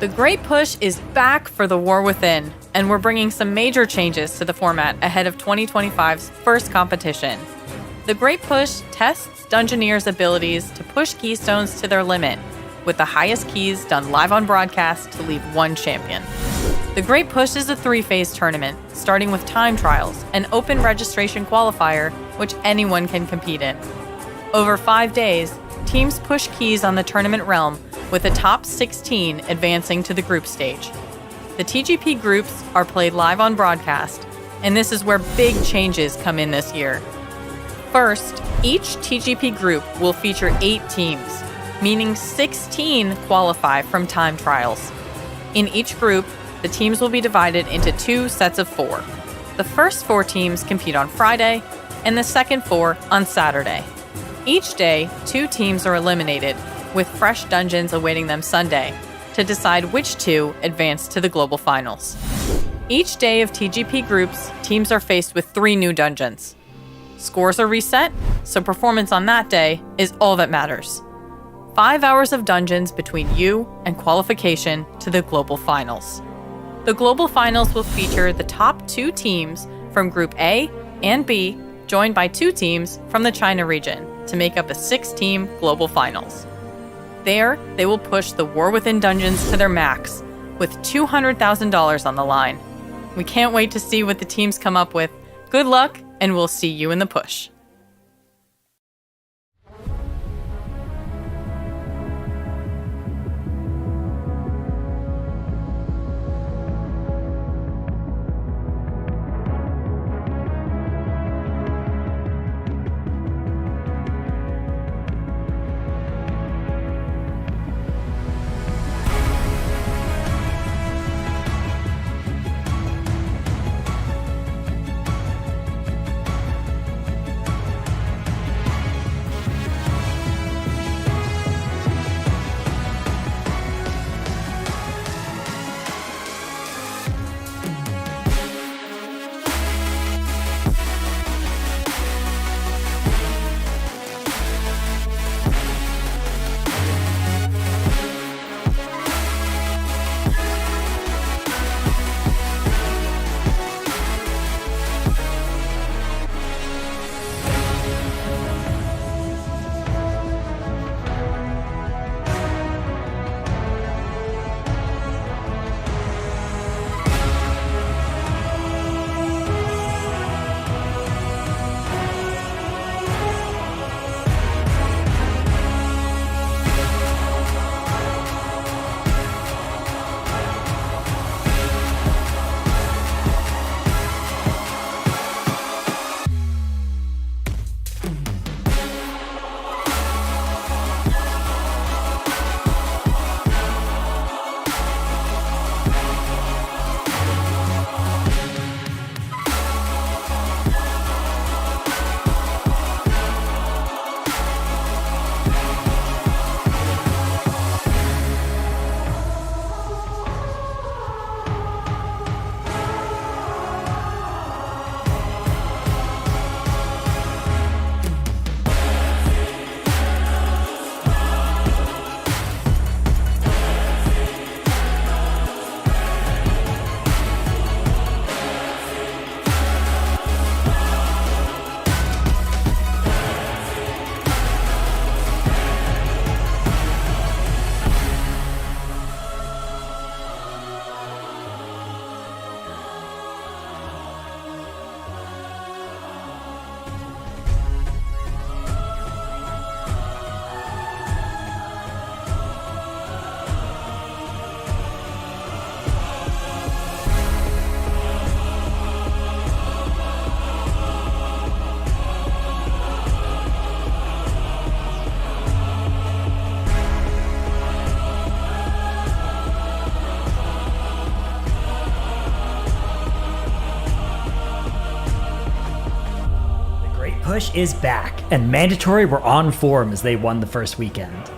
The Great Push is back for the War Within, and we're bringing some major changes to the format ahead of 2025's first competition. The Great Push tests Dungeoneers' abilities to push keystones to their limit, with the highest keys done live on broadcast to leave one champion. The Great Push is a 3-phase tournament, starting with time trials, an open registration qualifier which anyone can compete in. Over 5 days, teams push keys on the tournament realm, with the top 16 advancing to the group stage. The TGP groups are played live on broadcast, and this is where big changes come in this year. First, each TGP group will feature 8 teams, meaning 16 qualify from time trials. In each group, the teams will be divided into 2 sets of 4. The first 4 teams compete on Friday, and the second 4 on Saturday. Each day, 2 teams are eliminated, with fresh dungeons awaiting them Sunday, to decide which 2 advance to the Global Finals. Each day of TGP groups, teams are faced with 3 new dungeons. Scores are reset, so performance on that day is all that matters. 5 hours of dungeons between you and qualification to the Global Finals. The Global Finals will feature the top 2 teams from Group A and B, joined by 2 teams from the China region, to make up a 6-team Global Finals. There, they will push the War Within dungeons to their max, with $200,000 on the line. We can't wait to see what the teams come up with. Good luck, and we'll see you in the push. Push is back, and Mandatory were on form as they won the first weekend.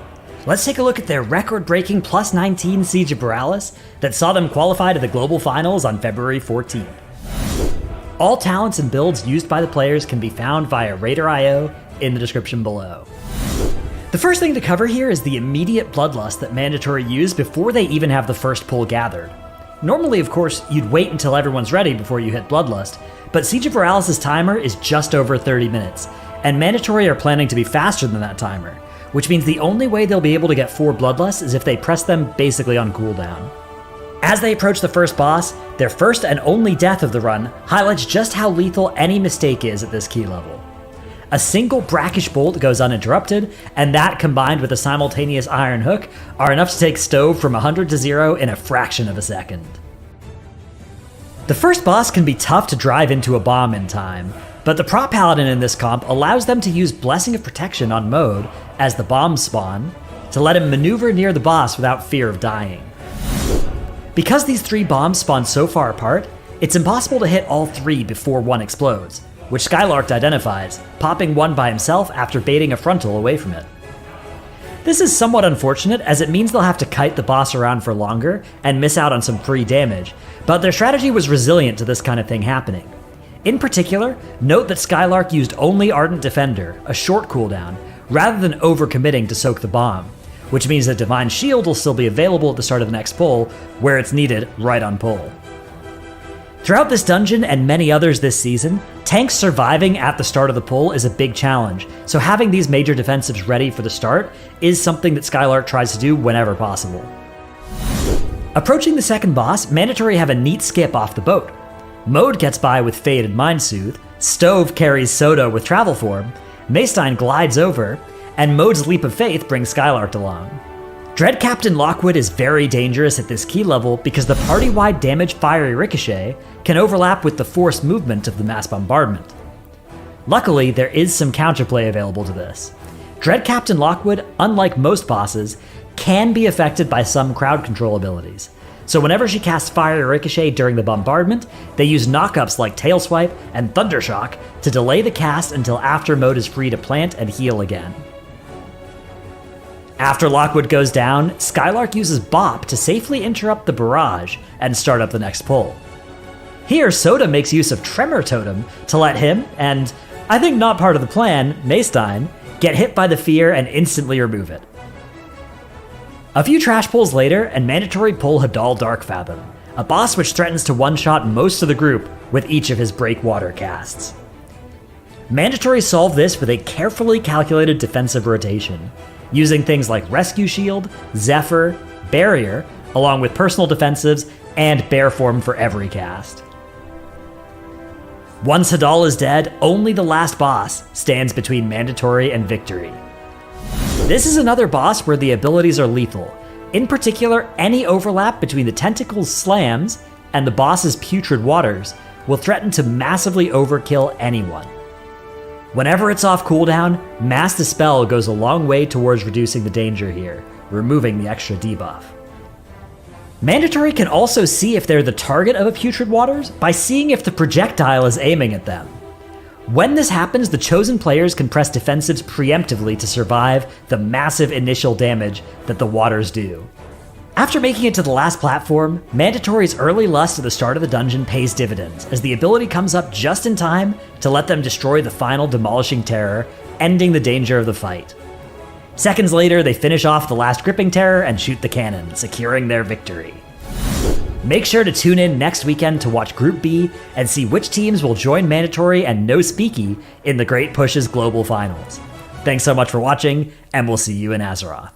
Let's take a look at their record-breaking plus 19 Siege of Borealis that saw them qualify to the Global Finals on February 14th. All talents and builds used by the players can be found via Raider.io in the description below. The first thing to cover here is the immediate bloodlust that Mandatory use before they even have the first pull gathered. Normally, of course, you'd wait until everyone's ready before you hit bloodlust, but Siege of Borealis' timer is just over 30 minutes, and Mandatory are planning to be faster than that timer, which means the only way they'll be able to get 4 bloodlusts is if they press them basically on cooldown. As they approach the first boss, their first and only death of the run highlights just how lethal any mistake is at this key level. A single brackish bolt goes uninterrupted, and that combined with a simultaneous iron hook are enough to take Stove from 100 to 0 in a fraction of a second. The first boss can be tough to drive into a bomb in time, but the prop paladin in this comp allows them to use Blessing of Protection on Mode as the bombs spawn to let him maneuver near the boss without fear of dying. Because these 3 bombs spawn so far apart, it's impossible to hit all 3 before one explodes, which Skylark identifies, popping one by himself after baiting a frontal away from it. This is somewhat unfortunate as it means they'll have to kite the boss around for longer and miss out on some free damage, but their strategy was resilient to this kind of thing happening. In particular, note that Skylark used only Ardent Defender, a short cooldown, rather than overcommitting to soak the bomb, which means that Divine Shield will still be available at the start of the next pull, where it's needed right on pull. Throughout this dungeon and many others this season, tanks surviving at the start of the pull is a big challenge, so having these major defensives ready for the start is something that Skylark tries to do whenever possible. Approaching the second boss, Mandatory have a neat skip off the boat. Mode gets by with Faded Mind Soothe, Stove carries Soda with Travel Form, Maystein glides over, and Mode's Leap of Faith brings Skylark along. Dread Captain Lockwood is very dangerous at this key level because the party-wide damage Fiery Ricochet can overlap with the forced movement of the Mass Bombardment. Luckily, there is some counterplay available to this. Dread Captain Lockwood, unlike most bosses, can be affected by some crowd control abilities. So whenever she casts Fiery Ricochet during the bombardment, they use knockups like Tail Swipe and Thundershock to delay the cast until after Mode is free to plant and heal again. After Lockwood goes down, Skylark uses Bop to safely interrupt the barrage and start up the next pull. Here, Soda makes use of Tremor Totem to let him, and I think not part of the plan, Maystein, get hit by the fear and instantly remove it. A few trash pulls later, and Mandatory pull Hadal Darkfathom, a boss which threatens to one-shot most of the group with each of his Breakwater casts. Mandatory solve this with a carefully calculated defensive rotation, using things like Rescue Shield, Zephyr, Barrier, along with personal defensives, and Bear Form for every cast. Once Hadal is dead, only the last boss stands between Mandatory and victory. This is another boss where the abilities are lethal. In particular, any overlap between the Tentacle's slams and the boss's Putrid Waters will threaten to massively overkill anyone. Whenever it's off cooldown, Mass Dispel goes a long way towards reducing the danger here, removing the extra debuff. Mandatory can also see if they're the target of a Putrid Waters by seeing if the projectile is aiming at them. When this happens, the chosen players can press defensives preemptively to survive the massive initial damage that the Waters do. After making it to the last platform, Mandatory's early lust at the start of the dungeon pays dividends, as the ability comes up just in time to let them destroy the final demolishing terror, ending the danger of the fight. Seconds later, they finish off the last gripping terror and shoot the cannon, securing their victory. Make sure to tune in next weekend to watch Group B and see which teams will join Mandatory and No Speaky in the Great Push's Global Finals. Thanks so much for watching, and we'll see you in Azeroth.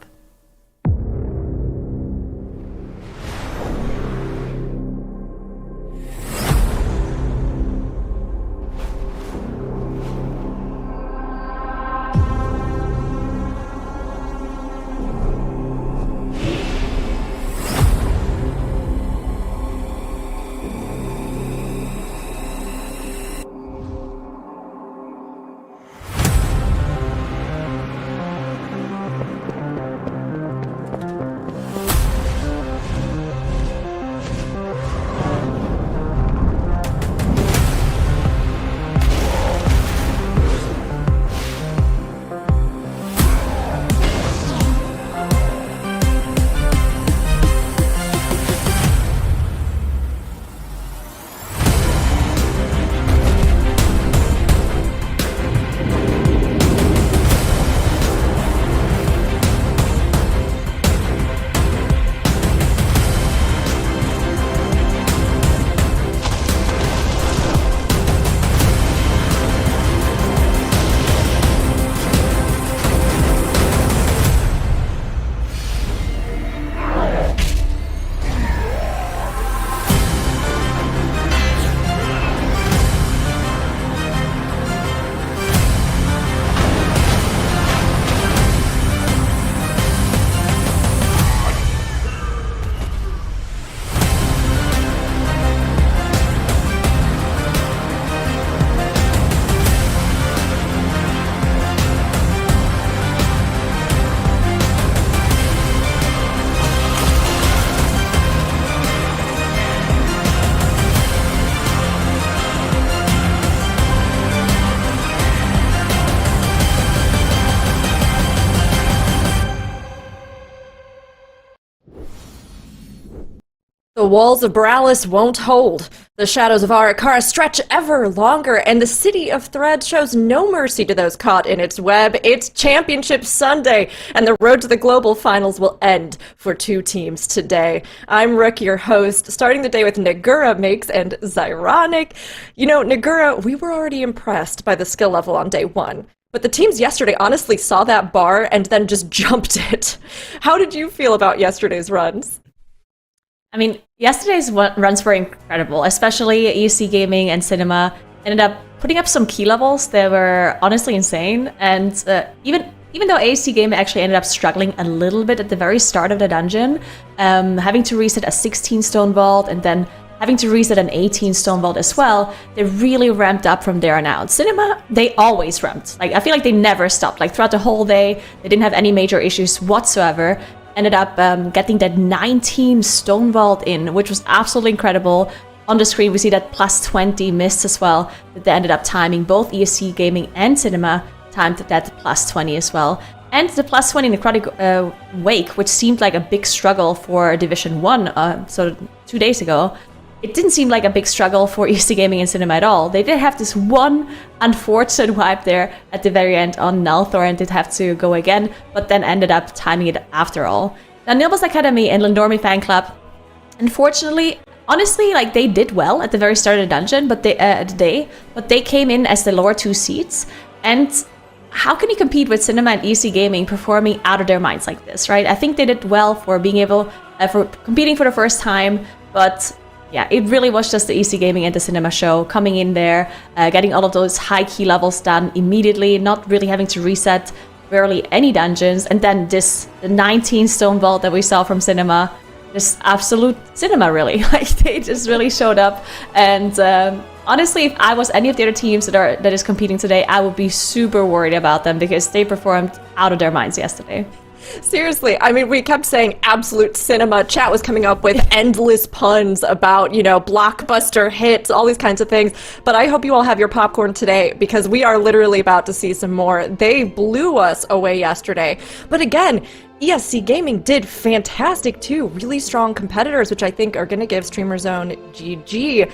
The walls of Borealis won't hold. The shadows of Arakara stretch ever longer, and the City of Threads shows no mercy to those caught in its web. It's Championship Sunday, and the road to the Global Finals will end for 2 teams today. I'm Rook, your host, starting the day with Nagura Makes and Zyronic. You know, Nagura, we were already impressed by the skill level on day 1. But the teams yesterday honestly saw that bar and then just jumped it. How did you feel about yesterday's runs? I mean, yesterday's runs were incredible, especially ESC Gaming and Cinema ended up putting up some key levels that were honestly insane. And even though ASC Gaming actually ended up struggling a little bit at the very start of the dungeon, having to reset a 16 stone vault and then having to reset an 18 stone vault as well, they really ramped up from there on out. Cinema, they always ramped. Like, I feel like they never stopped. Like, throughout the whole day, they didn't have any major issues whatsoever. Ended up getting that 19 stone vault in, which was absolutely incredible. On the screen, we see that plus 20 missed as well. That they ended up timing. Both ESC Gaming and Cinema timed that plus 20 as well. And the plus 20 Necrotic Wake, which seemed like a big struggle for Division 1, so 2 days ago. It didn't seem like a big struggle for ESC Gaming and Cinema at all. They did have this one unfortunate wipe there at the very end on Nalthor and did have to go again, but then ended up timing it after all. Now, Nilbus Academy and Lindormi Fan Club, unfortunately, honestly, like, they did well at the very start of the dungeon, but they came in as the lower 2 seeds. And how can you compete with Cinema and ESC Gaming performing out of their minds like this, right? I think they did well for being able, for competing for the first time, but yeah, it really was just the ESC Gaming and the Cinema show coming in there, getting all of those high key levels done immediately, not really having to reset barely any dungeons, and then the 19 stone vault that we saw from Cinema, just absolute Cinema really. Like, they just really showed up. And honestly, if I was any of the other teams that is competing today, I would be super worried about them because they performed out of their minds yesterday. Seriously, I mean, we kept saying absolute Cinema. Chat was coming up with endless puns about, you know, blockbuster hits, all these kinds of things. But I hope you all have your popcorn today because we are literally about to see some more. They blew us away yesterday. But again, ESC Gaming did fantastic too. Really strong competitors, which I think are going to give Streamer Zone GG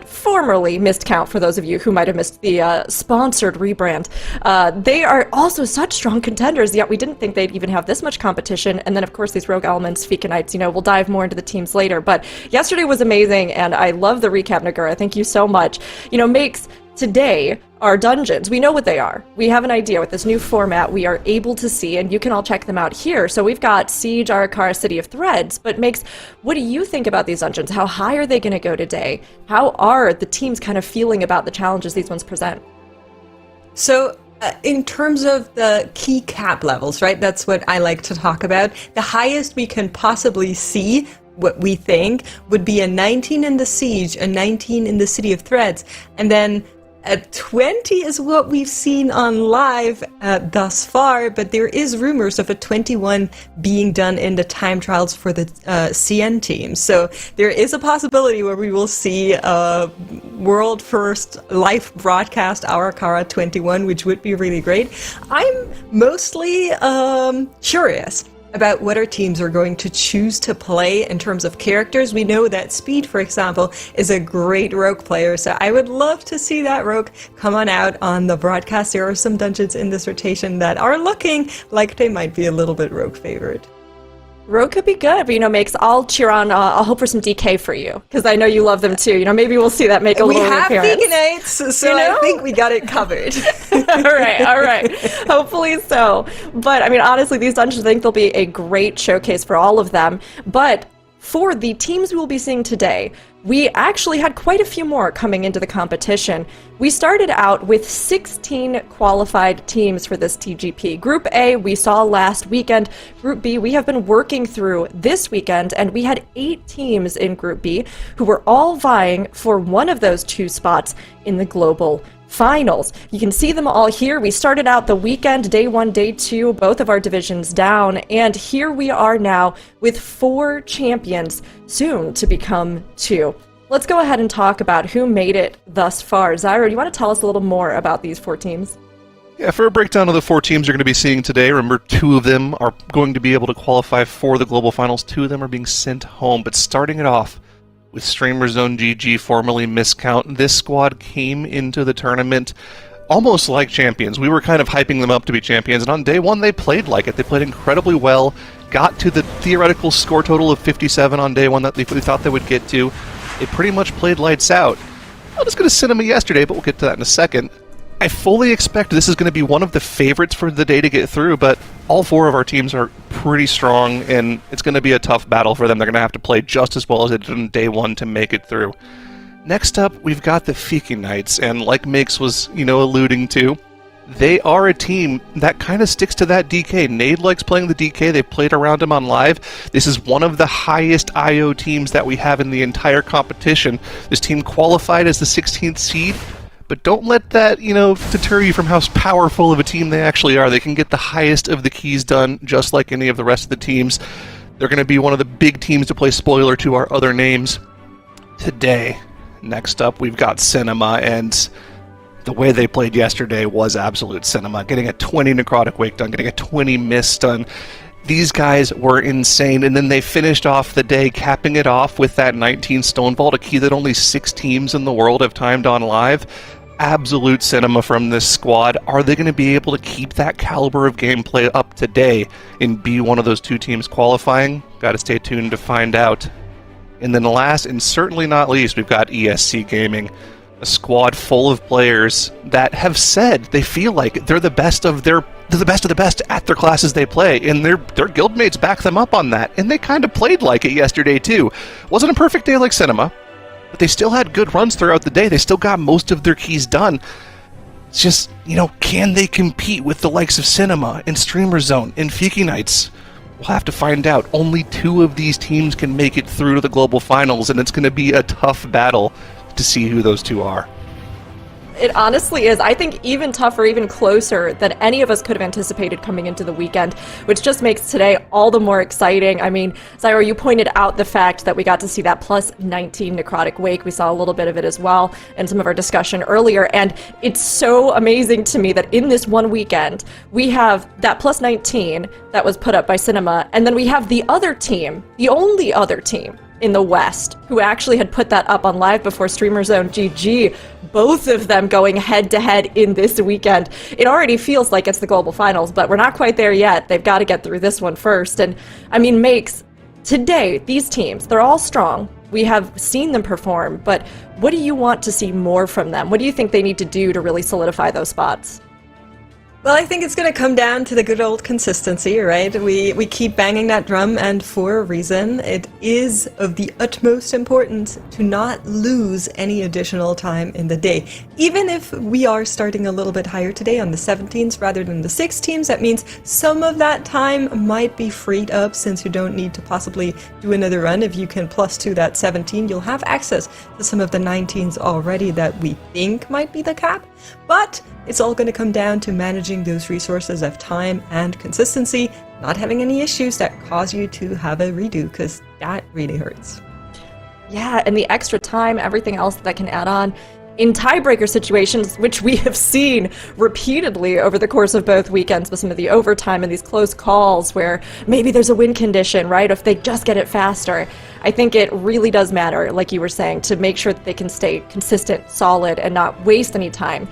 formerly missed count for those of you who might have missed the sponsored rebrand. They are also such strong contenders, yet we didn't think they'd even have this much competition. And then, of course, these Rogue Elements, Fika Knights, you know, we'll dive more into the teams later. But yesterday was amazing, and I love the recap, Nagura. Thank you so much. You know, makes today our dungeons, we know what they are. We have an idea with this new format we are able to see, and you can all check them out here. So we've got Siege, Arakara, City of Threads, but Makes, what do you think about these dungeons? How high are they going to go today? How are the teams kind of feeling about the challenges these ones present? So in terms of the key cap levels, right, that's what I like to talk about. The highest we can possibly see, what we think, would be a 19 in the Siege, a 19 in the City of Threads, and then a 20 is what we've seen on live thus far, but there is rumors of a 21 being done in the time trials for the CN team. So there is a possibility where we will see a world first live broadcast Arakara 21, which would be really great. I'm mostly curious about what our teams are going to choose to play in terms of characters. We know that Speed, for example, is a great rogue player, so I would love to see that rogue come on out on the broadcast. There are some dungeons in this rotation that are looking like they might be a little bit rogue favored. Rogue could be good, but, you know, Makes, I'll cheer on, I'll hope for some DK for you, because I know you love them too. You know, maybe we'll see that make a little appearance. We have Veganites, so you know? I think we got it covered. all right. Hopefully so. But, I mean, honestly, these dungeons, I think they'll be a great showcase for all of them. But for the teams we will be seeing today, we actually had quite a few more coming into the competition. We started out with 16 qualified teams for this TGP. Group A, we saw last weekend. Group B, we have been working through this weekend, and we had 8 teams in Group B who were all vying for one of those 2 spots in the Global Finals. You can see them all here. We started out the weekend, day 1, day 2, both of our divisions down, and here we are now with 4 champions, soon to become 2. Let's go ahead and talk about who made it thus far. Zyra, do you want to tell us a little more about these 4 teams? Yeah, for a breakdown of the 4 teams you're going to be seeing today, remember 2 of them are going to be able to qualify for the Global Finals. 2 of them are being sent home. But starting it off with Streamer Zone GG, formerly Miscount, this squad came into the tournament almost like champions. We were kind of hyping them up to be champions, and on day 1 they played like it. They played incredibly well, got to the theoretical score total of 57 on day 1 that we thought they would get to. They pretty much played lights out. I was going to Cinema yesterday, but we'll get to that in a second. I fully expect this is going to be one of the favorites for the day to get through, but all 4 of our teams are pretty strong, and it's going to be a tough battle for them. They're going to have to play just as well as they did on day 1 to make it through. Next up, we've got the Fiki Knights, and like Makes was, alluding to, they are a team that kind of sticks to that DK. Nade likes playing the DK. They played around him on live. This is one of the highest IO teams that we have in the entire competition. This team qualified as the 16th seed, but don't let that, deter you from how powerful of a team they actually are. They can get the highest of the keys done, just like any of the rest of the teams. They're going to be one of the big teams to play spoiler to our other names today. Next up, we've got Cinema, and the way they played yesterday was absolute cinema. Getting a 20 Necrotic Wake done, getting a 20 Mist done. These guys were insane, and then they finished off the day capping it off with that 19 Stone Vault, a key that only 6 teams in the world have timed on live. Absolute cinema from this squad. Are they going to be able to keep that caliber of gameplay up today and be one of those 2 teams qualifying? Got to stay tuned to find out. And then last, and certainly not least, we've got ESC Gaming, a squad full of players that have said they feel like they're the best of the best at their classes they play, and their guildmates back them up on that, and they kind of played like it yesterday too. Wasn't a perfect day like Cinema, but they still had good runs throughout the day. They still got most of their keys done. It's just, can they compete with the likes of Cinema and Streamer Zone and Fiki Knights? We'll have to find out. Only 2 of these teams can make it through to the Global Finals, and it's going to be a tough battle to see who those 2 are. It honestly is, I think, even tougher, even closer than any of us could have anticipated coming into the weekend, which just makes today all the more exciting. I mean, Zyro, you pointed out the fact that we got to see that plus 19 Necrotic Wake. We saw a little bit of it as well in some of our discussion earlier, and it's so amazing to me that in this one weekend, we have that plus 19 that was put up by Cinema, and then we have the other team, the only other team in the West, who actually had put that up on live before Streamer Zone GG, both of them going head-to-head in this weekend. It already feels like it's the Global Finals, but we're not quite there yet. They've got to get through this one first. And, Makes, today, these teams, they're all strong. We have seen them perform, but what do you want to see more from them? What do you think they need to do to really solidify those spots? Well, I think it's going to come down to the good old consistency, right? We keep banging that drum, and for a reason. It is of the utmost importance to not lose any additional time in the day. Even if we are starting a little bit higher today on the 17s rather than the 16s, that means some of that time might be freed up since you don't need to possibly do another run. If you can +2 that 17, you'll have access to some of the 19s already that we think might be the cap. But it's all going to come down to managing those resources of time and consistency, not having any issues that cause you to have a redo, because that really hurts. Yeah, and the extra time, everything else that can add on in tiebreaker situations, which we have seen repeatedly over the course of both weekends with some of the overtime and these close calls where maybe there's a win condition, right? If they just get it faster. I think it really does matter, like you were saying, to make sure that they can stay consistent, solid, and not waste any time.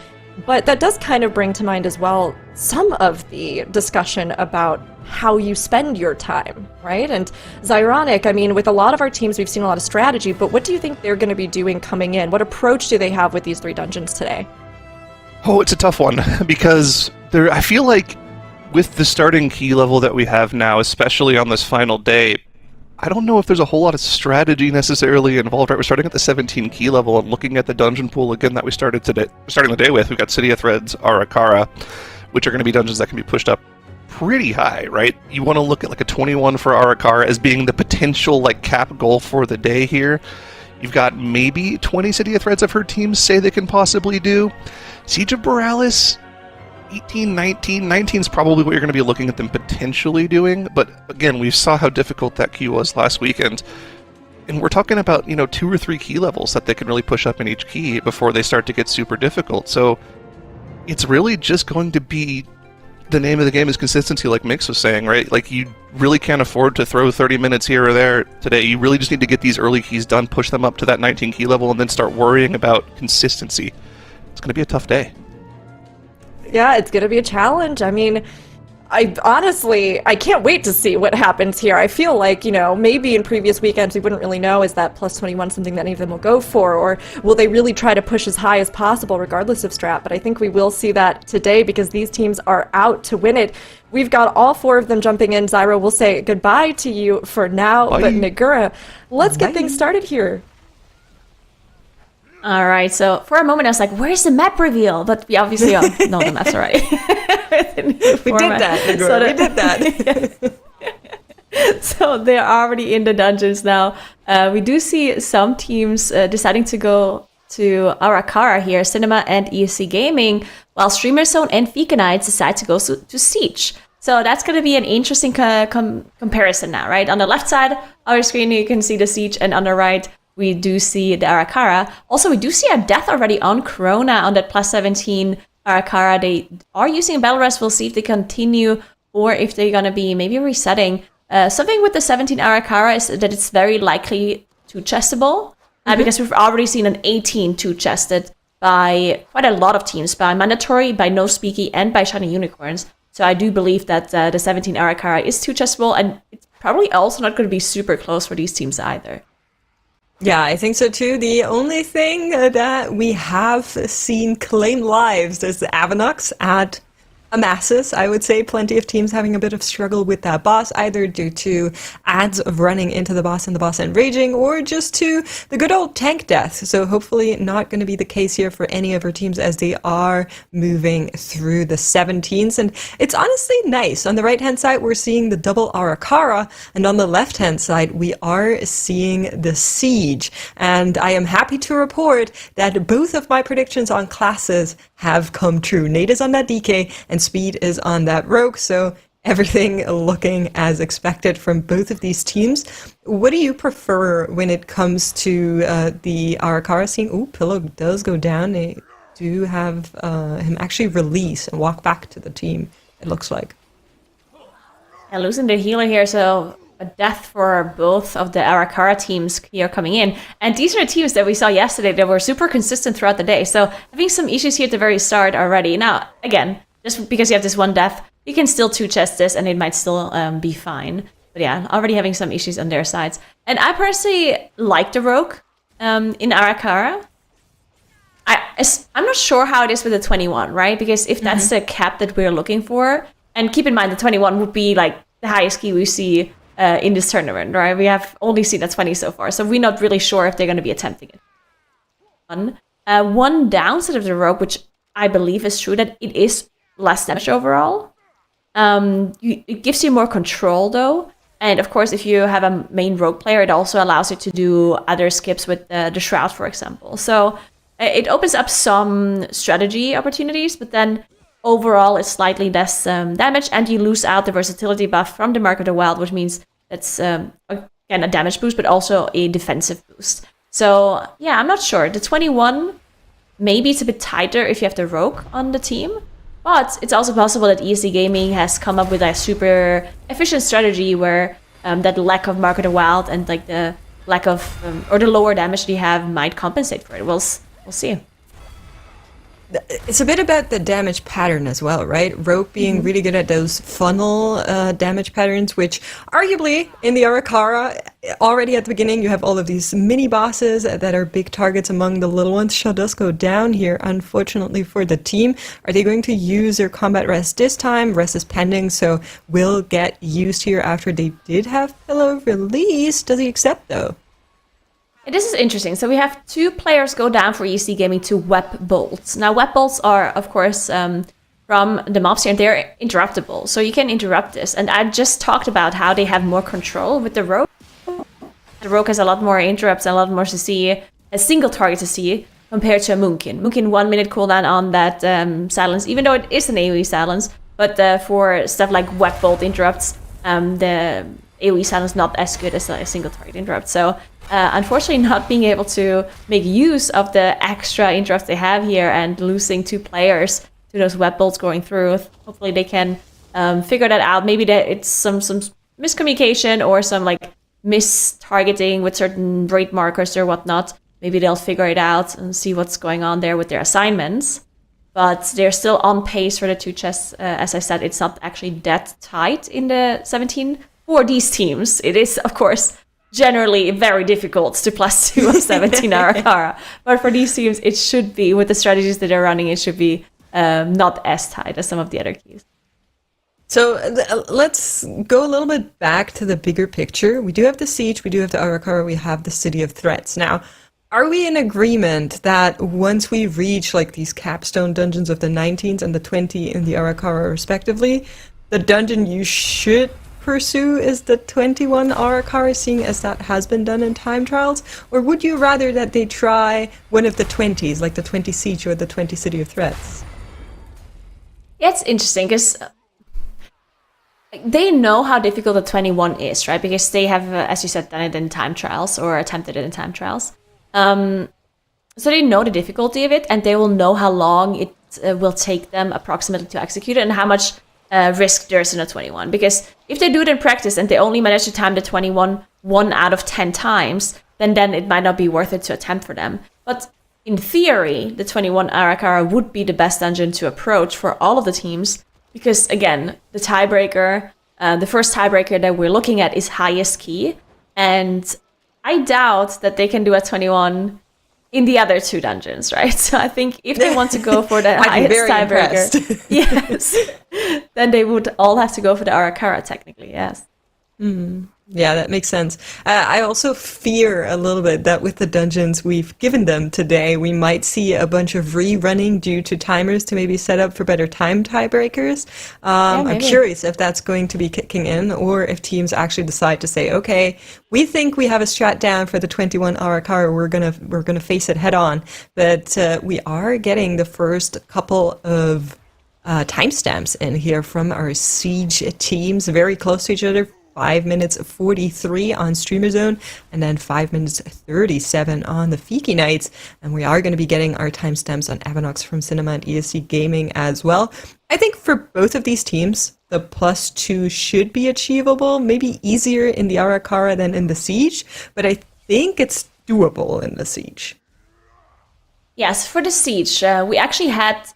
But that does kind of bring to mind as well some of the discussion about how you spend your time, right? And Zyronic, with a lot of our teams, we've seen a lot of strategy, but what do you think they're going to be doing coming in? What approach do they have with these 3 dungeons today? Oh, it's a tough one, because I feel like with the starting key level that we have now, especially on this final day, I don't know if there's a whole lot of strategy necessarily involved. Right, we're starting at the 17 key level and looking at the dungeon pool again that we starting the day with. We've got City of Threads, Arakara, which are going to be dungeons that can be pushed up pretty high, right? You want to look at like a 21 for Arakara as being the potential cap goal for the day here. You've got maybe 20 City of Threads I've heard teams say they can possibly do. Siege of Borealis, 18, 19. 19 is probably what you're going to be looking at them potentially doing, but again, we saw how difficult that key was last weekend, and we're talking about 2 or 3 key levels that they can really push up in each key before they start to get super difficult. So it's really just going to be the name of the game is consistency, like Mix was saying, right? Like, you really can't afford to throw 30 minutes here or there today. You really just need to get these early keys done, push them up to that 19 key level, and then start worrying about consistency. It's going to be a tough day. Yeah, it's going to be a challenge. I mean, I can't wait to see what happens here. I feel like, maybe in previous weekends we wouldn't really know, is that plus 21 something that any of them will go for, or will they really try to push as high as possible regardless of strat? But I think we will see that today because these teams are out to win it. We've got all 4 of them jumping in. Zyro, we'll say goodbye to you for now, Bye. but Nagura, let's Bye. get things started here. All right, so for a moment I was like, where's the map reveal? But we obviously know the map's already. We did that, Nagura. We did that. So they're already in the dungeons now. We do see some teams deciding to go to Arakara here, Cinema and ESC Gaming, while Streamer Zone and Fika Knights decide to go to Siege. So that's going to be an interesting comparison now, right? On the left side of our screen, you can see the Siege, and on the right, we do see the Arakara. Also, we do see a death already on Corona on that plus 17 Arakara. They are using a battle rest. We'll see if they continue or if they're going to be maybe resetting. Something with the 17 Arakara is that it's very likely two-chestable because we've already seen an 18 two-chested by quite a lot of teams, by Mandatory, by No Speaky, and by Shiny Unicorns. So I do believe that the 17 Arakara is two-chestable, and it's probably also not going to be super close for these teams either. Yeah, I think so too. The only thing that we have seen claim lives is the Avanox at Amasis. I would say plenty of teams having a bit of struggle with that boss, either due to ads of running into the boss and the boss enraging, or just to the good old tank death. So hopefully not going to be the case here for any of our teams as they are moving through the 17s. And it's honestly nice. On the right-hand side, we're seeing the double Arakara, and on the left-hand side, we are seeing the Siege. And I am happy to report that both of my predictions on classes have come true. Nate is on that DK, and Speed is on that Rogue, so everything looking as expected from both of these teams. What do you prefer when it comes to the Arakara scene? Ooh, Pillow does go down. They do have him actually release and walk back to the team, it looks like. And losing the healer here, so a death for both of the Arakara teams here coming in. And these are the teams that we saw yesterday that were super consistent throughout the day. So having some issues here at the very start already. Now, again, just because you have this one death, you can still two-chest this and it might still be fine. But yeah, already having some issues on their sides. And I personally like the Rogue in Arakara. I'm not sure how it is with the 21, right? Because if that's the cap that we're looking for, and keep in mind the 21 would be like the highest key we see in this tournament, right? We have only seen a 20 so far, so we're not really sure if they're going to be attempting it. One downside of the Rogue, which I believe is true, that it is less damage overall. It gives you more control, though. And of course, if you have a main Rogue player, it also allows you to do other skips with the Shroud, for example. So it opens up some strategy opportunities, but then overall it's slightly less damage, and you lose out the versatility buff from the Mark of the Wild, which means that's, again, a damage boost, but also a defensive boost. So, yeah, I'm not sure. The 21, maybe it's a bit tighter if you have the Rogue on the team, but it's also possible that ESC Gaming has come up with a super efficient strategy where that lack of Mark of the Wild and like the lack of, or the lower damage they have might compensate for it. We'll see. It's a bit about the damage pattern as well, right? Rogue being really good at those funnel damage patterns, which arguably in the Arakara, already at the beginning, you have all of these mini bosses that are big targets among the little ones. Shaw does go down here, unfortunately for the team. Are they going to use their combat rest this time? Rest is pending, so will get used here after they did have Pillow release. Does he accept though? This is interesting. So we have 2 players go down for EC Gaming to Web Bolts. Now, Web Bolts are, of course, from the mobs here, and they're interruptible. So you can interrupt this. And I just talked about how they have more control with the Rogue. The Rogue has a lot more interrupts and a lot more CC, a single target CC, compared to a Moonkin. Moonkin 1 minute cooldown on that silence, even though it is an AoE silence. But for stuff like Web Bolt interrupts, the AoE silence not as good as a single target interrupt. So unfortunately, not being able to make use of the extra interrupts they have here and losing 2 players to to those web bolts going through. Hopefully they can figure that out. Maybe that it's some miscommunication or some like mistargeting with certain rate markers or whatnot. Maybe they'll figure it out and see what's going on there with their assignments. But they're still on pace for the 2 chests. As I said, it's not actually that tight in the 17 for these teams. It is, of course, generally very difficult to +2 of 17 Arakara. But for these teams, it should be, with the strategies that they're running, it should be not as tight as some of the other keys. So let's go a little bit back to the bigger picture. We do have the Siege, we do have the Arakara, we have the City of Threats. Now, are we in agreement that once we reach like these capstone dungeons of the 19s and the 20 in the Arakara respectively, the dungeon you should pursue is the 21 Arakara, seeing as that has been done in time trials? Or would you rather that they try one of the 20s, like the 20 Siege or the 20 City of Threats? Yeah, it's interesting because they know how difficult the 21 is, right? Because they have, as you said, done it in time trials or attempted it in time trials. So they know the difficulty of it, and they will know how long it will take them approximately to execute it and how much risk there is in a 21. Because if they do it in practice and they only manage to time the 21 1 out of 10 times, then it might not be worth it to attempt for them. But in theory, the 21 Arakara would be the best dungeon to approach for all of the teams. Because again, the tiebreaker, the first tiebreaker that we're looking at is highest key. And I doubt that they can do a 21 in the other 2 dungeons, right? So I think if they want to go for the highest tiebreaker, yes, then they would all have to go for the Arakara, technically, yes. Yeah, that makes sense. I also fear a little bit that with the dungeons we've given them today, we might see a bunch of rerunning due to timers to maybe set up for better time tiebreakers. I'm curious if that's going to be kicking in, or if teams actually decide to say, okay, we think we have a strat down for the 21 Arakara, we're gonna face it head on. But we are getting the first couple of timestamps in here from our Siege teams, very close to each other. 5 minutes 43 on Streamer Zone, and then 5 minutes 37 on the Fiki Nights. And we are going to be getting our timestamps on Avanox from Cinema and ESC Gaming as well. I think for both of these teams, the +2 should be achievable, maybe easier in the Arakara than in the Siege, but I think it's doable in the Siege. Yes, for the Siege, we actually had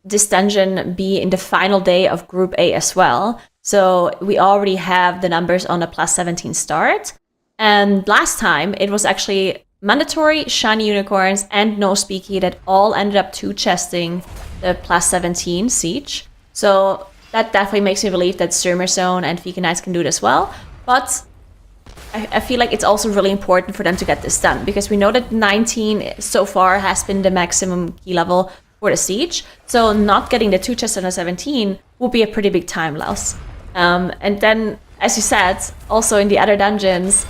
this dungeon be in the final day of Group A as well. So we already have the numbers on a +17 start. And last time, it was actually mandatory shiny unicorns and no speaky that all ended up 2-chesting the +17 Siege. So that definitely makes me believe that Streamer Zone and Fiki Nights can do it as well. But I feel like it's also really important for them to get this done, because we know that 19 so far has been the maximum key level for the Siege. So not getting the 2 chests on a 17 would be a pretty big time loss. And then, as you said, also in the other dungeons,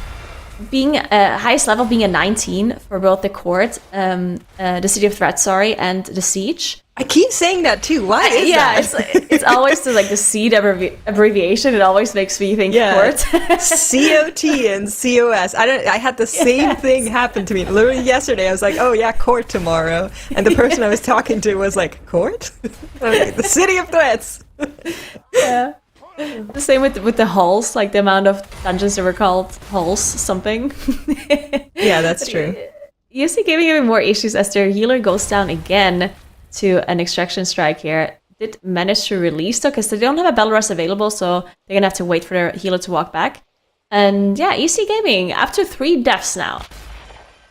being highest level being a 19 for both the court, the City of Threat, and the Siege. I keep saying that too. Why is that? It's always the seed abbreviation. It always makes me think court. COT and COS. I had the same thing happen to me. Literally yesterday, I was like, oh yeah, court tomorrow. And the person I was talking to was like, court? The City of Threats. Yeah. The same with the halls, like the amount of dungeons that were called halls something. Yeah, that's true. ESC Gaming having more issues as their healer goes down again to an extraction strike here. Did manage to release though, because they don't have a Belrus available, so they're gonna have to wait for their healer to walk back. And yeah, ESC Gaming, after 3 deaths now.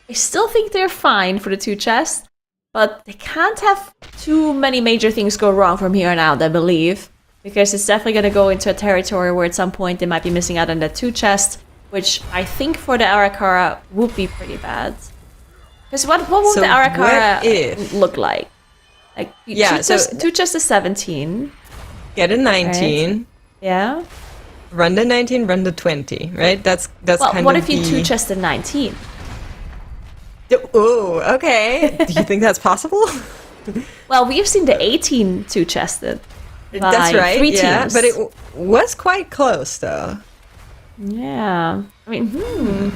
I still think they're fine for the 2 chests, but they can't have too many major things go wrong from here on out, I believe. Because it's definitely going to go into a territory where at some point they might be missing out on the 2 chests, which I think for the Arakara would be pretty bad. Because what would the Arakara look like? Like, yeah, two chests is 17. Get a 19. Right? Yeah. Run the 19, run the 20, right? That's kind of what if you 2 chests a 19? Oh, okay. Do you think that's possible? Well, we've seen the 18 2-chested. That's right, 3 yeah, teams. but it was quite close, though. Yeah, I mean,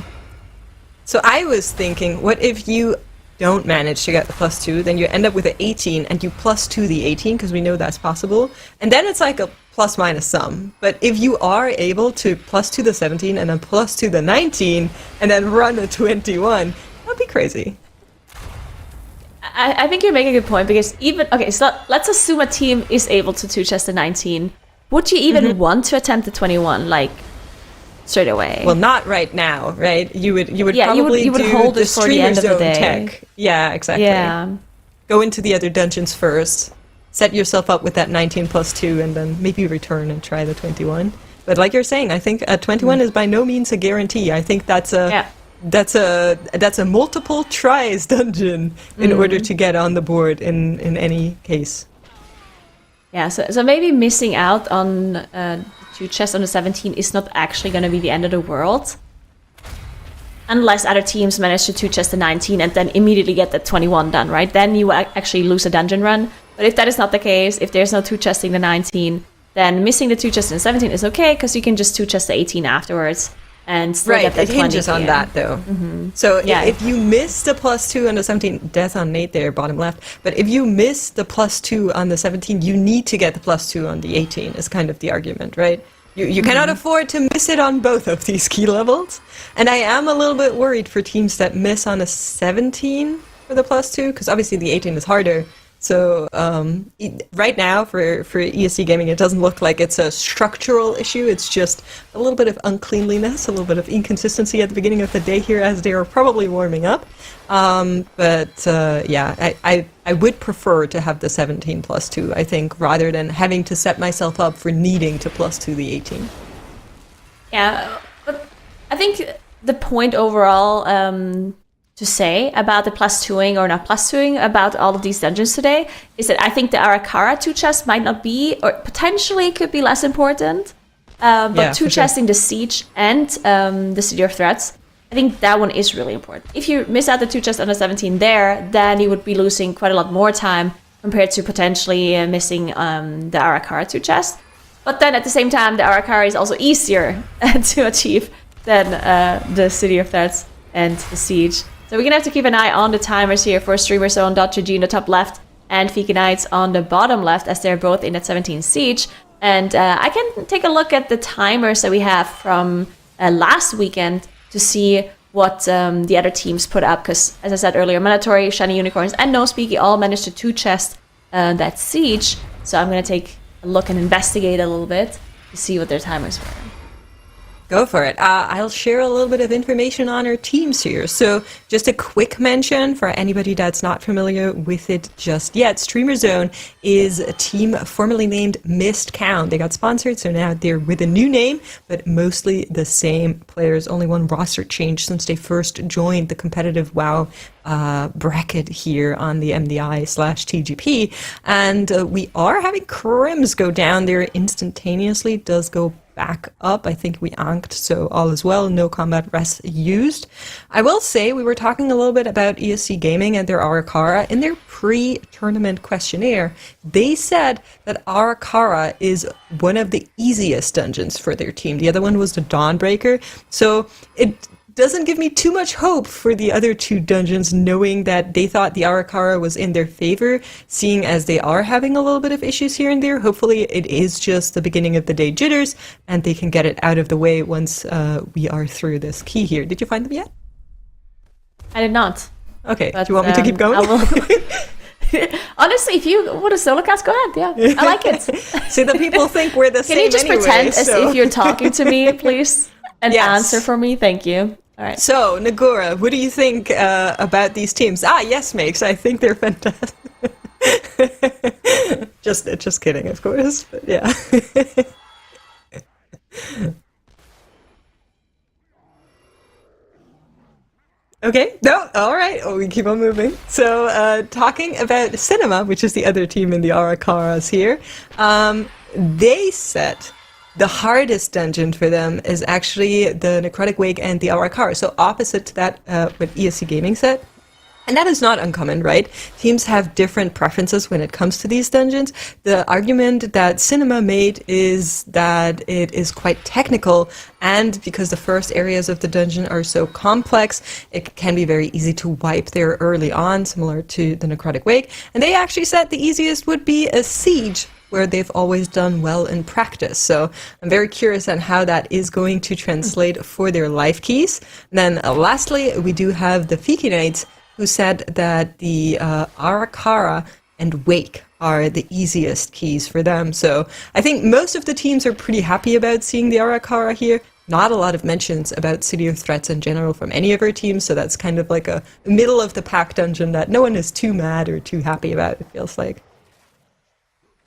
So I was thinking, what if you don't manage to get the +2, then you end up with an 18 and you +2 the 18 because we know that's possible. And then it's like a plus minus sum. But if you are able to +2 the 17 and then +2 the 19 and then run a 21, that'd be crazy. I think you're making a good point because so let's assume a team is able to two-chest the 19. Would you even want to attempt the 21 like straight away? Well, not right now, right? You would Yeah, probably you would do hold the it for the streamer end of the zone day. tech. Yeah, exactly. Yeah. Go into the other dungeons first, set yourself up with that 19 +2, and then maybe return and try the 21. But like you're saying, I think a 21 is by no means a guarantee. I think that's a multiple tries dungeon in order to get on the board in any case. Yeah, so maybe missing out on two chests on the 17 is not actually going to be the end of the world. Unless other teams manage to two chest the 19 and then immediately get the 21 done, right? Then you actually lose a dungeon run. But if that is not the case, if there's no two chesting the 19, then missing the two chest in the 17 is okay because you can just two chest the 18 afterwards. And still get that it hinges 20 on PM. that though. So Yeah. if you miss the +2 on the 17, death on Nate there, bottom left. But if you miss the +2 on the 17, you need to get the +2 on the 18. Is kind of the argument, right? You cannot afford to miss it on both of these key levels. And I am a little bit worried for teams that miss on a 17 for the +2, because obviously the 18 is harder. So right now for ESC Gaming, it doesn't look like it's a structural issue. It's just a little bit of uncleanliness, a little bit of inconsistency at the beginning of the day here as they are probably warming up. I would prefer to have the 17 +2, I think, rather than having to set myself up for needing to +2 the 18. Yeah, but I think the point overall to say about the +2ing or not +2ing about all of these dungeons today is that I think the Arakara two chest might not be, or potentially could be less important. But two chesting the Siege and the City of Threats, I think that one is really important. If you miss out the two chest on the 17 there, then you would be losing quite a lot more time compared to potentially missing the Arakara two chest. But then at the same time, the Arakara is also easier to achieve than the City of Threats and the Siege. So we're going to have to keep an eye on the timers here for StreamerZone.gg in the top left and Fiki Knights on the bottom left, as they're both in that 17 Siege. And I can take a look at the timers that we have from last weekend to see what the other teams put up. Because, as I said earlier, Mandatory, Shiny Unicorns, and No Speaky all managed to two chest that Siege. So I'm going to take a look and investigate a little bit to see what their timers were. Go for it. I'll share a little bit of information on our teams here. So just a quick mention for anybody that's not familiar with it just yet. StreamerZone is a team formerly named Missed Count. They got sponsored, so now they're with a new name, but mostly the same players. Only one roster change since they first joined the competitive WoW bracket here on the MDI/TGP. And we are having Crims go down there instantaneously. It does go back up. I think we anked, so all is well. No combat rest used. I will say we were talking a little bit about ESC Gaming and their Arakara. In their pre-tournament questionnaire, they said that Arakara is one of the easiest dungeons for their team. The other one was the Dawnbreaker. So it doesn't give me too much hope for the other two dungeons, knowing that they thought the Arakara was in their favor, seeing as they are having a little bit of issues here and there. Hopefully it is just the beginning of the day jitters, and they can get it out of the way once we are through this key here. Did you find them yet? I did not. Okay, But, do you want me to keep going? I will. Honestly, if you want a solo cast, go ahead. Yeah, I like it. See, the people think we're the same Can you just anyway, pretend as so- if you're talking to me, please? And Yes. answer for me? Thank you. All right. So, Nagura, what do you think about these teams? Yes, Makes. I think they're fantastic. just kidding, of course. But yeah. Okay. No. All right. Oh, we keep on moving. So, talking about Cinema, which is the other team in the Arakaras here, they said the hardest dungeon for them is actually the Necrotic Wake and the Arakara. So opposite to that, what ESC Gaming said. And that is not uncommon, right? Teams have different preferences when it comes to these dungeons. The argument that Cinema made is that it is quite technical, and because the first areas of the dungeon are so complex, it can be very easy to wipe there early on, similar to the Necrotic Wake. And they actually said the easiest would be a siege, where they've always done well in practice. So I'm very curious on how that is going to translate for their life keys. And then lastly, we do have the Fiki Knights, who said that the Arakara and Wake are the easiest keys for them. So I think most of the teams are pretty happy about seeing the Arakara here. Not a lot of mentions about City of Threats in general from any of our teams, so that's kind of like a middle of the pack dungeon that no one is too mad or too happy about, it feels like.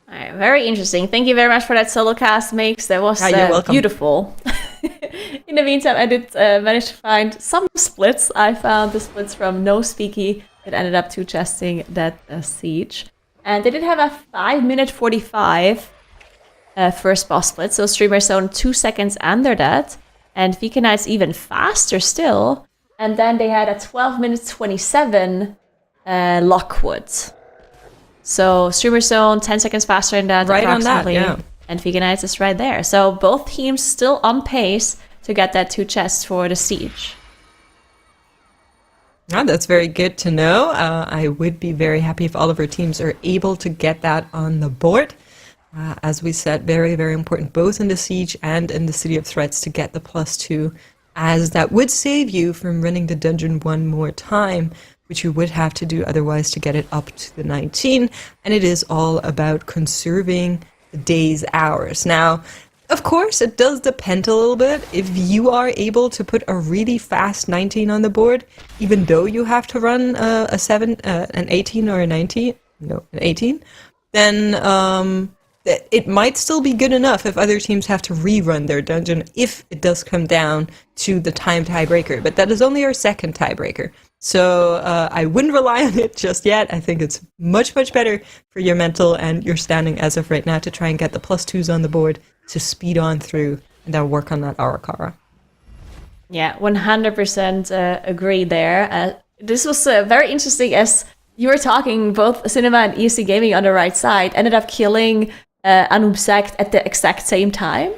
All right, very interesting. Thank you very much for that solo cast, Makes. That was beautiful. In the meantime, I did manage to find some splits. I found the splits from No Speaky that ended up two-chesting that siege. And they did have a 5-minute 45 first boss split, so Streamer Zone 2 seconds under that. And Vika Knight's even faster still. And then they had a 12-minute 27 Lockwood. So Streamer Zone 10 seconds faster than that. Right on that, yeah. And Vegan Knights is right there. So both teams still on pace to get that 2 chests for the siege. Yeah, that's very good to know. I would be very happy if all of our teams are able to get that on the board. As we said, very, very important both in the siege and in the City of Threats to get the +2, as that would save you from running the dungeon one more time, which you would have to do otherwise to get it up to the 19. And it is all about conserving the day's hours. Now, of course, it does depend a little bit. If you are able to put a really fast 19 on the board, even though you have to run an 18 or a 19, no, an 18, then it might still be good enough if other teams have to rerun their dungeon if it does come down to the time tiebreaker. But that is only our second tiebreaker. So I wouldn't rely on it just yet. I think it's much, much better for your mental and your standing as of right now to try and get the +2s on the board to speed on through and then work on that Arakara. Yeah, 100% agree there. This was very interesting as you were talking, both Cinema and ESC Gaming on the right side ended up killing Anub Sect at the exact same time.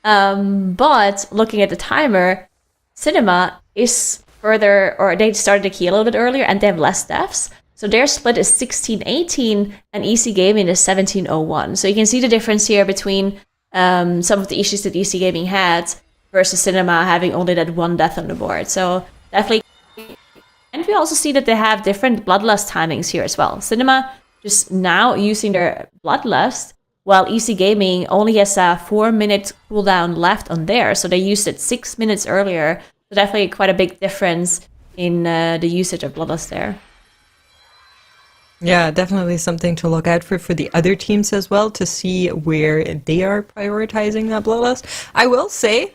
But looking at the timer, Cinema is further, or they started the key a little bit earlier and they have less deaths. So their split is 16-18 and EC Gaming is 17-01. So you can see the difference here between some of the issues that EC Gaming had versus Cinema having only that 1 death on the board. So definitely. And we also see that they have different Bloodlust timings here as well. Cinema just now using their Bloodlust, while EC Gaming only has a 4-minute cooldown left on theirs. So they used it 6 minutes earlier. So definitely quite a big difference in the usage of Bloodlust there. Yeah, definitely something to look out for the other teams as well, to see where they are prioritizing that Bloodlust. I will say,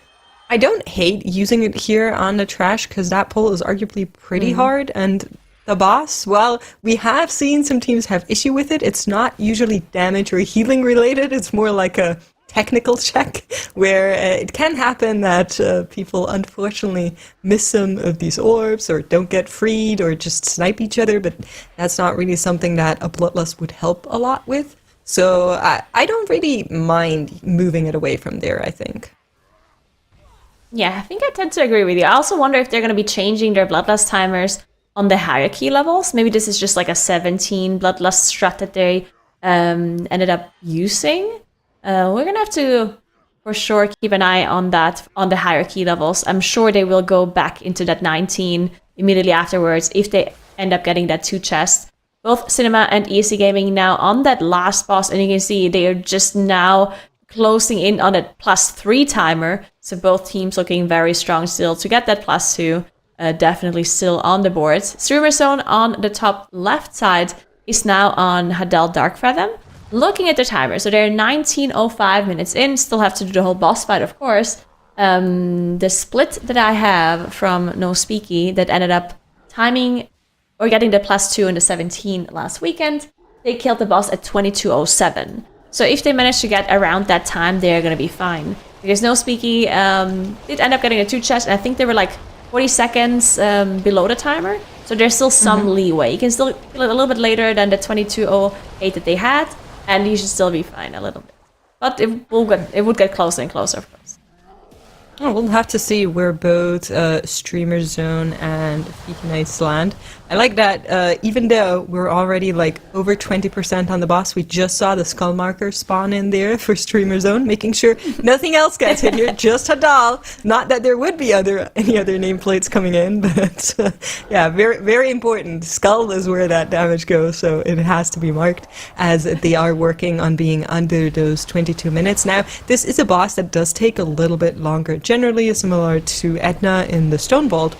I don't hate using it here on the trash, because that pull is arguably pretty hard, and the boss, well, we have seen some teams have issue with it. It's not usually damage or healing related, it's more like a technical check, where it can happen that people unfortunately miss some of these orbs or don't get freed or just snipe each other, but that's not really something that a Bloodlust would help a lot with. So I don't really mind moving it away from there, I think. Yeah, I think I tend to agree with you. I also wonder if they're going to be changing their Bloodlust timers on the hierarchy levels. Maybe this is just like a 17 Bloodlust strat that they ended up using. We're going to have to, for sure, keep an eye on that on the hierarchy levels. I'm sure they will go back into that 19 immediately afterwards if they end up getting that 2 chests. Both Cinema and ESC Gaming now on that last boss, and you can see they are just now closing in on that +3 timer. So both teams looking very strong still to get that +2. Definitely still on the board. Streamer Zone on the top left side is now on Hadel Darkfathom. Looking at the timer, so they're 19:05 minutes in. Still have to do the whole boss fight, of course. The split that I have from No Speaky that ended up timing or getting the +2 in the 17 last weekend, they killed the boss at 22:07. So if they manage to get around that time, they're going to be fine. Because No Speaky did end up getting a 2 chest, and I think they were like 40 seconds below the timer. So there's still some leeway. You can still kill it a little bit later than the 22:08 that they had, and you should still be fine a little bit. But it would get closer and closer, of course. Oh, we'll have to see where both Streamer Zone and Fiki Knights land. I like that even though we're already like over 20% on the boss, we just saw the skull marker spawn in there for Streamer Zone, making sure nothing else gets hit here, just Hadal. Not that there would be any other nameplates coming in, but yeah, very, very important. Skull is where that damage goes, so it has to be marked as they are working on being under those 22 minutes. Now, this is a boss that does take a little bit longer, generally similar to Edna in the Stone Vault.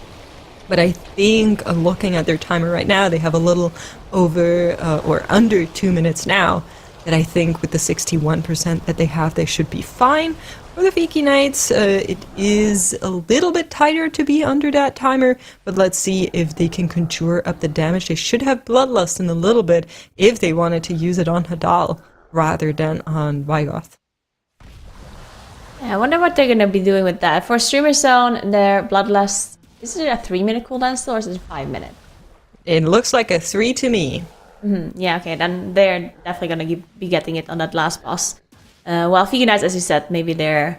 But I think looking at their timer right now, they have a little over or under 2 minutes now. That I think with the 61% that they have, they should be fine. For the Fiki Knights, it is a little bit tighter to be under that timer, but let's see if they can conjure up the damage. They should have Bloodlust in a little bit if they wanted to use it on Hadal rather than on Vygoth. Yeah, I wonder what they're gonna be doing with that. For Streamer Zone, their Bloodlust, is it a 3-minute cooldown still, or is it 5 minutes? It looks like a 3 to me. Yeah, okay, then they're definitely gonna be getting it on that last boss. While Fiki Knights, as you said, maybe they're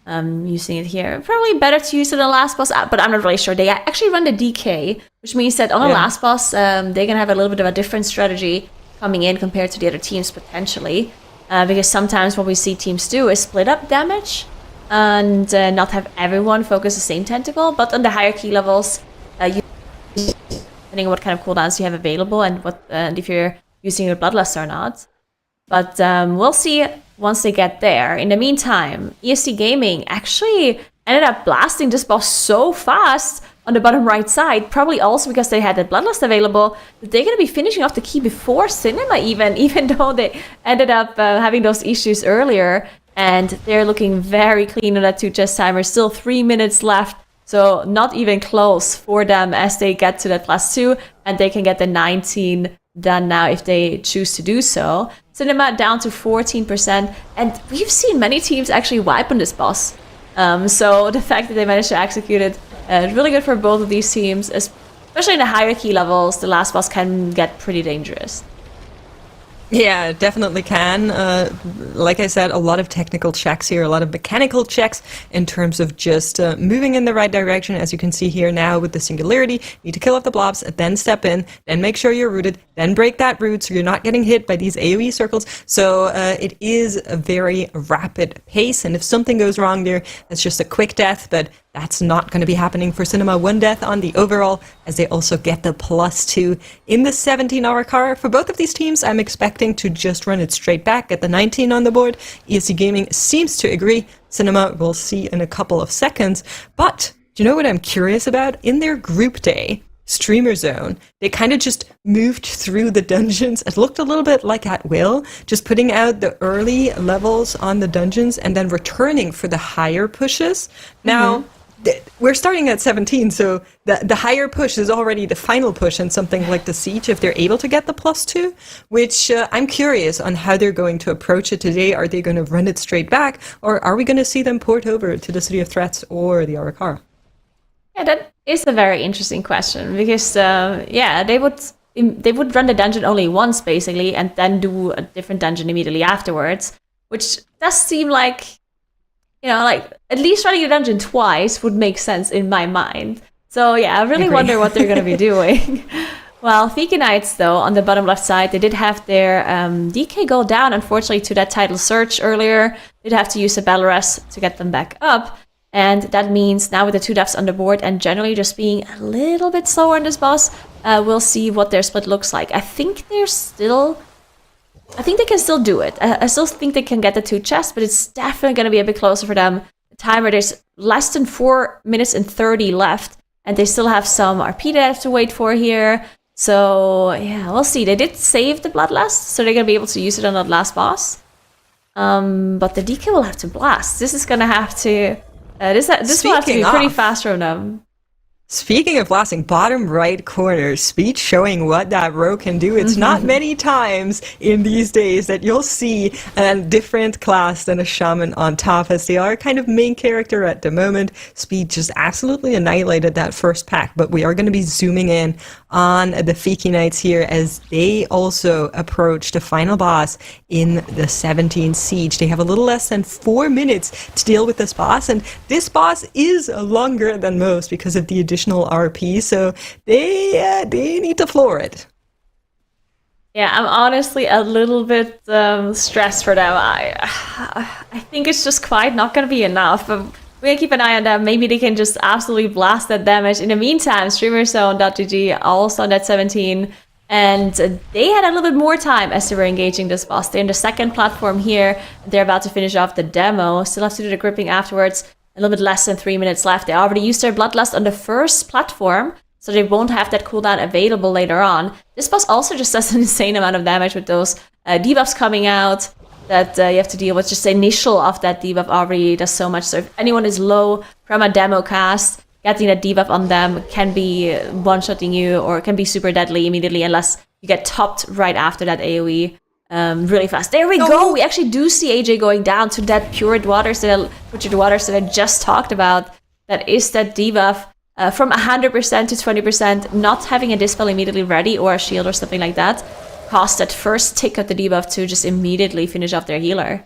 using it here. Probably better to use it on the last boss, but I'm not really sure. They actually run the DK, which means that on the last boss, they're gonna have a little bit of a different strategy coming in compared to the other teams, potentially. Because sometimes what we see teams do is split up damage and not have everyone focus the same tentacle, but on the higher key levels, depending on what kind of cooldowns you have available and if you're using your Bloodlust or not. But we'll see once they get there. In the meantime, ESC Gaming actually ended up blasting this boss so fast on the bottom right side, probably also because they had the Bloodlust available, that they're going to be finishing off the key before Cinema even though they ended up having those issues earlier. And they're looking very clean on that 2 chest timer. Still 3 minutes left, so not even close for them as they get to that +2, and they can get the 19 done now if they choose to do so. Cinema down to 14%, and we've seen many teams actually wipe on this boss. So the fact that they managed to execute it, really good for both of these teams, especially in the higher key levels. The last boss can get pretty dangerous. Yeah, definitely can. Like I said, a lot of technical checks here, a lot of mechanical checks in terms of just moving in the right direction. As you can see here now with the Singularity, you need to kill off the blobs, then step in, then make sure you're rooted, then break that root so you're not getting hit by these AoE circles. So it is a very rapid pace, and if something goes wrong there, that's just a quick death, but that's not going to be happening for Cinema. 1 death on the overall, as they also get the +2 in the 17-hour car. For both of these teams, I'm expecting to just run it straight back, get the 19 on the board. ESC Gaming seems to agree. Cinema, we'll see in a couple of seconds. But do you know what I'm curious about? In their group day, Streamer Zone, they kind of just moved through the dungeons. It looked a little bit like at will, just putting out the early levels on the dungeons and then returning for the higher pushes. Now, we're starting at 17, so the higher push is already the final push in something like the Siege, if they're able to get the +2, which I'm curious on how they're going to approach it today. Are they going to run it straight back, or are we going to see them port over to the City of Threats or the Arakara? Yeah, that is a very interesting question, because they would run the dungeon only once, basically, and then do a different dungeon immediately afterwards, which does seem like, like at least running the dungeon twice would make sense in my mind. So yeah, I really wonder what they're going to be doing. Well, Fiki Knights, though, on the bottom left side, they did have their DK go down, unfortunately, to that title search earlier. They'd have to use a battle rest to get them back up. And that means now with the 2 deaths on the board and generally just being a little bit slower on this boss, we'll see what their split looks like. I think they can still do it. I still think they can get the 2 chests, but it's definitely going to be a bit closer for them. The timer, there's less than 4 minutes and 30 left, and they still have some RP that they have to wait for here. So yeah, we'll see. They did save the Bloodlust, so they're going to be able to use it on that last boss. But the DK will have to blast. This is going to have to... This will have to be pretty fast from them. Speaking of blasting, bottom right corner, Speech showing what that row can do. It's not many times in these days that you'll see a different class than a shaman on top, as they are kind of main character at the moment. Speech just absolutely annihilated that first pack, but we are going to be zooming in on the Fiki Knights here as they also approach the final boss in the 17 siege. They have a little less than 4 minutes to deal with this boss, and this boss is longer than most because of the additional RP, so they need to floor it. Yeah, I'm honestly a little bit stressed for them. I think it's just quite not going to be enough. But we're going to keep an eye on them. Maybe they can just absolutely blast that damage. In the meantime, StreamerZone.gg also on that 17. And they had a little bit more time as they were engaging this boss. They're in the second platform here. They're about to finish off the demo. Still have to do the gripping afterwards. A little bit less than 3 minutes left. They already used their Bloodlust on the first platform, so they won't have that cooldown available later on. This boss also just does an insane amount of damage with those debuffs coming out that you have to deal with. Just the initial of that debuff already does so much. So if anyone is low from a demo cast, getting that debuff on them can be one-shotting you or can be super deadly immediately unless you get topped right after that AoE. Really fast. There we go. We actually do see AJ going down to that purged waters that I just talked about. That is that debuff from 100% to 20%. Not having a dispel immediately ready or a shield or something like that cost that first tick of the debuff to just immediately finish off their healer.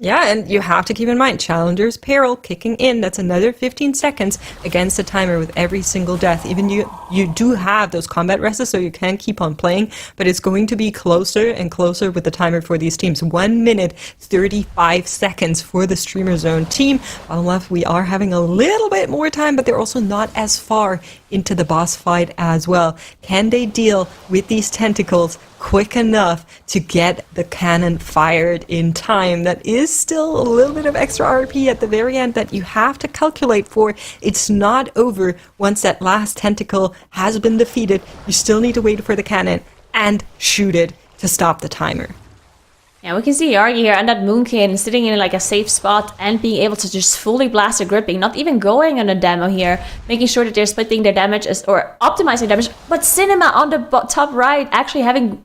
Yeah, and you have to keep in mind, Challenger's Peril kicking in. That's another 15 seconds against the timer with every single death. Even you do have those combat rests, so you can keep on playing, but it's going to be closer and closer with the timer for these teams. 1 minute, 35 seconds for the Streamer Zone team. On left, we are having a little bit more time, but they're also not as far into the boss fight as well. Can they deal with these tentacles quick enough to get the cannon fired in time? That is still a little bit of extra RP at the very end that you have to calculate for. It's not over once that last tentacle has been defeated. You still need to wait for the cannon and shoot it to stop the timer. Yeah, we can see Yargi here and that Moonkin sitting in like a safe spot and being able to just fully blast the gripping, not even going on a demo here, making sure that they're splitting their damage or optimizing damage. But Cinema on the top right actually having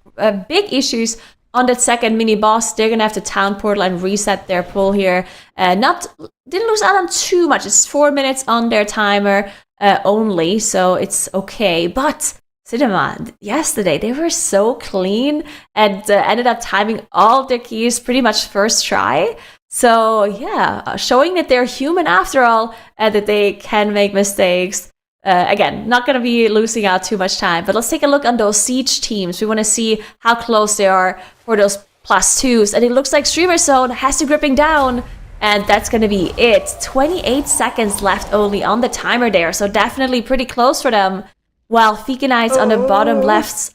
big issues on that second mini boss. They're gonna have to town portal and reset their pull here. Didn't lose out on too much. It's 4 minutes on their timer only, so it's okay. But Cinema, yesterday, they were so clean and ended up timing all of their keys pretty much first try. So yeah, showing that they're human after all and that they can make mistakes. Again, not going to be losing out too much time, but let's take a look on those siege teams. We want to see how close they are for those +2s. And it looks like Streamer Zone has the gripping down. And that's going to be it. 28 seconds left only on the timer there. So definitely pretty close for them. While Fiki Knights on the bottom left,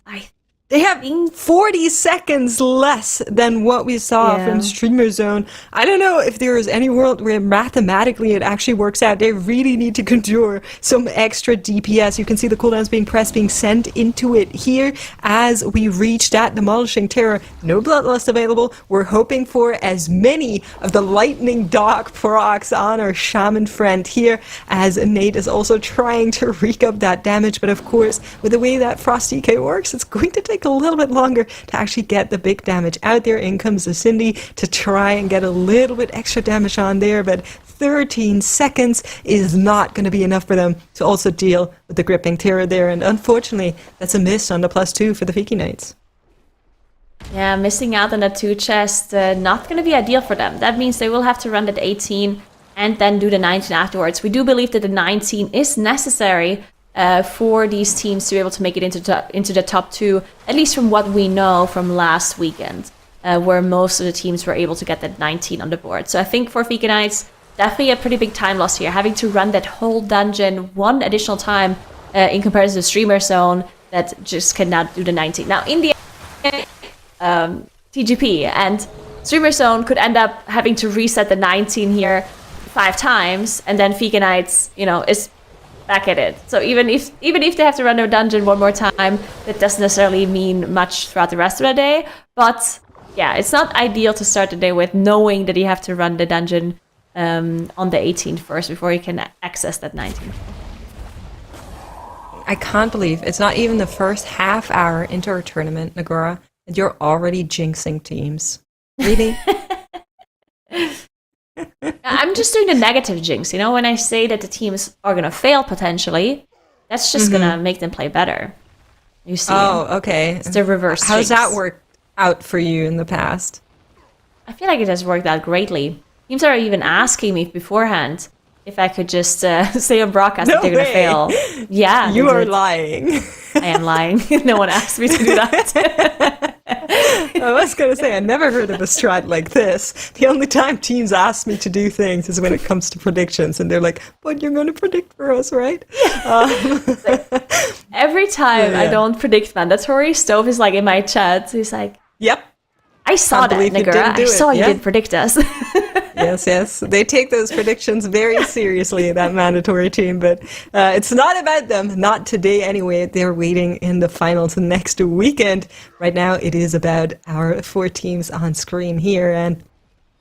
They have 40 seconds less than what we saw from Streamer Zone. I don't know if there is any world where mathematically it actually works out. They really need to conjure some extra DPS. You can see the cooldowns being pressed, being sent into it here as we reach that Demolishing Terror. No Bloodlust available. We're hoping for as many of the Lightning Dog procs on our Shaman friend here, as Nate is also trying to wreak up that damage. But of course, with the way that Frost DK works, it's going to take a little bit longer to actually get the big damage out there. In comes the Cindy to try and get a little bit extra damage on there, but 13 seconds is not going to be enough for them to also deal with the Gripping Terror there, and unfortunately that's a miss on the +2 for the Fiki Knights. Yeah, missing out on that 2 chest, not going to be ideal for them. That means they will have to run that 18 and then do the 19 afterwards. We do believe that the 19 is necessary for these teams to be able to make it into the top 2, at least from what we know from last weekend, where most of the teams were able to get that 19 on the board. So I think for Fiki Knights, definitely a pretty big time loss here, having to run that whole dungeon one additional time in comparison to Streamer Zone that just cannot do the 19. Now in the TGP and Streamer Zone could end up having to reset the 19 here 5 times, and then Fiki Knights, is back at it. So even if they have to run their dungeon one more time, that doesn't necessarily mean much throughout the rest of the day. But yeah, it's not ideal to start the day with knowing that you have to run the dungeon on the 18th first before you can access that 19th. I can't believe it's not even the first half hour into our tournament, Nagora, and you're already jinxing teams. Really? I'm just doing the negative jinx, when I say that the teams are going to fail potentially, that's just going to make them play better. You see? Oh, okay. It's the reverse How's jinx. that worked out for you in the past? I feel like it has worked out greatly. Teams are even asking me beforehand if I could just say on broadcast that they're going to fail. Yeah. You they are did. lying. I am lying. No one asked me to do that. I was going to say, I never heard of a strat like this. The only time teams ask me to do things is when it comes to predictions, and they're like, but you're going to predict for us, right? Every time Yeah. I don't predict mandatory, Stove is like in my chat. He's like, Yep. I saw Can't that, believe you Nagura. didn't do I it, saw you yeah? did predict us. Yes. They take those predictions very seriously, that mandatory team, but it's not about them. Not today, anyway. They're waiting in the finals next weekend. Right now, it is about our 4 teams on screen here, and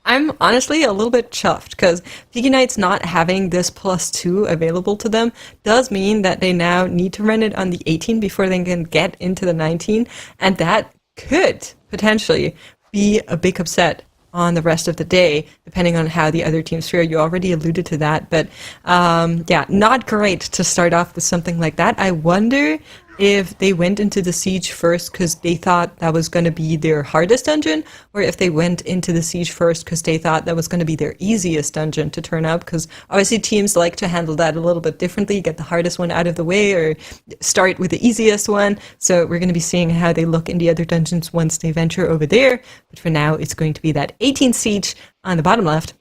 I'm honestly a little bit chuffed because Piggy Knights not having this +2 available to them does mean that they now need to run it on the 18 before they can get into the 19, and that could potentially be a big upset on the rest of the day, depending on how the other teams fare. You already alluded to that, but yeah, not great to start off with something like that. I wonder if they went into the siege first because they thought that was going to be their hardest dungeon, or if they went into the siege first because they thought that was going to be their easiest dungeon to turn up, because obviously teams like to handle that a little bit differently, get the hardest one out of the way or start with the easiest one. So we're going to be seeing how they look in the other dungeons once they venture over there, but for now it's going to be that 18 siege on the bottom left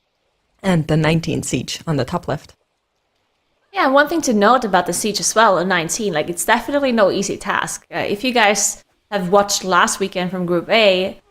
and the 19 siege on the top left. Yeah, one thing to note about the siege as well, in 19, like it's definitely no easy task. If you guys have watched last weekend from Group A,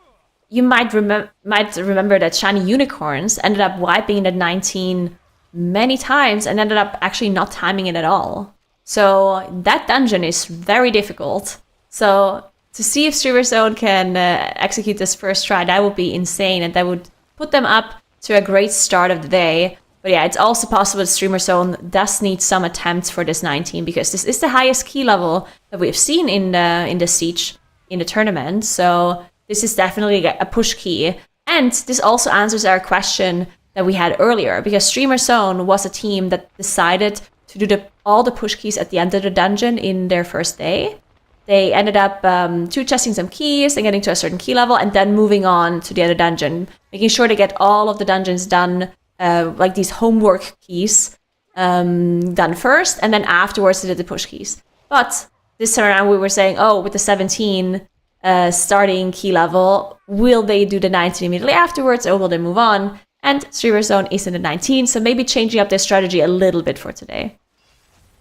you might remember that Shiny Unicorns ended up wiping the 19 many times and ended up actually not timing it at all. So that dungeon is very difficult. So to see if Streamer Zone can execute this first try, that would be insane, and that would put them up to a great start of the day. But yeah, it's also possible that Streamer Zone does need some attempts for this 19, because this is the highest key level that we've seen in the siege in the tournament. So this is definitely a push key. And this also answers our question that we had earlier, because Streamer Zone was a team that decided to do all the push keys at the end of the dungeon in their first day. They ended up 2-chesting some keys and getting to a certain key level, and then moving on to the other dungeon, making sure they get all of the dungeons done, like these homework keys done first, and then afterwards they did the push keys. But this time around we were saying, oh, with the 17 starting key level, will they do the 19 immediately afterwards, or will they move on? And Streamer Zone is in the 19, so maybe changing up their strategy a little bit for today.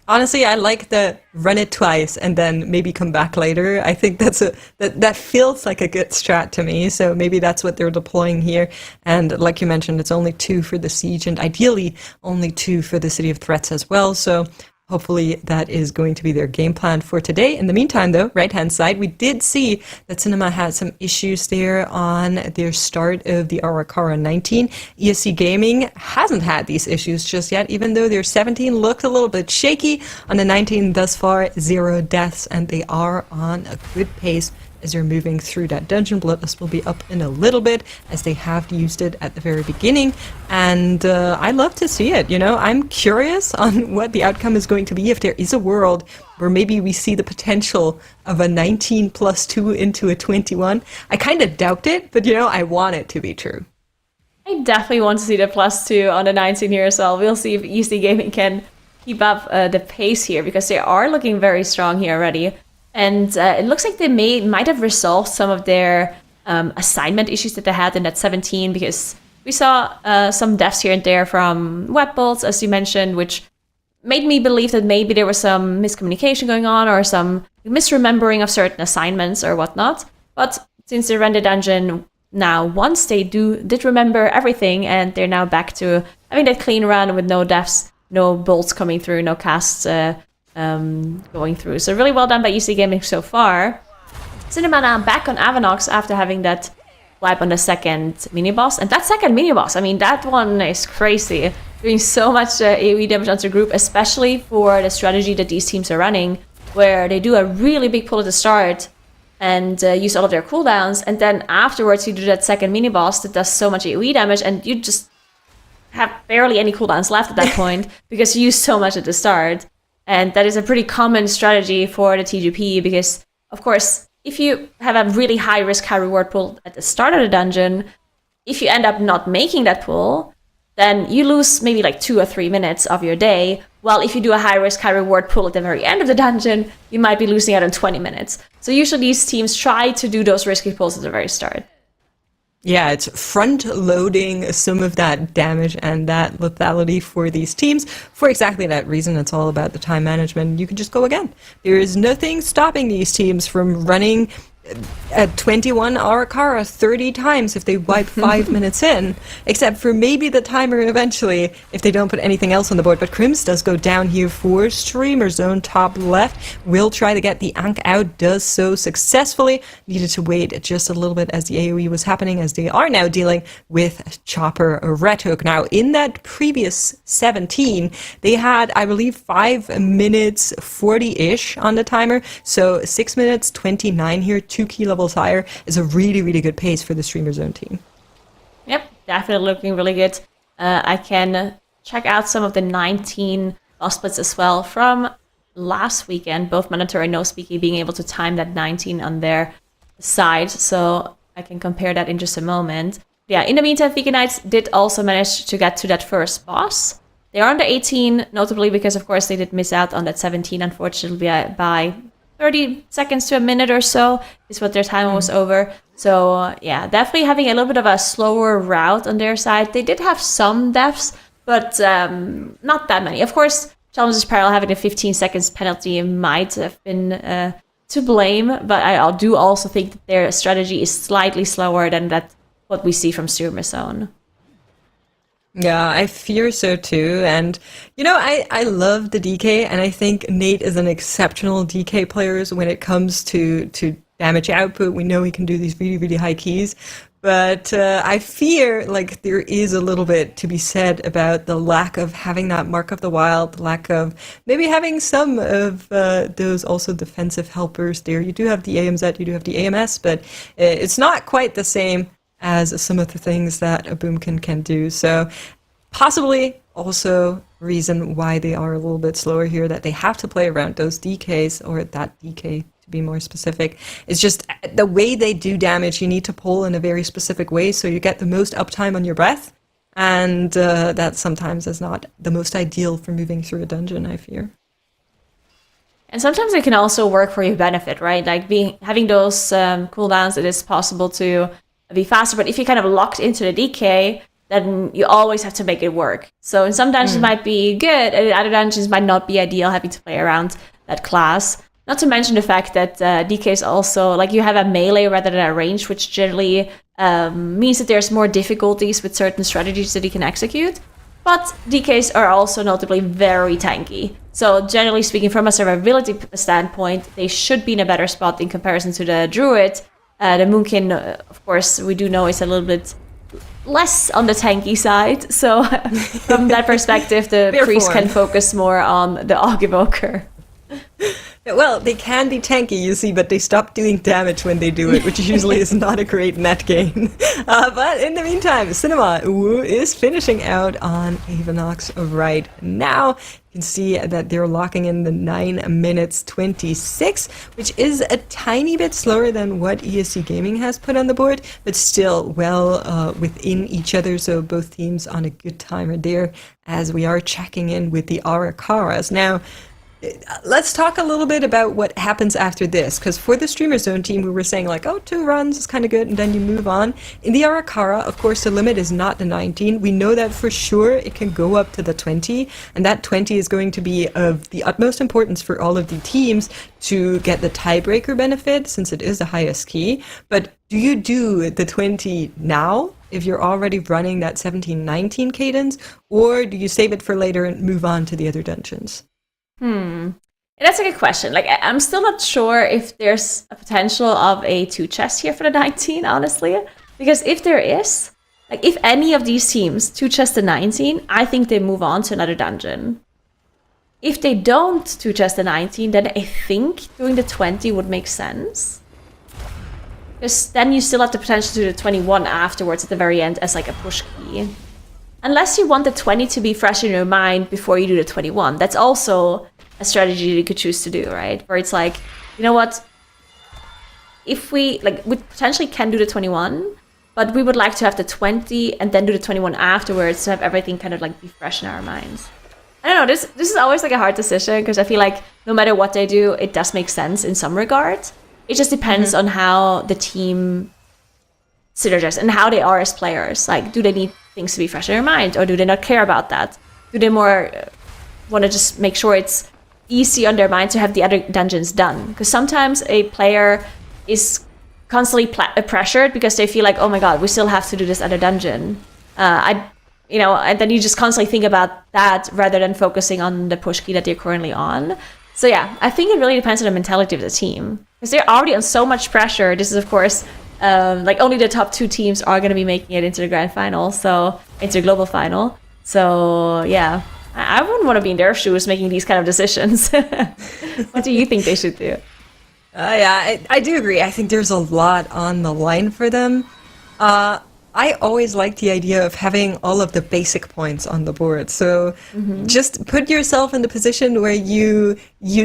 Honestly, I like the run it twice and then maybe come back later. I think that feels like a good strat to me. So maybe that's what they're deploying here. And like you mentioned, it's only 2 for the siege, and ideally only 2 for the City of Threats as well. So hopefully that is going to be their game plan for today. In the meantime, though, right-hand side, we did see that Cinema had some issues there on their start of the Arakara 19. ESC Gaming hasn't had these issues just yet, even though their 17 looked a little bit shaky. On the 19 thus far, 0 deaths, and they are on a good pace as they're moving through that dungeon. Bloodlust will be up in a little bit, as they have used it at the very beginning, and I love to see it. I'm curious on what the outcome is going to be, if there is a world where maybe we see the potential of a 19 plus 2 into a 21. I kind of doubt it, but I want it to be true. I definitely want to see the +2 on the 19 here as well. We'll see if EC Gaming can keep up the pace here, because they are looking very strong here already. And it looks like they might have resolved some of their assignment issues that they had in that 17, because we saw some deaths here and there from web bolts, as you mentioned, which made me believe that maybe there was some miscommunication going on or some misremembering of certain assignments or whatnot. But since they ran the dungeon now once, they did remember everything, and they're now back to having that clean run with no deaths, no bolts coming through, no casts going through. So really well done by UC Gaming so far. Cinema now back on Avanox after having that wipe on the second mini-boss. And that second mini-boss, I mean, that one is crazy. Doing so much AoE damage onto the group, especially for the strategy that these teams are running. where they do a really big pull at the start and use all of their cooldowns, and then afterwards you do that second mini boss that does so much AoE damage, and you just have barely any cooldowns left at that point because you use so much at the start. And that is a pretty common strategy for the TGP because, of course, if you have a really high risk, high reward pull at the start of the dungeon, if you end up not making that pull, then you lose maybe like 2 or 3 minutes of your day. While if you do a high risk, high reward pull at the very end of the dungeon, you might be losing out on 20 minutes. So usually these teams try to do those risky pulls at the very start. Yeah, it's front-loading some of that damage and that lethality for these teams. For exactly that reason, it's all about the time management. You can just go again. There is nothing stopping these teams from running at 21 Arakara 30 times if they wipe 5 minutes in, except for maybe the timer eventually if they don't put anything else on the board. But Crims does go down here for Streamer Zone top left. Will try to get the Ankh out, does so successfully. Needed to wait just a little bit as the AoE was happening, as they are now dealing with Chopper Red Hook. Now, in that previous 17, they had, I believe, 5 minutes 40-ish on the timer. So 6 minutes 29 here, 2 key levels higher, is a really, really good pace for the Streamer Zone team. Yep, definitely looking really good. I can check out some of the 19 boss splits as well from last weekend, both mandatory and no speaky being able to time that 19 on their side, so I can compare that in just a moment. Yeah, in the meantime, Vegan Knights did also manage to get to that first boss. They are on the 18, notably because, of course, they did miss out on that 17, unfortunately, by 30 seconds to a minute or so is what their time was over. So yeah, definitely having a little bit of a slower route on their side. They did have some deaths, but not that many. Of course, Challenges Parallel having a 15 seconds penalty might have been to blame, but I do also think that their strategy is slightly slower than that what we see from Streamer Zone. Yeah, I fear so too. And, you know, I love the DK, and I think Nate is an exceptional DK player when it comes to damage output. We know he can do these really, really high keys. But I fear like there is a little bit to be said about the lack of having that Mark of the Wild, the lack of maybe having some of those also defensive helpers there. You do have the AMZ, you do have the AMS, but it's not quite the same as some of the things that a Boomkin can do. So possibly also reason why they are a little bit slower here, that they have to play around those DKs, or that DK to be more specific. It's just the way they do damage, you need to pull in a very specific way so you get the most uptime on your breath, and that sometimes is not the most ideal for moving through a dungeon, I fear. And sometimes it can also work for your benefit, right? Like having those cooldowns, it is possible to be faster, but if you're kind of locked into the DK, then you always have to make it work. So in some dungeons it might be good, and in other dungeons might not be ideal having to play around that class. Not to mention the fact that DK is also, like, you have a melee rather than a range, which generally means that there's more difficulties with certain strategies that you can execute. But DKs are also notably very tanky. So generally speaking, from a survivability standpoint, they should be in a better spot in comparison to the Druid. The Moonkin, of course, we do know is a little bit less on the tanky side. So from that perspective, the priest can focus more on the Aug Evoker. Well, they can be tanky, you see, but they stop doing damage when they do it, which usually is not a great net gain. But in the meantime, Cinema Wu is finishing out on Avanox right now. You can see that they're locking in the 9 minutes 26, which is a tiny bit slower than what ESC Gaming has put on the board, but still well within each other. So both teams on a good timer there as we are checking in with the Arakaras. Now, let's talk a little bit about what happens after this, because for the Streamer Zone team, we were saying like, oh, 2 runs is kind of good, and then you move on. In the Arakara, of course, the limit is not the 19. We know that for sure it can go up to the 20, and that 20 is going to be of the utmost importance for all of the teams to get the tiebreaker benefit, since it is the highest key. But do you do the 20 now, if you're already running that 17-19 cadence, or do you save it for later and move on to the other dungeons? That's a good question. Like, I'm still not sure if there's a potential of a 2 chest here for the 19, honestly. Because if there is, like, if any of these teams 2 chest the 19, I think they move on to another dungeon. if they don't two chest the 19, then I think doing the 20 would make sense. Because then you still have the potential to do the 21 afterwards at the very end as like a push key. Unless you want the 20 to be fresh in your mind before you do the 21. That's also a strategy you could choose to do, right? Where it's like, you know what? If we potentially can do the 21, but we would like to have the 20 and then do the 21 afterwards to have everything kind of like be fresh in our minds. I don't know, this is always like a hard decision because I feel like no matter what they do, it does make sense in some regard. It just depends on how the team synergize and how they are as players. Like, do they need things to be fresh in their mind, or do they not care about that? Do they more want to just make sure it's easy on their mind to have the other dungeons done? Because sometimes a player is constantly pressured because they feel like, oh my god, we still have to do this other dungeon. And then you just constantly think about that rather than focusing on the push key that you're currently on. So yeah, I think it really depends on the mentality of the team. Because they're already on so much pressure. This is, of course, only the top 2 teams are going to be making it into the grand final, so into the global final. So yeah, I wouldn't want to be in their shoes making these kind of decisions. What do you think they should do? I do agree. I think there's a lot on the line for them. I always like the idea of having all of the basic points on the board. So just put yourself in the position where you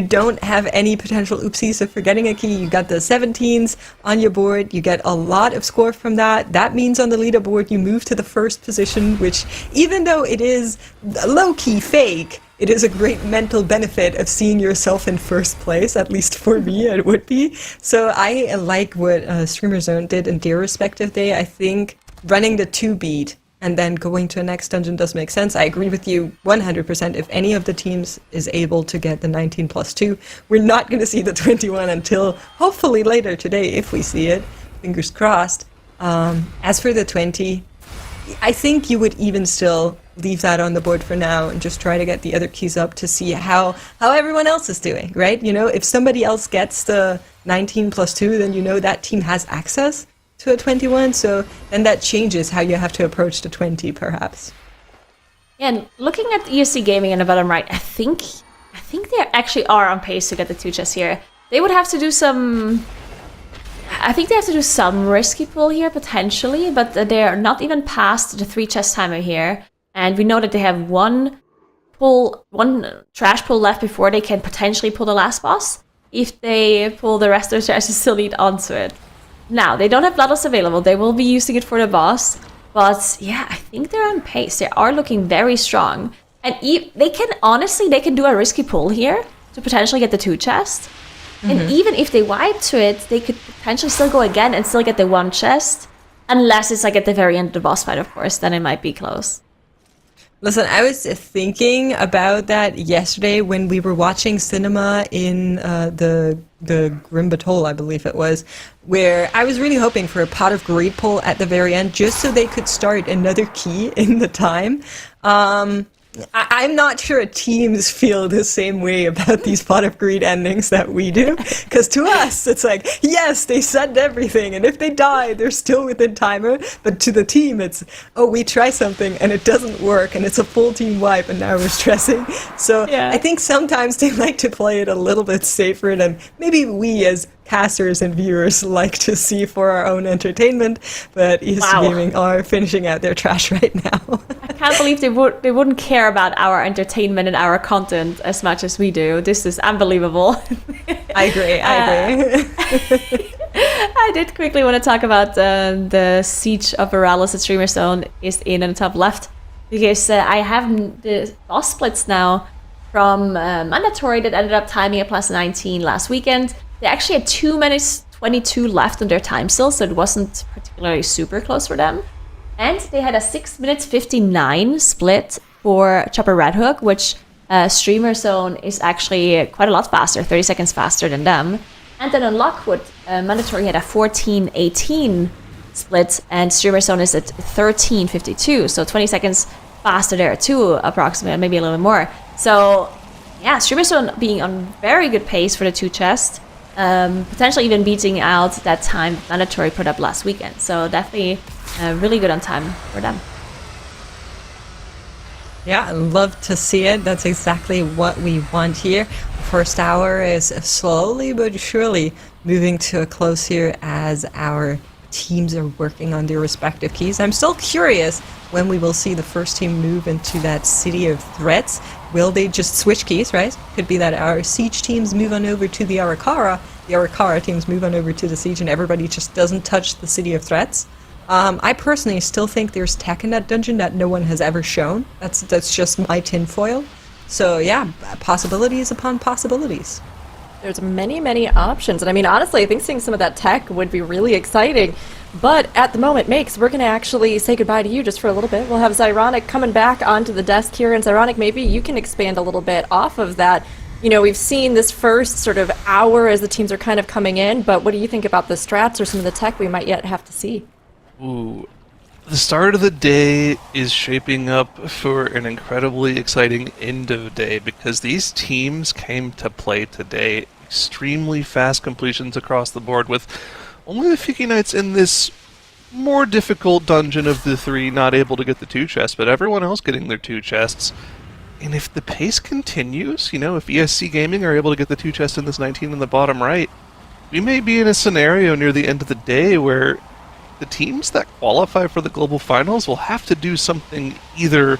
don't have any potential oopsies of forgetting a key. You got the 17s on your board. You get a lot of score from that. That means on the leaderboard you move to the first position, which even though it is low-key fake, it is a great mental benefit of seeing yourself in first place, at least for me it would be. So I like what Streamer Zone did in their respective day. I think running the 2 beat and then going to a next dungeon does make sense. I agree with you 100%. If any of the teams is able to get the 19 plus 2, we're not going to see the 21 until hopefully later today, if we see it. Fingers crossed. As for the 20, I think you would even still leave that on the board for now and just try to get the other keys up to see how everyone else is doing, right? You know, if somebody else gets the 19 plus 2, then you know that team has access to a 21, so then that changes how you have to approach the 20, perhaps. And looking at ESC Gaming in the bottom right, I think they actually are on pace to get the 2 chests here. They would have to do some... I think they have to do some risky pull here, potentially, but they're not even past the 3 chest timer here. And we know that they have one trash pull left before they can potentially pull the last boss. If they pull the rest of the trash, they still need onto it. Now, they don't have Bloodlust available. They will be using it for the boss. But yeah, I think they're on pace. They are looking very strong. And they can do a risky pull here to potentially get the 2 chest. And even if they wipe to it, they could potentially still go again and still get the 1 chest. Unless it's like at the very end of the boss fight, of course. Then it might be close. Listen, I was thinking about that yesterday when we were watching cinema in the Grim Batol, I believe it was, where I was really hoping for a pot of great pull at the very end just so they could start another key in the time. I'm not sure teams feel the same way about these pot of greed endings that we do, because to us it's like, yes, they send everything, and if they die they're still within timer, but to the team it's, oh, we try something and it doesn't work and it's a full team wipe and now we're stressing. So yeah. I think sometimes they like to play it a little bit safer than maybe we as casters and viewers like to see for our own entertainment, but ESC Gaming are finishing out their trash right now. I can't believe they wouldn't care about our entertainment and our content as much as we do. This is unbelievable. I agree. I did quickly want to talk about the Siege of Veralis that Streamer Zone is in the top left, because I have the boss splits now from mandatory that ended up timing a plus 19 last weekend. They actually had 2 minutes 22 left on their time still, so it wasn't particularly super close for them. And they had a 6 minutes 59 split for Chopper Red Hook, which Streamer Zone is actually quite a lot faster, 30 seconds faster than them. And then on Lockwood, mandatory had a 14:18 split, and Streamer Zone is at 13:52, so 20 seconds faster there too, approximately, maybe a little bit more. So yeah, Streamer Zone being on very good pace for the 2 chests. Potentially even beating out that time mandatory put up last weekend. So definitely really good on time for them. Yeah, I'd love to see it. That's exactly what we want here. First hour is slowly but surely moving to a close here as our teams are working on their respective keys. I'm still curious when we will see the first team move into that City of Threats. Will they just switch keys, right? Could be that our Siege teams move on over to the Arikara teams move on over to the Siege, and everybody just doesn't touch the City of Threats. I personally still think there's tech in that dungeon that no one has ever shown. That's just my tinfoil. So yeah, possibilities upon possibilities. There's many, many options. And I mean, honestly, I think seeing some of that tech would be really exciting. But at the moment, Makes, we're going to actually say goodbye to you just for a little bit. We'll have Zyronic coming back onto the desk here. And Zyronic, maybe you can expand a little bit off of that. You know, we've seen this first sort of hour as the teams are kind of coming in. But what do you think about the strats or some of the tech we might yet have to see? Ooh. The start of the day is shaping up for an incredibly exciting end of day because these teams came to play today extremely fast completions across the board, with only the Fiki Knights in this more difficult dungeon of the three not able to get the 2 chests, but everyone else getting their 2 chests. And if the pace continues, you know, if ESC Gaming are able to get the 2 chests in this 19 in the bottom right, we may be in a scenario near the end of the day where the teams that qualify for the global finals will have to do something either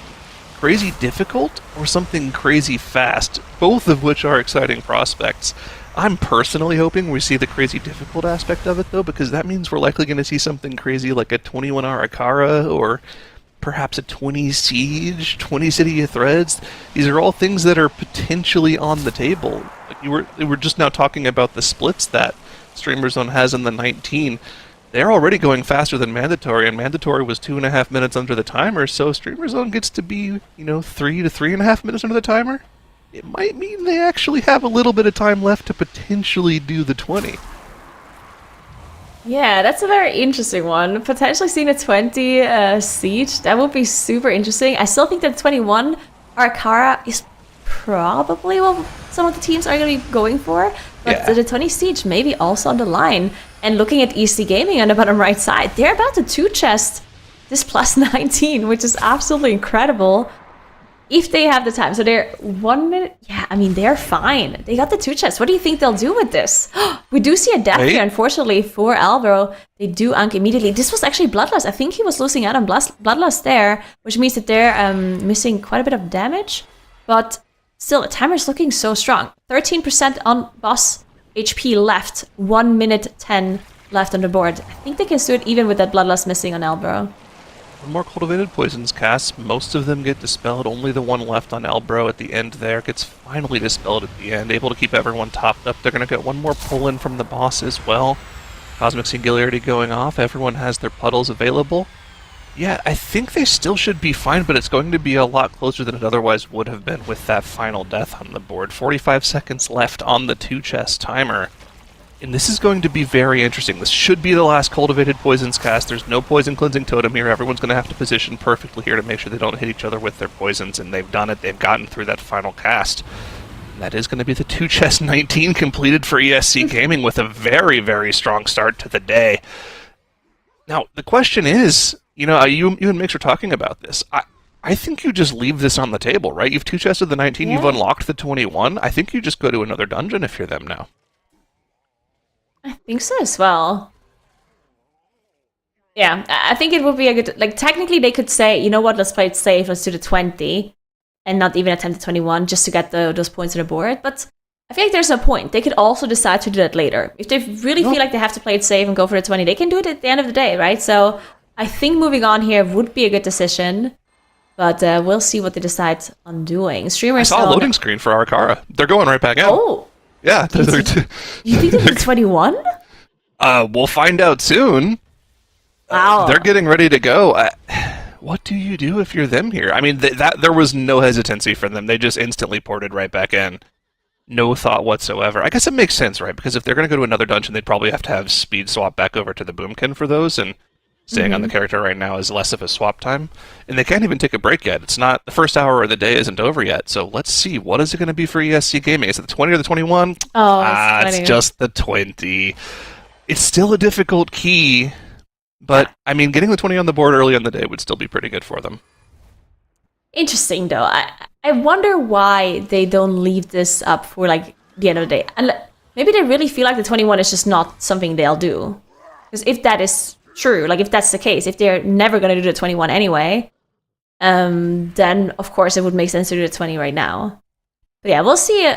crazy difficult or something crazy fast, both of which are exciting prospects. I'm personally hoping we see the crazy difficult aspect of it, though, because that means we're likely going to see something crazy like a 21 Arikara or perhaps a 20 Siege, 20 City of Threads. These are all things that are potentially on the table. Like we were just now talking about the splits that Streamer Zone has in the 19. They're already going faster than Mandatory, and Mandatory was 2.5 minutes under the timer, so Streamer Zone gets to be, 3 to 3.5 minutes under the timer. It might mean they actually have a little bit of time left to potentially do the 20. Yeah, that's a very interesting one. Potentially seeing a 20 Siege, that would be super interesting. I still think that 21 Arikara is probably what some of the teams are going to be going for, but the 20 Siege maybe also on the line. And looking at EC Gaming on the bottom right side, they're about to 2 chest this plus 19, which is absolutely incredible if they have the time. So they're 1 minute. Yeah, I mean, they're fine. They got the 2 chests. What do you think they'll do with this? We do see a death here, unfortunately, for Albro. They do unk immediately. This was actually Bloodlust. I think he was losing out on Bloodlust there, which means that they're missing quite a bit of damage. But still, the timer's looking so strong. 13% on boss HP left, 1 minute 10 left on the board. I think they can do it even with that Bloodlust missing on Elbro. One more Cultivated Poisons cast. Most of them get dispelled. Only the one left on Elbro at the end there gets finally dispelled at the end. Able to keep everyone topped up. They're going to get one more pull in from the boss as well. Cosmic Singularity going off. Everyone has their puddles available. Yeah, I think they still should be fine, but it's going to be a lot closer than it otherwise would have been with that final death on the board. 45 seconds left on the 2 chest timer. And this is going to be very interesting. This should be the last Cultivated Poisons cast. There's no Poison Cleansing Totem here. Everyone's going to have to position perfectly here to make sure they don't hit each other with their poisons, and they've done it. They've gotten through that final cast. And that is going to be the 2 chest 19 completed for ESC Gaming with a very, very strong start to the day. Now, the question is, you and Mix are talking about this. I think you just leave this on the table, right? You've 2 chested the 19, You've unlocked the 21. I think you just go to another dungeon if you're them now. I think so as well. Yeah, I think it would be a good... Like, technically they could say, you know what, let's play it safe, let's do the 20, and not even attempt the 21, just to get those points on the board. But I feel like there's no point. They could also decide to do that later. If they really feel like they have to play it safe and go for the 20, they can do it at the end of the day, right? So I think moving on here would be a good decision. But we'll see what they decide on doing. Streamers I saw a loading screen for Arikara. They're going right back in. Oh! Yeah. You think they're 21? We'll find out soon. Wow. They're getting ready to go. What do you do if you're them here? I mean, there was no hesitancy for them. They just instantly ported right back in. No thought whatsoever. I guess it makes sense, right? Because if they're going to go to another dungeon, they'd probably have to have speed swap back over to the Boomkin for those, and staying on the character right now is less of a swap time. And they can't even take a break yet. It's not... The first hour of the day isn't over yet, so let's see. What is it going to be for ESC Gaming? Is it the 20 or the 21? Oh, it's just the 20. It's still a difficult key, but, I mean, getting the 20 on the board early on the day would still be pretty good for them. Interesting, though. I wonder why they don't leave this up for, like, the end of the day. And maybe they really feel like the 21 is just not something they'll do. Because if that is true, like, if that's the case, if they're never going to do the 21 anyway, then, of course, it would make sense to do the 20 right now. But yeah, we'll see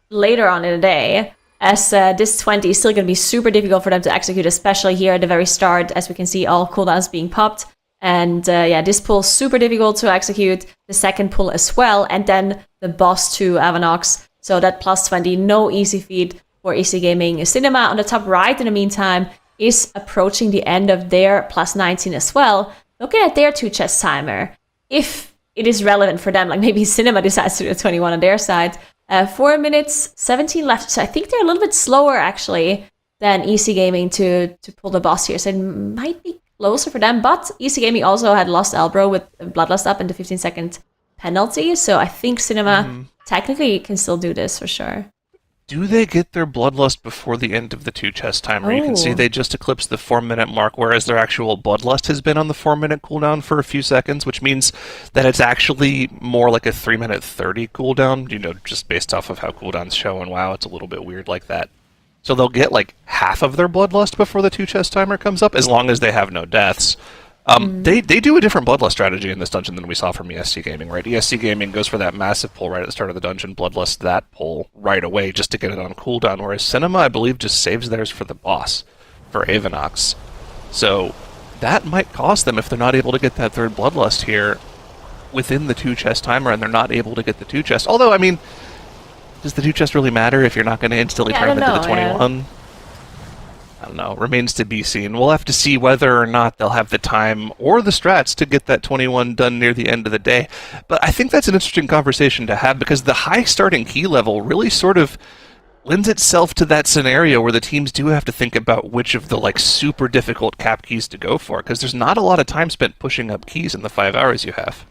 later on in the day, as this 20 is still going to be super difficult for them to execute, especially here at the very start, as we can see all cooldowns being popped. And yeah, this pull super difficult to execute, the second pull as well, and then the boss to Avanox. So that plus 20, no easy feat for EC Gaming. Cinema on the top right, in the meantime, is approaching the end of their plus 19 as well. Looking at their 2 chest timer, if it is relevant for them, like maybe Cinema decides to do a 21 on their side. 4 minutes, 17 left. So I think they're a little bit slower, actually, than EC Gaming to pull the boss here. So it might be closer for them. But EC Gaming also had lost Elbro with Bloodlust up in the 15-second penalty. So I think Cinema technically can still do this for sure. Do they get their Bloodlust before the end of the 2 chest timer? You can see they just eclipsed the 4-minute mark, whereas their actual Bloodlust has been on the 4-minute cooldown for a few seconds, which means that it's actually more like a 3-minute 30 cooldown, just based off of how cooldowns show in WoW. It's a little bit weird like that. So they'll get like half of their Bloodlust before the 2 chest timer comes up, as long as they have no deaths. They do a different Bloodlust strategy in this dungeon than we saw from ESC Gaming, right? ESC Gaming goes for that massive pull right at the start of the dungeon, Bloodlust that pull right away just to get it on cooldown, whereas Cinema, I believe, just saves theirs for the boss, for Avanox. So that might cost them if they're not able to get that third Bloodlust here within the 2 chest timer, and they're not able to get the 2 chest. Although, I mean, does the 2 chest really matter if you're not going to instantly turn them into the 21? Yeah. I don't know. Remains to be seen. We'll have to see whether or not they'll have the time or the strats to get that 21 done near the end of the day. But I think that's an interesting conversation to have, because the high starting key level really sort of lends itself to that scenario where the teams do have to think about which of the like super difficult cap keys to go for, because there's not a lot of time spent pushing up keys in the 5 hours you have.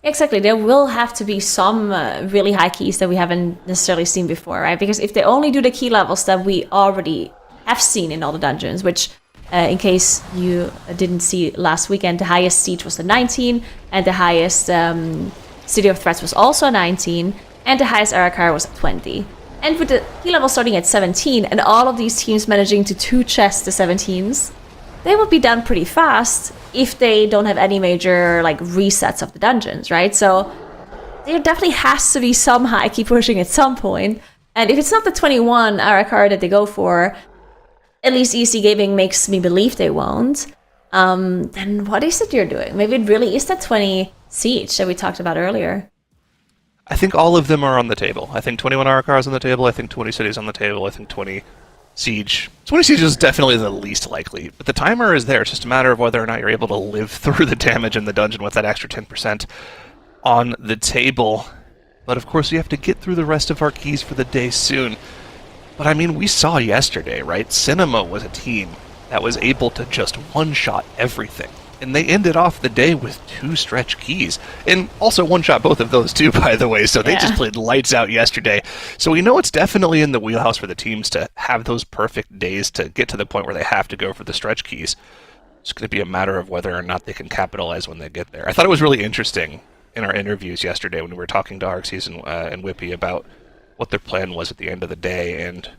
Exactly. There will have to be some really high keys that we haven't necessarily seen before, right? Because if they only do the key levels that we already have seen in all the dungeons, which in case you didn't see last weekend, the highest siege was the 19, and the highest City of Threats was also 19, and the highest Arakar was 20. And with the key level starting at 17, and all of these teams managing to 2 chest the 17s, they would be done pretty fast if they don't have any major like resets of the dungeons, right? So there definitely has to be some high key pushing at some point. And if it's not the 21 Arakar that they go for, at least EC Gaming makes me believe they won't, then what is it you're doing? Maybe it really is that 20 siege that we talked about earlier. I think all of them are on the table. I think 21 Arakar is on the table. I think 20 cities on the table. I think 20 siege. 20 siege is definitely the least likely, but the timer is there. It's just a matter of whether or not you're able to live through the damage in the dungeon with that extra 10% on the table. But of course, we have to get through the rest of our keys for the day soon. But I mean, we saw yesterday, right? Cinema was a team that was able to just one-shot everything. And they ended off the day with 2 stretch keys. And also one-shot both of those too, by the way. So they just played lights out yesterday. So we know it's definitely in the wheelhouse for the teams to have those perfect days to get to the point where they have to go for the stretch keys. It's going to be a matter of whether or not they can capitalize when they get there. I thought it was really interesting in our interviews yesterday when we were talking to Arxes and Whippy about what their plan was at the end of the day, and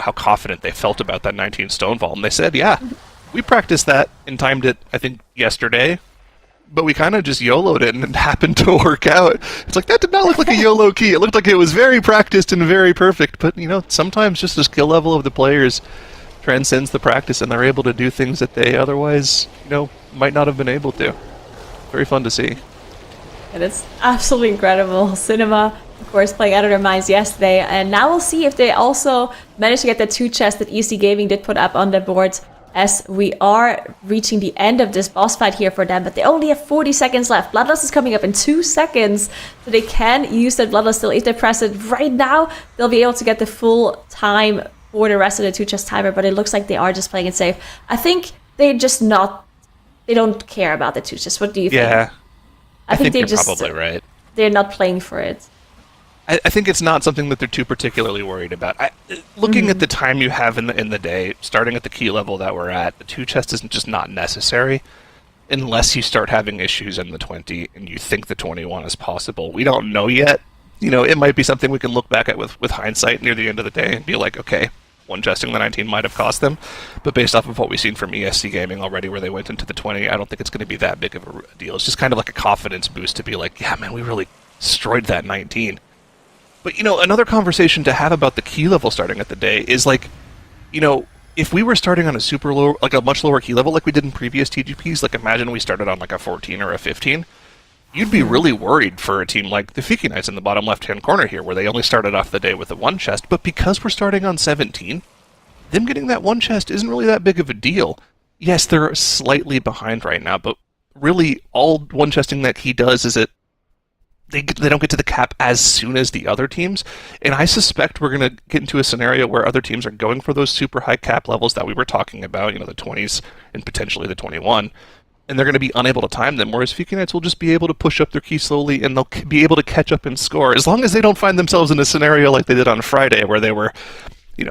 how confident they felt about that 19 Stonefall. And they said, yeah, we practiced that and timed it, I think, yesterday, but we kind of just YOLO'd it and it happened to work out. It's like, that did not look like a YOLO key. It looked like it was very practiced and very perfect, but sometimes just the skill level of the players transcends the practice, and they're able to do things that they otherwise, might not have been able to. Very fun to see. And it's absolutely incredible. Cinema, of course, playing out of their minds yesterday. And now we'll see if they also manage to get the 2 chests that EC Gaming did put up on the board, as we are reaching the end of this boss fight here for them. But they only have 40 seconds left. Bloodlust is coming up in 2 seconds. So they can use that Bloodlust still. If they press it right now, they'll be able to get the full time for the rest of the 2 chest timer. But it looks like they are just playing it safe. I think they don't care about the 2 chests. What do you think? Yeah. I think they you're just probably right. They're not playing for it. I think it's not something that they're too particularly worried about. Looking at the time you have in the day, starting at the key level that we're at, the 2 chest is just not necessary. unless you start having issues in the 20 and you think the 21 is possible. We don't know yet. It might be something we can look back at with hindsight near the end of the day and be like, okay, one chesting the 19 might have cost them. But based off of what we've seen from ESC Gaming already where they went into the 20, I don't think it's going to be that big of a deal. It's just kind of like a confidence boost to be like, yeah, man, we really destroyed that 19. But, another conversation to have about the key level starting at the day is like, if we were starting on a super low, like a much lower key level like we did in previous TGPs, like imagine we started on like a 14 or a 15, you'd be really worried for a team like the Fiki Knights in the bottom left-hand corner here, where they only started off the day with a one chest, but because we're starting on 17, them getting that one chest isn't really that big of a deal. Yes, they're slightly behind right now, but really all one chesting that he does is it they don't get to the cap as soon as the other teams, and I suspect we're going to get into a scenario where other teams are going for those super high cap levels that we were talking about, the 20s and potentially the 21, and they're going to be unable to time them, whereas Fiki Knights will just be able to push up their key slowly, and they'll be able to catch up and score, as long as they don't find themselves in a scenario like they did on Friday, where they were,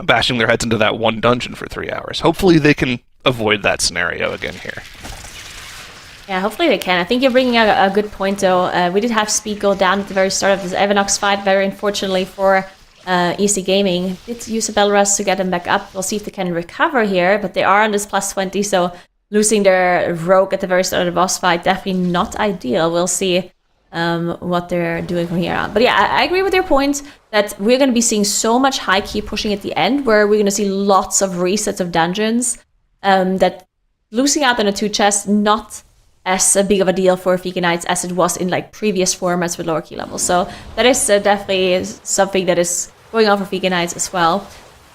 bashing their heads into that one dungeon for 3 hours. Hopefully they can avoid that scenario again here. Yeah, hopefully they can. I think you're bringing out a good point, though. We did have speed go down at the very start of this Evanox fight, very unfortunately for EC Gaming. Did use a Bell Rush to get them back up. We'll see if they can recover here, but they are on this plus 20, so losing their rogue at the very start of the boss fight, definitely not ideal. We'll see what they're doing from here on. But yeah, I agree with your point that we're going to be seeing so much high key pushing at the end, where we're going to see lots of resets of dungeons, that losing out on a 2 chest, not as big of a deal for Fiki Knights as it was in like previous formats with lower key levels. So that is definitely something that is going on for Fiki Knights as well.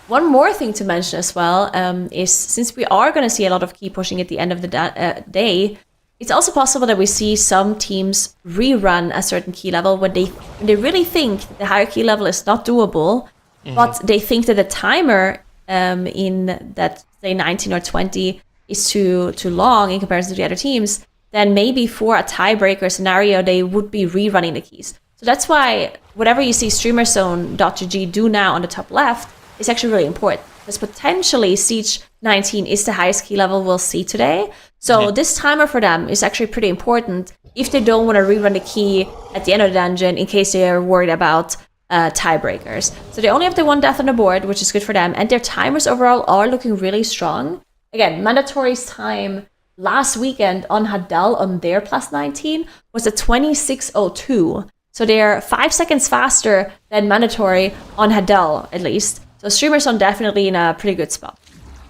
One more thing to mention as well is, since we are going to see a lot of key pushing at the end of the day, it's also possible that we see some teams rerun a certain key level when they really think the higher key level is not doable, but they think that the timer in that, say, 19 or 20 is too long in comparison to the other teams. Then maybe for a tiebreaker scenario, they would be rerunning the keys. So that's why whatever you see streamerzone.gg do now on the top left is actually really important, because potentially Siege 19 is the highest key level we'll see today. So this timer for them is actually pretty important if they don't want to rerun the key at the end of the dungeon in case they are worried about tiebreakers. So they only have the one death on the board, which is good for them, and their timers overall are looking really strong. Again, Mandatory's time last weekend on Hadal on their plus 19 was a 26:02. So they're 5 seconds faster than Mandatory on Hadal, at least. So streamers are definitely in a pretty good spot.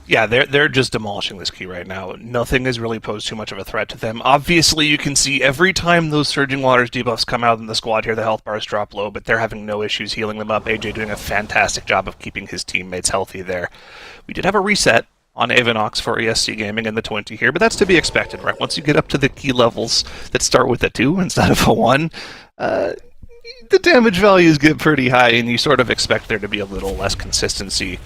Yeah, they're just demolishing this key right now. Nothing has really posed too much of a threat to them. Obviously, you can see every time those Surging Waters debuffs come out in the squad here, the health bars drop low, but they're having no issues healing them up. AJ doing a fantastic job of keeping his teammates healthy there. We did have a reset on Avanox for ESC Gaming in the 20 here, but that's to be expected, right? Once you get up to the key levels that start with a 2 instead of a 1, the damage values get pretty high, and you sort of expect there to be a little less consistency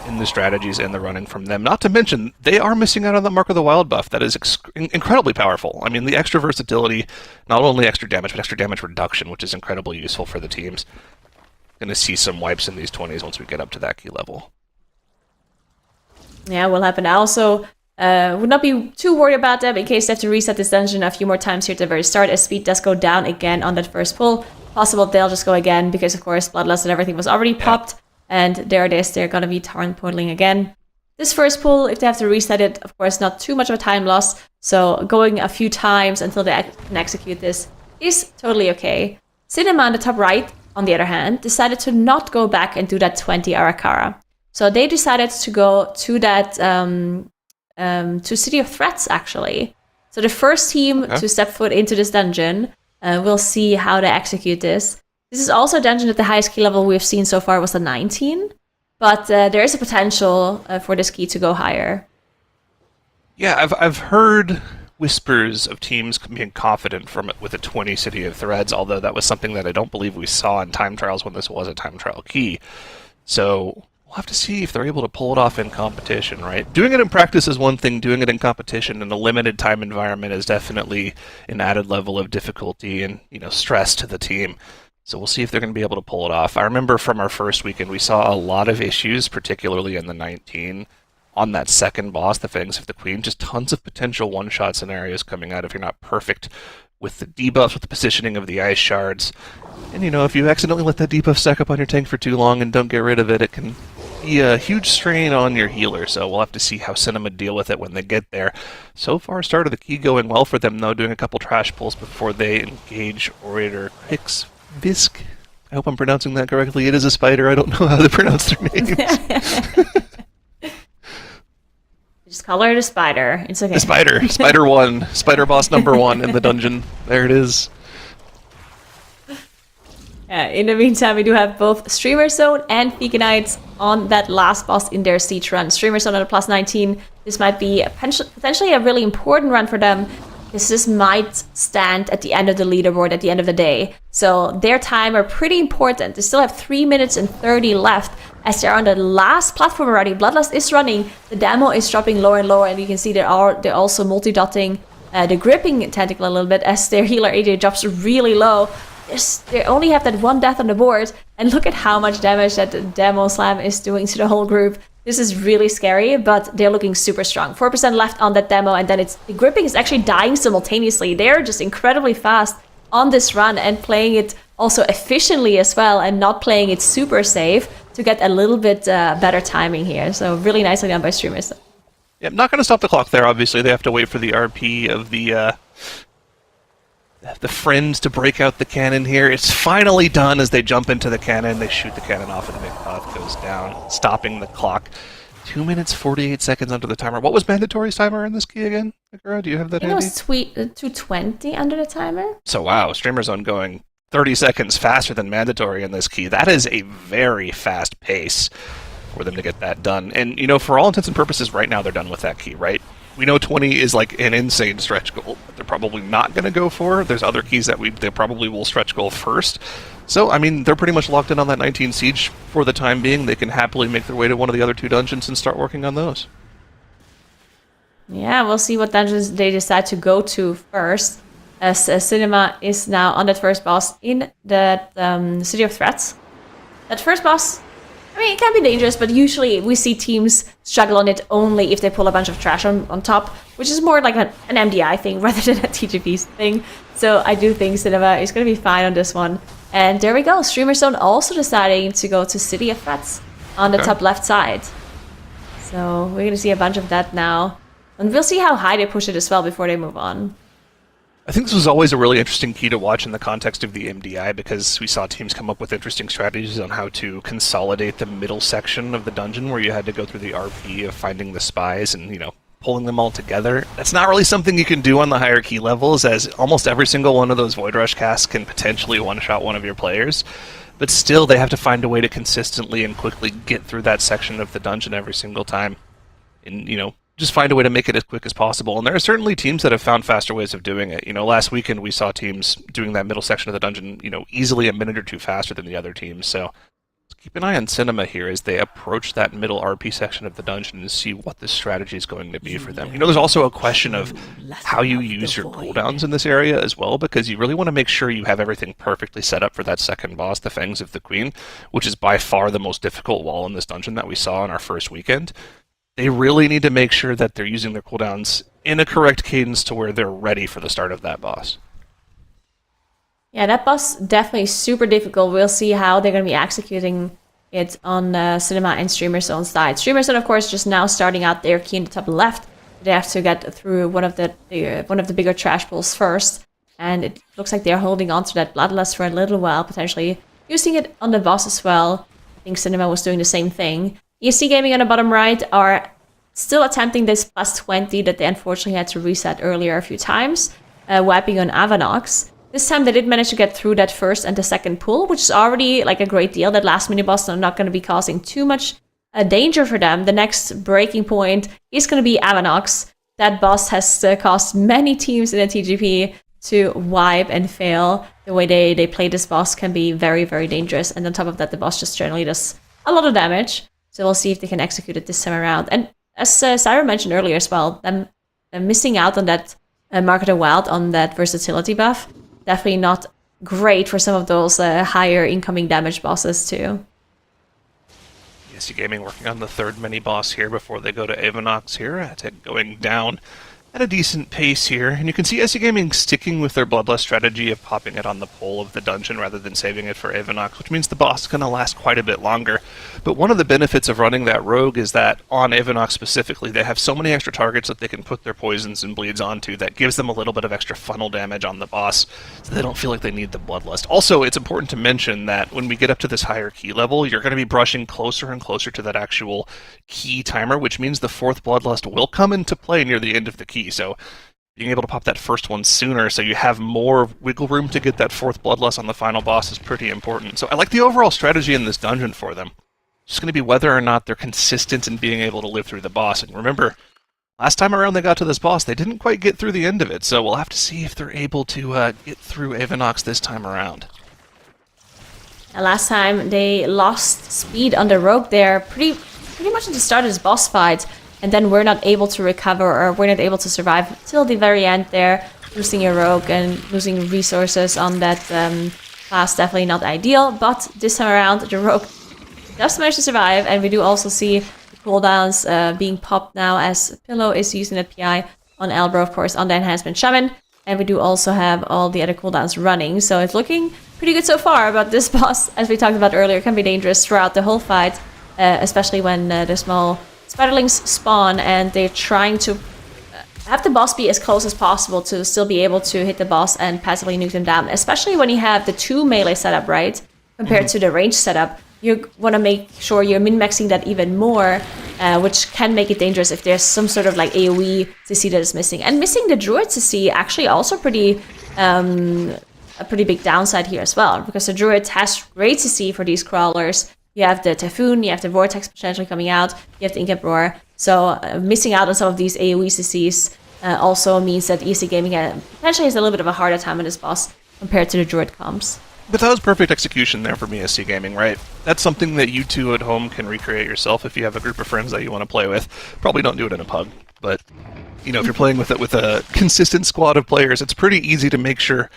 in the strategies and the running from them. Not to mention, they are missing out on the Mark of the Wild buff that is incredibly powerful. I mean, the extra versatility, not only extra damage, but extra damage reduction, which is incredibly useful for the teams. Going to see some wipes in these 20s once we get up to that key level. Yeah, will happen. I also would not be too worried about that in case they have to reset this dungeon a few more times here at the very start, as speed does go down again on that first pull. Possible they'll just go again because, of course, Bloodlust and everything was already popped. And there it is, they're going to be torrent portaling again. This first pull, if they have to reset it, of course, not too much of a time loss. So going a few times until they can execute this is totally okay. Cinema on the top right, on the other hand, decided to not go back and do that 20 Arakara. So they decided to go to that, to City of Threats, actually. So the first team to step foot into this dungeon, we'll see how they execute this. This is also a dungeon at the highest key level we've seen so far was a 19, but there is a potential for this key to go higher. Yeah, I've heard whispers of teams being confident from it with a 20 City of Threads, although that was something that I don't believe we saw in time trials when this was a time trial key. So we'll have to see if they're able to pull it off in competition, right? Doing it in practice is one thing. Doing it in competition in a limited time environment is definitely an added level of difficulty and, stress to the team. So we'll see if they're going to be able to pull it off. I remember from our first weekend, we saw a lot of issues, particularly in the 19, on that second boss, the Fangs of the Queen. Just tons of potential one-shot scenarios coming out if you're not perfect with the debuffs, with the positioning of the ice shards. And if you accidentally let that debuff stack up on your tank for too long and don't get rid of it, it can be a huge strain on your healer. So we'll have to see how Cinema deal with it when they get there. So far, start of the key going well for them, though, doing a couple trash pulls before they engage Orator Visk. I hope I'm pronouncing that correctly. It is a spider. I don't know how to pronounce their names. Just call her the spider. It's okay. The spider. Spider 1. Spider boss number 1 in the dungeon. There it is. In the meantime, we do have both Streamer Zone and Veganites on that last boss in their siege run. Streamer Zone at a plus 19. This might be potentially a really important run for them. This might stand at the end of the leaderboard at the end of the day. So their time are pretty important. They still have 3 minutes and 30 left as they're on the last platform already. Bloodlust is running. The demo is dropping lower and lower, and you can see they're also multi-dotting the gripping tentacle a little bit as their healer AJ drops really low. They only have that one death on the board, and look at how much damage that the demo slam is doing to the whole group. This is really scary, but they're looking super strong. 4% left on that demo, and then the gripping is actually dying simultaneously. They're just incredibly fast on this run and playing it also efficiently as well, and not playing it super safe to get a little bit better timing here. So really nicely done by streamers. Yeah, I'm not going to stop the clock there, obviously. They have to wait for the RP of the friends to break out the cannon here. It's finally done as they jump into the cannon. They shoot the cannon off and the big path goes down, stopping the clock. 2 minutes, 48 seconds under the timer. What was Mandatory's timer in this key again, Akira? Do you have that handy? It was 220 under the timer. So wow, Streamer Zone going 30 seconds faster than Mandatory in this key. That is a very fast pace for them to get that done. And, for all intents and purposes, right now they're done with that key, right? We know 20 is like an insane stretch goal that they're probably not going to go for. There's other keys that they probably will stretch goal first. So, they're pretty much locked in on that 19 siege for the time being. They can happily make their way to one of the other 2 dungeons and start working on those. Yeah, we'll see what dungeons they decide to go to first, as Cinema is now on that first boss in the City of Threats. That first boss, it can be dangerous, but usually we see teams struggle on it only if they pull a bunch of trash on top, which is more like an MDI thing rather than a TGP thing. So I do think Cinema is going to be fine on this one. And there we go. Streamer Zone also deciding to go to City of Threats on the top left side. So we're going to see a bunch of that now. And we'll see how high they push it as well before they move on. I think this was always a really interesting key to watch in the context of the MDI because we saw teams come up with interesting strategies on how to consolidate the middle section of the dungeon where you had to go through the RP of finding the spies and, pulling them all together. That's not really something you can do on the higher key levels, as almost every single one of those Void Rush casts can potentially one-shot one of your players. But still, they have to find a way to consistently and quickly get through that section of the dungeon every single time. And, just find a way to make it as quick as possible. And there are certainly teams that have found faster ways of doing it. Last weekend we saw teams doing that middle section of the dungeon, easily a minute or two faster than the other teams. So keep an eye on Cinema here as they approach that middle RP section of the dungeon and see what the strategy is going to be for them. There's also a question of how you use your cooldowns in this area as well, because you really want to make sure you have everything perfectly set up for that second boss, the Fangs of the Queen, which is by far the most difficult wall in this dungeon that we saw in our first weekend. They really need to make sure that they're using their cooldowns in a correct cadence to where they're ready for the start of that boss. Yeah, that boss definitely super difficult. We'll see how they're going to be executing it on Cinema and Streamer Zone side. Streamer Zone, of course, just now starting out their key in the top left. They have to get through one of the bigger trash pulls first, and it looks like they're holding on to that Bloodlust for a little while, potentially using it on the boss as well. I think Cinema was doing the same thing. ESC Gaming on the bottom right are still attempting this plus 20 that they unfortunately had to reset earlier a few times, wiping on Avanox. This time they did manage to get through that first and the second pull, which is already like a great deal. That last mini boss is not going to be causing too much danger for them. The next breaking point is going to be Avanox. That boss has caused many teams in the TGP to wipe and fail. The way they play this boss can be very, very dangerous. And on top of that, the boss just generally does a lot of damage. So we'll see if they can execute it this time around. And as Syra mentioned earlier as well, them missing out on that Marketer Wild on that versatility buff, definitely not great for some of those higher incoming damage bosses too. SC Gaming working on the third mini-boss here before they go to Avanox here, going down at a decent pace here. And you can see SC Gaming sticking with their Bloodlust strategy of popping it on the pole of the dungeon rather than saving it for Avanox, which means the boss is going to last quite a bit longer. But one of the benefits of running that rogue is that on Avanox specifically, they have so many extra targets that they can put their poisons and bleeds onto that gives them a little bit of extra funnel damage on the boss, so they don't feel like they need the Bloodlust. Also, it's important to mention that when we get up to this higher key level, you're going to be brushing closer and closer to that actual key timer, which means the fourth Bloodlust will come into play near the end of the key. So being able to pop that first one sooner so you have more wiggle room to get that fourth Bloodlust on the final boss is pretty important. So I like the overall strategy in this dungeon for them. It's going to be whether or not they're consistent in being able to live through the boss. And remember, last time around they got to this boss, they didn't quite get through the end of it. So we'll have to see if they're able to get through Avanox this time around. Last time they lost speed on the rogue there pretty much at the start of this boss fight. And then we're not able to recover, or we're not able to survive till the very end there, losing your rogue and losing resources on that class. Definitely not ideal, but this time around the rogue does manage to survive, and we do also see the cooldowns being popped now as Pillow is using that PI on Elbro, of course, on the Enhancement Shaman, and we do also have all the other cooldowns running, so it's looking pretty good so far, but this boss, as we talked about earlier, can be dangerous throughout the whole fight, especially when the small Spiderlings spawn and they're trying to have the boss be as close as possible to still be able to hit the boss and passively nuke them down, especially when you have the 2 melee setup, right? Compared to the range setup. You want to make sure you're min-maxing that even more, which can make it dangerous if there's some sort of like AoE CC that is missing. And missing the Druid CC actually also a pretty big downside here as well, because the Druid has great CC for these crawlers. You have the Typhoon, you have the Vortex potentially coming out, you have the Incap Roar. So missing out on some of these AoE CCs also means that EC Gaming potentially has a little bit of a harder time with this boss compared to the Druid comps. But that was perfect execution there from ESC Gaming, right? That's something that you two at home can recreate yourself if you have a group of friends that you want to play with. Probably don't do it in a pub, but you know, if you're playing with it with a consistent squad of players, it's pretty easy to make sure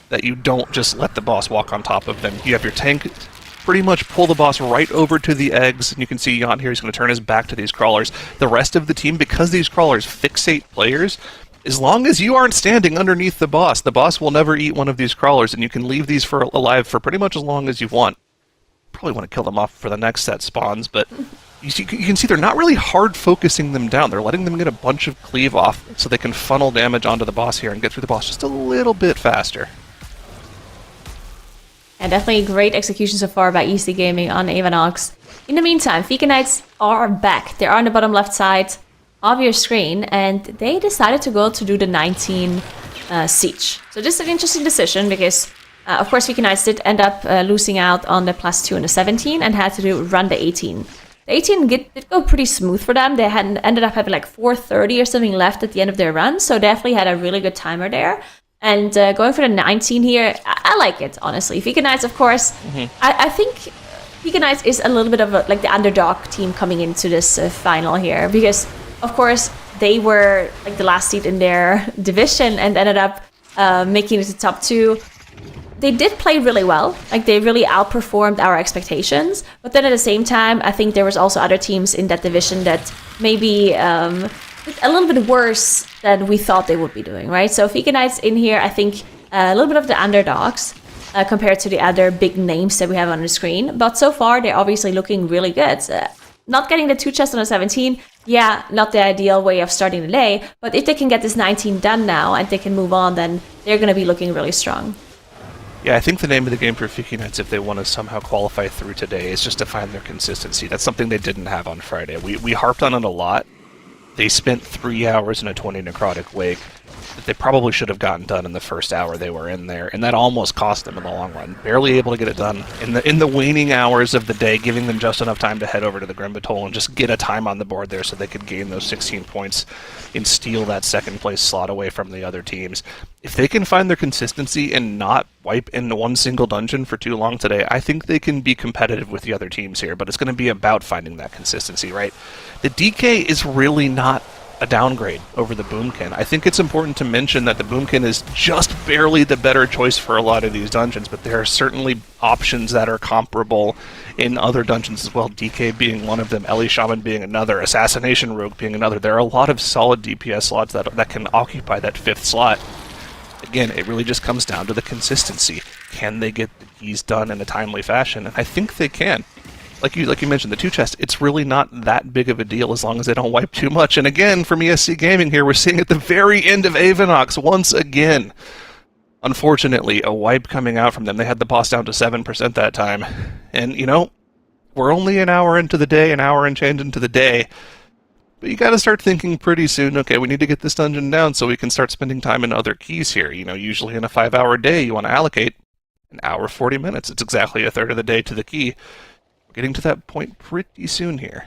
that you don't just let the boss walk on top of them. You have your tank pretty much pull the boss right over to the eggs, and you can see Yant here, he's going to turn his back to these crawlers. The rest of the team, because these crawlers fixate players, as long as you aren't standing underneath the boss will never eat one of these crawlers, and you can leave these alive for pretty much as long as you want. Probably want to kill them off for the next set spawns, but you can see they're not really hard focusing them down. They're letting them get a bunch of cleave off so they can funnel damage onto the boss here and get through the boss just a little bit faster. And definitely great execution so far by EC Gaming on Avanox. In the meantime, Vika Knights are back. They are on the bottom left side of your screen, and they decided to go to do the 19 siege. So this is an interesting decision because, of course, Vika Knights did end up losing out on the +2 and the 17 and had to run the 18. The 18 did go pretty smooth for them. They ended up having like 430 or something left at the end of their run, so definitely had a really good timer there. And going for the 19 here, I like it, honestly. Vika Knights, of course, I think Vika Knights is a little bit of like the underdog team coming into this final here. Because, of course, they were like the last seed in their division and ended up making it to top 2. They did play really well. Like, they really outperformed our expectations. But then at the same time, I think there was also other teams in that division that maybe a little bit worse than we thought they would be doing, right? So Vika Knights in here, I think a little bit of the underdogs compared to the other big names that we have on the screen. But so far, they're obviously looking really good. Not getting the 2 chests on a 17, yeah, not the ideal way of starting the day. But if they can get this 19 done now and they can move on, then they're going to be looking really strong. Yeah, I think the name of the game for Vika Knights, if they want to somehow qualify through today, is just to find their consistency. That's something they didn't have on Friday. We harped on it a lot. They spent 3 hours in a 20 necrotic wake that they probably should have gotten done in the first hour they were in there, and that almost cost them in the long run. Barely able to get it done in the waning hours of the day, giving them just enough time to head over to the Grim Batol and just get a time on the board there so they could gain those 16 points and steal that second place slot away from the other teams. If they can find their consistency and not wipe in one single dungeon for too long today, I think they can be competitive with the other teams here, but it's going to be about finding that consistency, right? The DK is really not a downgrade over the Boomkin. I think it's important to mention that the Boomkin is just barely the better choice for a lot of these dungeons, but there are certainly options that are comparable in other dungeons as well, DK being one of them, Ellie Shaman being another, Assassination Rogue being another. There are a lot of solid DPS slots that can occupy that 5th slot. Again, it really just comes down to the consistency. Can they get the keys done in a timely fashion? And I think they can. Like you mentioned, the 2 chest, it's really not that big of a deal as long as they don't wipe too much. And again, from ESC Gaming here, we're seeing at the very end of Avenox once again. Unfortunately, a wipe coming out from them. They had the boss down to 7% that time. And, you know, we're only an hour into the day, an hour and change into the day. But you gotta start thinking pretty soon, okay, we need to get this dungeon down so we can start spending time in other keys here. You know, usually in a 5-hour day, you want to allocate an hour 40 minutes. It's exactly a third of the day to the key. Getting to that point pretty soon here.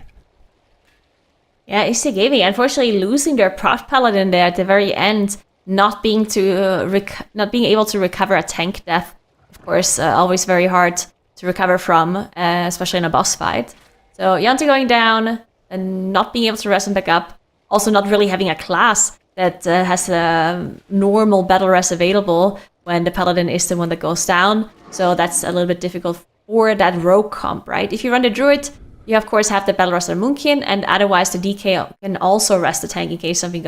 Yeah, EC Gaming, unfortunately losing their Prof Paladin there at the very end, not being able to recover a tank death. Of course, always very hard to recover from, especially in a boss fight. So Yanta going down and not being able to rest and back up. Also not really having a class that has a normal battle rest available when the Paladin is the one that goes down. So that's a little bit difficult for that rogue comp, right? If you run the druid, you of course have the battle rest on Moonkin, and otherwise the DK can also rest the tank in case something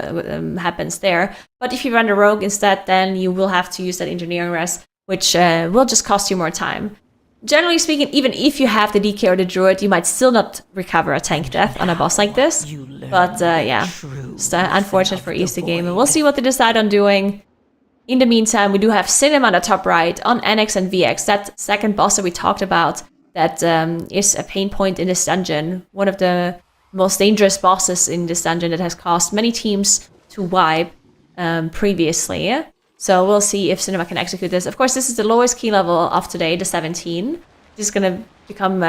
happens there. But if you run the rogue instead, then you will have to use that engineering rest, which will just cost you more time. Generally speaking, even if you have the DK or the druid, you might still not recover a tank death on a boss like this. But yeah, it's unfortunate for EC Game, and we'll see what they decide on doing. In the meantime, we do have Cinema on the top right, on NX and VX, that second boss that we talked about, that is a pain point in this dungeon. One of the most dangerous bosses in this dungeon that has caused many teams to wipe previously. So we'll see if Cinema can execute this. Of course, this is the lowest key level of today, the 17. This is going to become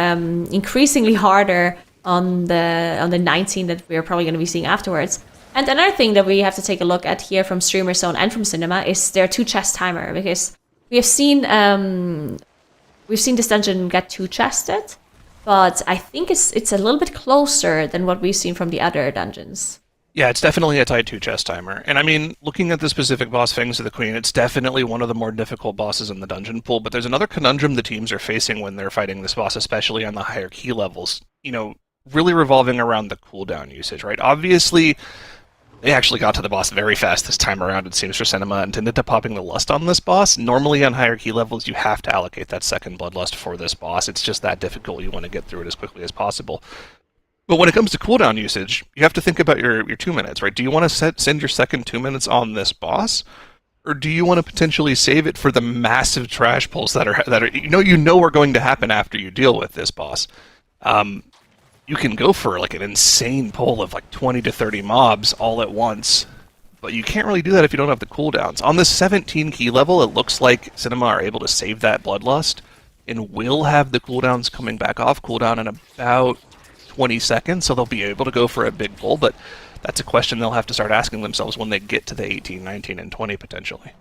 increasingly harder on the 19 that we're probably going to be seeing afterwards. And another thing that we have to take a look at here from Streamer Zone and from Cinema is their 2 chest timer, because we have seen this dungeon get 2 chested, but I think it's a little bit closer than what we've seen from the other dungeons. Yeah, it's definitely a tight 2 chest timer. And I mean, looking at the specific boss, Fangs of the Queen, it's definitely one of the more difficult bosses in the dungeon pool, but there's another conundrum the teams are facing when they're fighting this boss, especially on the higher key levels, you know, really revolving around the cooldown usage, right? Obviously, they actually got to the boss very fast this time around, it seems, for Cinema, and tended to popping the Lust on this boss. Normally on higher key levels, you have to allocate that second Bloodlust for this boss. It's just that difficult. You want to get through it as quickly as possible. But when it comes to cooldown usage, you have to think about your 2 minutes, right? Do you want to send your second 2 minutes on this boss? Or do you want to potentially save it for the massive trash pulls that are you know are going to happen after you deal with this boss? You can go for like an insane pull of like 20 to 30 mobs all at once, but you can't really do that if you don't have the cooldowns. On the 17 key level, it looks like Cinema are able to save that Bloodlust and will have the cooldowns coming back off cooldown in about 20 seconds, so they'll be able to go for a big pull, but that's a question they'll have to start asking themselves when they get to the 18, 19, and 20 potentially.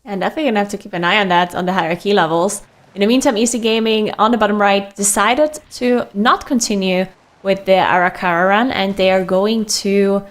And definitely gonna have to keep an eye on that on the higher key levels. In the meantime, EC Gaming on the bottom right decided to not continue with the Arakara run, and they are going to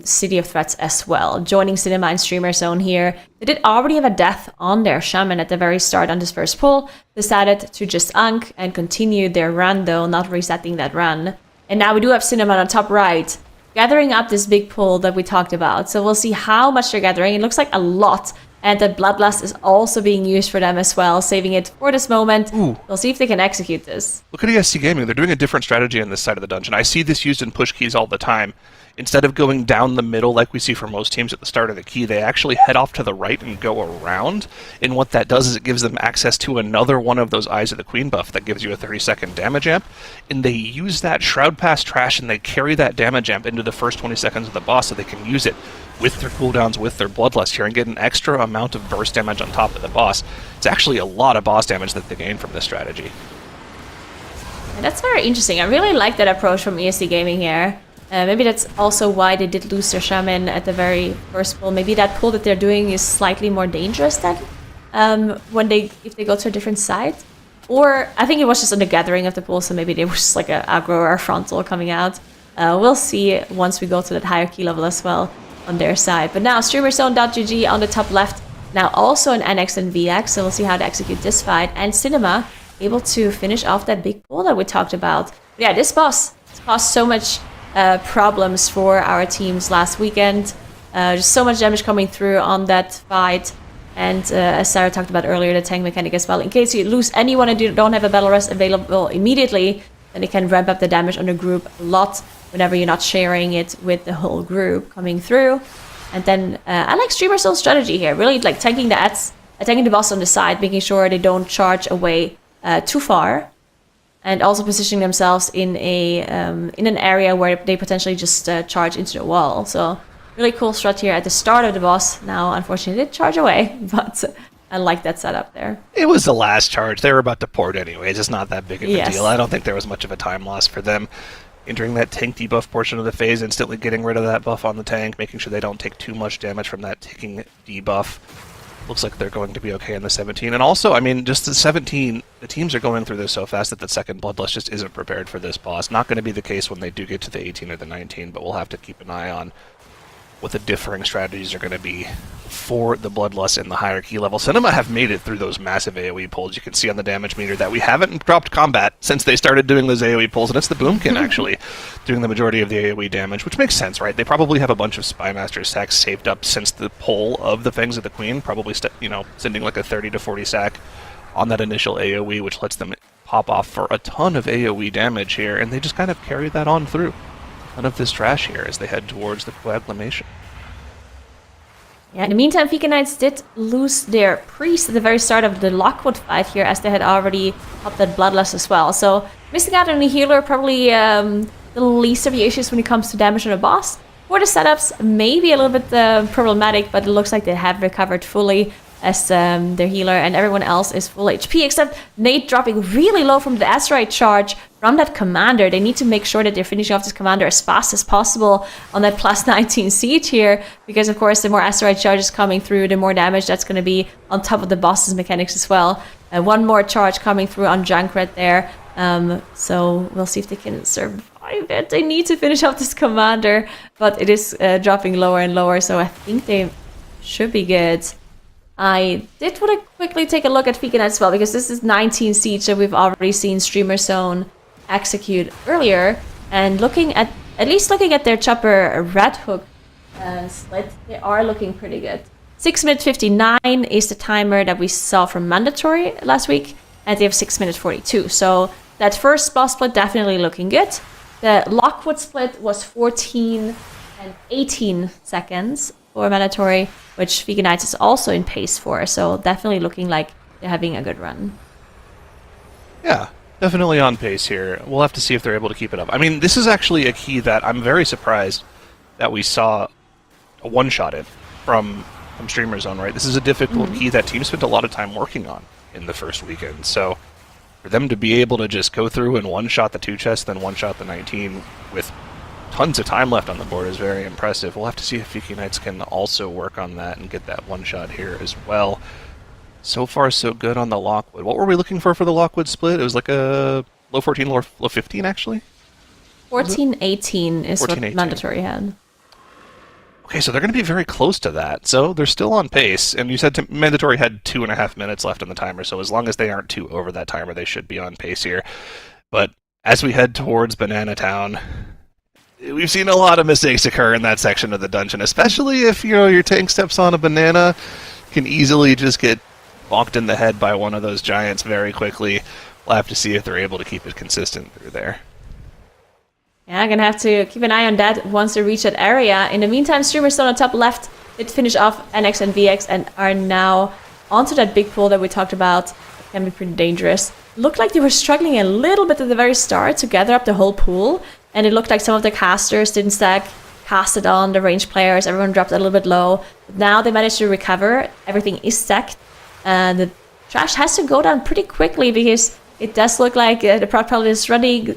City of Threats as well, joining Cinema and Streamer Zone here. They did already have a death on their Shaman at the very start on this first pull, decided to just unk and continue their run though, not resetting that run. And now we do have Cinema on the top right, gathering up this big pull that we talked about. So we'll see how much they're gathering. It looks like a lot. And that Bloodlust is also being used for them as well, saving it for this moment. Ooh. We'll see if they can execute this. Look at ESC Gaming. They're doing a different strategy on this side of the dungeon. I see this used in push keys all the time. Instead of going down the middle like we see for most teams at the start of the key, they actually head off to the right and go around. And what that does is it gives them access to another one of those Eyes of the Queen buff that gives you a 30-second damage amp. And they use that Shroud Pass trash and they carry that damage amp into the first 20 seconds of the boss so they can use it with their cooldowns, with their Bloodlust here, and get an extra amount of burst damage on top of the boss. It's actually a lot of boss damage that they gain from this strategy. And that's very interesting. I really like that approach from ESC Gaming here. Maybe that's also why they did lose their Shaman at the very first pull. Maybe that pull that they're doing is slightly more dangerous then, if they go to a different side. Or I think it was just on the gathering of the pull, so maybe they were just like a aggro or a frontal coming out. We'll see once we go to that higher key level as well on their side. But now streamerzone.gg on the top left, now also an NX and VX, so we'll see how to execute this fight. And Cinema able to finish off that big pool that we talked about. But yeah, this boss caused so much problems for our teams last weekend. Just so much damage coming through on that fight. And as Sarah talked about earlier, the tank mechanic as well. In case you lose anyone and you don't have a battle rest available immediately, then it can ramp up the damage on the group a lot whenever you're not sharing it with the whole group coming through. And then I like Streamerzone's strategy here, really like tanking the ads, attacking the boss on the side, making sure they don't charge away too far, and also positioning themselves in an area where they potentially just charge into the wall. So really cool strat here at the start of the boss. Now, unfortunately, it did charge away, but I like that setup there. It was the last charge. They were about to port anyways. It's not that big of a Yes. deal. I don't think there was much of a time loss for them. Entering that tank debuff portion of the phase, instantly getting rid of that buff on the tank, making sure they don't take too much damage from that ticking debuff. Looks like they're going to be okay in the 17. And also, I mean, just the 17, the teams are going through this so fast that the second Bloodlust just isn't prepared for this boss. Not going to be the case when they do get to the 18 or the 19, but we'll have to keep an eye on what the differing strategies are going to be for the Bloodlust in the higher key level. Cinema have made it through those massive AoE pulls. You can see on the damage meter that we haven't dropped combat since they started doing those AoE pulls, and it's the Boomkin actually doing the majority of the AoE damage, which makes sense, right? They probably have a bunch of Spymaster sacks saved up since the pull of the Fangs of the Queen, probably sending like a 30 to 40 sack on that initial AoE, which lets them pop off for a ton of AoE damage here, and they just kind of carry that on through. None of this trash here as they head towards the coagulation. Yeah, in the meantime, Vika Knights did lose their priest at the very start of the Lockwood fight here, as they had already upped that Bloodlust as well. So missing out on the healer, probably the least of the issues when it comes to damage on a boss. For the setups, maybe a little bit problematic, but it looks like they have recovered fully as their healer, and everyone else is full HP, except Nate dropping really low from the asteroid charge from that commander. They need to make sure that they're finishing off this commander as fast as possible on that plus 19 siege here, because of course the more asteroid charges coming through, the more damage that's going to be on top of the boss's mechanics as well. One more charge coming through on Junkrat there, so we'll see if they can survive it. They need to finish off this commander, but it is dropping lower and lower, so I think they should be good. I did want to quickly take a look at Vika as well, because this is 19 siege that we've already seen Streamerzone execute earlier, and looking at least looking at their chopper red hook split, they are looking pretty good. 6 minute 59 is the timer that we saw from Mandatory last week, and they have 6 minute 42. So that first boss split definitely looking good. The Lockwood split was 14 and 18 seconds for Mandatory, which Vika Knights is also in pace for, so definitely looking like they're having a good run. Yeah, definitely on pace here. We'll have to see if they're able to keep it up. I mean, this is actually a key that I'm very surprised that we saw a one-shot it from Streamerzone, right? This is a difficult key that teams spent a lot of time working on in the first weekend, so for them to be able to just go through and one-shot the 2 chests, then one-shot the 19 with tons of time left on the board is very impressive. We'll have to see if Vika Knights can also work on that and get that one shot here as well. So far, so good on the Lockwood. What were we looking for the Lockwood split? It was like a low 14, low 15, actually? 14-18 is 14, what 18. Mandatory had. Okay, so they're going to be very close to that. So they're still on pace. And you said Mandatory had 2.5 minutes left on the timer, so as long as they aren't too over that timer, they should be on pace here. But as we head towards Banana Town, we've seen a lot of mistakes occur in that section of the dungeon, especially if your tank steps on a banana, can easily just get bonked in the head by one of those giants very quickly. We'll have to see if they're able to keep it consistent through there. Yeah, I'm gonna have to keep an eye on that once they reach that area. In the meantime, Streamerzone on top left did finish off NX and VX and are now onto that big pool that we talked about. It can be pretty dangerous. Looked like they were struggling a little bit at the very start to gather up the whole pool, and it looked like some of the casters didn't stack, casted on the ranged players, everyone dropped a little bit low. But now they managed to recover, everything is stacked, and the trash has to go down pretty quickly because it does look like the Proud Pilot is running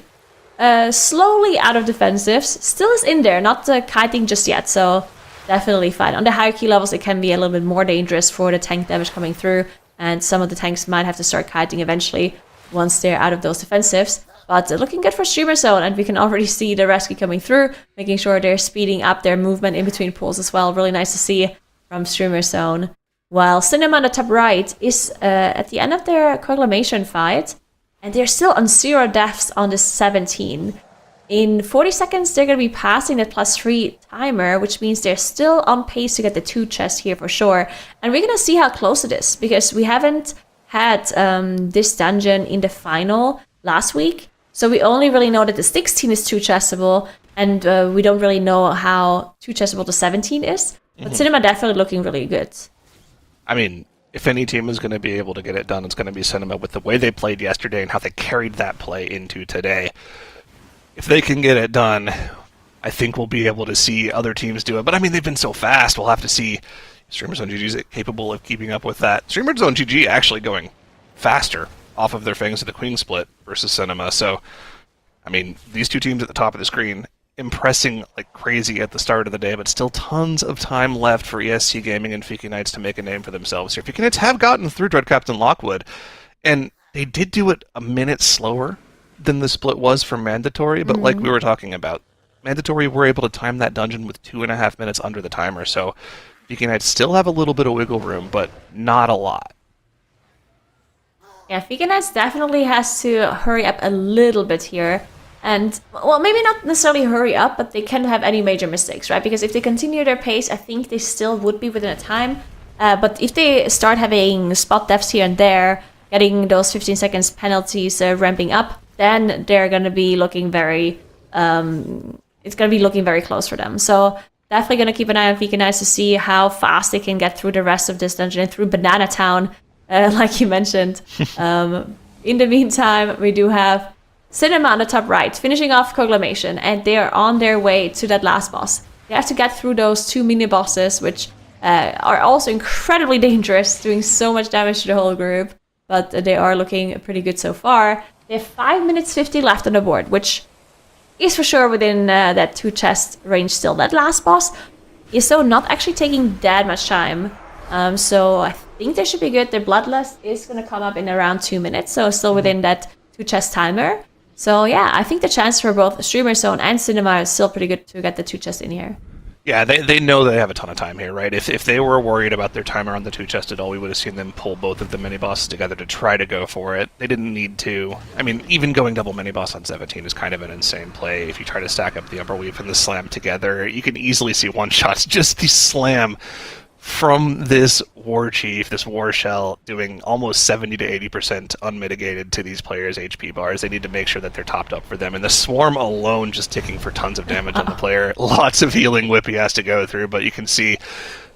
slowly out of defensives. Still is in there, not kiting just yet, so definitely fine. On the higher key levels, it can be a little bit more dangerous for the tank damage coming through, and some of the tanks might have to start kiting eventually once they're out of those defensives. But looking good for Streamer Zone, and we can already see the rescue coming through, making sure they're speeding up their movement in between pools as well. Really nice to see from Streamer Zone. While Cinema on the top right is at the end of their Coglamation fight, and they're still on 0 deaths on the 17. In 40 seconds, they're going to be passing that +3 timer, which means they're still on pace to get the 2 chests here for sure. And we're going to see how close it is, because we haven't had this dungeon in the final last week. So we only really know that the 16 is 2 chestable, and we don't really know how 2 chestable the 17 is. But Cinema definitely looking really good. I mean, if any team is going to be able to get it done, it's going to be Cinema with the way they played yesterday and how they carried that play into today. If they can get it done, I think we'll be able to see other teams do it. But I mean, they've been so fast. We'll have to see if Streamer Zone GG is capable of keeping up with that. Streamer Zone GG actually going faster off of their Fangs of the Queen split versus Cinema. So, I mean, these two teams at the top of the screen impressing like crazy at the start of the day, but still tons of time left for ESC Gaming and Fiki Knights to make a name for themselves here. Fiki Knights have gotten through Dread Captain Lockwood, and they did do it a minute slower than the split was for Mandatory, but like we were talking about, Mandatory were able to time that dungeon with 2.5 minutes under the timer, so Fiki Knights still have a little bit of wiggle room, but not a lot. Yeah, Fiki Knights definitely has to hurry up a little bit here. And, well, maybe not necessarily hurry up, but they can't have any major mistakes, right? Because if they continue their pace, I think they still would be within a time. But if they start having spot deaths here and there, getting those 15 seconds penalties ramping up, then they're going to be looking very... it's going to be looking very close for them. So definitely going to keep an eye on Fiki Knights to see how fast they can get through the rest of this dungeon and through Banana Town, like you mentioned. In the meantime, we do have Cinema on the top right, finishing off Coglamation, and they are on their way to that last boss. They have to get through those 2 mini-bosses, which are also incredibly dangerous, doing so much damage to the whole group, but they are looking pretty good so far. They have 5 minutes 50 left on the board, which is for sure within that 2 chest range still. That last boss is so not actually taking that much time, so I think they should be good. Their Bloodlust is going to come up in around 2 minutes, so still within that 2 chest timer. So yeah, I think the chance for both Streamer Zone and Cinema is still pretty good to get the 2 chests in here. Yeah, they know they have a ton of time here, right? If they were worried about their timer on the 2 chest at all, we would have seen them pull both of the mini-bosses together to try to go for it. They didn't need to. I mean, even going double mini-boss on 17 is kind of an insane play. If you try to stack up the Umber Weave and the Slam together, you can easily see one-shots. Just the Slam from this War Chief, this War Shell, doing almost 70 to 80% unmitigated to these players' HP bars. They need to make sure that they're topped up for them. And the Swarm alone just ticking for tons of damage on the player. Lots of healing Whippy has to go through, but you can see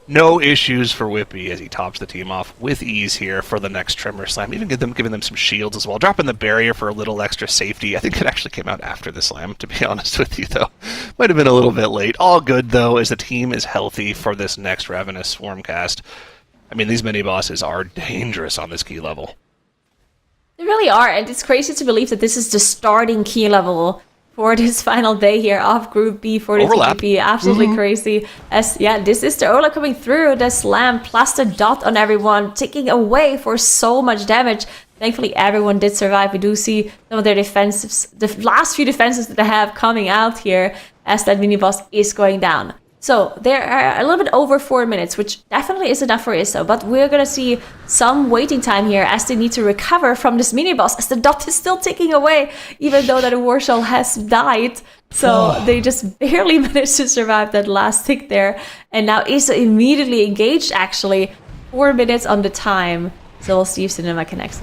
no issues for Whippy as he tops the team off with ease here for the next Tremor Slam. Even giving them some shields as well. Dropping the barrier for a little extra safety. I think it actually came out after the Slam, to be honest with you, though. Might have been a little bit late. All good, though, as the team is healthy for this next Ravenous Swarmcast. I mean, these mini-bosses are dangerous on this key level. They really are, and it's crazy to believe that this is the starting key level for this final day here of Group B for the Overlap. TGP. Absolutely crazy. As yeah, this is the Ola coming through, the Slam plus the dot on everyone, taking away for so much damage. Thankfully, everyone did survive. We do see some of their defensives, the last few defenses that they have coming out here as that mini-boss is going down. So there are a little bit over 4 minutes, which definitely is enough for ISO, but we're going to see some waiting time here as they need to recover from this mini-boss, as the dot is still ticking away, even though that War Shell has died. So they just barely managed to survive that last tick there. And now ISO immediately engaged, actually, 4 minutes on the time. So we'll see if Cinema connects.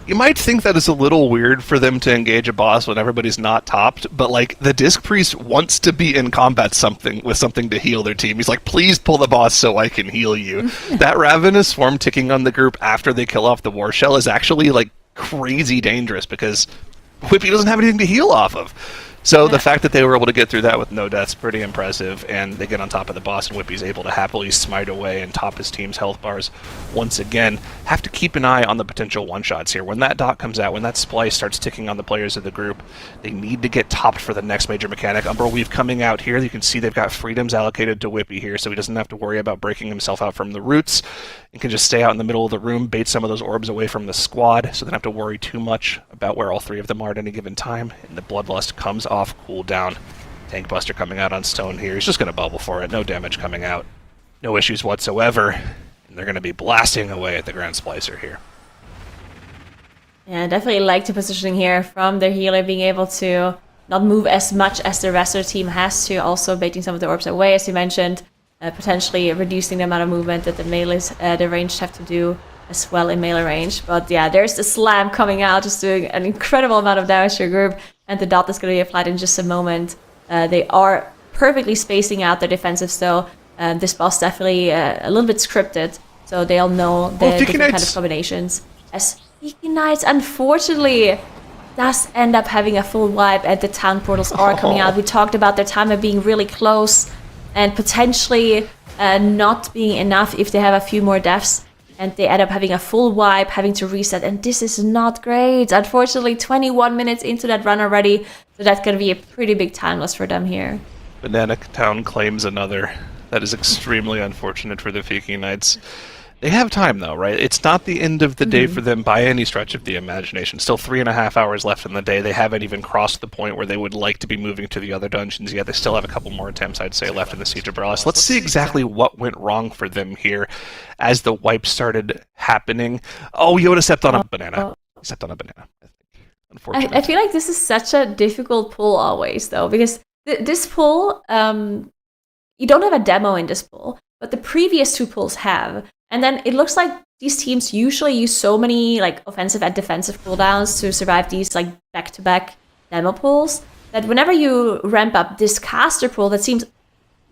You might think that is a little weird for them to engage a boss when everybody's not topped, but like the Disc Priest wants to be in combat with something to heal their team. He's like, please pull the boss so I can heal you. That Ravenous Swarm ticking on the group after they kill off the War Shell is actually like crazy dangerous because Whippy doesn't have anything to heal off of. So the fact that they were able to get through that with no deaths, pretty impressive, and they get on top of the boss, and Whippy's able to happily smite away and top his team's health bars once again. Have to keep an eye on the potential one-shots here. When that dot comes out, when that splice starts ticking on the players of the group, they need to get topped for the next major mechanic. Umbral Weave coming out here, you can see they've got freedoms allocated to Whippy here, so he doesn't have to worry about breaking himself out from the roots. He can just stay out in the middle of the room, bait some of those orbs away from the squad, so they don't have to worry too much about where all three of them are at any given time, and the Bloodlust comes off cooldown. Tank Buster coming out on Stone here. He's just going to bubble for it. No damage coming out. No issues whatsoever. And they're going to be blasting away at the Grand Splicer here. Yeah, I definitely like the positioning here from their healer being able to not move as much as the rest of the team has to, also baiting some of the orbs away, as you mentioned, potentially reducing the amount of movement that the melees, the ranged have to do as well in melee range. But yeah, there's the slam coming out, just doing an incredible amount of damage to your group, and the dot is going to be applied in just a moment. They are perfectly spacing out their defensive still. This boss definitely a little bit scripted, so they'll know the different kind of combinations. As Fiki Knights, unfortunately, does end up having a full wipe, and the town portals are coming out. We talked about their timer being really close, and potentially not being enough if they have a few more deaths. And they end up having a full wipe, having to reset, and this is not great. Unfortunately, 21 minutes into that run already, so that's going to be a pretty big time loss for them here. Banana Town claims another. That is extremely unfortunate for the Fiki Knights. They have time, though, right? It's not the end of the day for them by any stretch of the imagination. Still 3.5 hours left in the day. They haven't even crossed the point where they would like to be moving to the other dungeons yet. They still have a couple more attempts, I'd say, left in the Siege of Bralis. Let's see exactly what went wrong for them here as the wipe started happening. Oh, Yoda stepped on a banana. He stepped on a banana, I think. Unfortunately. I feel like this is such a difficult pull always, though, because this pull, you don't have a demo in this pull, but the previous two pulls have. And then it looks like these teams usually use so many like offensive and defensive cooldowns to survive these like back-to-back demo pulls that whenever you ramp up this caster pull, that seems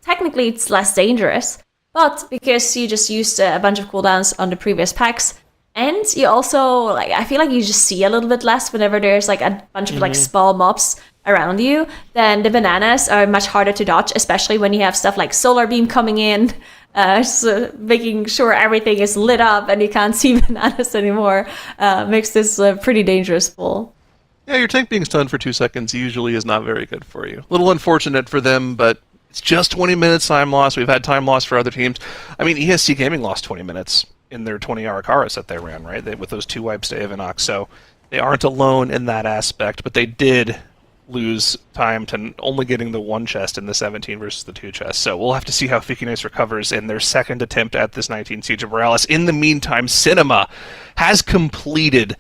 technically it's less dangerous, but because you just used a bunch of cooldowns on the previous packs, and you also like I feel like you just see a little bit less whenever there's like a bunch of like small mobs around you, then the bananas are much harder to dodge, especially when you have stuff like solar beam coming in. So making sure everything is lit up and you can't see bananas anymore makes this a pretty dangerous pull. Yeah, your tank being stunned for 2 seconds usually is not very good for you. A little unfortunate for them, but it's just 20 minutes time loss. We've had time loss for other teams. I mean, ESC Gaming lost 20 minutes in their 20-hour Karas that they ran, right? With those 2 wipes to Ivanox, so they aren't alone in that aspect, but they did lose time to only getting the 1 chest in the 17 versus the 2 chests. So we'll have to see how Fiki Knights recovers in their second attempt at this 19 Siege of Borealis. In the meantime, Cinema has completed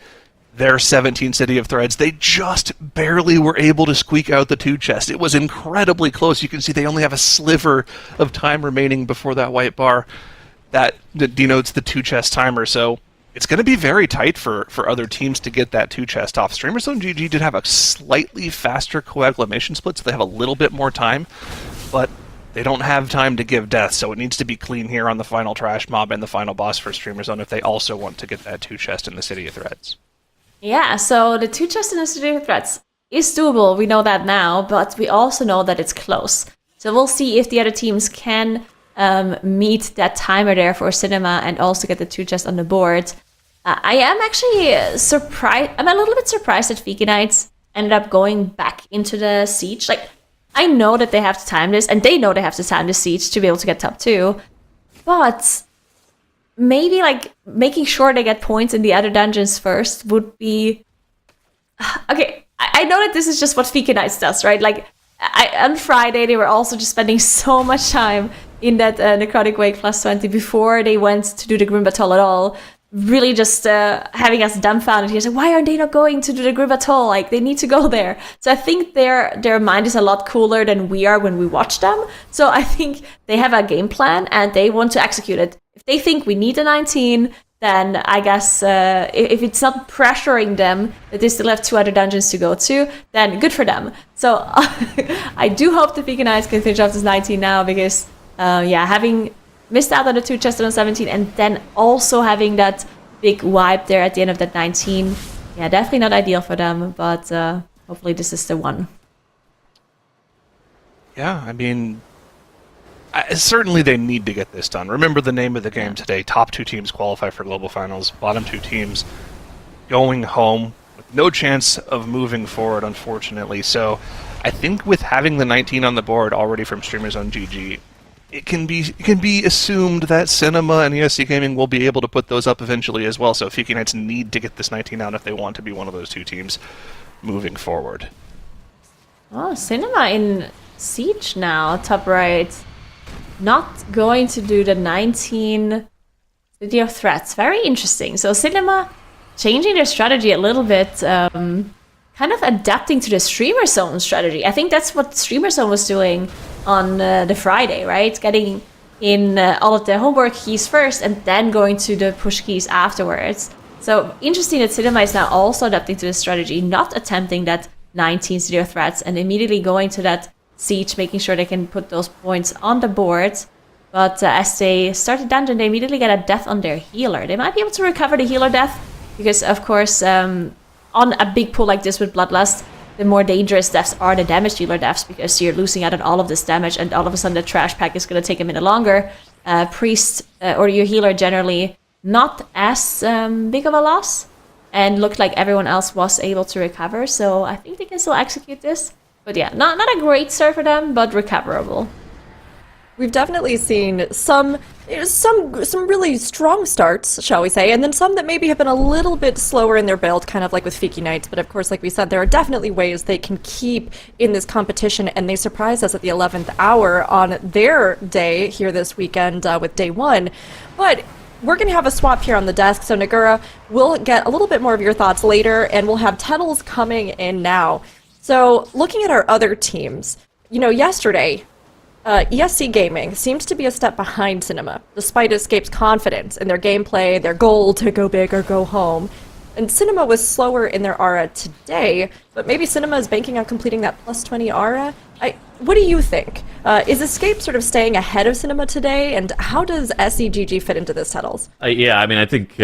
their 17 City of Threads. They just barely were able to squeak out the 2 chest. It was incredibly close. You can see they only have a sliver of time remaining before that white bar that denotes the 2 chest timer. So it's going to be very tight for other teams to get that 2 chest off. Streamer Zone GG did have a slightly faster coagulation split, so they have a little bit more time, but they don't have time to give death, so it needs to be clean here on the final trash mob and the final boss for Streamer Zone if they also want to get that 2 chest in the City of Threads. Yeah, so the 2 chest in the City of Threads is doable, we know that now, but we also know that it's close. So we'll see if the other teams can meet that timer there for Cinema and also get the 2 chest on the board. I am actually surprised. I'm a little bit surprised that Fiki Knights ended up going back into the siege. Like, I know that they have to time this, and they know they have to time the siege to be able to get top 2. But maybe like making sure they get points in the other dungeons first would be okay. I know that this is just what Fiki Knights does, right? Like, on Friday they were also just spending so much time in that Necrotic Wake +20 before they went to do the Grim Battle at all. Really just having us dumbfounded here. So why are they not going to do the Grim Battle? Like, they need to go there. So I think their mind is a lot cooler than we are when we watch them. So I think they have a game plan and they want to execute it. If they think we need a 19, then I guess if it's not pressuring them that they still have 2 other dungeons to go to, then good for them. So I do hope the Fiki Knights can finish off this 19 now because, having missed out on the 2 chests on 17 and then also having that big wipe there at the end of that 19, definitely not ideal for them, but hopefully this is the one. Yeah, I mean, certainly they need to get this done. Remember the name of the game today. Top 2 teams qualify for Global Finals. Bottom 2 teams going home with no chance of moving forward, unfortunately. So I think with having the 19 on the board already from Streamers on GG, it can be assumed that Cinema and ESC Gaming will be able to put those up eventually as well. So Fiki Knights need to get this 19 out if they want to be one of those 2 teams moving forward. Oh, Cinema in Siege now, top right. Not going to do the 19 City of Threats. Very interesting. So Cinema changing their strategy a little bit, kind of adapting to the Streamer Zone strategy. I think that's what Streamer Zone was doing on the Friday, right? Getting in all of the homework keys first and then going to the push keys afterwards. So interesting that Cinema is now also adapting to the strategy, not attempting that 19 City of Threats and immediately going to that Siege, making sure they can put those points on the board. But as they start the dungeon, they immediately get a death on their healer. They might be able to recover the healer death because, of course, on a big pool like this with Bloodlust, the more dangerous deaths are the damage dealer deaths because you're losing out on all of this damage and all of a sudden the trash pack is going to take a minute longer. Priest or your healer generally not as big of a loss and looked like everyone else was able to recover. So I think they can still execute this. But yeah, not a great start for them, but recoverable. We've definitely seen some really strong starts, shall we say, and then some that maybe have been a little bit slower in their build, kind of like with Fiki Knights. But of course, like we said, there are definitely ways they can keep in this competition, and they surprised us at the 11th hour on their day here this weekend with day 1. But we're going to have a swap here on the desk, so Nagura, we'll get a little bit more of your thoughts later, and we'll have Tettles coming in now. So, looking at our other teams, yesterday, ESC Gaming seems to be a step behind Cinema, despite Escape's confidence in their gameplay, their goal to go big or go home. And Cinema was slower in their aura today, but maybe Cinema is banking on completing that plus 20 aura? What do you think? Is Escape sort of staying ahead of Cinema today, and how does SEGG fit into this, Tettles? Yeah, I mean, I think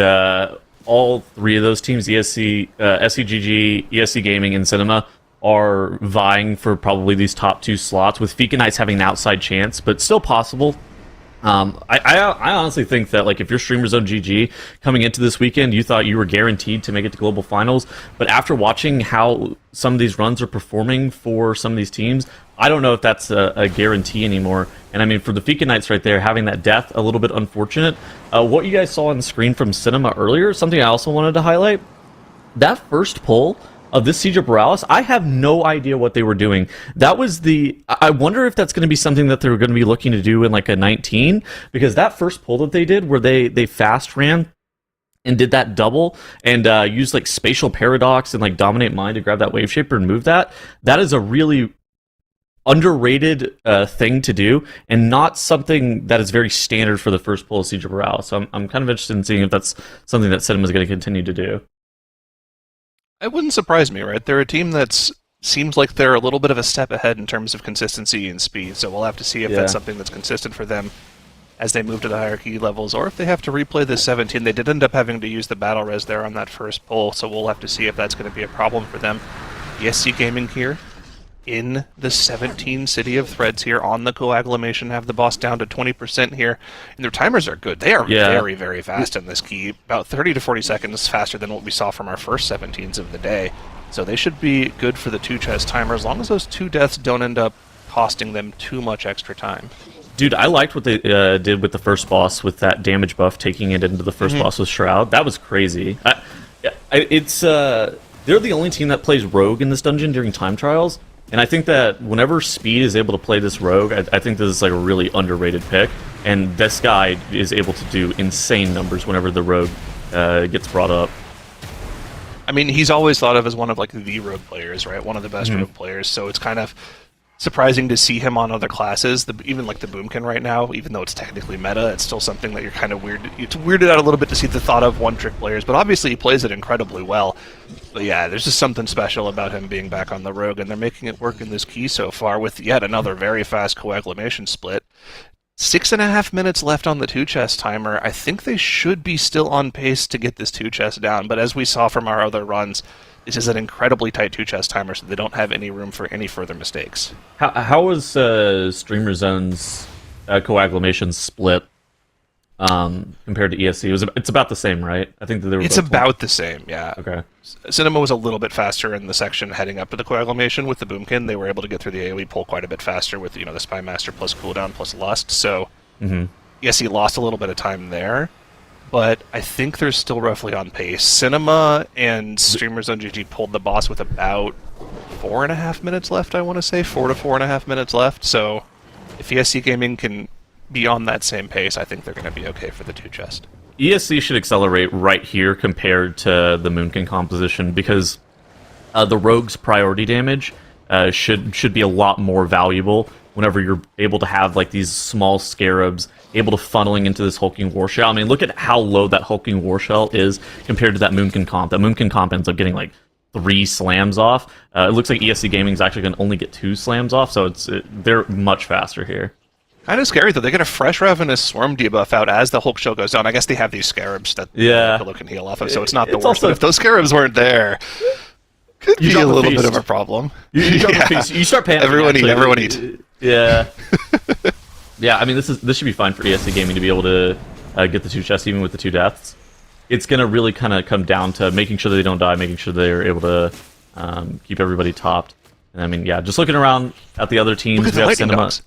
all 3 of those teams, ESC, SEGG, ESC Gaming, and Cinema, are vying for probably these top 2 slots, with Fika Knights having an outside chance, but still possible. I honestly think that, like, if you're Streamers on GG coming into this weekend, you thought you were guaranteed to make it to Global Finals, but after watching how some of these runs are performing for some of these teams, I don't know if that's a guarantee anymore. And I mean, for the Fika Knights right there, having that death, a little bit unfortunate. What you guys saw on the screen from Cinema earlier, something I also wanted to highlight, that first pull of this Siege of Borealis, I have no idea what they were doing. That was I wonder if that's going to be something that they're going to be looking to do in like a 19, because that first pull that they did, where they fast ran and did that double and used like spatial paradox and like dominate mind to grab that wave shaper and move that is a really underrated thing to do, and not something that is very standard for the first pull of Siege of Borealis. So I'm kind of interested in seeing if that's something that Cinema is going to continue to do. It wouldn't surprise me, right? They're a team that seems like they're a little bit of a step ahead in terms of consistency and speed, so we'll have to see if that's something that's consistent for them as they move to the higher key levels, or if they have to replay this 17. They did end up having to use the battle res there on that first pull, so we'll have to see if that's going to be a problem for them. ESC Gaming here in the 17 City of Threads here on the coagulation, have the boss down to 20% here, and their timers are good. They are very, very fast in this key, about 30 to 40 seconds faster than what we saw from our first 17s of the day. So they should be good for the 2 chest timer, as long as those 2 deaths don't end up costing them too much extra time. Dude, I liked what they did with the first boss, with that damage buff, taking it into the first boss with Shroud. That was crazy. They're the only team that plays Rogue in this dungeon during time trials, and I think that whenever Speed is able to play this Rogue, I think this is like a really underrated pick, and this guy is able to do insane numbers whenever the Rogue gets brought up. I mean, he's always thought of as one of like the Rogue players, right? One of the best Rogue players, so it's kind of surprising to see him on other classes, even like the Boomkin right now, even though it's technically meta, it's still something that you're kind of it's weirded out a little bit to see the thought of one-trick players, but obviously he plays it incredibly well. But yeah, there's just something special about him being back on the Rogue, and they're making it work in this key so far with yet another very fast coagulation split. 6.5 minutes left on the 2 chest timer. I think they should be still on pace to get this 2 chest down, but as we saw from our other runs, This is an incredibly tight 2-chest timer, so they don't have any room for any further mistakes. How was Streamer Zone's coagulation split compared to ESC? It's about the same, right? I think that they were. It's about the same, yeah. Okay. Cinema was a little bit faster in the section heading up to the coagulation with the Boomkin. They were able to get through the AoE pull quite a bit faster with the Spy Master plus cooldown plus Lust. So ESC lost a little bit of time there. But I think they're still roughly on pace. Cinema and Streamers on GG pulled the boss with about 4.5 minutes left, I want to say. 4 to 4.5 minutes left. So if ESC Gaming can be on that same pace, I think they're going to be okay for the 2-chest. ESC should accelerate right here compared to the Moonkin composition because the Rogue's priority damage should be a lot more valuable whenever you're able to have like these small scarabs able to funneling into this Hulking War Shell. I mean, look at how low that Hulking War Shell is compared to that Moonkin comp. That Moonkin comp ends up getting like 3 slams off. It looks like ESC Gaming is actually going to only get 2 slams off, so they're much faster here. Kind of scary, though. They get a fresh Ravenous Swarm debuff out as the Hulk Shell goes down. I guess they have these scarabs that Pillow can heal off of, so it's not the worst. Also, but if those scarabs weren't there, could be a little bit of a problem. You start panicking. Everyone eat. Yeah. Yeah, I mean, this should be fine for ESC Gaming to be able to get the 2 chests, even with the 2 deaths. It's going to really kind of come down to making sure that they don't die, making sure they're able to keep everybody topped. And I mean, yeah, just looking around at the other teams, Look at the lightning dogs.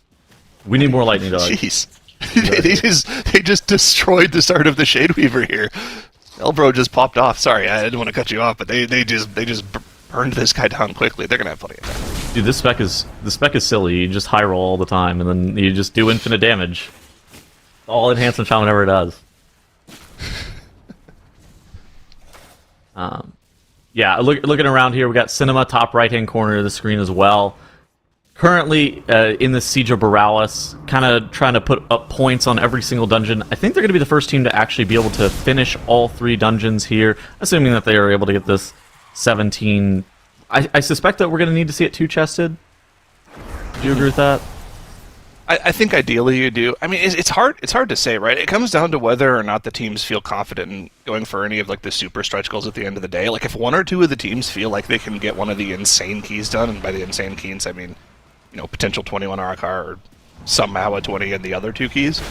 We need more lightning dogs. Jeez. they just destroyed the start of the Shadeweaver here. Elbro just popped off. Sorry, I didn't want to cut you off, but they just burned this guy down quickly. They're gonna have plenty of time. Dude, this spec is silly. You just high roll all the time, and then you just do infinite damage. All enhancement shot whenever it does. Yeah, looking around here, we got Cinema top right-hand corner of the screen as well. Currently in the Siege of Borealis, kind of trying to put up points on every single dungeon. I think they're going to be the first team to actually be able to finish all 3 dungeons here, assuming that they are able to get this 17. I suspect that we're going to need to see it 2-chested. Do you agree with that? I think ideally you do. I mean, it's hard to say, right? It comes down to whether or not the teams feel confident in going for any of like the super stretch goals at the end of the day. Like if 1 or 2 of the teams feel like they can get one of the insane keys done, and by the insane keys I mean, potential 21 Arakar or somehow a 20 in the other 2 keys.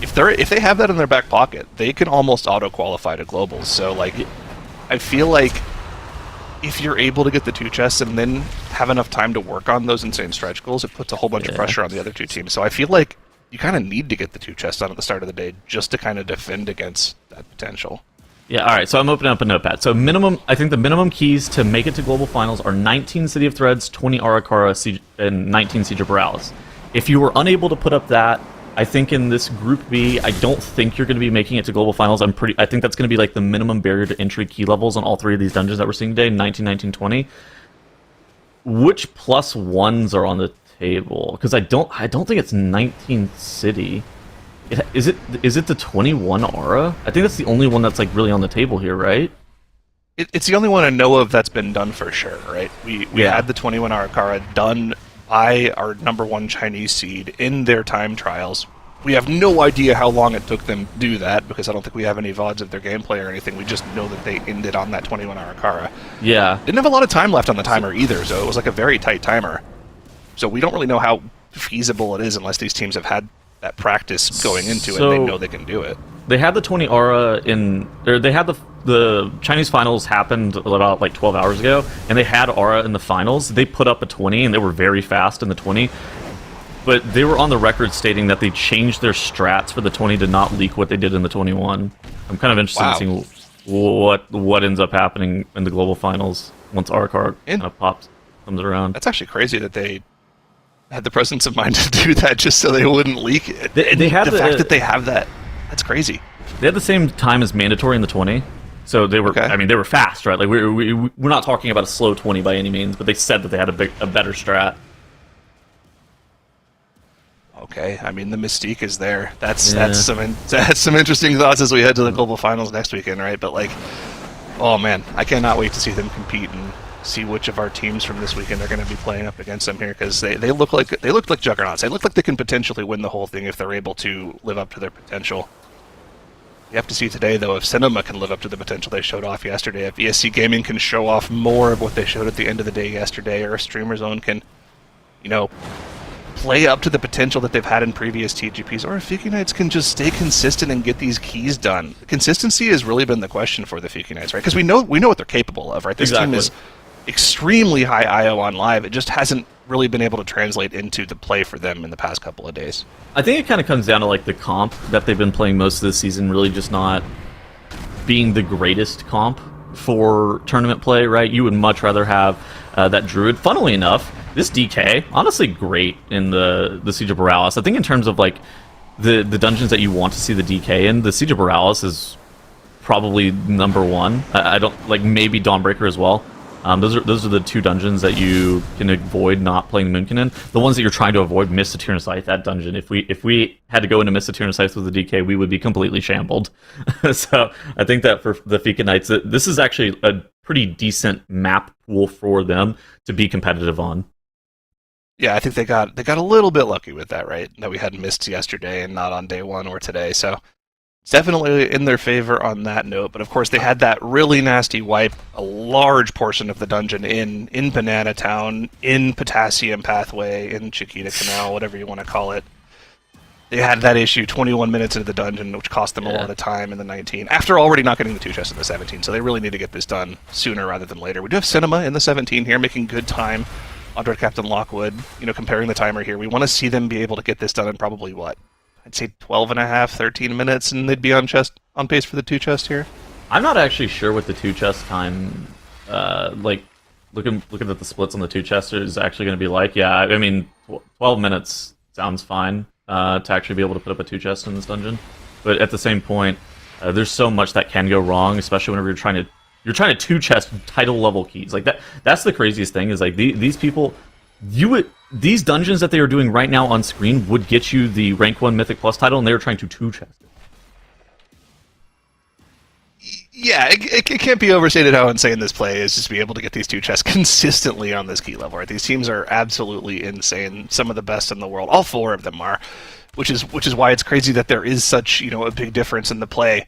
If they have that in their back pocket, they can almost auto qualify to globals. So like, I feel like if you're able to get the 2 chests and then have enough time to work on those insane stretch goals, it puts a whole bunch of pressure on the other 2 teams. So I feel like you kind of need to get the 2 chests done at the start of the day just to kind of defend against that potential. Yeah, alright, so I'm opening up a notepad. So I think the minimum keys to make it to Global Finals are 19 City of Threads, 20 Arakara, and 19 Siege of Borealis. If you were unable to put up that, I think in this Group B, I don't think you're going to be making it to Global Finals. I think that's going to be like the minimum barrier to entry key levels on all 3 of these dungeons that we're seeing today, 19, 19, 20. Which +1s are on the table? Because I don't think it's 19 City. Is it the 21 Aura? I think that's the only one that's like really on the table here, right? It's the only one I know of that's been done for sure, right? We had the 21 Arakara done by our #1 Chinese seed in their time trials. We have no idea how long it took them to do that, because I don't think we have any VODs of their gameplay or anything. We just know that they ended on that 21 Arakara. Yeah. Didn't have a lot of time left on the timer either, so it was like a very tight timer. So we don't really know how feasible it is unless these teams have had that practice going into it and they know they can do it. They had the 20 Aura they had the Chinese finals happened about like 12 hours ago, and they had Aura in the finals. They put up a 20, and they were very fast in the 20. But they were on the record stating that they changed their strats for the 20 to not leak what they did in the 21. I'm kind of interested in seeing what ends up happening in the global finals once Arakar kind of comes around. That's actually crazy that they had the presence of mind to do that just so they wouldn't leak it. They had the fact that they have that. That's crazy. They had the same time as mandatory in the 20. So they were, okay. I mean, they were fast, right? Like we're not talking about a slow 20 by any means, but they said that they had a better strat. Okay, I mean the mystique is there. That's some interesting thoughts as we head to the global finals next weekend, right? But like, oh man, I cannot wait to see them compete and see which of our teams from this weekend are going to be playing up against them here, because they look like juggernauts. They look like they can potentially win the whole thing if they're able to live up to their potential. You have to see today, though, if Cinema can live up to the potential they showed off yesterday, if ESC Gaming can show off more of what they showed at the end of the day yesterday, or if Streamer Zone can, play up to the potential that they've had in previous TGPs, or if Fiki Knights can just stay consistent and get these keys done. Consistency has really been the question for the Fiki Knights, right? Because we know what they're capable of, right? This team is extremely high IO on live. It just hasn't really been able to translate into the play for them in the past couple of days. I think it kind of comes down to like the comp that they've been playing most of the season, really just not being the greatest comp for tournament play, right? You would much rather have that Druid. Funnily enough, this DK, honestly great in the Siege of Borealis. I think in terms of like the dungeons that you want to see the DK in, the Siege of Borealis is probably number one. I don't like maybe Dawnbreaker as well. Those are the two dungeons that you can avoid not playing Moonkin in. The ones that you're trying to avoid, Mist of Tyrannus Scythe, that dungeon. If we had to go into Mist of Tyrannus Scythe with the DK, we would be completely shambled. So I think that for the Fika Knights, this is actually a pretty decent map pool for them to be competitive on. Yeah, I think they got a little bit lucky with that, right? That we had Mist yesterday and not on day one or today. So it's definitely in their favor on that note, but of course they had that really nasty wipe, a large portion of the dungeon in Banana Town, in Potassium Pathway, in Chiquita Canal, whatever you want to call it. They had that issue 21 minutes into the dungeon, which cost them a lot of time in the 19, after already not getting the 2 chests in the 17, so they really need to get this done sooner rather than later. We do have Cinema in the 17 here, making good time on Dread Captain Lockwood, comparing the timer here. We want to see them be able to get this done in probably, what? I'd say 12 and a half, 13 minutes, and they'd be on pace for the 2 chest here. I'm not actually sure what the 2 chest time, looking at the splits on the 2 chests is actually going to be like. Yeah, I mean, 12 minutes sounds fine to actually be able to put up a 2 chest in this dungeon. But at the same point, there's so much that can go wrong, especially whenever you're trying to 2 chest title level keys. Like that's the craziest thing is like these people. These dungeons that they are doing right now on screen would get you the rank 1 Mythic Plus title, and they were trying to 2 chest it. Yeah, it can't be overstated how insane this play is, just to be able to get these 2 chests consistently on this key level, right? These teams are absolutely insane, some of the best in the world. All 4 of them are, which is why it's crazy that there is such, a big difference in the play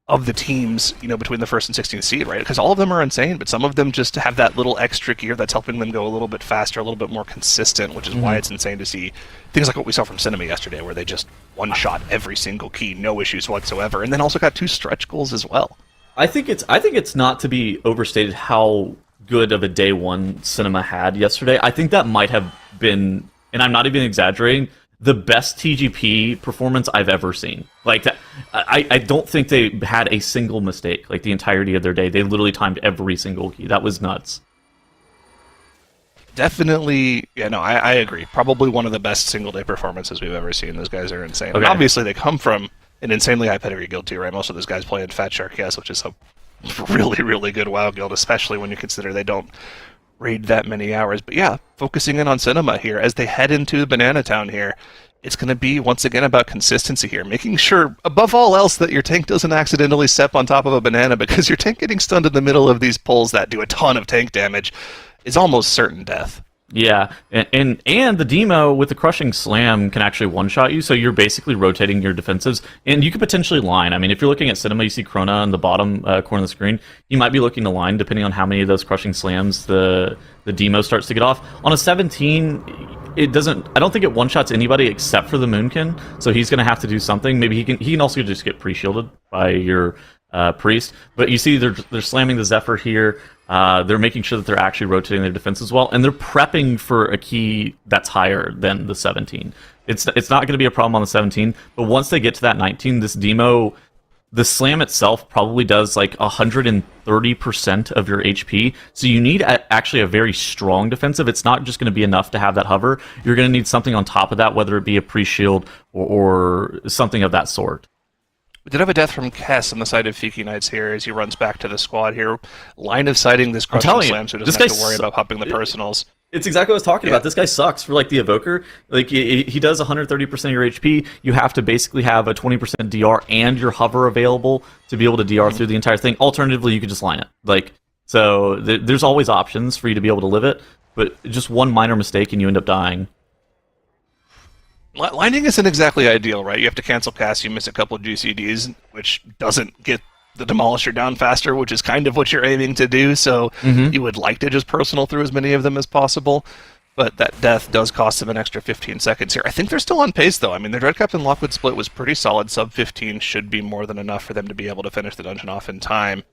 of the teams, between the 1st and 16th seed, right? Because all of them are insane, but some of them just have that little extra gear that's helping them go a little bit faster, a little bit more consistent, which is why it's insane to see things like what we saw from Cinema yesterday, where they just one-shot every single key, no issues whatsoever, and then also got 2 stretch goals as well. I think it's not to be overstated how good of a day one Cinema had yesterday. I think that might have been, and I'm not even exaggerating, the best TGP performance I've ever seen. Like that, I don't think they had a single mistake like the entirety of their day. They literally timed every single key. That was nuts. Definitely, I agree. Probably one of the best single day performances we've ever seen. Those guys are insane. Okay. And obviously, they come from an insanely high pedigree guild too, right? Most of those guys play in Fat Shark Yes, which is a really, really good WoW guild, especially when you consider they don't raid that many hours. But yeah, focusing in on Cinema here as they head into Banana Town here, it's going to be once again about consistency here, making sure above all else that your tank doesn't accidentally step on top of a banana, because your tank getting stunned in the middle of these pulls that do a ton of tank damage is almost certain death. Yeah, and the demo with the Crushing Slam can actually one-shot you, so you're basically rotating your defensives, and you could potentially line. I mean, if you're looking at Cinema, you see Krona on the bottom corner of the screen, you might be looking to line, depending on how many of those Crushing Slams the demo starts to get off. On a 17, I don't think it one-shots anybody except for the Moonkin, so he's going to have to do something. Maybe he can also just get pre-shielded by your Priest, but you see they're slamming the Zephyr here. They're making sure that they're actually rotating their defense as well, and they're prepping for a key that's higher than the 17. It's not going to be a problem on the 17, but once they get to that 19, this demo, the slam itself probably does like 130% of your HP, so you need actually a very strong defensive. It's not just going to be enough to have that hover. You're going to need something on top of that, whether it be a pre-shield or something of that sort. We did have a death from Kess on the side of Fiki Knights here as he runs back to the squad here. Line of sighting this Crushing Slam, so he doesn't have to worry about popping the personals. It's exactly what I was talking about. This guy sucks for like the Evoker. Like he does 130% of your HP. You have to basically have a 20% DR and your hover available to be able to DR through the entire thing. Alternatively, you could just line it. So there's always options for you to be able to live it, but just one minor mistake and you end up dying. Lining isn't exactly ideal, right? You have to cancel casts, you miss a couple of GCDs, which doesn't get the Demolisher down faster, which is kind of what you're aiming to do, so you would like to just personal through as many of them as possible. But that death does cost them an extra 15 seconds here. I think they're still on pace, though. I mean, their Dread Captain Lockwood split was pretty solid. Sub 15 should be more than enough for them to be able to finish the dungeon off in time.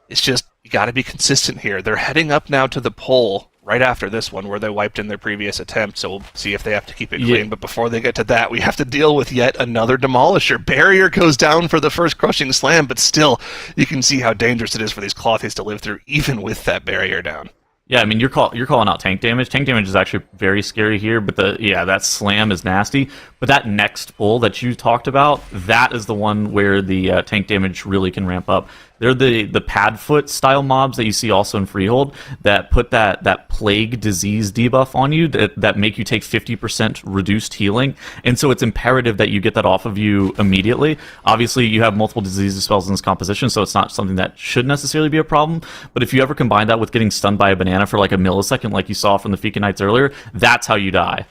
It's just, you got to be consistent here. They're heading up now to the pole right after this one, where they wiped in their previous attempt, so we'll see if they have to keep it clean. But before they get to that, we have to deal with yet another Demolisher. Barrier goes down for the first Crushing Slam, but still, you can see how dangerous it is for these Clothies to live through, even with that barrier down. Yeah, I mean, you're calling out tank damage. Tank damage is actually very scary here, but that slam is nasty. But that next pull that you talked about, that is the one where the tank damage really can ramp up. They're the Padfoot style mobs that you see also in Freehold that put that plague disease debuff on you that make you take 50% reduced healing, and so it's imperative that you get that off of you immediately. Obviously, you have multiple disease spells in this composition, so it's not something that should necessarily be a problem. But if you ever combine that with getting stunned by a banana for like a millisecond, like you saw from the Fika Knights earlier, that's how you die.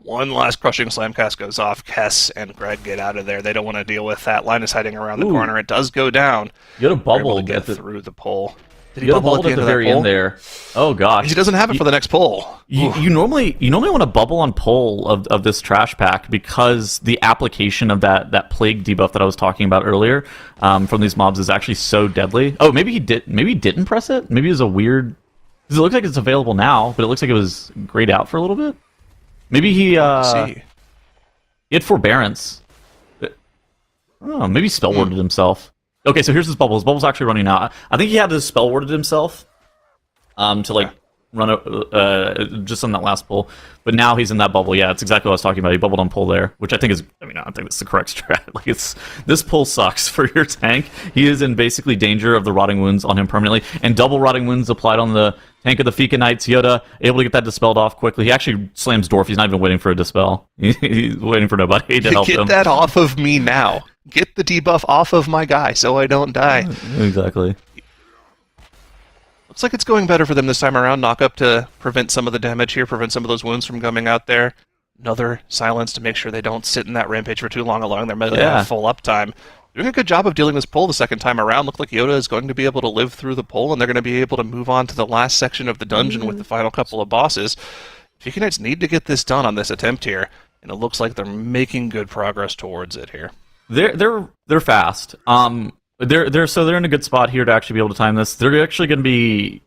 One last Crushing Slam cast goes off. Kess and Greg get out of there. They don't want to deal with that. Line is hiding around the corner. It does go down. You had a bubble to get through the pole. Did he you had a bubble bubble at the very end there. Oh gosh, he doesn't have it for the next pole. You normally want to bubble on pole of this trash pack because the application of that plague debuff that I was talking about earlier from these mobs is actually so deadly. Oh, maybe he didn't press it. Maybe it was a weird. Because it looks like it's available now, but it looks like it was grayed out for a little bit. Maybe he had forbearance. Oh, maybe spell warded himself. Okay, so here's his bubble. His bubble's actually running out. I think he had to spell warded himself to like run just on that last pull. But now he's in that bubble. Yeah, that's exactly what I was talking about. He bubbled on pull there, which I think is. I don't think that's the correct strat. Like this pull sucks for your tank. He is in basically danger of the rotting wounds on him permanently, and double rotting wounds applied on the tank of the Fika Knights. Yoda able to get that dispelled off quickly. He actually slams Dwarf. He's not even waiting for a dispel. He's waiting for nobody to help him. Get that off of me now. Get the debuff off of my guy so I don't die. Exactly. Looks like it's going better for them this time around. Knock up to prevent some of the damage here, prevent some of those wounds from coming out there. Another silence to make sure they don't sit in that rampage for too long, allowing their melee to have full uptime. Doing a good job of dealing this pull the second time around. Look like Yoda is going to be able to live through the pull, and they're going to be able to move on to the last section of the dungeon with the final couple of bosses. Fika Knights need to get this done on this attempt here, and it looks like they're making good progress towards it here. They're fast. They're in a good spot here to actually be able to time this. They're actually going to be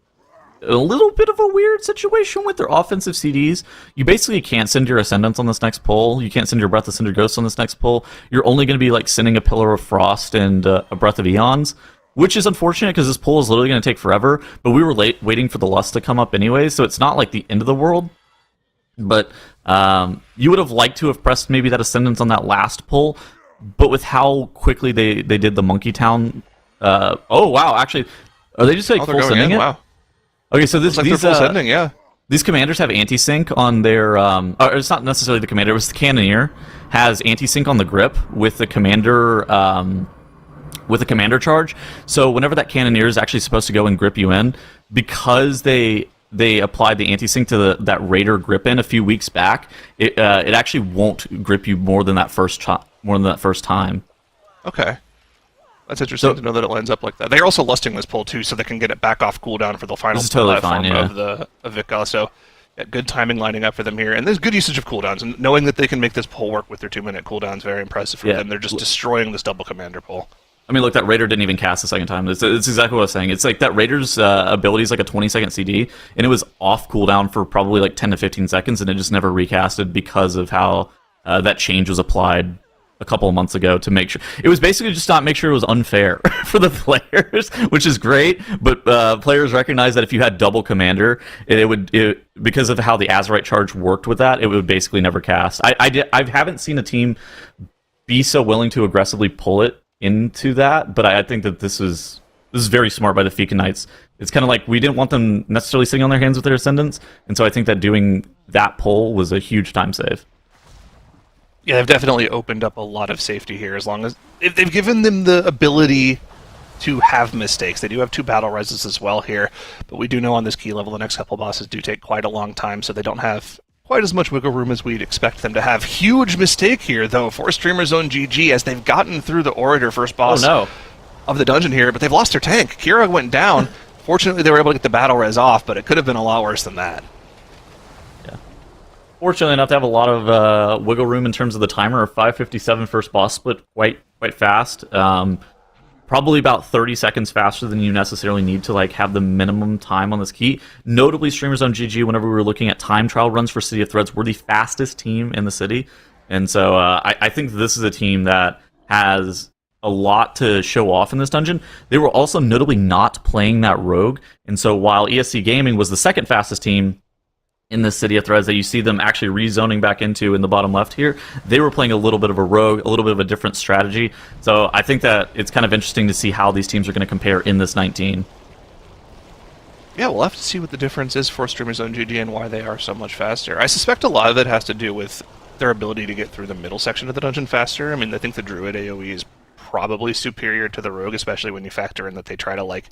a little bit of a weird situation with their offensive CDs. You basically can't send your Ascendants on this next pull. You can't send your Breath of Cinder Ghosts on this next pull. You're only going to be like sending a Pillar of Frost and a Breath of Eons, which is unfortunate because this pull is literally going to take forever. But we were waiting for the Lust to come up anyway, so it's not like the end of the world. But you would have liked to have pressed maybe that Ascendance on that last pull. But with how quickly they did the Monkey Town, oh wow! Actually, are they just like full sending it? Wow. Okay, so these full sending, yeah. These commanders have anti-sync on their. Or it's not necessarily the commander; it was the Cannoneer has anti-sync on the grip with the commander. With a commander charge, so whenever that Cannoneer is actually supposed to go and grip you in, because they applied the anti-sync to that Raider grip in a few weeks back, it actually won't grip you more than that first time. Okay. That's interesting to know that it lines up like that. They're also lusting this pull too, so they can get it back off cooldown for the final platform of Vika. So yeah, good timing lining up for them here. And there's good usage of cooldowns, and knowing that they can make this pull work with their 2-minute cooldown is very impressive for them. They're just destroying this double commander pull. I mean, look, that Raider didn't even cast the second time. It's exactly what I was saying. It's like that Raider's ability is like a 20-second CD, and it was off cooldown for probably like 10 to 15 seconds, and it just never recasted because of how that change was applied a couple of months ago to make sure. It was basically just not make sure it was unfair for the players, which is great, but players recognize that if you had double commander, it would because of how the Azerite charge worked with that, it would basically never cast. I haven't seen a team be so willing to aggressively pull it into that, but I think that this is very smart by the Fika Knights. It's kind of like we didn't want them necessarily sitting on their hands with their Ascendants, and so I think that doing that pull was a huge time save. Yeah, they've definitely opened up a lot of safety here, as long as they've given them the ability to have mistakes. They do have 2 battle rises as well here, but we do know on this key level the next couple bosses do take quite a long time, so they don't have quite as much wiggle room as we'd expect them to have. Huge mistake here, though, for Streamer Zone GG as they've gotten through the Orator first boss of the dungeon here, but they've lost their tank. Kira went down. Fortunately, they were able to get the battle res off, but it could have been a lot worse than that. Yeah. Fortunately enough to have a lot of wiggle room in terms of the timer. 5:57 first boss split, quite fast. Probably about 30 seconds faster than you necessarily need to like have the minimum time on this key. Notably, Streamers on GG, whenever we were looking at time trial runs for City of Threads, were the fastest team in the city. And so I think this is a team that has a lot to show off in this dungeon. They were also notably not playing that rogue. And so while ESC Gaming was the second fastest team in the City of Threads that you see them actually rezoning back into in the bottom left here, they were playing a little bit of a rogue, a little bit of a different strategy. So I think that it's kind of interesting to see how these teams are going to compare in this 19. Yeah, we'll have to see what the difference is for Streamers on GG and why they are so much faster. I suspect a lot of it has to do with their ability to get through the middle section of the dungeon faster. I mean, I think the Druid AoE is probably superior to the Rogue, especially when you factor in that they try to, like,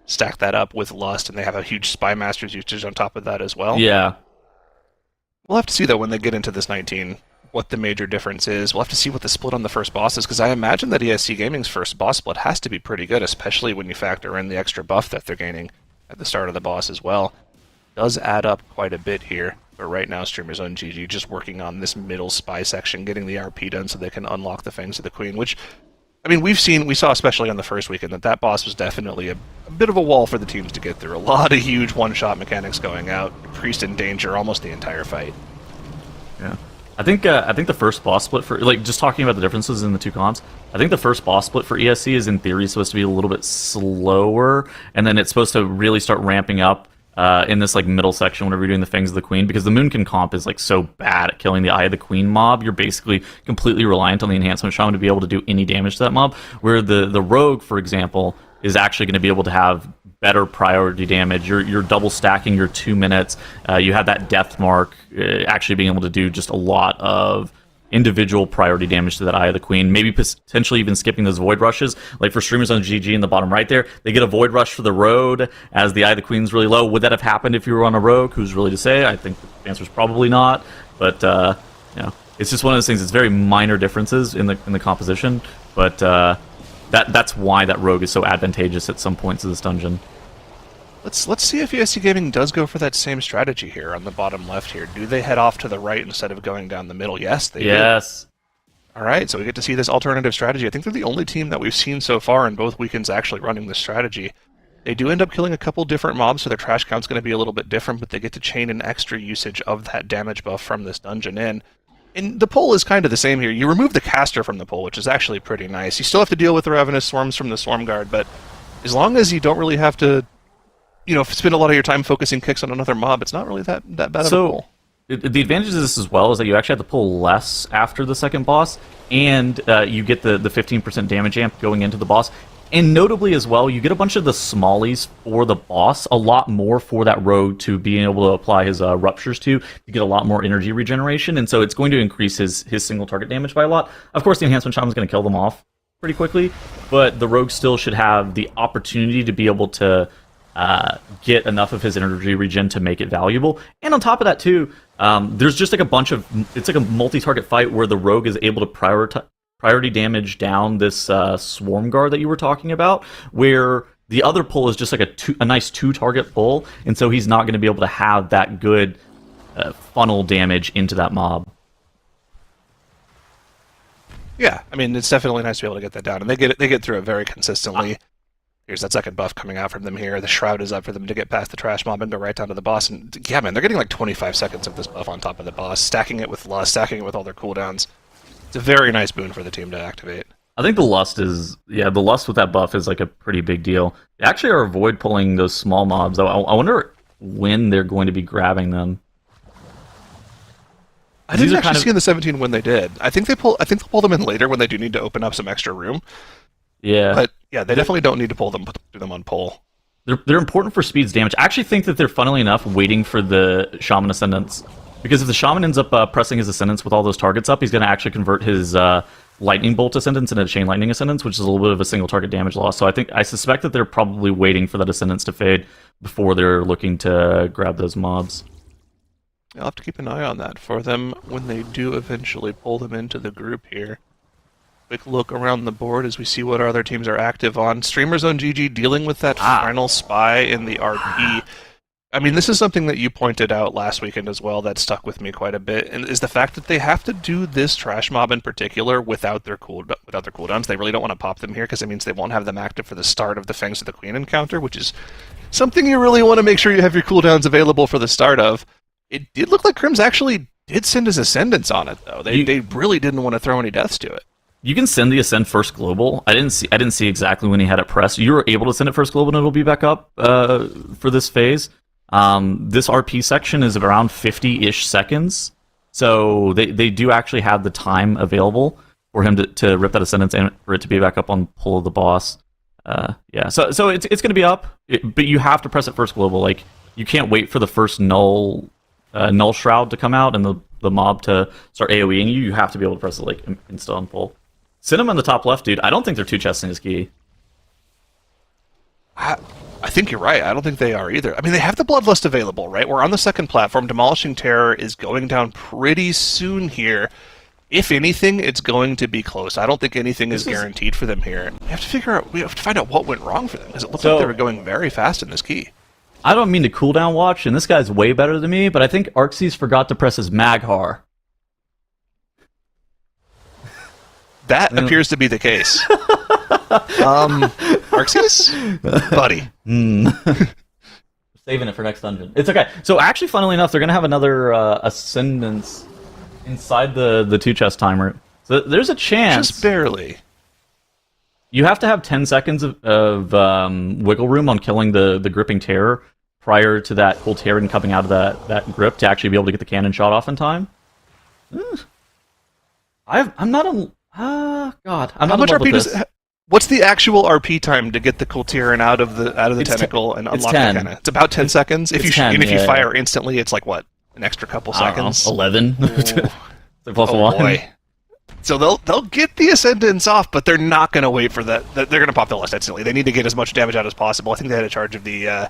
stack that up with Lust, and they have a huge Spy Master's usage on top of that as well. Yeah. We'll have to see, though, when they get into this 19, what the major difference is. We'll have to see what the split on the first boss is, because I imagine that ESC Gaming's first boss split has to be pretty good, especially when you factor in the extra buff that they're gaining at the start of the boss as well. Does add up quite a bit here. But right now, Streamers on GG just working on this middle spy section, getting the RP done so they can unlock the Fangs of the Queen, which, I mean, we saw especially on the first weekend that boss was definitely a bit of a wall for the teams to get through. A lot of huge one-shot mechanics going out. Priest in danger almost the entire fight. Yeah. I think the first boss split for, like, just talking about the differences in the two comps, I think the first boss split for ESC is in theory supposed to be a little bit slower, and then it's supposed to really start ramping up in this like middle section whenever you're doing the Fangs of the Queen, because the Moonkin comp is like so bad at killing the Eye of the Queen mob. You're basically completely reliant on the Enhancement Shaman to be able to do any damage to that mob, where the Rogue, for example, is actually going to be able to have better priority damage. You're double stacking your 2 minutes. You have that death mark, actually being able to do just a lot of individual priority damage to that Eye of the Queen, maybe potentially even skipping those Void Rushes. Like for Streamers on GG in the bottom right there, they get a Void Rush for the Road as the Eye of the Queen's really low. Would that have happened if you were on a Rogue? Who's really to say? I think the answer's probably not, but you know, it's just one of those things. It's very minor differences in the composition, but that's why that Rogue is so advantageous at some points of this dungeon. Let's see if ESC Gaming does go for that same strategy here on the bottom left here. Do they head off to the right instead of going down the middle? Yes, they do. Yes. All right, so we get to see this alternative strategy. I think they're the only team that we've seen so far in both weekends actually running this strategy. They do end up killing a couple different mobs, so their trash count's going to be a little bit different, but they get to chain an extra usage of that damage buff from this dungeon in. And the pull is kind of the same here. You remove the caster from the pull, which is actually pretty nice. You still have to deal with the Ravenous Swarms from the Swarm Guard, but as long as you don't really have to, you know, spend a lot of your time focusing kicks on another mob, it's not really that bad of a pull. The advantage of this as well is that you actually have to pull less after the second boss, and you get the 15% damage amp going into the boss. And notably as well, you get a bunch of the smallies for the boss, a lot more for that Rogue to being able to apply his Ruptures to get a lot more energy regeneration, and so it's going to increase his single target damage by a lot. Of course, the Enhancement Shaman is going to kill them off pretty quickly, but the Rogue still should have the opportunity to be able to get enough of his energy regen to make it valuable. And on top of that too, there's just like a bunch of, it's like a multi-target fight where the Rogue is able to priority damage down this Swarm Guard that you were talking about, where the other pull is just like a nice two-target pull, and so he's not going to be able to have that good funnel damage into that mob. Yeah, I mean, it's definitely nice to be able to get that down, and they get through it very consistently. Here's that second buff coming out from them here. The Shroud is up for them to get past the Trash Mob and go right down to the boss. And yeah, man, they're getting like 25 seconds of this buff on top of the boss, stacking it with Lust, stacking it with all their cooldowns. It's a very nice boon for the team to activate. I think the Lust with that buff is like a pretty big deal. They actually are avoid pulling those small mobs. I wonder when they're going to be grabbing them. I didn't actually see in the 17 when they did. I think they'll pull them in later when they do need to open up some extra room. Yeah. But yeah, they definitely don't need to do them on pull. They're important for speed's damage. I actually think that they're, funnily enough, waiting for the Shaman Ascendance. Because if the Shaman ends up pressing his Ascendance with all those targets up, he's going to actually convert his Lightning Bolt Ascendance into Chain Lightning Ascendance, which is a little bit of a single target damage loss. So I suspect that they're probably waiting for that Ascendance to fade before they're looking to grab those mobs. I'll have to keep an eye on that for them when they do eventually pull them into the group here. Quick look around the board as we see what our other teams are active on. Streamers on GG dealing with that final spy in the RP. I mean, this is something that you pointed out last weekend as well that stuck with me quite a bit, and is the fact that they have to do this trash mob in particular without their cooldowns. They really don't want to pop them here because it means they won't have them active for the start of the Fangs of the Queen encounter, which is something you really want to make sure you have your cooldowns available for the start of. It did look like Crims actually did send his Ascendants on it, though. They really didn't want to throw any deaths to it. You can send the Ascend first global. I didn't see exactly when he had it pressed. You were able to send it first global and it'll be back up for this phase. This RP section is around 50-ish seconds, so they do actually have the time available for him to rip that Ascendance and for it to be back up on pull of the boss. Yeah, so it's going to be up, but you have to press it first global. Like, you can't wait for the first null shroud to come out and the mob to start AoEing you. You have to be able to press it like insta on pull. Cinema in the top left, dude. I don't think they're two chesting his key. I think you're right. I don't think they are either. I mean, they have the Bloodlust available, right? We're on the second platform. Demolishing Terror is going down pretty soon here. If anything, it's going to be close. I don't think anything is guaranteed for them here. We have to find out what went wrong for them, because it looks like they were going very fast in this key. I don't mean to cooldown watch, and this guy's way better than me, but I think Arxes forgot to press his Maghar. That appears to be the case. Arxes? Buddy. Saving it for next dungeon. It's okay. So actually, funnily enough, they're going to have another Ascendance inside the two chest timer. So there's a chance. Just barely. You have to have 10 seconds of wiggle room on killing the Gripping Terror prior to that cool Terran coming out of that grip to actually be able to get the cannon shot off in time. I'm not a... God. I'm How not much in love RP with does... this. What's the actual RP time to get the Kultiran out of the tentacle and unlock the cannon? It's about 10 seconds. If you fire instantly, it's like what? An extra couple seconds? 11. Plus one. Boy. So they'll get the Ascendance off, but they're not going to wait for that. They're going to pop the list instantly. They need to get as much damage out as possible. I think they had a charge of the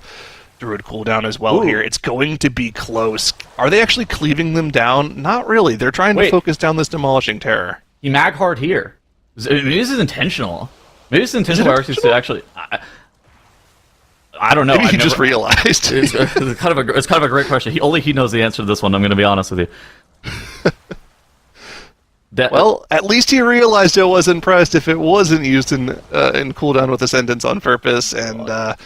Druid cooldown as well here. It's going to be close. Are they actually cleaving them down? Not really. They're trying to focus down this Demolishing Terror. He Maghard here. Maybe this is intentional. Maybe it's intentional for Arxes to actually... I don't know. Maybe he just realized. It's kind of a great question. Only he knows the answer to this one. I'm going to be honest with you. Well, at least he realized it wasn't pressed if it wasn't used in cooldown with Ascendance on purpose, and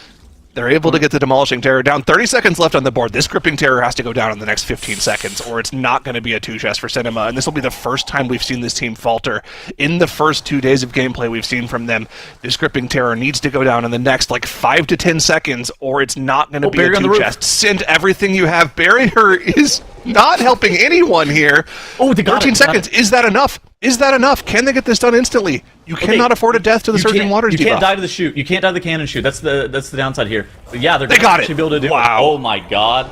they're able to get the Demolishing Terror down. 30 seconds left on the board. This Gripping Terror has to go down in the next 15 seconds, or it's not going to be a two-chest for Cinema, and this will be the first time we've seen this team falter. In the first 2 days of gameplay we've seen from them, this Gripping Terror needs to go down in the next, 5 to 10 seconds, or it's not going to be a two-chest. Send everything you have. Barrier is not helping anyone here. Oh, they got 13 seconds. Is that enough? Is that enough? Can they get this done instantly? You cannot afford a death to the Surging Waters debuff. You can't die to the shoot. You can't die to the cannon shoot. That's the downside here. But yeah, they got actually be able to do it. Wow. Oh my god.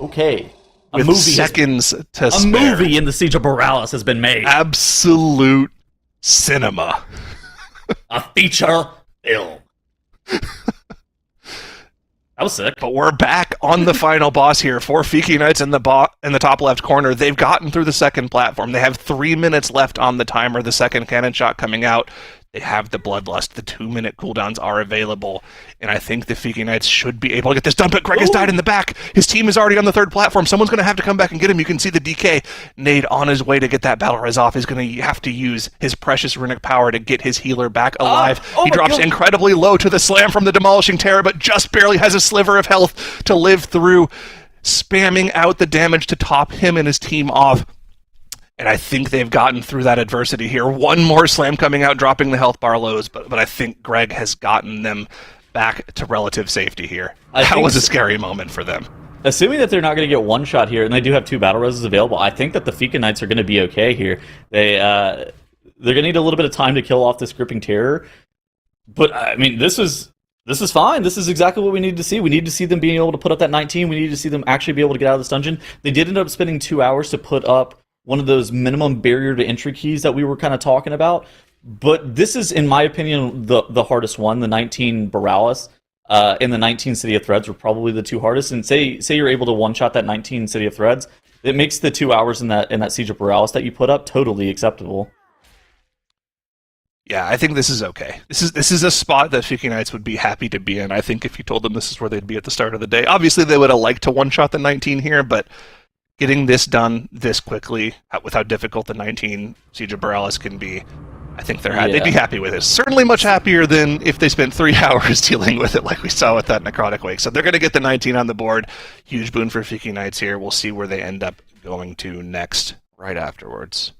Okay. With seconds to spare. A movie in the Siege of Borealis has been made. Absolute cinema. A feature film. That was sick. But we're back on the final boss here. 4 Fiki Knights in the top left corner. They've gotten through the second platform. They have 3 minutes left on the timer. The second cannon shot coming out. They have the Bloodlust. The 2-minute cooldowns are available. And I think the Fiki Knights should be able to get this done. But Greg has died in the back. His team is already on the third platform. Someone's going to have to come back and get him. You can see the DK. Nade on his way to get that Battle Res off is going to have to use his precious runic power to get his healer back alive. He drops incredibly low to the slam from the Demolishing Terror, but just barely has a sliver of health to live through, spamming out the damage to top him and his team off. And I think they've gotten through that adversity here. One more slam coming out, dropping the health bar lows, but I think Greg has gotten them back to relative safety here. That was a scary moment for them. Assuming that they're not going to get one shot here, and they do have 2 battle reses available, I think that the Fika Knights are going to be okay here. They're going to need a little bit of time to kill off this Gripping Terror. But, I mean, this is fine. This is exactly what we need to see. We need to see them being able to put up that 19. We need to see them actually be able to get out of this dungeon. They did end up spending 2 hours to put up one of those minimum barrier to entry keys that we were kind of talking about. But this is, in my opinion, the hardest one, the 19 Borealis. and the 19 City of Threads were probably the two hardest. And say you're able to one-shot that 19 City of Threads, it makes the 2 hours in that Siege of Borealis that you put up totally acceptable. Yeah, I think this is okay. This is a spot that Fiki Knights would be happy to be in. I think if you told them this is where they'd be at the start of the day, obviously they would have liked to one-shot the 19 here, but getting this done this quickly, with how difficult the 19 Siege of Borealis can be, I think they'd be happy with it. Certainly much happier than if they spent 3 hours dealing with it like we saw with that Necrotic Wake. So they're going to get the 19 on the board. Huge boon for Fiki Knights here. We'll see where they end up going to next, right afterwards.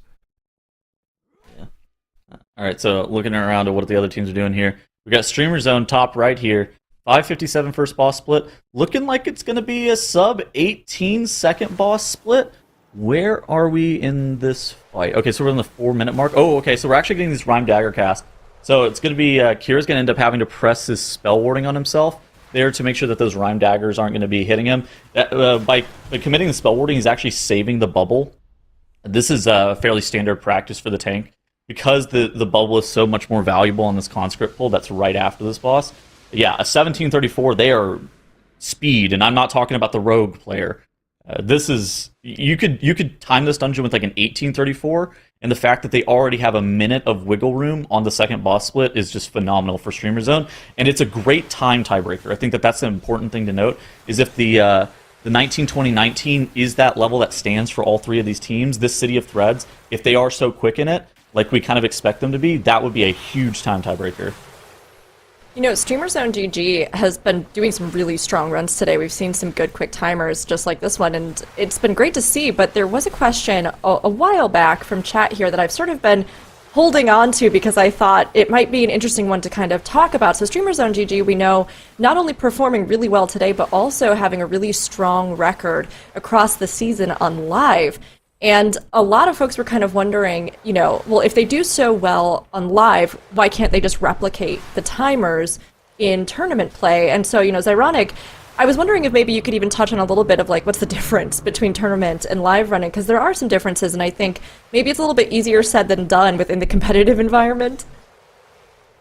All right, so looking around at what the other teams are doing here, we got Streamer Zone top right here, 5:57 first boss split, looking like it's going to be a sub 18 second boss split. Where are we in this fight? Okay, so we're in the 4-minute mark. Oh, okay, so we're actually getting this Rhyme Dagger cast. So it's going to be Kira's going to end up having to press his spell warding on himself there to make sure that those Rhyme Daggers aren't going to be hitting him. By committing the spell warding, he's actually saving the bubble. This is fairly standard practice for the tank. Because the bubble is so much more valuable on this conscript pull that's right after this boss. Yeah, a 1734, they are speed, and I'm not talking about the rogue player. This is you could time this dungeon with like an 1834, and the fact that they already have a minute of wiggle room on the second boss split is just phenomenal for Streamer Zone, and it's a great time tiebreaker. I think that's an important thing to note, is if the 19-20-19 is that level that stands for all three of these teams, this City of Threads, if they are so quick in it, like we kind of expect them to be, that would be a huge time tiebreaker. You know, Streamer Zone GG has been doing some really strong runs today. We've seen some good quick timers just like this one, and it's been great to see, but there was a question a while back from chat here that I've sort of been holding on to because I thought it might be an interesting one to kind of talk about. So Streamer Zone GG, we know, not only performing really well today, but also having a really strong record across the season on live. And a lot of folks were kind of wondering, you know, well, if they do so well on live, why can't they just replicate the timers in tournament play? And so, you know, Zyronic, I was wondering if maybe you could even touch on a little bit of like, what's the difference between tournament and live running? Because there are some differences, and I think maybe it's a little bit easier said than done within the competitive environment.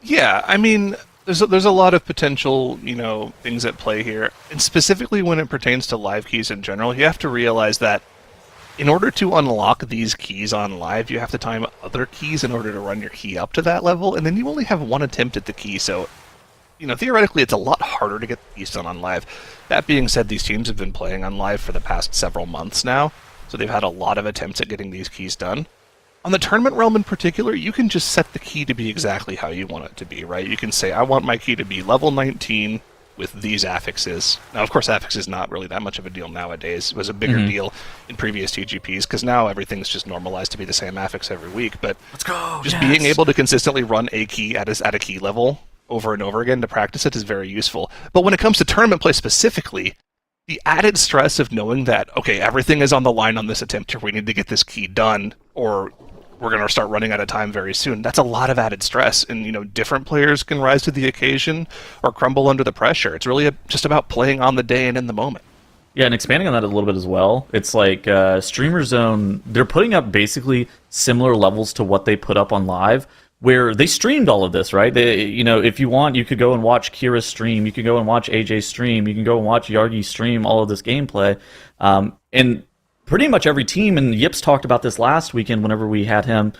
Yeah, I mean, there's a lot of potential, you know, things at play here. And specifically when it pertains to live keys in general, you have to realize that in order to unlock these keys on live, you have to time other keys in order to run your key up to that level, and then you only have one attempt at the key, so, you know, theoretically it's a lot harder to get the keys done on live. That being said, these teams have been playing on live for the past several months now, so they've had a lot of attempts at getting these keys done. On the tournament realm in particular, you can just set the key to be exactly how you want it to be, right? You can say, I want my key to be level 19, with these affixes. Now, of course, affix is not really that much of a deal nowadays. It was a bigger deal in previous TGPs, because now everything's just normalized to be the same affix every week. But being able to consistently run a key at a key level over and over again to practice it is very useful. But when it comes to tournament play specifically, the added stress of knowing that, okay, everything is on the line on this attempt here, we need to get this key done, or we're going to start running out of time very soon. That's a lot of added stress, and, you know, different players can rise to the occasion or crumble under the pressure. It's really just about playing on the day and in the moment. Yeah, and expanding on that a little bit as well, it's like Streamer Zone, they're putting up basically similar levels to what they put up on live, where they streamed all of this, right? They, you know, if you want, you could go and watch Kira's stream, you could go and watch AJ's stream, you can go and watch Yargi stream all of this gameplay, and pretty much every team, and Yips talked about this last weekend whenever we had him,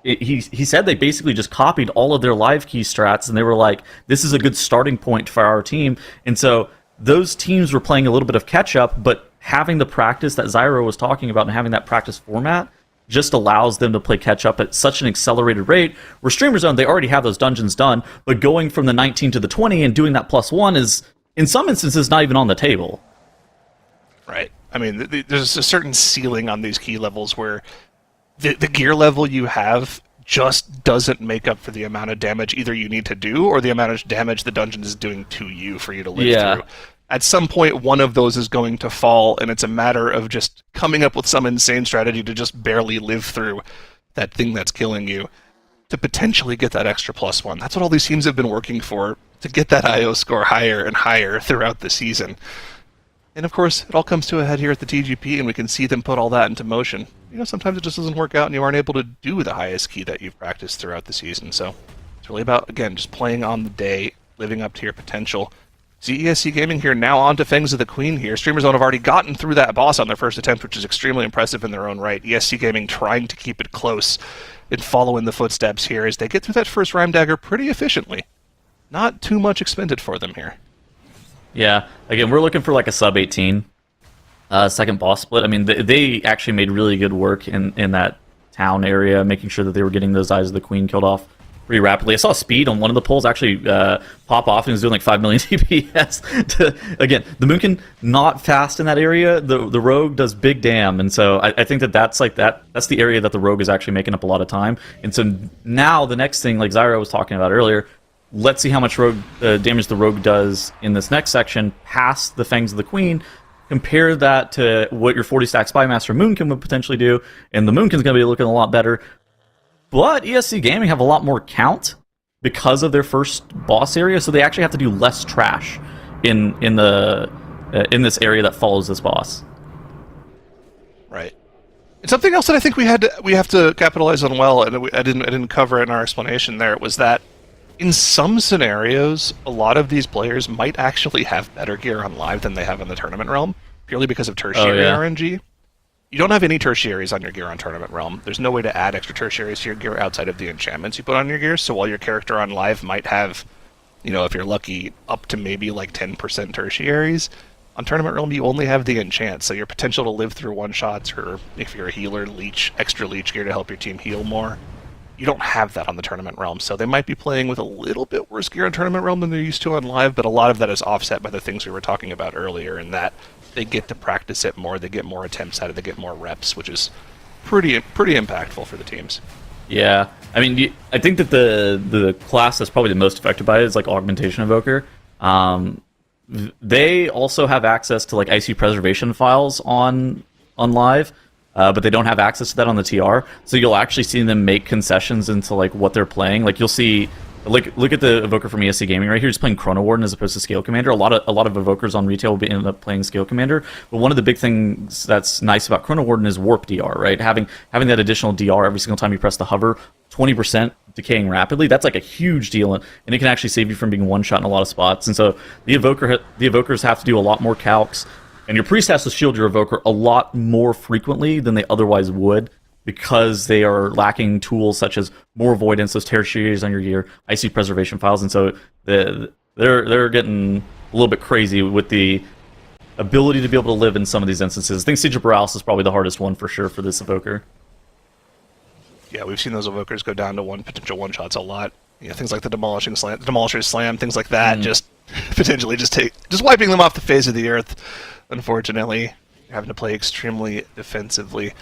he said they basically just copied all of their live key strats, and they were like, this is a good starting point for our team. And so those teams were playing a little bit of catch-up, but having the practice that Zyro was talking about and having that practice format just allows them to play catch-up at such an accelerated rate, where Streamer Zone, they already have those dungeons done, but going from the 19 to the 20 and doing that +1 is, in some instances, not even on the table. Right. I mean, there's a certain ceiling on these key levels where the gear level you have just doesn't make up for the amount of damage either you need to do or the amount of damage the dungeon is doing to you for you to live through. At some point, one of those is going to fall, and it's a matter of just coming up with some insane strategy to just barely live through that thing that's killing you to potentially get that extra +1. That's what all these teams have been working for, to get that IO score higher and higher throughout the season. And of course, it all comes to a head here at the TGP, and we can see them put all that into motion. You know, sometimes it just doesn't work out, and you aren't able to do the highest key that you've practiced throughout the season. So it's really about, again, just playing on the day living up to your potential. See ESC Gaming here now on to Fangs of the Queen here. Streamer Zone have already gotten through that boss on their first attempt, which is extremely impressive in their own right. ESC Gaming trying to keep it close and follow in the footsteps here as they get through that first Rhyme Dagger pretty efficiently. Not too much expended for them here. Yeah, again, we're looking for like a sub 18 second boss split. I mean, they actually made really good work in that town area, making sure that they were getting those Eyes of the Queen killed off pretty rapidly. I saw Speed on one of the polls actually pop off and he was doing like 5 million DPS. Again, the Moonkin not fast in that area. The Rogue does big damn, and so I think that's the area that the Rogue is actually making up a lot of time. And so now the next thing, like Zyra was talking about earlier, let's see how much damage the Rogue does in this next section past the Fangs of the Queen. Compare that to what your 40 stack Spymaster Moonkin would potentially do, and the Moonkin's going to be looking a lot better. But ESC Gaming have a lot more count because of their first boss area, so they actually have to do less trash in this area that follows this boss. Right. And something else that I think we have to capitalize on well, and I didn't cover it in our explanation there, was that in some scenarios, a lot of these players might actually have better gear on live than they have in the tournament realm, purely because of tertiary RNG. You don't have any tertiaries on your gear on Tournament Realm. There's no way to add extra tertiaries to your gear outside of the enchantments you put on your gear, so while your character on live might have, if you're lucky, up to maybe like 10% tertiaries, on Tournament Realm you only have the enchant, so your potential to live through one-shots, or if you're a healer, extra leech gear to help your team heal more, you don't have that on the Tournament Realm, so they might be playing with a little bit worse gear on Tournament Realm than they're used to on live, but a lot of that is offset by the things we were talking about earlier, in that they get to practice it more, they get more attempts at it, they get more reps, which is pretty impactful for the teams. Yeah, I mean, I think that the class that's probably the most affected by it is like Augmentation Evoker. They also have access to like IC preservation files on live, but they don't have access to that on the TR. So you'll actually see them make concessions into like what they're playing. Like you'll see. Look at the evoker from ESC Gaming right here. He's playing Chrono Warden as opposed to Scale Commander. A lot of evokers on retail will end up playing Scale Commander. But one of the big things that's nice about Chrono Warden is Warp DR, right? Having that additional DR every single time you press the hover, 20% decaying rapidly. That's like a huge deal, and it can actually save you from being one shot in a lot of spots. And so the evokers have to do a lot more calcs, and your priest has to shield your evoker a lot more frequently than they otherwise would, because they are lacking tools such as more avoidance, those tertiaries on your gear, IC preservation files, and so they're getting a little bit crazy with the ability to be able to live in some of these instances. I think Siege of Borealis is probably the hardest one for sure for this evoker. Yeah, we've seen those evokers go down to potential one-shots a lot. Things like the Demolisher's Slam, things like that, just potentially just wiping them off the face of the earth. Unfortunately, you're having to play extremely defensively.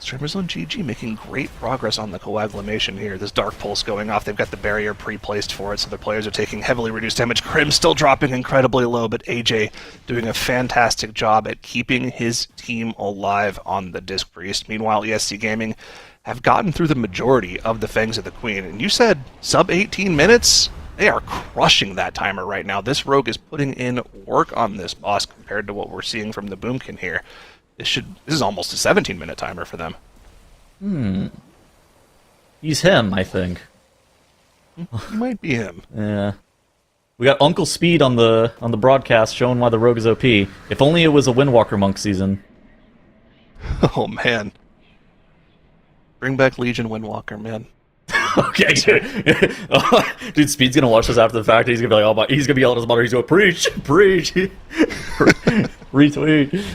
Streamers on GG making great progress on the coagulation here. This Dark Pulse going off. They've got the barrier pre-placed for it, so the players are taking heavily reduced damage. Krim still dropping incredibly low, but AJ doing a fantastic job at keeping his team alive on the Disc Priest. Meanwhile, ESC Gaming have gotten through the majority of the Fangs of the Queen. And you said sub 18 minutes? They are crushing that timer right now. This Rogue is putting in work on this boss compared to what we're seeing from the Boomkin here. This is almost a 17-minute timer for them. He's him, I think. He might be him. Yeah. We got Uncle Speed on the broadcast showing why the Rogue is OP. If only it was a Windwalker Monk season. Oh, man. Bring back Legion Windwalker, man. Okay. Dude, Speed's gonna watch this after the fact. He's gonna be like, he's gonna be yelling at his mother. He's going, preach. Retweet.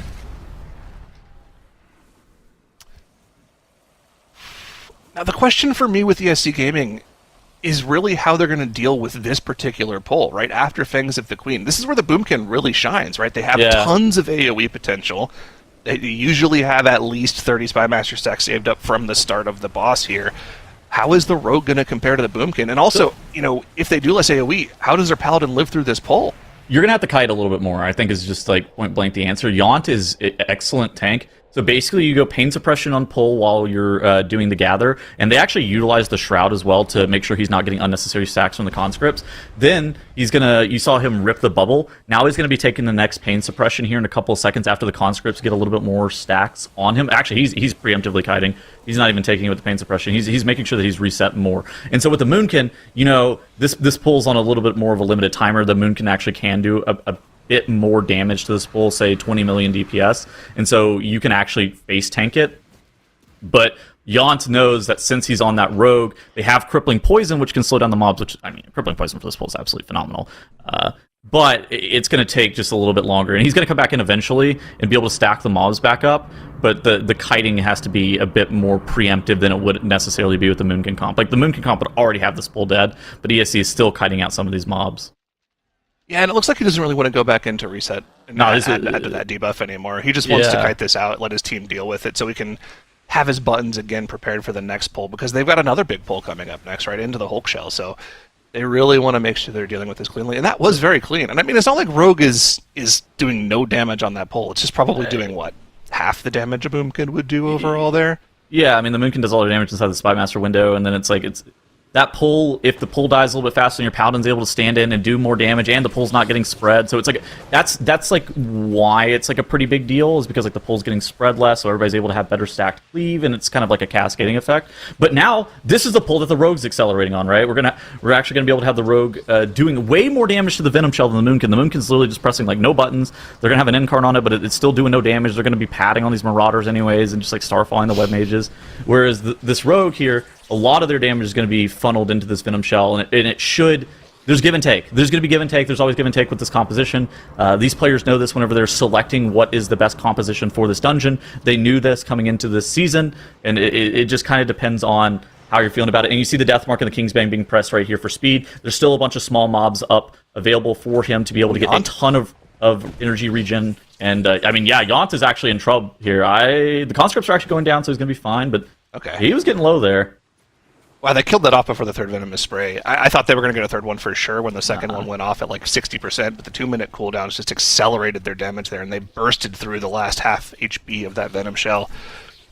Now, the question for me with ESC Gaming is really how they're going to deal with this particular pull, right? After Fangs of the Queen. This is where the Boomkin really shines, right? They have tons of AoE potential. They usually have at least 30 Spymaster stacks saved up from the start of the boss here. How is the Rogue going to compare to the Boomkin? And also, if they do less AoE, how does their Paladin live through this pull? You're going to have to kite a little bit more, I think is just like point blank the answer. Yaunt is an excellent tank. So basically, you go pain suppression on pull while you're doing the gather, and they actually utilize the shroud as well to make sure he's not getting unnecessary stacks from the conscripts. Then you saw him rip the bubble. Now he's gonna be taking the next pain suppression here in a couple of seconds after the conscripts get a little bit more stacks on him. Actually, he's preemptively kiting. He's not even taking it with the pain suppression. He's making sure that he's reset more. And so with the Moonkin, this pulls on a little bit more of a limited timer. The Moonkin actually can do a bit more damage to this pull, say 20 million DPS, and so you can actually face tank it. But Yant knows that since he's on that rogue, they have crippling poison, which can slow down the mobs, which, I mean, crippling poison for this pull is absolutely phenomenal. But it's going to take just a little bit longer, and he's going to come back in eventually and be able to stack the mobs back up, but the kiting has to be a bit more preemptive than it would necessarily be with the Moonkin comp. Like, the Moonkin comp would already have this pull dead, but ESC is still kiting out some of these mobs. Yeah, and it looks like he doesn't really want to go back into reset and add to that debuff anymore. He just wants to kite this out, let his team deal with it, so he can have his buttons again prepared for the next pull, because they've got another big pull coming up next, right into the Hulk Shell. So they really want to make sure they're dealing with this cleanly, and that was very clean. And I mean, it's not like Rogue is doing no damage on that pull. It's just probably doing what, half the damage a Boomkin would do overall there. Yeah, I mean, the Moonkin does all the damage inside the Spymaster window, and then it's that pull, if the pull dies a little bit faster, then your Paladin's able to stand in and do more damage, and the pull's not getting spread. So it's like that's like why it's like a pretty big deal, is because like the pull's getting spread less, so everybody's able to have better stacked cleave, and it's kind of like a cascading effect. But now this is the pull that the Rogue's accelerating on, right? We're actually gonna be able to have the Rogue doing way more damage to the Venom Shell than the Moonkin. The Moonkin's literally just pressing like no buttons. They're gonna have an Incarn on it, but it's still doing no damage. They're gonna be padding on these Marauders anyways, and just like starfalling the Web Mages. Whereas this Rogue here, a lot of their damage is going to be funneled into this Venom Shell, and it should... There's give and take. There's going to be give and take. There's always give and take with this composition. These players know this whenever they're selecting what is the best composition for this dungeon. They knew this coming into this season, and it just kind of depends on how you're feeling about it. And you see the Death Mark and the Kingsbane being pressed right here for speed. There's still a bunch of small mobs up available for him to be able to get a ton of energy regen. And, I mean, yeah, Yant is actually in trouble here. The conscripts are actually going down, so he's going to be fine, but he was getting low there. Wow, they killed that off before the third Venomous Spray. I thought they were going to get a third one for sure when the second one went off at like 60%, but the 2-minute cooldowns just accelerated their damage there, and they bursted through the last half HP of that Venom Shell.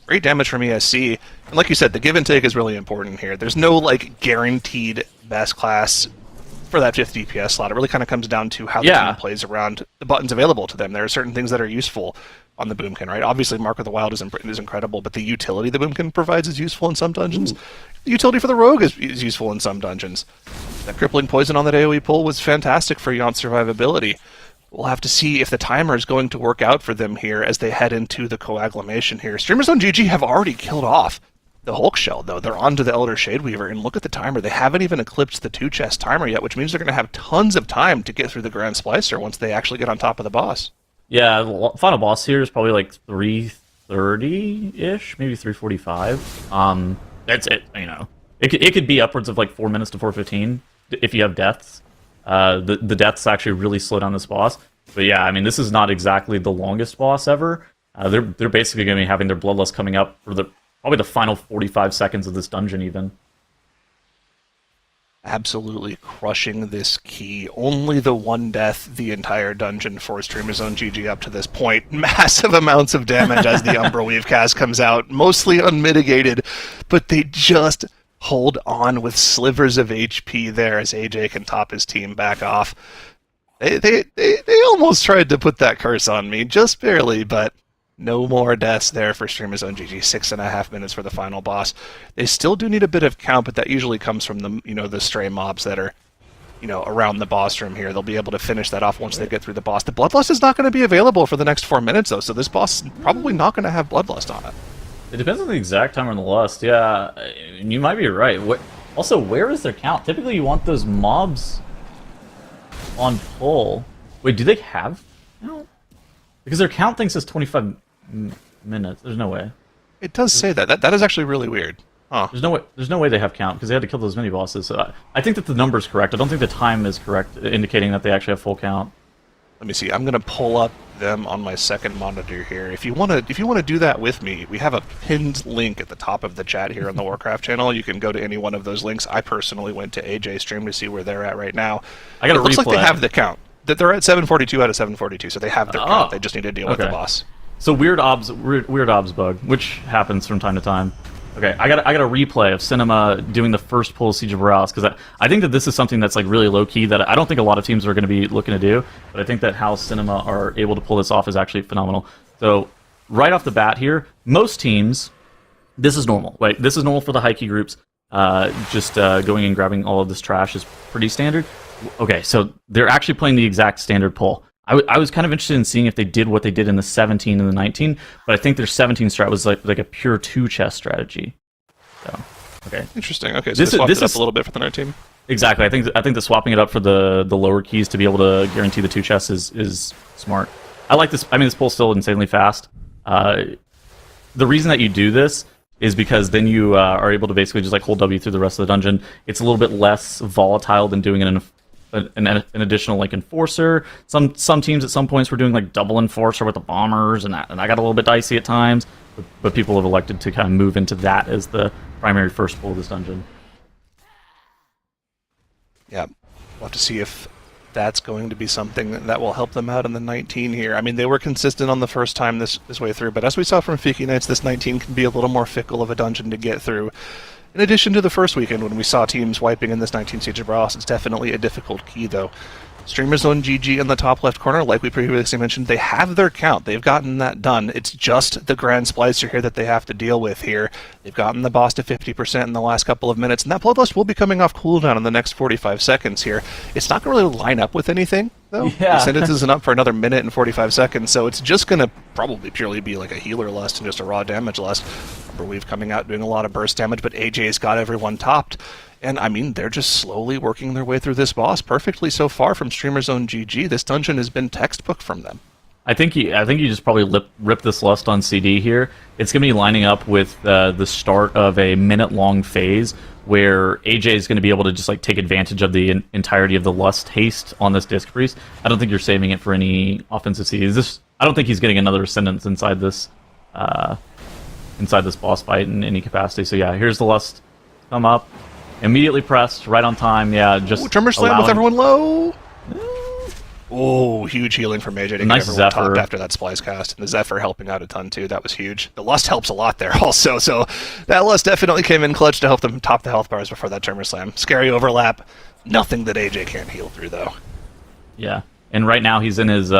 Great damage from ESC. And like you said, the give and take is really important here. There's no like guaranteed best class for that 5th DPS slot. It really kind of comes down to how the team plays around the buttons available to them. There are certain things that are useful on the Boomkin, right? Obviously, Mark of the Wild is incredible, but the utility the Boomkin provides is useful in some dungeons. The utility for the Rogue is useful in some dungeons. That crippling poison on that AoE pull was fantastic for Yant's survivability. We'll have to see if the timer is going to work out for them here as they head into the coagulation here. Streamers on GG have already killed off the Hulk Shell, though. They're onto the Elder Shadeweaver, and look at the timer. They haven't even eclipsed the 2-chest timer yet, which means they're going to have tons of time to get through the Grand Splicer once they actually get on top of the boss. Yeah, the final boss here is probably like 3:30-ish, maybe 3:45. That's it, you know. It could be upwards of like 4 minutes to 4:15 if you have deaths. The deaths actually really slow down this boss. But yeah, I mean, this is not exactly the longest boss ever. They're basically going to be having their Bloodlust coming up for probably the final 45 seconds of this dungeon even. Absolutely crushing this key. Only the one death the entire dungeon for Streamers on GG up to this point. Massive amounts of damage as the Umbra Weave cast comes out, mostly unmitigated, but they just hold on with slivers of HP there as AJ can top his team back off. They almost tried to put that curse on me, just barely, but no more deaths there for Streamers on GG. 6.5 minutes for the final boss. They still do need a bit of count, but that usually comes from the stray mobs that are around the boss room here. They'll be able to finish that off once they get through the boss. The Bloodlust is not going to be available for the next 4 minutes though, so this boss is probably not going to have Bloodlust on it. It depends on the exact time on the lust. Yeah, you might be right. Also, where is their count? Typically, you want those mobs on pull. Wait, do they have? No. Because their count thing says 25 minutes. There's no way. It does say that. That is actually really weird. Huh. There's no way they have count because they had to kill those mini bosses. So I think that the number's correct. I don't think the time is correct, indicating that they actually have full count. Let me see. I'm gonna pull up them on my second monitor here. If you wanna do that with me, we have a pinned link at the top of the chat here on the Warcraft channel. You can go to any one of those links. I personally went to AJ's stream to see where they're at right now. It looks like they have the count. That they're at 742 out of 742, so they have their count. They just need to deal with the boss. So weird obs bug, which happens from time to time. Okay, I got a replay of Cinema doing the first pull of Siege of Borealis, because I think that this is something that's like really low key that I don't think a lot of teams are going to be looking to do, but I think that how Cinema are able to pull this off is actually phenomenal. So right off the bat here, most teams, this is normal, right? This is normal for the high key groups. Just going and grabbing all of this trash is pretty standard. Okay, so they're actually playing the exact standard pull. I was kind of interested in seeing if they did what they did in the 17 and the 19, but I think their 17 strat was like a pure 2-chest strategy. So, okay. Interesting. Okay, so they swapped it up a little bit for the 19. Exactly. I think that swapping it up for the lower keys to be able to guarantee the 2 chests is smart. I like this. I mean, this pull's still insanely fast. The reason that you do this is because then you are able to basically just like hold W through the rest of the dungeon. It's a little bit less volatile than doing it in an additional like enforcer. Some teams at some points were doing like double enforcer with the bombers, and that got a little bit dicey at times. But people have elected to kind of move into that as the primary first pull of this dungeon. Yeah, we'll have to see if that's going to be something that will help them out in the 19 here. I mean, they were consistent on the first time this way through, but as we saw from Fiki Knights, this 19 can be a little more fickle of a dungeon to get through. In addition to the first weekend when we saw teams wiping in this 19 Siege of Borealis, it's definitely a difficult key, though. Streamer Zone GG in the top left corner, like we previously mentioned, they have their count. They've gotten that done. It's just the Grand Splicer here that they have to deal with here. They've gotten the boss to 50% in the last couple of minutes, and that Bloodlust will be coming off cooldown in the next 45 seconds here. It's not going to really line up with anything, though. Yeah. The sentence isn't up for another minute and 45 seconds, so it's just going to probably purely be like a healer lust and just a raw damage lust. Remember, we've coming out doing a lot of burst damage, but AJ's got everyone topped. And, I mean, they're just slowly working their way through this boss perfectly so far from Streamer Zone GG. This dungeon has been textbook from them. I think you just probably rip this lust on CD here. It's going to be lining up with the start of a minute-long phase where AJ is going to be able to just like take advantage of the entirety of the lust haste on this Disc Priest. I don't think you're saving it for any offensive CDs. I don't think he's getting another Ascendance inside this boss fight in any capacity. So yeah, here's the lust come up. Immediately pressed, right on time, yeah, just Tremor Slam with everyone low! Oh, huge healing from AJ to get nice everyone Zephyr topped after that Splice cast. And the Zephyr helping out a ton, too. That was huge. The Lust helps a lot there, also. So that Lust definitely came in clutch to help them top the health bars before that Tremor Slam. Scary overlap. Nothing that AJ can't heal through, though. Yeah, and right now he's in his, he's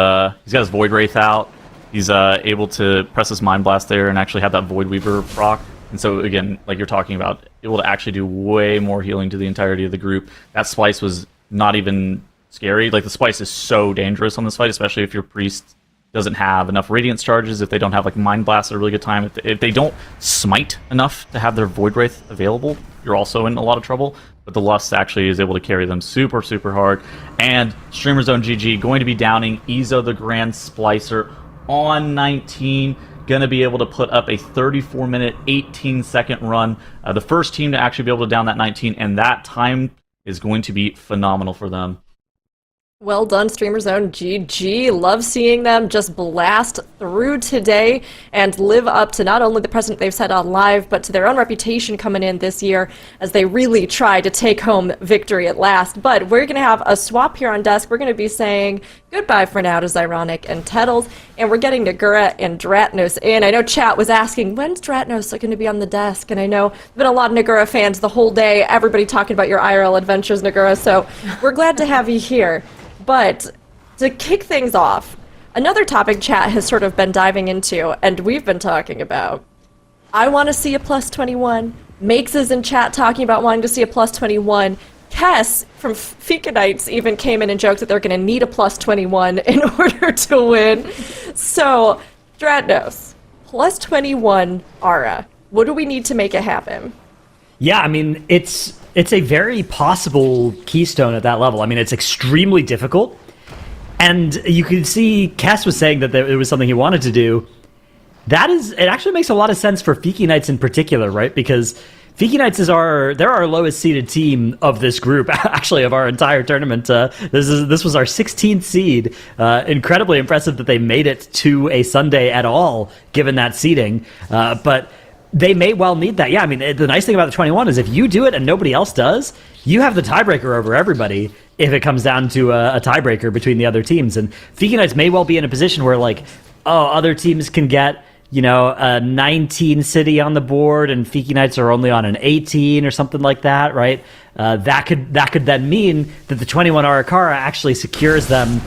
got his Void Wraith out. He's able to press his Mind Blast there and actually have that Void Weaver proc. And so, again, like you're talking about, able to actually do way more healing to the entirety of the group. That Splice was not even scary. Like, the Splice is so dangerous on this fight, especially if your Priest doesn't have enough Radiance charges, if they don't have, like, Mind Blast at a really good time. If they don't smite enough to have their Void Wraith available, you're also in a lot of trouble. But the Lust actually is able to carry them super, super hard. And Streamer Zone GG going to be downing Ezo the Grand Splicer on 19. Going to be able to put up a 34-minute, 18-second run. The first team to actually be able to down that 19, and that time is going to be phenomenal for them. Well done, Streamer Zone GG. Love seeing them just blast through today and live up to not only the precedent they've set on live, but to their own reputation coming in this year as they really try to take home victory at last. But we're going to have a swap here on desk. We're going to be saying goodbye for now to Zyronic and Tettles, and we're getting Nagura and Dratnos in. I know chat was asking, when's Dratnos going to be on the desk? And I know there's been a lot of Nagura fans the whole day, everybody talking about your IRL adventures, Nagura, so we're glad to have you here. But to kick things off, another topic chat has sort of been diving into, and we've been talking about, I want to see a plus 21. Makes is in chat talking about wanting to see a plus 21. Kess from Fika Knights even came in and joked that they're going to need a plus 21 in order to win. So, Dratnos, plus 21 Aura. What do we need to make it happen? Yeah, I mean, it's a very possible keystone at that level. I mean, it's extremely difficult. And you can see Cass was saying that it was something he wanted to do. It actually makes a lot of sense for Fiki Knights in particular, right? Because Fiki Knights they're our lowest seeded team of this group, actually, of our entire tournament. This was our 16th seed. Incredibly impressive that they made it to a Sunday at all, given that seeding. But they may well need that. Yeah, I mean, the nice thing about the 21 is if you do it and nobody else does, you have the tiebreaker over everybody if it comes down to a tiebreaker between the other teams. And Fiki Knights may well be in a position where, like, oh, other teams can get, a 19 city on the board and Fiki Knights are only on an 18 or something like that, right? That could then mean that the 21 Arakara actually secures them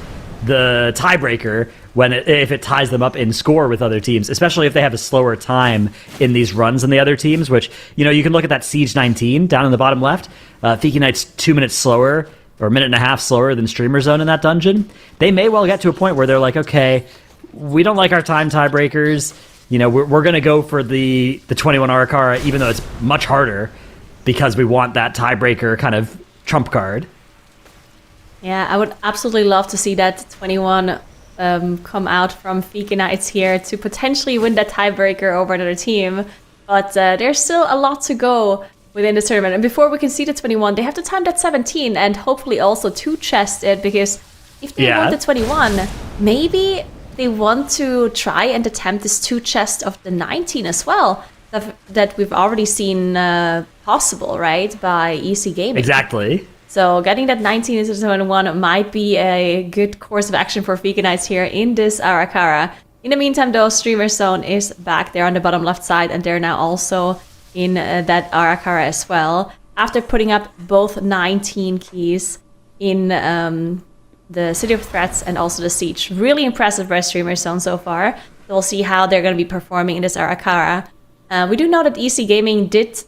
the tiebreaker if it ties them up in score with other teams, especially if they have a slower time in these runs than the other teams, which, you can look at that Siege 19 down in the bottom left. Fiki Knights 2 minutes slower, or a minute and a half slower than Streamer Zone in that dungeon. They may well get to a point where they're like, okay, we don't like our time tiebreakers. We're going to go for the 21 Arakara, even though it's much harder, because we want that tiebreaker kind of trump card. Yeah, I would absolutely love to see that 21 come out from Fiki Knights here to potentially win that tiebreaker over another team. But there's still a lot to go within the tournament. And before we can see the 21, they have to time that 17 and hopefully also two-chest it, because if they want the 21, maybe they want to try and attempt this two-chest of the 19 as well, that we've already seen possible, right, by EC Gaming. Exactly. So getting that 19 into the 21 might be a good course of action for Fiki Knights here in this Arakara. In the meantime, though, Streamer Zone is back there on the bottom left side, and they're now also in that Arakara as well, after putting up both 19 keys in the City of Threats and also the Siege. Really impressive by Streamer Zone so far. We'll see how they're going to be performing in this Arakara. We do know that EC Gaming did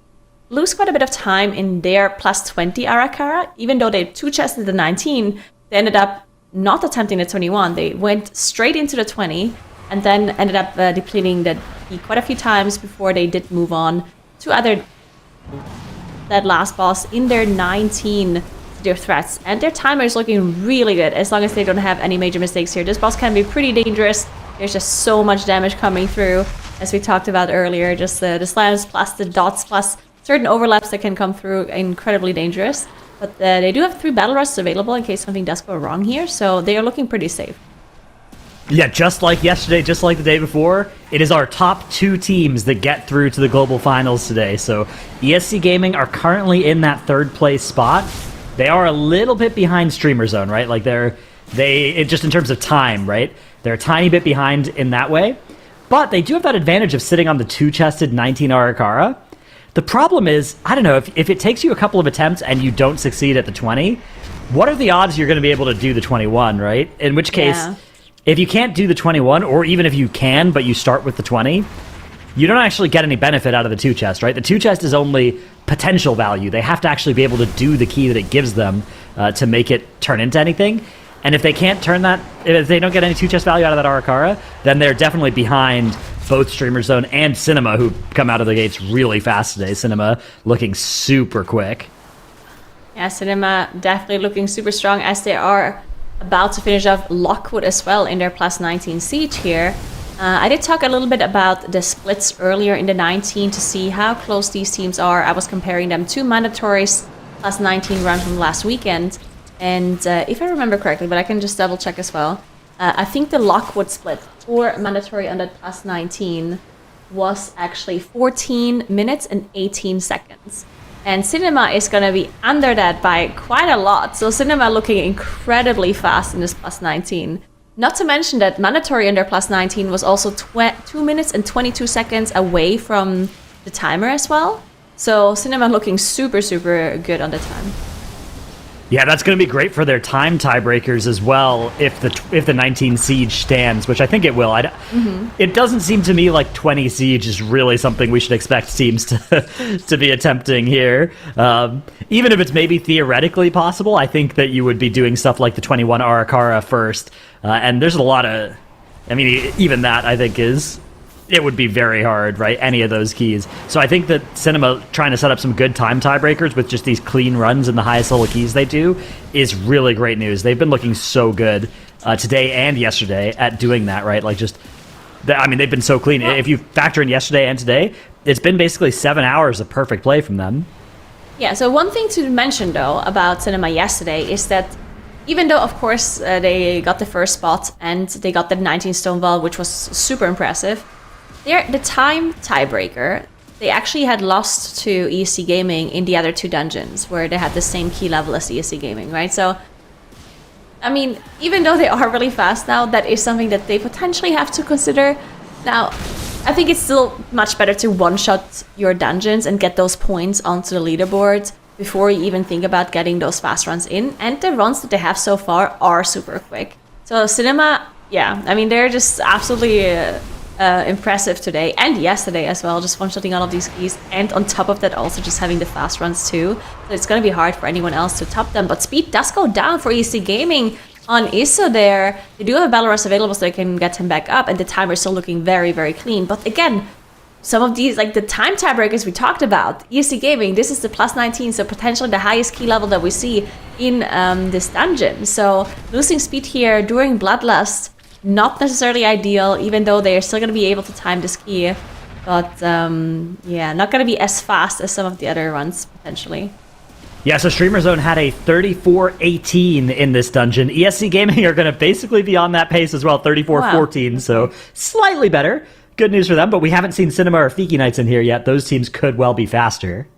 lose quite a bit of time in their plus 20 Arakara. Even though they two-chested the 19, they ended up not attempting the 21. They went straight into the 20 and then ended up depleting the key quite a few times before they did move on to that last boss in their 19 City of Threats. And their timer is looking really good as long as they don't have any major mistakes here. This boss can be pretty dangerous. There's just so much damage coming through, as we talked about earlier. Just the slams plus the dots plus certain overlaps that can come through, incredibly dangerous. But they do have 3 battle rushes available in case something does go wrong here, so they are looking pretty safe. Yeah, just like yesterday, just like the day before, it is our top 2 teams that get through to the Global Finals today. So ESC Gaming are currently in that 3rd place spot. They are a little bit behind Streamer Zone, right? Like just in terms of time, right? They're a tiny bit behind in that way. But they do have that advantage of sitting on the 2-chested 19 Arakara. The problem is, I don't know, if it takes you a couple of attempts and you don't succeed at the 20, what are the odds you're going to be able to do the 21, right? In which case, if you can't do the 21, or even if you can, but you start with the 20, you don't actually get any benefit out of the 2-chest, right? The 2-chest is only potential value. They have to actually be able to do the key that it gives them to make it turn into anything. And if they can't turn that, if they don't get any 2-chest value out of that Arakara, then they're definitely behind both Streamer Zone and Cinema, who come out of the gates really fast today. Cinema looking super quick. Yeah, Cinema definitely looking super strong, as they are about to finish off Lockwood as well in their plus 19 Siege here. I did talk a little bit about the splits earlier in the 19 to see how close these teams are. I was comparing them to Mandatory's plus 19 run from last weekend. And if I remember correctly, but I can just double check as well, I think the Lockwood split for Mandatory on that plus 19 was actually 14 minutes and 18 seconds. And Cinema is going to be under that by quite a lot. So Cinema looking incredibly fast in this plus 19. Not to mention that Mandatory under plus 19 was also 2 minutes and 22 seconds away from the timer as well. So Cinema looking super, super good on the time. Yeah, that's going to be great for their time tiebreakers as well if the 19 Siege stands, which I think it will. It doesn't seem to me like 20 Siege is really something we should expect teams to be attempting here. Even if it's maybe theoretically possible, I think that you would be doing stuff like the 21 Arakara first. And there's a lot of... I mean, even that, I think, it would be very hard, right? Any of those keys. So I think that Cinema trying to set up some good time tiebreakers with just these clean runs and the highest level keys they do is really great news. They've been looking so good today and yesterday at doing that, right? Like they've been so clean. If you factor in yesterday and today, it's been basically 7 hours of perfect play from them. Yeah, so one thing to mention, though, about Cinema yesterday is that even though, of course, they got the first spot and they got the 19 Stonewall, which was super impressive, the time tiebreaker, they actually had lost to ESC Gaming in the other 2 dungeons, where they had the same key level as ESC Gaming, right? So I mean, even though they are really fast now, that is something that they potentially have to consider. Now, I think it's still much better to one-shot your dungeons and get those points onto the leaderboard before you even think about getting those fast runs in. And the runs that they have so far are super quick. So Cinema, yeah, I mean, they're just absolutely impressive today and yesterday as well, just one-shotting all of these keys, and on top of that also just having the fast runs too. So it's going to be hard for anyone else to top them, but speed does go down for EC Gaming on Isso there. They do have a Belarus available so they can get him back up, and the timer is still looking very, very clean. But again, some of these, like the time tiebreakers we talked about, EC Gaming, this is the plus 19, so potentially the highest key level that we see in this dungeon. So losing speed here during Bloodlust, not necessarily ideal, even though they are still going to be able to time this key. But yeah, not going to be as fast as some of the other runs, potentially. Yeah, so Streamer Zone had a 34-18 in this dungeon. ESC Gaming are going to basically be on that pace as well, 34-14, wow. So slightly better. Good news for them, but we haven't seen Cinema or Fiki Knights in here yet. Those teams could well be faster.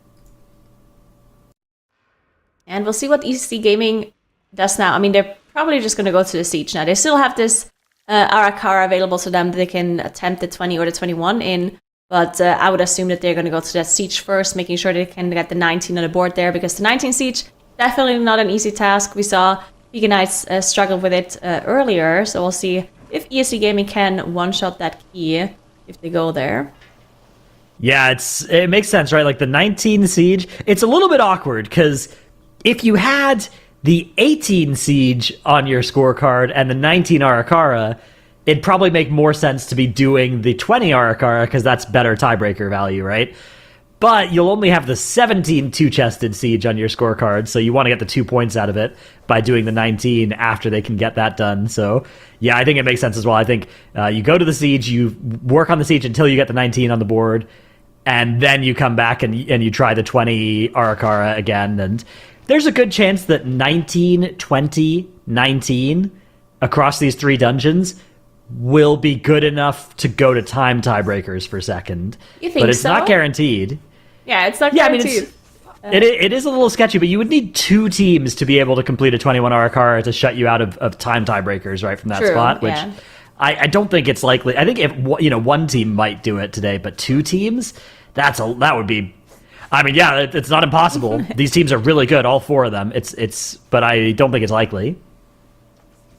And we'll see what ESC Gaming does now. I mean, they're probably just going to go to the Siege now. They still have this Arakara available to them that they can attempt the 20 or the 21 in. But I would assume that they're going to go to that Siege first, making sure they can get the 19 on the board there, because the 19 Siege, definitely not an easy task. We saw Fiki Knights struggle with it earlier, so we'll see if ESC Gaming can one-shot that key if they go there. Yeah, it makes sense, right? Like the 19 Siege, it's a little bit awkward, because if you had the 18 Siege on your scorecard and the 19 Arakara, it'd probably make more sense to be doing the 20 Arakara, because that's better tiebreaker value, right? But you'll only have the 17 two-chested Siege on your scorecard, so you want to get the 2 points out of it by doing the 19 after they can get that done. So, yeah, I think it makes sense as well. I think you go to the Siege, you work on the Siege until you get the 19 on the board, and then you come back and you try the 20 Arakara again. And there's a good chance that 19, 20, 19 across these three dungeons will be good enough to go to time tiebreakers for second. You think but it's so? Not guaranteed. Yeah, it's not guaranteed. I mean, it is a little sketchy, but you would need two teams to be able to complete a 21 Arakara to shut you out of time tiebreakers right from that spot, which yeah. I don't think it's likely. I think if one team might do it today, but two teams, that would be. I mean, yeah, it's not impossible. These teams are really good, all four of them. But I don't think it's likely.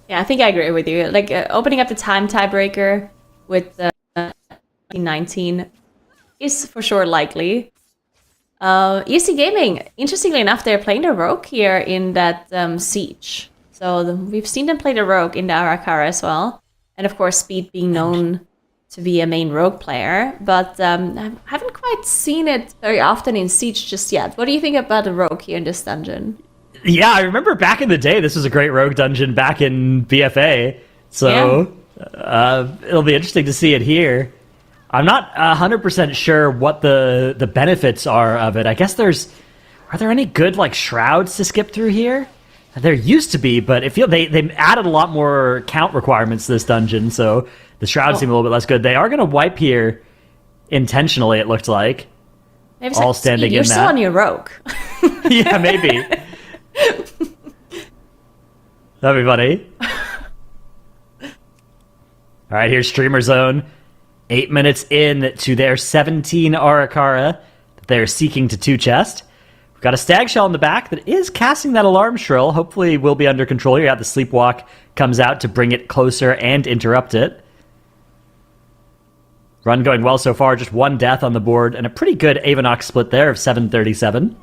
Yeah, I think I agree with you. Like opening up the time tiebreaker with 19 is for sure likely. ESC Gaming, interestingly enough, they're playing the Rogue here in that Siege. So we've seen them play the Rogue in the Arakara as well. And of course, Speed being known to be a main Rogue player. But I haven't quite seen it very often in Siege just yet. What do you think about the Rogue here in this dungeon? Yeah, I remember back in the day, this was a great Rogue dungeon back in BFA. So it'll be interesting to see it here. I'm not 100% sure what the benefits are of it. I guess are there any good like shrouds to skip through here? There used to be, but they added a lot more count requirements to this dungeon, so the shrouds seem a little bit less good. They are going to wipe here intentionally, it looked like. Maybe all standing in that. You're still on your Rogue. Yeah, maybe. That'd be funny. All right, here's Streamer Zone. 8 minutes in to their 17 Arakara that they're seeking to two-chest. We've got a Stag Shell in the back that is casting that alarm shrill. Hopefully we'll be under control here. Yeah, the Sleepwalk comes out to bring it closer and interrupt it. Run going well so far. Just one death on the board and a pretty good Avanox split there of 737.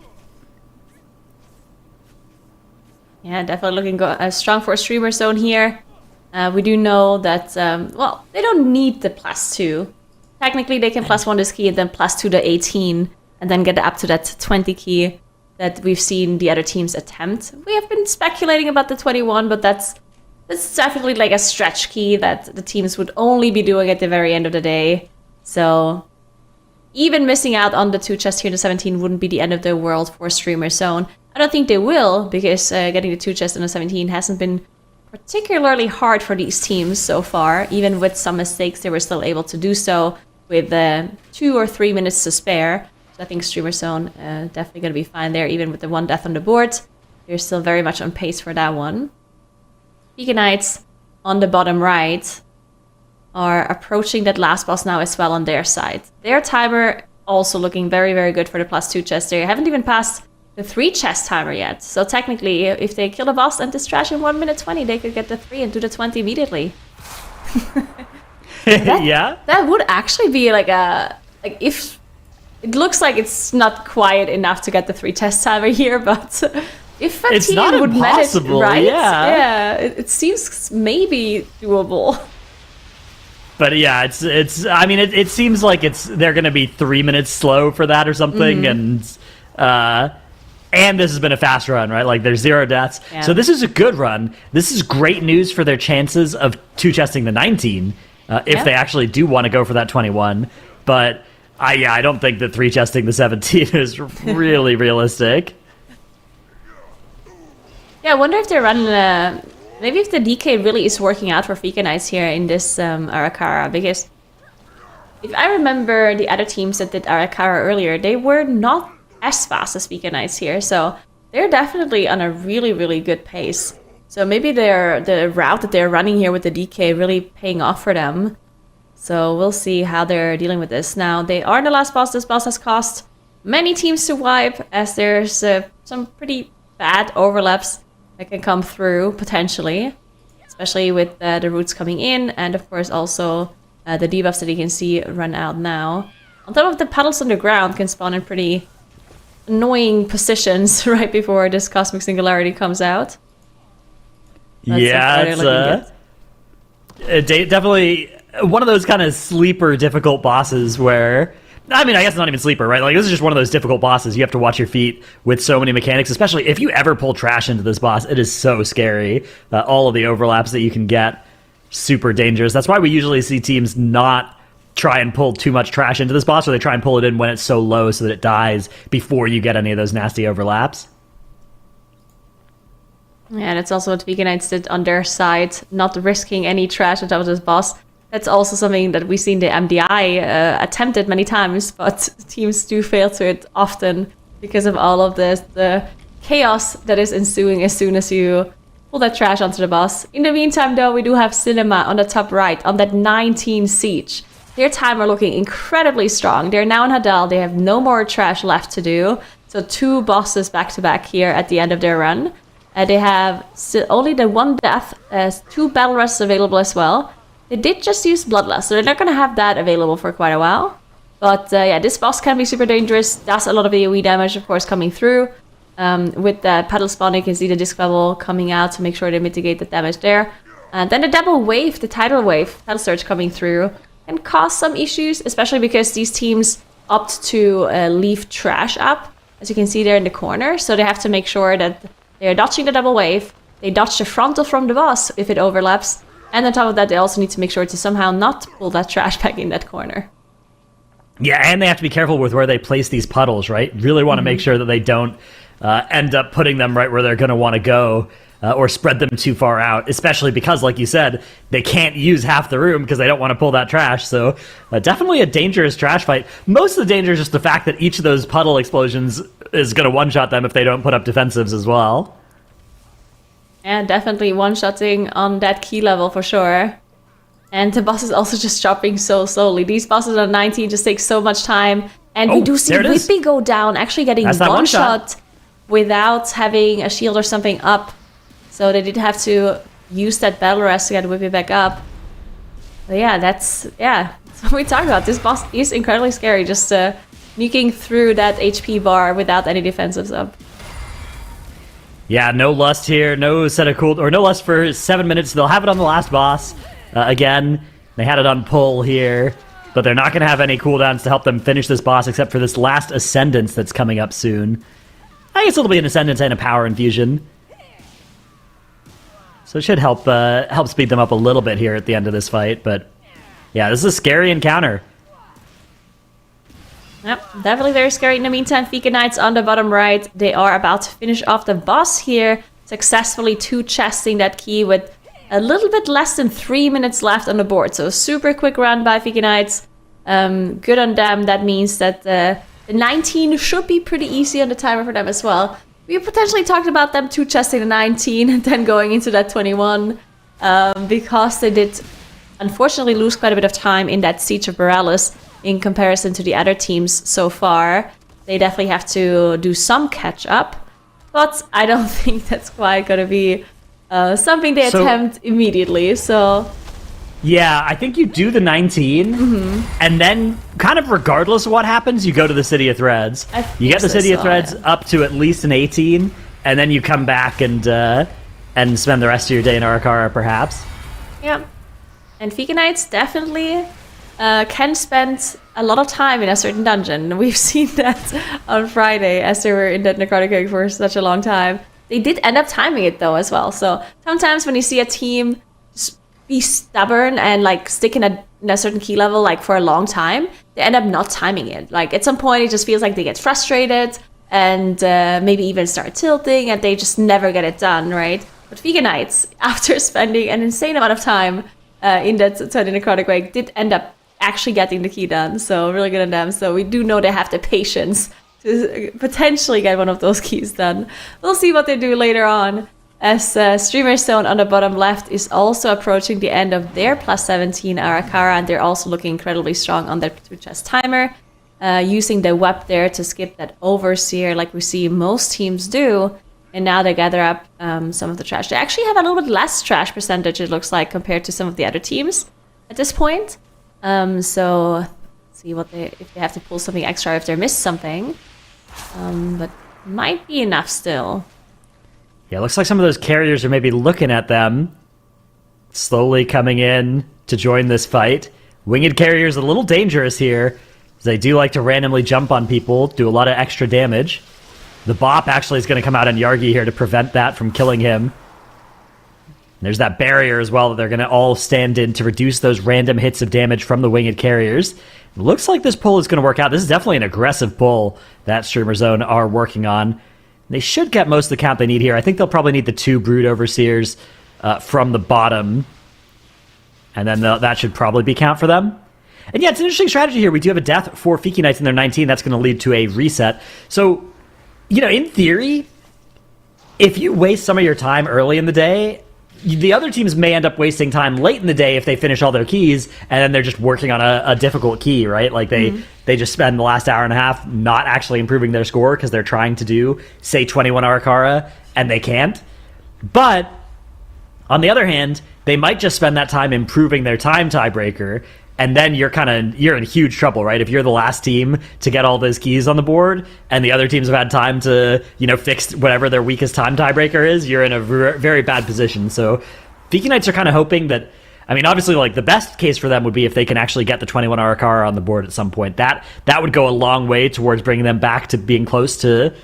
Yeah, definitely looking strong for a Streamer Zone here. We do know that, they don't need the +2. Technically, they can +1 this key and then +2 the 18, and then get up to that 20 key that we've seen the other teams attempt. We have been speculating about the 21, but that's definitely like a stretch key that the teams would only be doing at the very end of the day. So even missing out on the 2 chests here in the 17 wouldn't be the end of the world for Streamer Zone. I don't think they will, because getting the 2 chests in the 17 hasn't been particularly hard for these teams so far. Even with some mistakes, they were still able to do so with 2 or 3 minutes to spare. So I think Streamer Zone definitely going to be fine there, even with the 1 death on the board. They're still very much on pace for that one. Fika Knights on the bottom right are approaching that last boss now as well on their side. Their timer also looking very, very good for the +2 chest. They haven't even passed the 3 chest timer yet. So technically, if they kill the boss and distrash in 1 minute 20, they could get the 3 and do the 20 immediately. Yeah? That would actually be like if it looks like it's not quite enough to get the 3 chest timer here, but if a It's team not would manage, impossible, right? yeah. It seems maybe doable. But yeah, it's. I mean, it seems like they're going to be 3 minutes slow for that or something, and this has been a fast run, right? Like there's 0 deaths, Yeah. so this is a good run. This is great news for their chances of 2-chesting the 19 if they actually do want to go for that 21. But I don't think that 3-chesting the 17 is really realistic. Yeah, I wonder if they're running. Maybe if the DK really is working out for Fika Knights here in this Arakara, because if I remember the other teams that did Arakara earlier, they were not as fast as Fika Knights here, so they're definitely on a really, really good pace. So maybe the route that they're running here with the DK really paying off for them. So we'll see how they're dealing with this. Now, they are the last boss. This boss has cost many teams to wipe, as there's some pretty bad overlaps that can come through, potentially. Especially with the roots coming in, and of course also the debuffs that you can see run out now. On top of the puddles on the ground can spawn in pretty annoying positions right before this Cosmic Singularity comes out. It's definitely one of those kind of sleeper difficult bosses where, I mean, I guess not even sleeper, right? Like, this is just one of those difficult bosses. You have to watch your feet with so many mechanics, especially if you ever pull trash into this boss. It is so scary. All of the overlaps that you can get, super dangerous. That's why we usually see teams not try and pull too much trash into this boss, or they try and pull it in when it's so low so that it dies before you get any of those nasty overlaps. Yeah, that's also what Fika Knights did on their side, not risking any trash on top of this boss. That's also something that we've seen the MDI attempted many times, but teams do fail to it often because of all of the chaos that is ensuing as soon as you pull that trash onto the boss. In the meantime, though, we do have Cinema on the top right, on that 19 siege. Their timer looking incredibly strong. They're now in Hadal. They have no more trash left to do. So 2 bosses back-to-back here at the end of their run. They have only the 1 death, 2 battle rests available as well. They did just use Bloodlust, so they're not going to have that available for quite a while. But yeah, this boss can be super dangerous. Does a lot of AoE damage, of course, coming through. With the pedal spawn, you can see the disc bubble coming out to make sure they mitigate the damage there. And then the double wave, the tidal surge coming through, can cause some issues, especially because these teams opt to leave trash up, as you can see there in the corner. So they have to make sure that they're dodging the double wave, they dodge the frontal from the boss if it overlaps, and on top of that, they also need to make sure to somehow not pull that trash back in that corner. Yeah, and they have to be careful with where they place these puddles, right? Really want to make sure that they don't end up putting them right where they're going to want to go, or spread them too far out, especially because, like you said, they can't use half the room because they don't want to pull that trash. So definitely a dangerous trash fight. Most of the danger is just the fact that each of those puddle explosions is going to one-shot them if they don't put up defensives as well. Yeah, definitely one-shotting on that key level for sure. And the boss is also just dropping so slowly. These bosses on 19 just take so much time. And we do see Whippy go down, actually getting one shot without having a shield or something up. So they did have to use that battle rest to get Whippy back up. But yeah, that's what we talked about. This boss is incredibly scary, just sneaking through that HP bar without any defensives up. Yeah, no lust here, no set of no lust for 7 minutes. They'll have it on the last boss. Again, they had it on pull here, but they're not going to have any cooldowns to help them finish this boss except for this last Ascendance that's coming up soon. I guess it'll be an Ascendance and a Power Infusion. So it should help speed them up a little bit here at the end of this fight, but yeah, this is a scary encounter. Yep, definitely very scary. In the meantime, Fika Knights on the bottom right, they are about to finish off the boss here, successfully 2-chesting that key with a little bit less than 3 minutes left on the board. So a super quick run by Fika Knights. Good on them. That means that the 19 should be pretty easy on the timer for them as well. We potentially talked about them 2-chesting the 19 and then going into that 21. because they did unfortunately lose quite a bit of time in that Siege of Borealis in comparison to the other teams so far. They definitely have to do some catch up, but I don't think that's quite going to be something they attempt immediately. So yeah, I think you do the 19, and then kind of regardless of what happens, you go to the City of Threads. You get the City of Threads up to at least an 18, and then you come back and spend the rest of your day in Arakara, perhaps. Yeah. And Vika Knights definitely can spend a lot of time in a certain dungeon. We've seen that on Friday as they were in that Necrotic Egg for such a long time. They did end up timing it though as well. So sometimes when you see a team just be stubborn and like stick in a certain key level like for a long time, they end up not timing it. Like at some point it just feels like they get frustrated and maybe even start tilting and they just never get it done, right? But Vika Knights, after spending an insane amount of time in that Necrotic Wake, did end up actually getting the key done. So really good on them. So we do know they have the patience to potentially get one of those keys done. We'll see what they do later on, as Streamer Zone on the bottom left is also approaching the end of their plus 17 Arakara, and they're also looking incredibly strong on their 2-chest timer, using the web there to skip that Overseer like we see most teams do. And now they gather up some of the trash. They actually have a little bit less trash percentage, it looks like, compared to some of the other teams at this point. So see what if they have to pull something extra, if they missed something. But might be enough still. Yeah, it looks like some of those carriers are maybe looking at them, slowly coming in to join this fight. Winged carriers a little dangerous here, as they do like to randomly jump on people, do a lot of extra damage. The Bop actually is going to come out on Yargi here to prevent that from killing him. There's that barrier as well that they're going to all stand in to reduce those random hits of damage from the winged carriers. It looks like this pull is going to work out. This is definitely an aggressive pull that Streamer Zone are working on. They should get most of the count they need here. I think they'll probably need the 2 Brood Overseers from the bottom. And then that should probably be count for them. And yeah, it's an interesting strategy here. We do have a death for Vika Knights in their 19. That's going to lead to a reset. So, you know, in theory, if you waste some of your time early in the day, the other teams may end up wasting time late in the day if they finish all their keys, and then they're just working on a difficult key, right? Like they just spend the last hour and a half not actually improving their score because they're trying to do, say, 21 Arakara, and they can't. But on the other hand, they might just spend that time improving their time tiebreaker, and then you're in huge trouble, right? If you're the last team to get all those keys on the board, and the other teams have had time to, fix whatever their weakest time tiebreaker is, you're in a very bad position. So Vika Knights are kind of hoping that, obviously, like, the best case for them would be if they can actually get the 21 Arakara on the board at some point. That would go a long way towards bringing them back to being close to,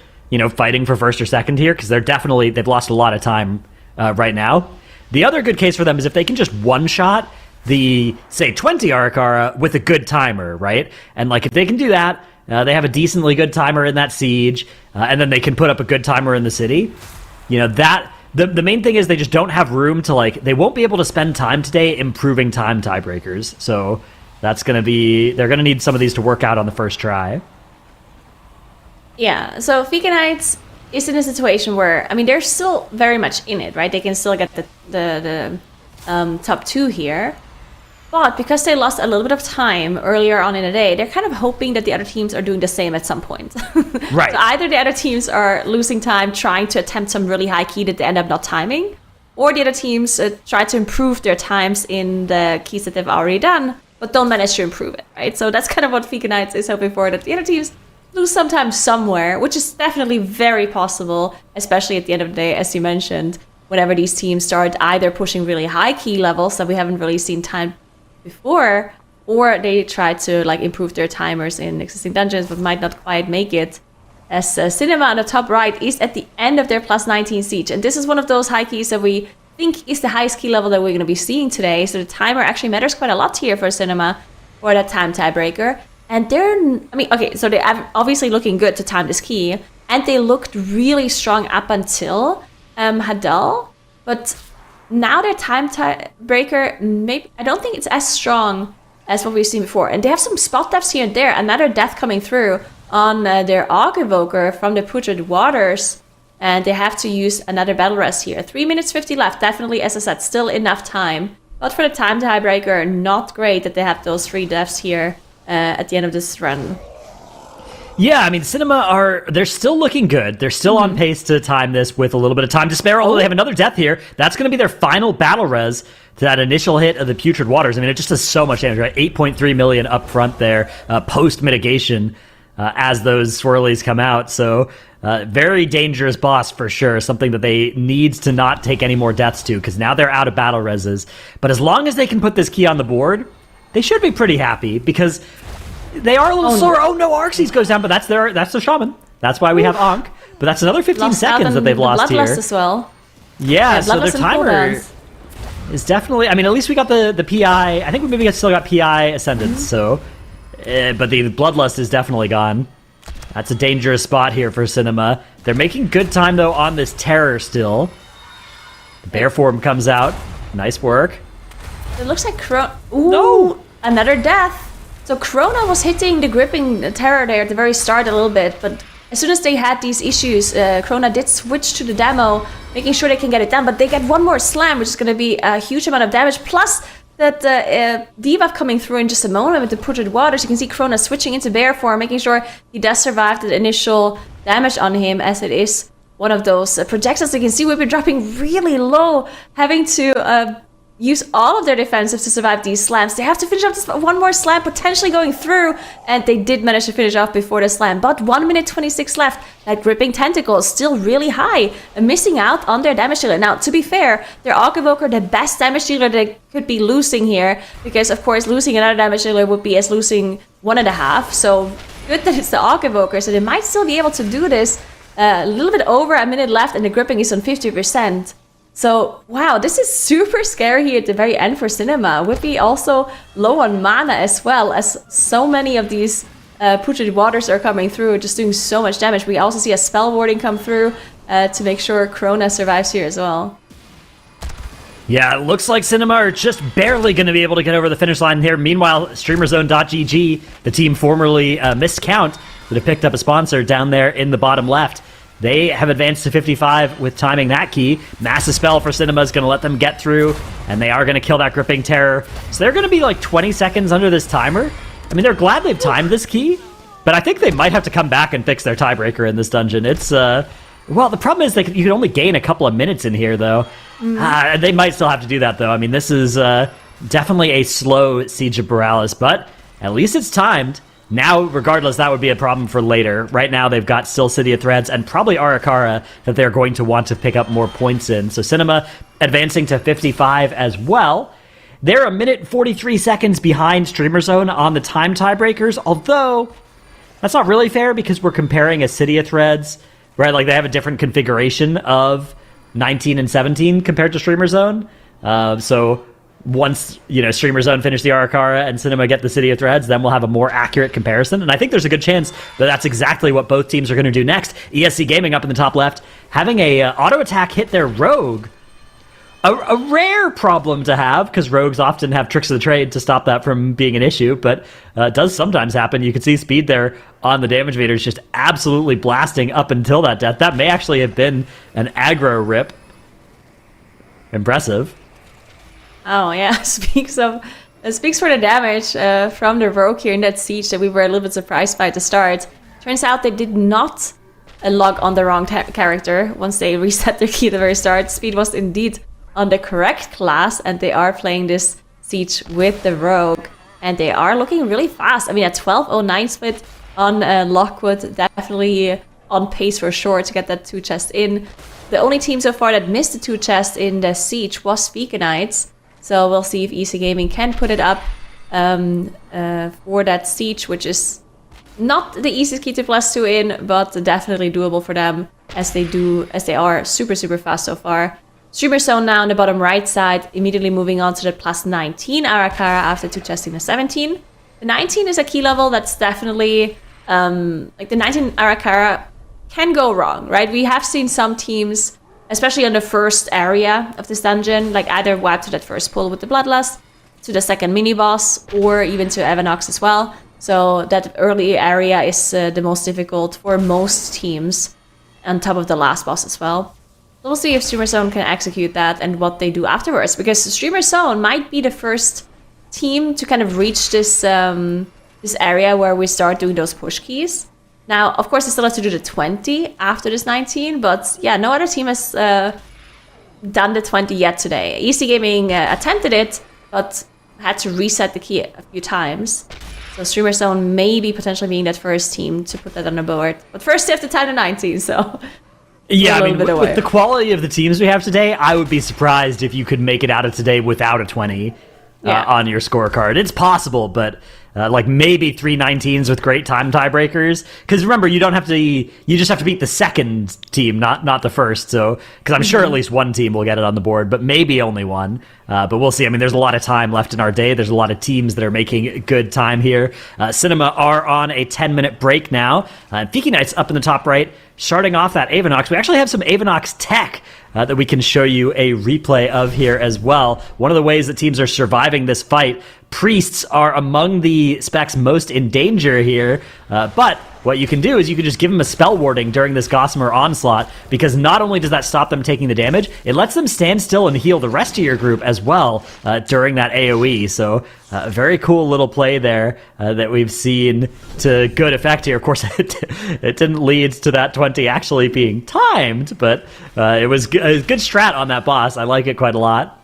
fighting for first or second here, because they've lost a lot of time right now. The other good case for them is if they can just one-shot the, say, 20 Arakara with a good timer, right? And, like, if they can do that, they have a decently good timer in that siege, and then they can put up a good timer in the city. The main thing is they just don't have room to, like, they won't be able to spend time today improving time tiebreakers. So they're going to need some of these to work out on the first try. Yeah, so Vika Knights is in a situation where, they're still very much in it, right? They can still get the top 2 here. But because they lost a little bit of time earlier on in the day, they're kind of hoping that the other teams are doing the same at some point. Right. So either the other teams are losing time trying to attempt some really high key that they end up not timing, or the other teams try to improve their times in the keys that they've already done, but don't manage to improve it, right? So that's kind of what Vika Knights is hoping for, that the other teams lose some time somewhere, which is definitely very possible, especially at the end of the day, as you mentioned, whenever these teams start either pushing really high key levels that we haven't really seen time before, or they try to like improve their timers in existing dungeons but might not quite make it, as Cinema on the top right is at the end of their plus 19 siege, and this is one of those high keys that we think is the highest key level that we're going to be seeing today. So the timer actually matters quite a lot here for Cinema for that time tiebreaker. And so they're obviously looking good to time this key, and they looked really strong up until Hadal, but now their time tiebreaker, maybe I don't think it's as strong as what we've seen before. And they have some spot deaths here and there. Another death coming through on their Aug Evoker from the Putrid Waters. and they have to use another battle rest here. 3 minutes 50 left. Definitely, as I said, still enough time. But for the time tiebreaker, not great that they have those 3 deaths here at the end of this run. Yeah, I mean, Cinema they're still looking good. They're still on pace to time this with a little bit of time to spare, although they have another death here. That's going to be their final battle res to that initial hit of the Putrid Waters. I mean, it just does so much damage, right? 8.3 million up front there, post-mitigation, as those swirlies come out. So, very dangerous boss for sure. Something that they need to not take any more deaths to, because now they're out of battle reses. But as long as they can put this key on the board, they should be pretty happy, because they are a little slower. Oh no, Arxes goes down, but that's the Shaman. That's why we have Ankh. But that's another 15 seconds that they've lost here. Bloodlust as well. Yeah, so their timer is definitely... I mean, at least we got the PI. I think we maybe still got PI Ascendance, so... but the Bloodlust is definitely gone. That's a dangerous spot here for Cinema. They're making good time, though, on this Terror still. The Bear form comes out. Nice work. It looks like no! Another death. So Krona was hitting the gripping Terror there at the very start a little bit, but as soon as they had these issues, Krona did switch to the demo, making sure they can get it done, but they get one more slam, which is going to be a huge amount of damage, plus that debuff coming through in just a moment with the Putrid Waters. You can see Krona switching into bear form, making sure he does survive the initial damage on him, as it is one of those projectiles. You can see we've been dropping really low, having to use all of their defensives to survive these slams. They have to finish off this one more slam, potentially going through, and they did manage to finish off before the slam. But 1 minute 26 left. That gripping tentacle is still really high, missing out on their damage dealer. Now, to be fair, their Augg Evoker, the best damage dealer they could be losing here, because of course losing another damage dealer would be as losing 1.5. So good that it's the Augg Evoker, so they might still be able to do this. A little bit over a minute left, and the gripping is on 50%. So, wow, this is super scary here at the very end for Cinema. Whippy also low on mana as well, as so many of these Putrid Waters are coming through, just doing so much damage. We also see a spell warding come through to make sure Krona survives here as well. Yeah, it looks like Cinema are just barely going to be able to get over the finish line here. Meanwhile, StreamerZone.gg, the team formerly Miscount, that have picked up a sponsor down there in the bottom left, they have advanced to 55 with timing that key. Massive spell for Cinema is going to let them get through, and they are going to kill that Gripping Terror. So they're going to be like 20 seconds under this timer. I mean, they're glad they've timed this key, but I think they might have to come back and fix their tiebreaker in this dungeon. It's, well, the problem is you can only gain a couple of minutes in here, though. They might still have to do that, though. I mean, this is definitely a slow Siege of Borealis, but at least it's timed. Now, regardless, that would be a problem for later. Right now, they've got still City of Threads and probably Arakara that they're going to want to pick up more points in. So Cinema advancing to 55 as well. They're 1 minute 43 seconds behind StreamerZone on the time tiebreakers, although that's not really fair because we're comparing a City of Threads, right? Like, they have a different configuration of 19 and 17 compared to StreamerZone. So once, StreamerZone finish the Arakara and Cinema get the City of Threads, then we'll have a more accurate comparison. And I think there's a good chance that that's exactly what both teams are going to do next. ESC Gaming up in the top left, having a auto attack hit their Rogue. A rare problem to have, because Rogues often have tricks of the trade to stop that from being an issue, but it does sometimes happen. You can see Speed there on the damage meters just absolutely blasting up until that death. That may actually have been an aggro rip. Impressive. Oh yeah, speaks for the damage from the Rogue here in that siege that we were a little bit surprised by at the start. Turns out they did not log on the wrong character once they reset their key at the very start. Speed was indeed on the correct class, and they are playing this siege with the Rogue, and they are looking really fast. I mean, at 12:09 split on Lockwood, definitely on pace for sure to get that 2 chest in. The only team so far that missed the 2 chest in the siege was Veganites. So we'll see if EC Gaming can put it up for that siege, which is not the easiest key to +2 in, but definitely doable for them as they are super, super fast so far. StreamerZone now on the bottom right side, immediately moving on to the +19 Arakara after 2 chesting the 17. The 19 is a key level that's definitely, like the 19 Arakara can go wrong, right? We have seen some teams, especially on the first area of this dungeon, like either wipe to that first pull with the Bloodlust, to the second mini-boss, or even to Evanox as well. So that early area is the most difficult for most teams. on top of the last boss as well. So we'll see if Streamer Zone can execute that and what they do afterwards, because Streamer Zone might be the first team to kind of reach this this area where we start doing those push keys. Now, of course, they still have to do the 20 after this 19, but yeah, no other team has done the 20 yet today. EC Gaming attempted it, but had to reset the key a few times. So Streamer Zone may be potentially being that first team to put that on the board. But first they have to time the 19, so... Yeah, I mean, with the quality of the teams we have today, I would be surprised if you could make it out of today without a 20 on your scorecard. It's possible, but like maybe 3 19s with great time tiebreakers. Because remember, you just have to beat the second team, not the first. So, because I'm sure at least one team will get it on the board, but maybe only one. But we'll see. I mean, there's a lot of time left in our day. There's a lot of teams that are making good time here. Cinema are on a 10-minute break now. Fiki Knight's up in the top right, starting off that Avanox. We actually have some Avanox tech that we can show you a replay of here as well. One of the ways that teams are surviving this fight, priests are among the specs most in danger here, but what you can do is you can just give them a spell warding during this Gossamer onslaught, because not only does that stop them taking the damage, it lets them stand still and heal the rest of your group as well during that AoE. So a very cool little play there that we've seen to good effect here. Of course, it didn't lead to that 20 actually being timed, but it was a good strat on that boss. I like it quite a lot.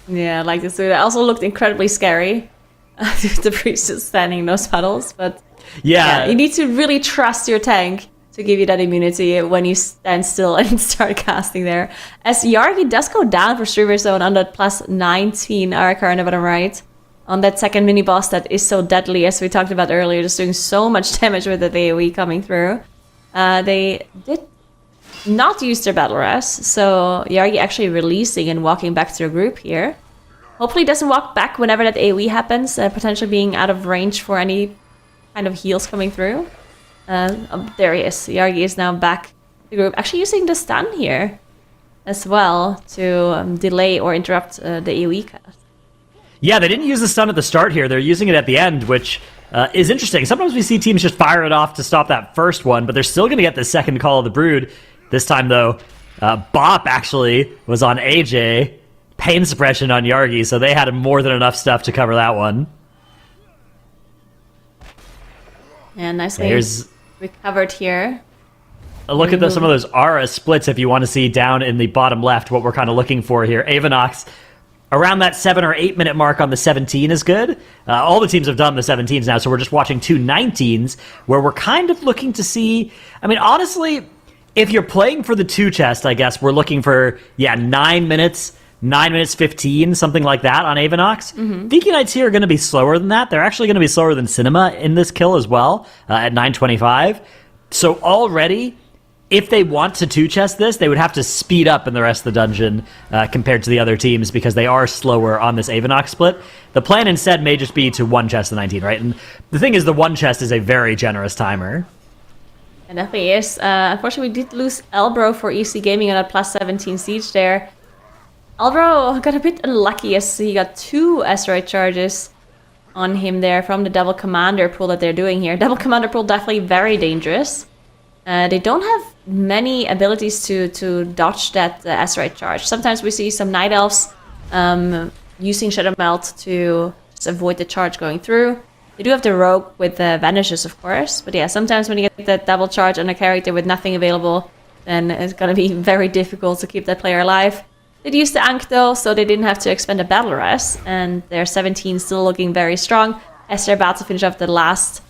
Yeah, I like this. It also looked incredibly scary. The priest is standing in those puddles, but yeah, you need to really trust your tank to give you that immunity when you stand still and start casting there. As Yargi does go down for Streamer Zone on that plus 19 Araka on the bottom right, on that second mini boss that is so deadly, as we talked about earlier, just doing so much damage with the AoE coming through. They did not use their battle res, so Yargi actually releasing and walking back to the group here. Hopefully doesn't walk back whenever that AoE happens, potentially being out of range for any kind of heals coming through. There he is. Yargi is now back to the group, actually using the stun here as well to delay or interrupt the AoE cast. Yeah, they didn't use the stun at the start here. They're using it at the end, which is interesting. Sometimes we see teams just fire it off to stop that first one, but they're still going to get the second Call of the Brood. This time, though, Bop actually was on AJ, pain suppression on Yargi, so they had more than enough stuff to cover that one. And nicely recovered here. A look at some of those Aura splits if you want to see down in the bottom left what we're kind of looking for here. Avanox, around that 7 or 8 minute mark on the 17 is good. All the teams have done the 17s now, so we're just watching 2 19s where we're kind of looking to see... I mean, honestly, if you're playing for the 2 chest, I guess, we're looking for, 9 minutes... 9 minutes 15, something like that on Avanox. Fiki Knights here are going to be slower than that. They're actually going to be slower than Cinema in this kill as well, at 9:25. So already, if they want to 2-chest this, they would have to speed up in the rest of the dungeon compared to the other teams, because they are slower on this Avanox split. The plan instead may just be to 1-chest the 19, right? And the thing is, the 1-chest is a very generous timer. And definitely is. Unfortunately, we did lose Elbro for EC Gaming on that plus 17 siege there. Elbro got a bit unlucky as he got 2 asteroid charges on him there from the double commander pull that they're doing here. Double commander pull definitely very dangerous. They don't have many abilities to dodge that asteroid charge. Sometimes we see some night elves using Shadow Melt to just avoid the charge going through. They do have the rogue with the vanishes, of course, but yeah, sometimes when you get that double charge on a character with nothing available, then it's gonna be very difficult to keep that player alive. They used the Ankh though, so they didn't have to expend a battle res, and their 17 still looking very strong as they're about to finish off the last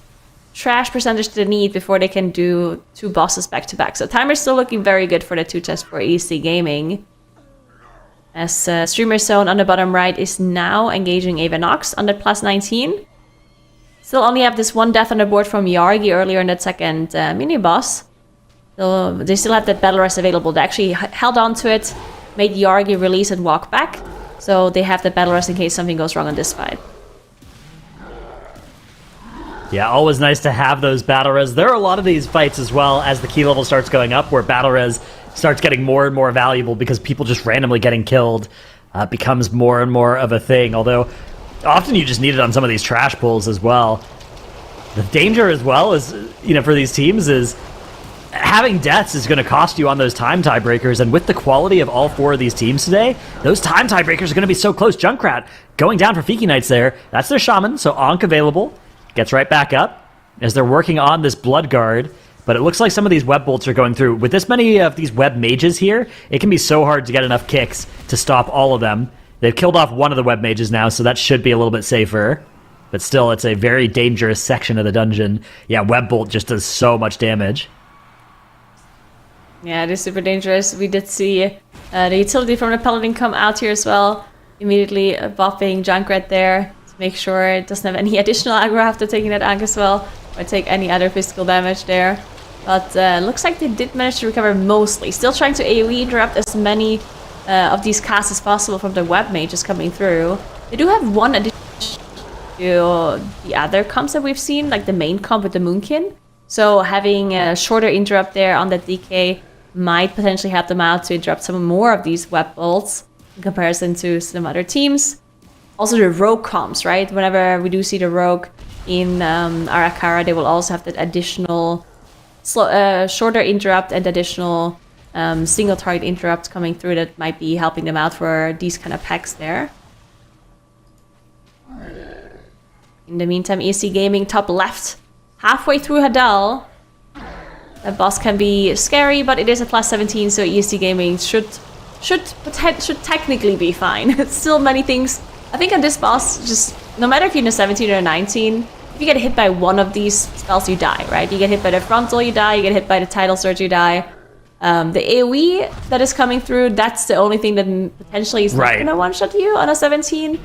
trash percentage they need before they can do 2 bosses back to back. So timer's still looking very good for the 2 chest for EC Gaming. As Streamer Zone on the bottom right is now engaging Avanox on the plus 19. Still only have this 1 death on the board from Yargi earlier in that second mini boss. So they still have that battle res available. They actually held on to it, made Yargi release and walk back, so they have the battle rest in case something goes wrong on this fight. Yeah, always nice to have those battle res. There are a lot of these fights as well as the key level starts going up where battle res starts getting more and more valuable because people just randomly getting killed becomes more and more of a thing, although often you just need it on some of these trash pulls as well. The danger as well is, for these teams is having deaths is going to cost you on those time tiebreakers, and with the quality of all 4 of these teams today, those time tiebreakers are going to be so close. Junkrat going down for Fiki Knights there. That's their Shaman, so Ankh available. Gets right back up as they're working on this Blood Guard. But it looks like some of these web bolts are going through. With this many of these web mages here, it can be so hard to get enough kicks to stop all of them. They've killed off one of the web mages now, so that should be a little bit safer. But still, it's a very dangerous section of the dungeon. Yeah, web bolt just does so much damage. Yeah, it is super dangerous. We did see the utility from the Paladin come out here as well. Immediately buffing Junkrat there to make sure it doesn't have any additional aggro after taking that Ankh as well, or take any other physical damage there. But looks like they did manage to recover mostly. Still trying to AoE interrupt as many of these casts as possible from the web mages coming through. They do have one addition to the other comps that we've seen, like the main comp with the Moonkin. So having a shorter interrupt there on that DK might potentially help them out to interrupt some more of these web bolts in comparison to some other teams. Also the rogue comps, right? Whenever we do see the rogue in Arakara, they will also have that additional shorter interrupt and additional single target interrupt coming through that might be helping them out for these kind of packs there. In the meantime, ESC Gaming top left, halfway through Hadal. That boss can be scary, but it is a plus 17, so ESC Gaming should technically be fine. It's still many things. I think on this boss, just no matter if you're in a 17 or a 19, if you get hit by one of these spells, you die, right? You get hit by the frontal, you die. You get hit by the tidal surge, you die. The AoE that is coming through, that's the only thing that potentially is not going to one-shot you on a 17.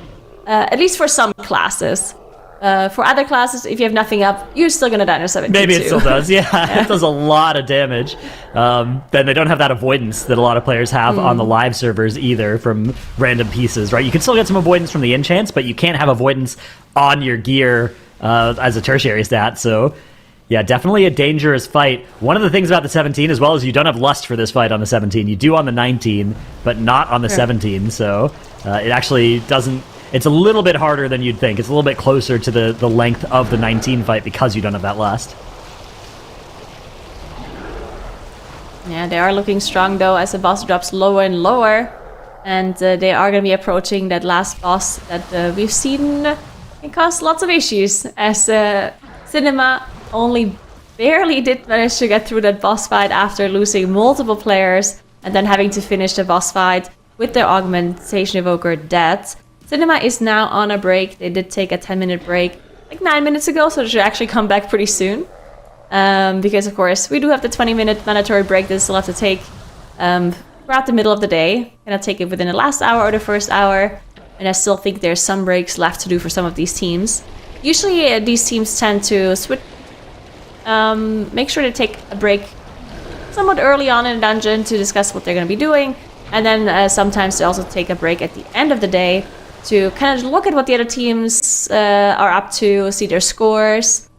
At least for some classes. For other classes, if you have nothing up, you're still going to die in a 17 Maybe it too. still does, yeah. It does a lot of damage. Then they don't have that avoidance that a lot of players have on the live servers either from random pieces, right? You can still get some avoidance from the enchants, but you can't have avoidance on your gear as a tertiary stat, so yeah, definitely a dangerous fight. One of the things about the 17 as well is you don't have lust for this fight on the 17. You do on the 19, but not on the 17, so it actually doesn't... It's a little bit harder than you'd think. It's a little bit closer to the length of the 19 fight because you don't have that lust. Yeah, they are looking strong though as the boss drops lower and lower. And they are going to be approaching that last boss that we've seen can cause lots of issues, as Cinema only barely did manage to get through that boss fight after losing multiple players and then having to finish the boss fight with their Augmentation Evoker dead. Cinema is now on a break. They did take a 10-minute break like 9 minutes ago, so they should actually come back pretty soon. Because, of course, we do have the 20-minute mandatory break that they still have to take throughout the middle of the day. Gonna take it within the last hour or the first hour. And I still think there's some breaks left to do for some of these teams. Usually, these teams tend to switch, make sure to take a break somewhat early on in the dungeon to discuss what they're going to be doing. And then sometimes they also take a break at the end of the day to kind of look at what the other teams are up to, see their scores,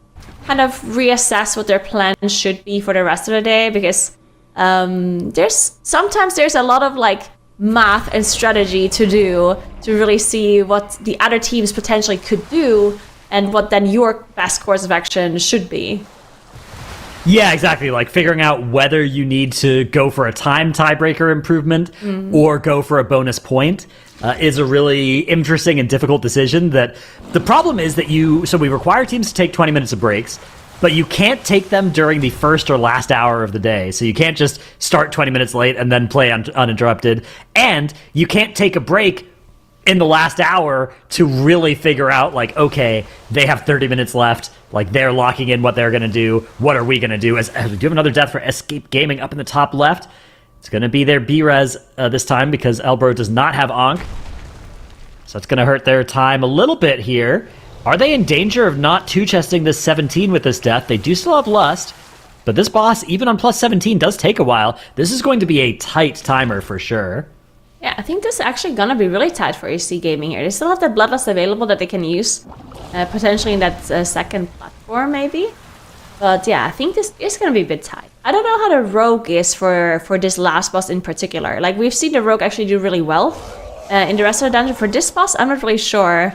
kind of reassess what their plan should be for the rest of the day, because there's a lot of like math and strategy to do to really see what the other teams potentially could do and what then your best course of action should be. Yeah, exactly. Like figuring out whether you need to go for a time tiebreaker improvement or go for a bonus point is a really interesting and difficult decision. That the problem is that we require teams to take 20 minutes of breaks, but you can't take them during the first or last hour of the day. So you can't just start 20 minutes late and then play uninterrupted. And you can't take a break in the last hour to really figure out, like, okay, they have 30 minutes left. Like, they're locking in what they're going to do. What are we going to do? As we do have another death for Escape Gaming up in the top left. It's going to be their B-Res this time because Elbro does not have Ankh. So it's going to hurt their time a little bit here. Are they in danger of not two-chesting this 17 with this death? They do still have Lust, but this boss, even on plus 17, does take a while. This is going to be a tight timer for sure. Yeah, I think this is actually gonna be really tight for AC Gaming here. They still have that Bloodlust available that they can use, potentially in that second platform maybe. But yeah, I think this is gonna be a bit tight. I don't know how the Rogue is for this last boss in particular. Like, we've seen the Rogue actually do really well in the rest of the dungeon. For this boss, I'm not really sure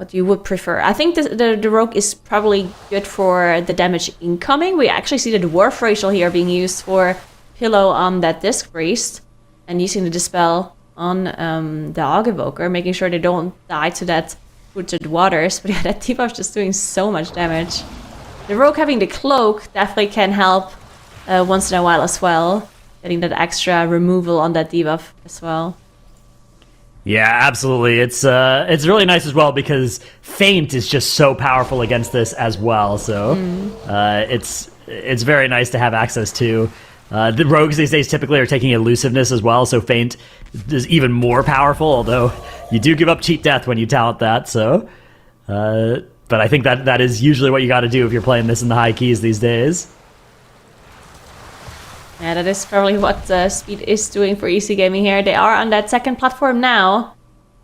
what you would prefer. I think the rogue is probably good for the damage incoming. We actually see the dwarf racial here being used for pillow on that disc priest, and using the dispel on the Hog Evoker, making sure they don't die to that polluted waters. But yeah, that debuff just doing so much damage. The rogue having the cloak definitely can help once in a while as well, getting that extra removal on that debuff as well. Yeah, absolutely. It's really nice as well because Feint is just so powerful against this as well. So it's very nice to have access to. The rogues these days typically are taking elusiveness as well, so Feint is even more powerful, although you do give up cheat death when you talent that. So, but I think that is usually what you got to do if you're playing this in the high keys these days. Yeah, that is probably what Speed is doing for EC Gaming here. They are on that second platform now.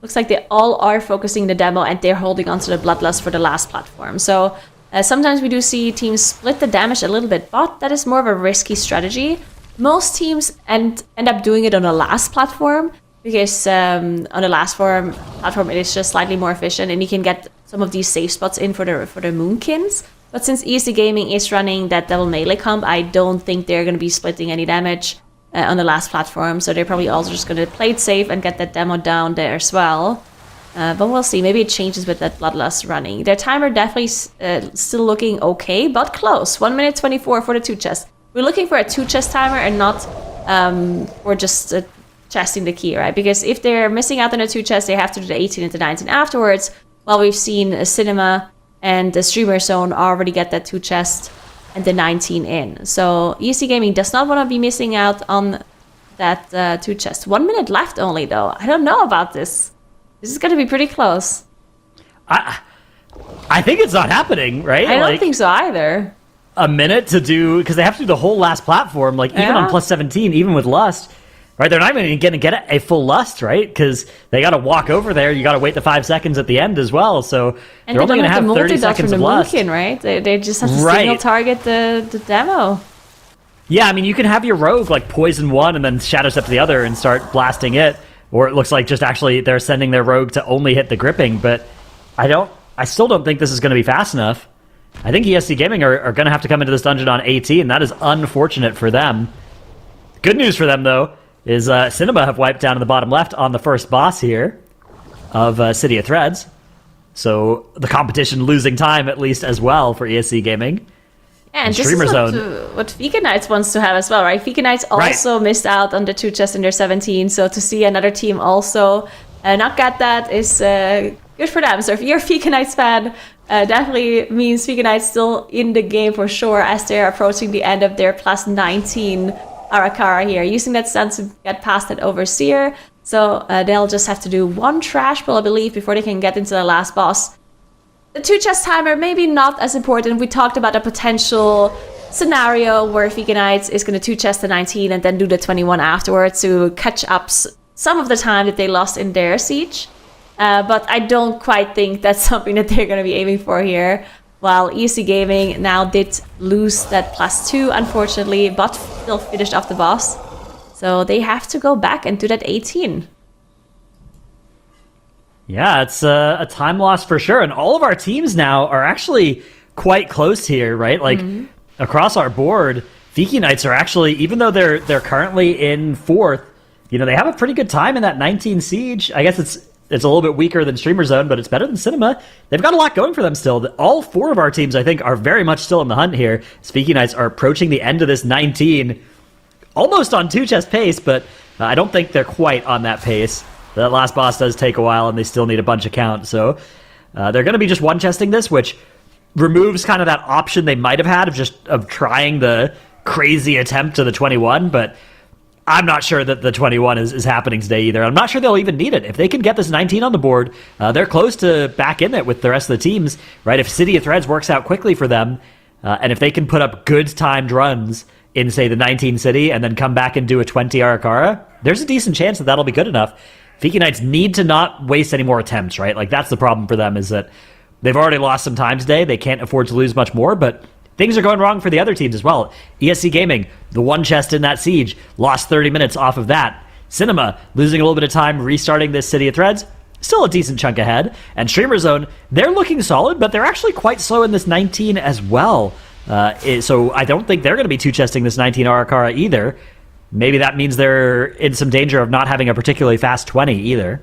Looks like they all are focusing the demo and they're holding onto the Bloodlust for the last platform. So sometimes we do see teams split the damage a little bit, but that is more of a risky strategy. Most teams end up doing it on the last platform because on the last platform it is just slightly more efficient and you can get some of these safe spots in for the Moonkins. But since ESC Gaming is running that double melee comp, I don't think they're going to be splitting any damage on the last platform. So they're probably also just going to play it safe and get that demo down there as well. But we'll see. Maybe it changes with that Bloodlust running. Their timer definitely still looking okay, but close. 1 minute 24 for the 2 chest. We're looking for a 2 chest timer and not for just chesting the key, right? Because if they're missing out on a 2 chest, they have to do the 18 and the 19 afterwards. While we've seen Cinema and the Streamer Zone already get that 2 chest and the 19 in. So ESC Gaming does not want to be missing out on that 2 chest. 1 minute left only, though. I don't know about this. This is going to be pretty close. I think it's not happening, right? I don't think so either. A minute to do, because they have to do the whole last platform, like even on plus 17, even with Lust, right? They're not even going to get a full Lust, right? Because they got to walk over there. You got to wait the 5 seconds at the end as well. So and they're only going to have 30 seconds of Lust. Right? They just have to single target the demo. Yeah, I mean, you can have your rogue like poison one and then shadow step to the other and start blasting it. Or it looks like just actually they're sending their rogue to only hit the gripping. But I still don't think this is going to be fast enough. I think ESC Gaming are going to have to come into this dungeon on 18. That is unfortunate for them. Good news for them, though, is Cinema have wiped down in the bottom left on the first boss here of City of Threads. So the competition losing time, at least, as well for ESC Gaming. Yeah, and this is what Fika Knights wants to have as well, right? Fika Knights also missed out on the 2 chests in their 17, so to see another team also not get that is good for them. So if you're a Fika Knights fan, definitely means Fika Knights still in the game for sure as they're approaching the end of their plus 19 Arakara here, using that stun to get past that Overseer. So they'll just have to do 1 trash pull, I believe, before they can get into the last boss. The 2 chest timer, maybe not as important. We talked about a potential scenario where Fika Knights is going to 2 chest the 19 and then do the 21 afterwards to catch up some of the time that they lost in their siege. But I don't quite think that's something that they're going to be aiming for here. While ESC Gaming now did lose that +2, unfortunately, but still finished off the boss. So they have to go back and do that 18. Yeah, it's a time loss for sure. And all of our teams now are actually quite close here, right? Like, across our board, Fiki Knights are actually, even though they're currently in 4th, you know, they have a pretty good time in that 19 siege. I guess it's a little bit weaker than Streamer Zone, but it's better than Cinema. They've got a lot going for them still. All 4 of our teams, I think, are very much still in the hunt here. Fiki Knights are approaching the end of this 19, almost on 2 chest pace, but I don't think they're quite on that pace. That last boss does take a while, and they still need a bunch of count. So they're going to be just 1 chesting this, which removes kind of that option they might have had of trying the crazy attempt to the 21. But I'm not sure that the 21 is happening today either. I'm not sure they'll even need it. If they can get this 19 on the board, they're close to back in it with the rest of the teams, right? If City of Threads works out quickly for them, and if they can put up good timed runs in, say, the 19 city and then come back and do a 20 Arakara, there's a decent chance that that'll be good enough. Fiki Knights need to not waste any more attempts, right? Like, that's the problem for them, is that they've already lost some time today. They can't afford to lose much more, but things are going wrong for the other teams as well. ESC Gaming, the 1 chest in that siege, lost 30 minutes off of that. Cinema, losing a little bit of time restarting this City of Threads. still a decent chunk ahead. And Streamer Zone, they're looking solid, but they're actually quite slow in this 19 as well. So I don't think they're going to be two-chesting this 19 Arakara either. Maybe that means they're in some danger of not having a particularly fast 20 either.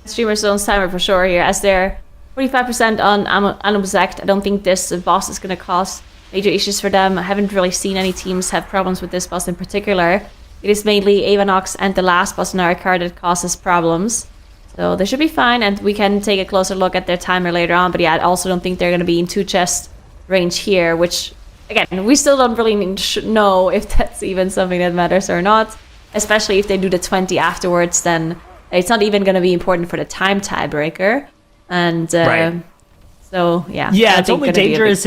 Streamer Zone's timer for sure here, as they're 45% on Anub'Zect. I don't think this boss is going to cause major issues for them. I haven't really seen any teams have problems with this boss in particular. It is mainly Avanox and the last boss in our card that causes problems. So they should be fine, and we can take a closer look at their timer later on. But yeah, I also don't think they're going to be in two chest range here, which, again, we still don't really know if that's even something that matters or not. Especially if they do the 20 afterwards, then it's not even going to be important for the time tiebreaker. And Right. so, yeah. Yeah, it's only dangerous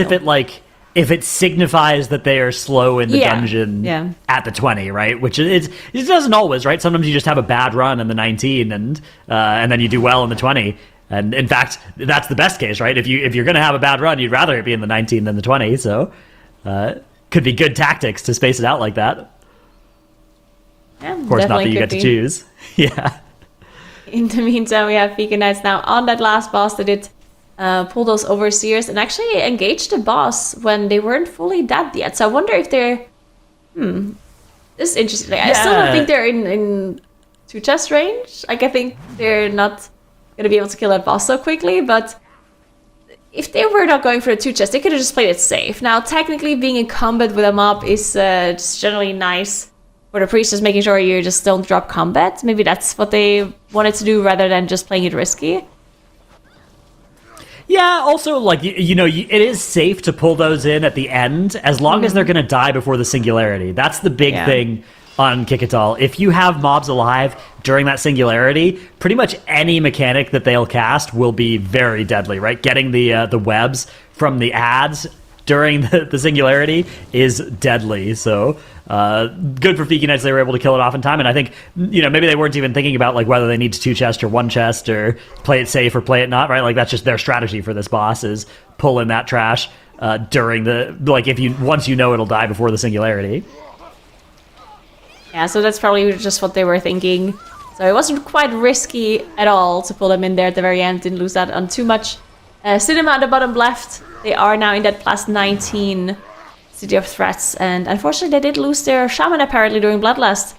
if it signifies that they are slow in the dungeon at the 20, right? Which it doesn't always, right? Sometimes you just have a bad run in the 19 and then you do well in the 20. And in fact, that's the best case, right? If you're going to have a bad run, you'd rather it be in the 19 than the 20. So could be good tactics to space it out like that. Yeah, of course, not that you get to choose. Yeah. In the meantime, we have Vegan Knights now on that last boss. They did pull those overseers and actually engage the boss when they weren't fully dead yet. So I wonder if they're... This is interesting. I still don't think they're in two chest range. Like, I think they're not going to be able to kill that boss so quickly, but if they were not going for a two chest, they could have just played it safe. Now, technically, being in combat with a mob is just generally nice for the priest, just making sure you just don't drop combat. Maybe that's what they wanted to do rather than just playing it risky. Yeah, also, like, it is safe to pull those in at the end, as long as they're going to die before the singularity. That's the big thing on Kikatal. If you have mobs alive during that singularity, pretty much any mechanic that they'll cast will be very deadly, right? Getting the webs from the ads during the singularity is deadly. So good for Fiki Knights, they were able to kill it off in time. And I think, maybe they weren't even thinking about like whether they need to two chest or one chest or play it safe or play it not, right? Like that's just their strategy for this boss is pull in that trash during the, like once it'll die before the singularity. Yeah, so that's probably just what they were thinking. So it wasn't quite risky at all to pull them in there at the very end. Didn't lose that on too much. Cinema at the bottom left. They are now in that plus 19 City of Threats. And unfortunately, they did lose their Shaman apparently during Bloodlust.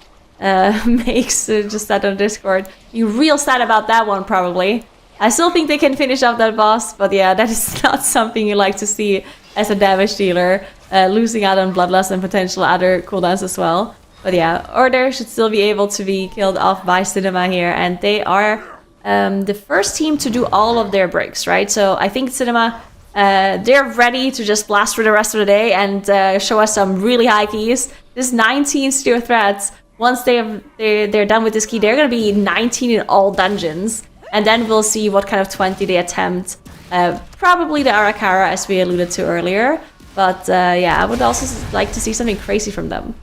Makes just that on Discord. You real sad about that one, probably. I still think they can finish off that boss. But yeah, that is not something you like to see as a damage dealer. Losing out on Bloodlust and potential other cooldowns as well. But yeah, Order should still be able to be killed off by Cinema here. And they are the first team to do all of their breaks, right? So I think Cinema, they're ready to just blast for the rest of the day and show us some really high keys. This 19 Steel Threads, once they're done with this key, they're going to be 19 in all dungeons. And then we'll see what kind of 20 they attempt. Probably the Arakara, as we alluded to earlier. But yeah, I would also like to see something crazy from them.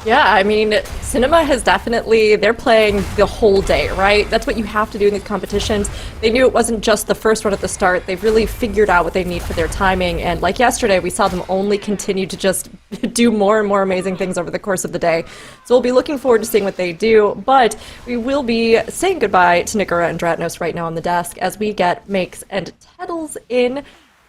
Yeah, I mean, Cinema has definitely, they're playing the whole day, right? That's what you have to do in these competitions. They knew it wasn't just the first one at the start. They've really figured out what they need for their timing. And like yesterday, we saw them only continue to just do more and more amazing things over the course of the day. So we'll be looking forward to seeing what they do. But we will be saying goodbye to Nikora and Dratnos right now on the desk as we get Makes and Tettles in.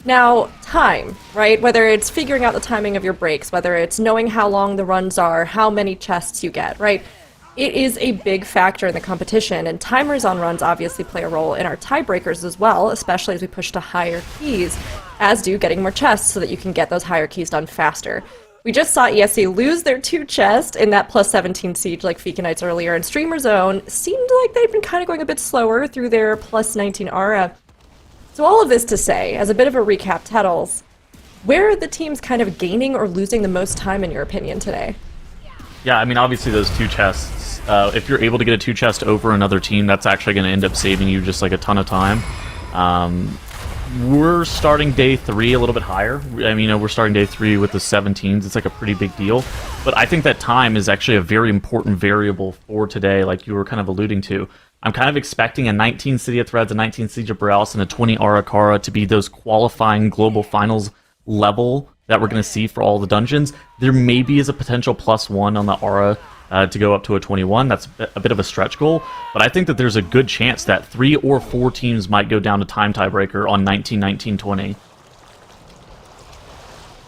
Now, time, right? Whether it's figuring out the timing of your breaks, whether it's knowing how long the runs are, how many chests you get, right? It is a big factor in the competition, and timers on runs obviously play a role in our tiebreakers as well, especially as we push to higher keys, as do getting more chests so that you can get those higher keys done faster. We just saw ESC lose their 2 chests in that plus 17 siege like Fika Knights earlier, and Streamer Zone seemed like they've been kind of going a bit slower through their plus 19 aura. So all of this to say, as a bit of a recap, Tettles, where are the teams kind of gaining or losing the most time in your opinion today? Yeah, I mean, obviously those 2 chests, if you're able to get a 2 chest over another team, that's actually going to end up saving you just like a ton of time. We're starting day 3 a little bit higher. I mean, we're starting day 3 with the 17s. It's like a pretty big deal. But I think that time is actually a very important variable for today, like you were kind of alluding to. I'm kind of expecting a 19 City of Threads, a 19 Siege of Borealis, and a 20 Arakara to be those qualifying global finals level that we're going to see for all the dungeons. There maybe is a potential +1 on the Aura to go up to a 21. That's a bit of a stretch goal, but I think that there's a good chance that 3 or 4 teams might go down to time tiebreaker on 19, 19, 20.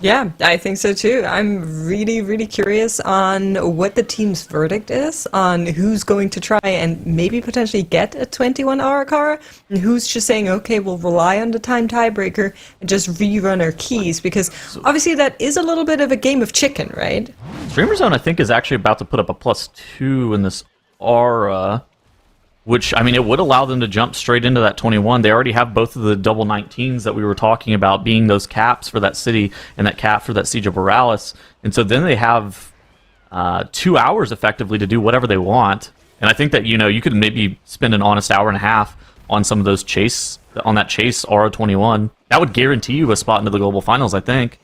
Yeah, I think so too. I'm really, really curious on what the team's verdict is on who's going to try and maybe potentially get a 21 Arakara, and who's just saying, okay, we'll rely on the time tiebreaker and just rerun our keys, because obviously that is a little bit of a game of chicken, right? Streamer Zone, I think, is actually about to put up a +2 in this Aura, which, I mean, it would allow them to jump straight into that 21. They already have both of the double 19s that we were talking about being those caps for that city and that cap for that Siege of Borealis. And so then they have 2 hours effectively to do whatever they want. And I think that, you could maybe spend an honest hour and a half on some of those on that chase Aura 21. That would guarantee you a spot into the Global Finals, I think.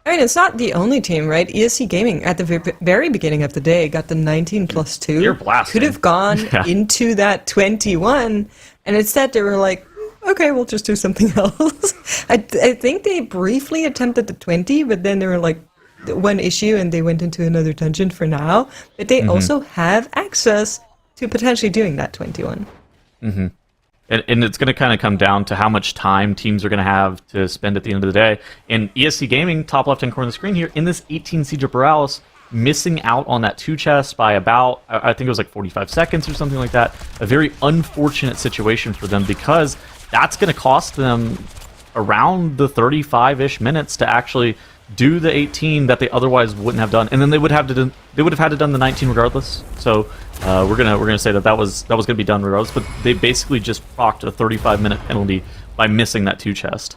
I mean, it's not the only team, right? ESC Gaming, at the very beginning of the day, got the 19+2. You're blasting. Could have gone into that 21, and instead they were like, okay, we'll just do something else. I think they briefly attempted the 20, but then they were like, one issue, and they went into another dungeon for now. But they also have access to potentially doing that 21. Mm-hmm. And it's going to kind of come down to how much time teams are going to have to spend at the end of the day. And ESC Gaming, top left-hand corner of the screen here, in this 18 Siege of Borealis, missing out on that 2 chest by about, I think it was like 45 seconds or something like that. A very unfortunate situation for them, because that's going to cost them around the 35-ish minutes to actually do the 18 that they otherwise wouldn't have done, and then they would have had to done the 19 regardless. So we're gonna say that was gonna be done regardless. But they basically just procced a 35-minute penalty by missing that 2 chest.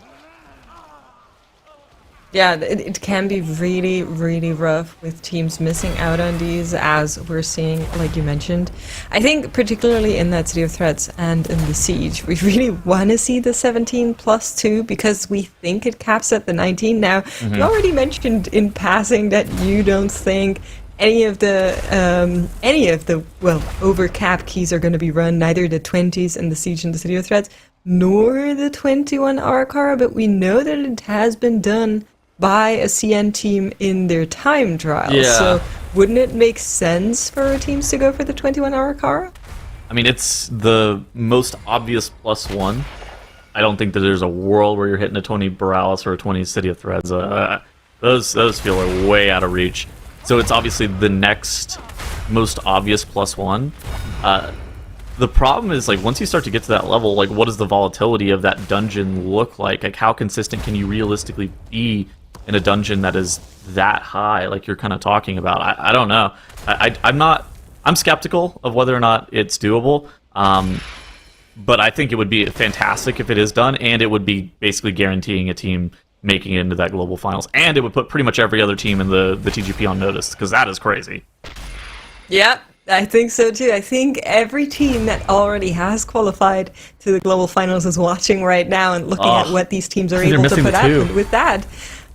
Yeah, it can be really, really rough with teams missing out on these, as we're seeing, like you mentioned. I think particularly in that City of Threats and in the Siege, we really want to see the 17+2 because we think it caps at the 19. Now, you already mentioned in passing that you don't think any of the over cap keys are going to be run, neither the 20s in the Siege and the City of Threats, nor the 21 Arakara, but we know that it has been done by a CN team in their time trial. Yeah. So wouldn't it make sense for teams to go for the 21 Arakara? I mean, it's the most obvious +1. I don't think that there's a world where you're hitting a 20 Borealis or a 20 City of Threads. Those feel like way out of reach. So it's obviously the next most obvious +1. The problem is, like, once you start to get to that level, like, what does the volatility of that dungeon look like? Like, how consistent can you realistically be in a dungeon that is that high, like you're kind of talking about? I don't know. I'm skeptical of whether or not it's doable. But I think it would be fantastic if it is done, and it would be basically guaranteeing a team making it into that Global Finals. And it would put pretty much every other team in the TGP on notice, because that is crazy. Yeah, I think so too. I think every team that already has qualified to the Global Finals is watching right now and looking at what these teams are able to put out. And with that,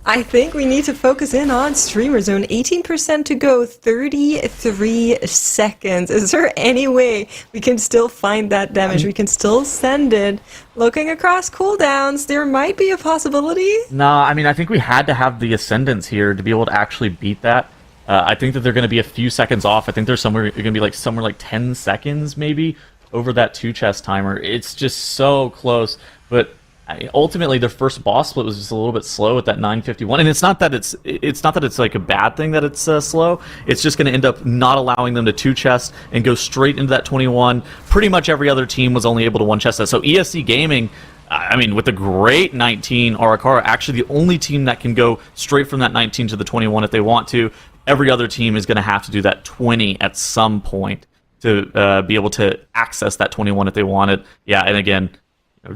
I think we need to focus in on Streamer Zone. 18% to go, 33 seconds. Is there any way we can still find that damage? We can still send it. Looking across cooldowns, there might be a possibility. No, I mean, I think we had to have the Ascendants here to be able to actually beat that. I think that they're going to be a few seconds off. I think there's somewhere like 10 seconds maybe over that 2 chest timer. It's just so close, but ultimately their first boss split was just a little bit slow at that 9:51, and it's not that it's like a bad thing that it's slow. It's just going to end up not allowing them to 2 chest and go straight into that 21. Pretty much every other team was only able to 1 chest that. So ESC Gaming, I mean, with the great 19 Arakara, actually the only team that can go straight from that 19 to the 21 if they want to. Every other team is going to have to do that 20 at some point to be able to access that 21 if they want it. Yeah, and again,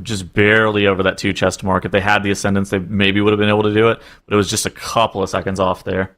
just barely over that 2 chest mark. If they had the Ascendants, they maybe would have been able to do it, but it was just a couple of seconds off there.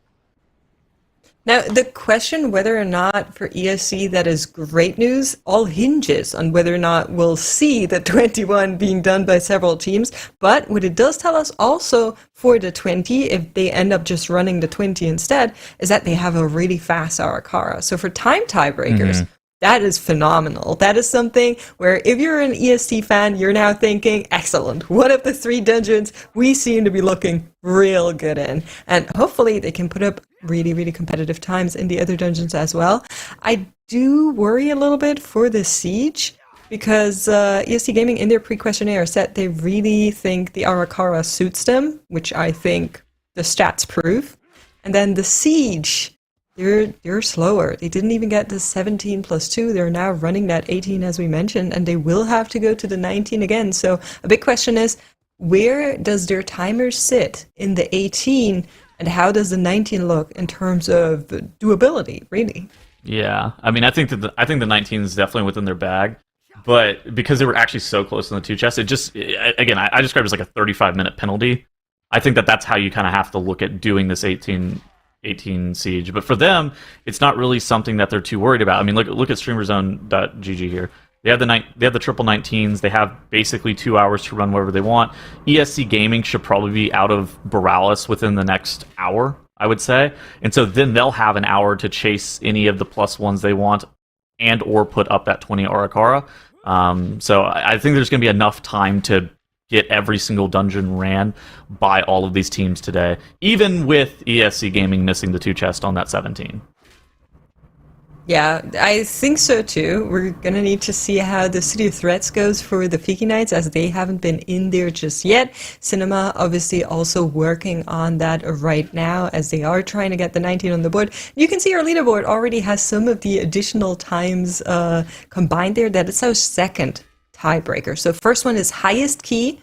Now, the question whether or not for ESC that is great news all hinges on whether or not we'll see the 21 being done by several teams. But what it does tell us also for the 20, if they end up just running the 20 instead, is that they have a really fast Arakara. So for time tiebreakers, that is phenomenal. That is something where if you're an EST fan, you're now thinking, excellent, one of the 3 dungeons we seem to be looking real good in. And hopefully they can put up really, really competitive times in the other dungeons as well. I do worry a little bit for the Siege, because ESC Gaming in their pre-questionnaire said they really think the Arakara suits them, which I think the stats prove. And then the Siege, they're slower. They didn't even get the 17 plus 2. They're now running that 18 as we mentioned, and they will have to go to the 19 again. So a big question is, where does their timer sit in the 18, and how does the 19 look in terms of doability, really? Yeah, I mean, I think the 19 is definitely within their bag, but because they were actually so close in the two chests, it just, again, I described it as like a 35-minute penalty. I think that's how you kind of have to look at doing this 18 Siege. But for them, it's not really something that they're too worried about. I mean, look at StreamerZone.gg here. They have the triple 19s. They have basically 2 hours to run wherever they want. ESC Gaming should probably be out of Borealis within the next hour, I would say. And so then they'll have an hour to chase any of the plus ones they want and or put up that 20 Arakara. So I think there's going to be enough time to get every single dungeon ran by all of these teams today, even with ESC Gaming missing the 2 chest on that 17. Yeah, I think so too. We're gonna need to see how the City of Threats goes for the Fiki Knights, as they haven't been in there just yet. Cinema obviously also working on that right now, as they are trying to get the 19 on the board. You can see our leaderboard already has some of the additional times combined there. That is our second tiebreaker. So first one is highest key.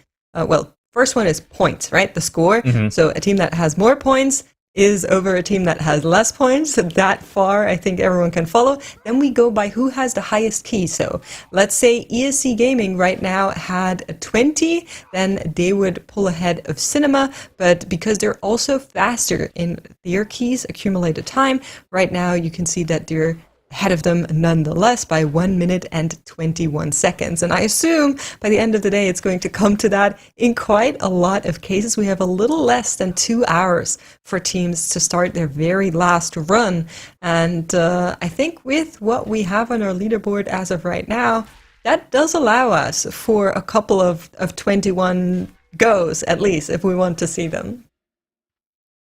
First one is points, right? The score. So a team that has more points is over a team that has less points. So that far, I think everyone can follow. Then we go by who has the highest key. So let's say ESC Gaming right now had a 20, then they would pull ahead of Cinema. But because they're also faster in their keys accumulated time, right now you can see that they're ahead of them nonetheless by 1 minute and 21 seconds. And I assume by the end of the day, it's going to come to that in quite a lot of cases. We have a little less than 2 hours for teams to start their very last run. And I think with what we have on our leaderboard as of right now, that does allow us for a couple of 21 goes, at least, if we want to see them.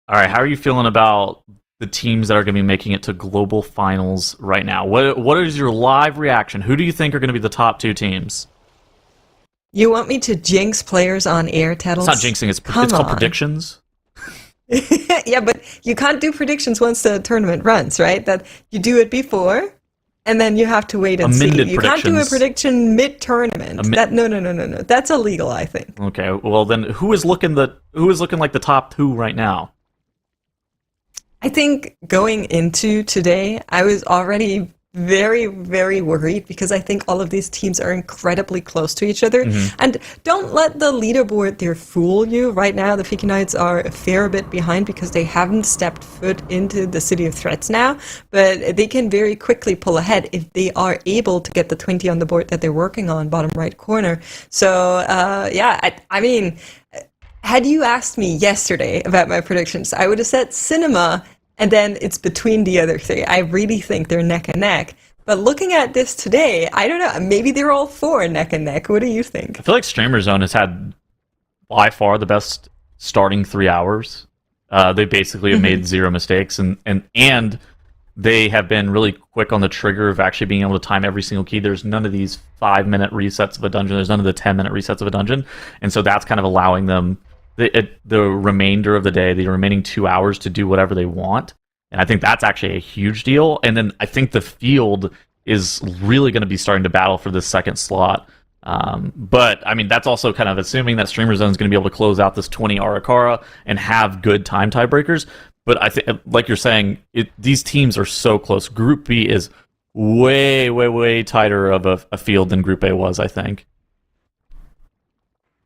All right, how are you feeling about the teams that are going to be making it to global finals right now? What is your live reaction? Who do you think are going to be the top 2 teams? You want me to jinx players on air, Tettles? It's not jinxing, it's called predictions. Yeah, but you can't do predictions once the tournament runs, right? That you do it before, and then you have to wait and Amended see. You can't do a prediction mid-tournament. No. That's illegal, I think. Okay, well then, who is looking like the top 2 right now? I think going into today, I was already very, very worried, because I think all of these teams are incredibly close to each other. And don't let the leaderboard there fool you. Right now, the Fiki Knights are a fair bit behind because they haven't stepped foot into the City of Threats now, but they can very quickly pull ahead if they are able to get the 20 on the board that they're working on, bottom right corner. So, I mean, had you asked me yesterday about my predictions, I would have said Cinema, and then it's between the other 3. I really think they're neck and neck. But looking at this today, I don't know, maybe they're all 4 neck and neck. What do you think? I feel like StreamerZone has had by far the best starting 3 hours. They basically have made 0 mistakes, and they have been really quick on the trigger of actually being able to time every single key. There's none of these 5-minute resets of a dungeon. There's none of the 10-minute resets of a dungeon. And so that's kind of allowing them the remainder of the day, the remaining 2 hours, to do whatever they want. And I think that's actually a huge deal. And then I think the field is really going to be starting to battle for this second slot. But I mean, that's also kind of assuming that StreamerZone is going to be able to close out this 20 Arakara and have good time tiebreakers. But I think, like you're saying, these teams are so close. Group B is way, way, way tighter of a field than Group A was, I think.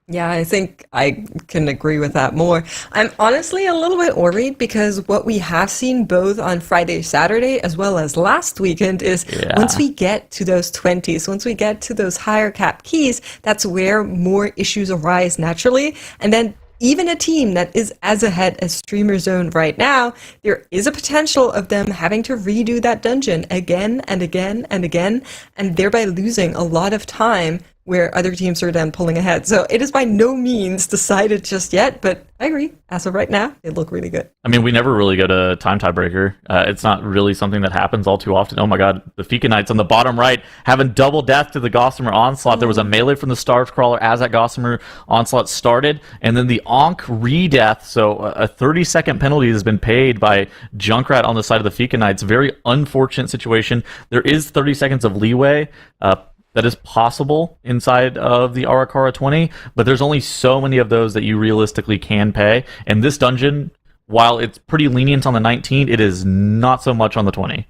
Yeah, I think I can agree with that more. I'm honestly a little bit worried, because what we have seen both on Friday, Saturday, as well as last weekend is once we get to those 20s, once we get to those higher cap keys, that's where more issues arise naturally. And then even a team that is as ahead as StreamerZone right now, there is a potential of them having to redo that dungeon again and again and again, and thereby losing a lot of time where other teams are then pulling ahead. So it is by no means decided just yet, but I agree. As of right now, they look really good. I mean, we never really go to time tiebreaker. It's not really something that happens all too often. Oh my god, the Fika Knights on the bottom right having double death to the Gossamer Onslaught. There was a melee from the Starcrawler as that Gossamer Onslaught started, and then the Ankh re-death, so a 30-second penalty has been paid by Junkrat on the side of the Fika Knights. Very unfortunate situation. There is 30 seconds of leeway. That is possible inside of the Arakara 20, but there's only so many of those that you realistically can pay. And this dungeon, while it's pretty lenient on the 19, it is not so much on the 20.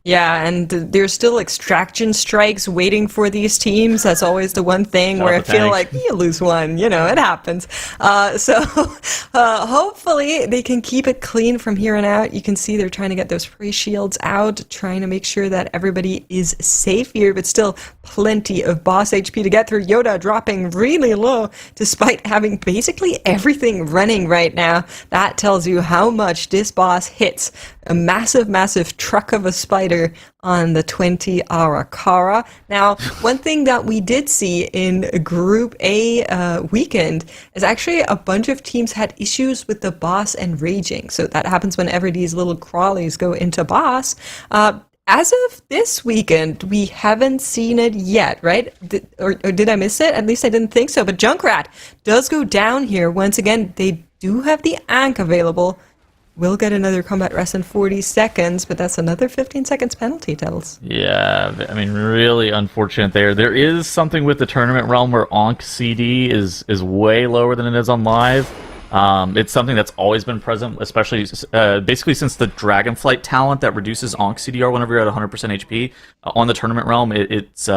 Yeah, and there's still extraction strikes waiting for these teams. That's always the one thing where I feel like you lose one, it happens. So hopefully they can keep it clean from here on out. You can see they're trying to get those free shields out, trying to make sure that everybody is safe here, but still plenty of boss HP to get through. Yoda dropping really low despite having basically everything running right now. That tells you how much this boss hits. A massive, massive truck of a spider on the 20 Arakara. Now, one thing that we did see in Group A weekend is actually a bunch of teams had issues with the boss and raging. So that happens whenever these little crawlies go into boss. As of this weekend, we haven't seen it yet, right? Or did I miss it? At least I didn't think so. But Junkrat does go down here. Once again, they do have the Ankh available. We'll get another combat rest in 40 seconds, but that's another 15 seconds penalty, Tels. Yeah, I mean, really unfortunate there. There is something with the tournament realm where Ankh CD is way lower than it is on live. It's something that's always been present, especially basically since the Dragonflight talent that reduces Ankh CDR whenever you're at 100% HP. On the tournament realm, it's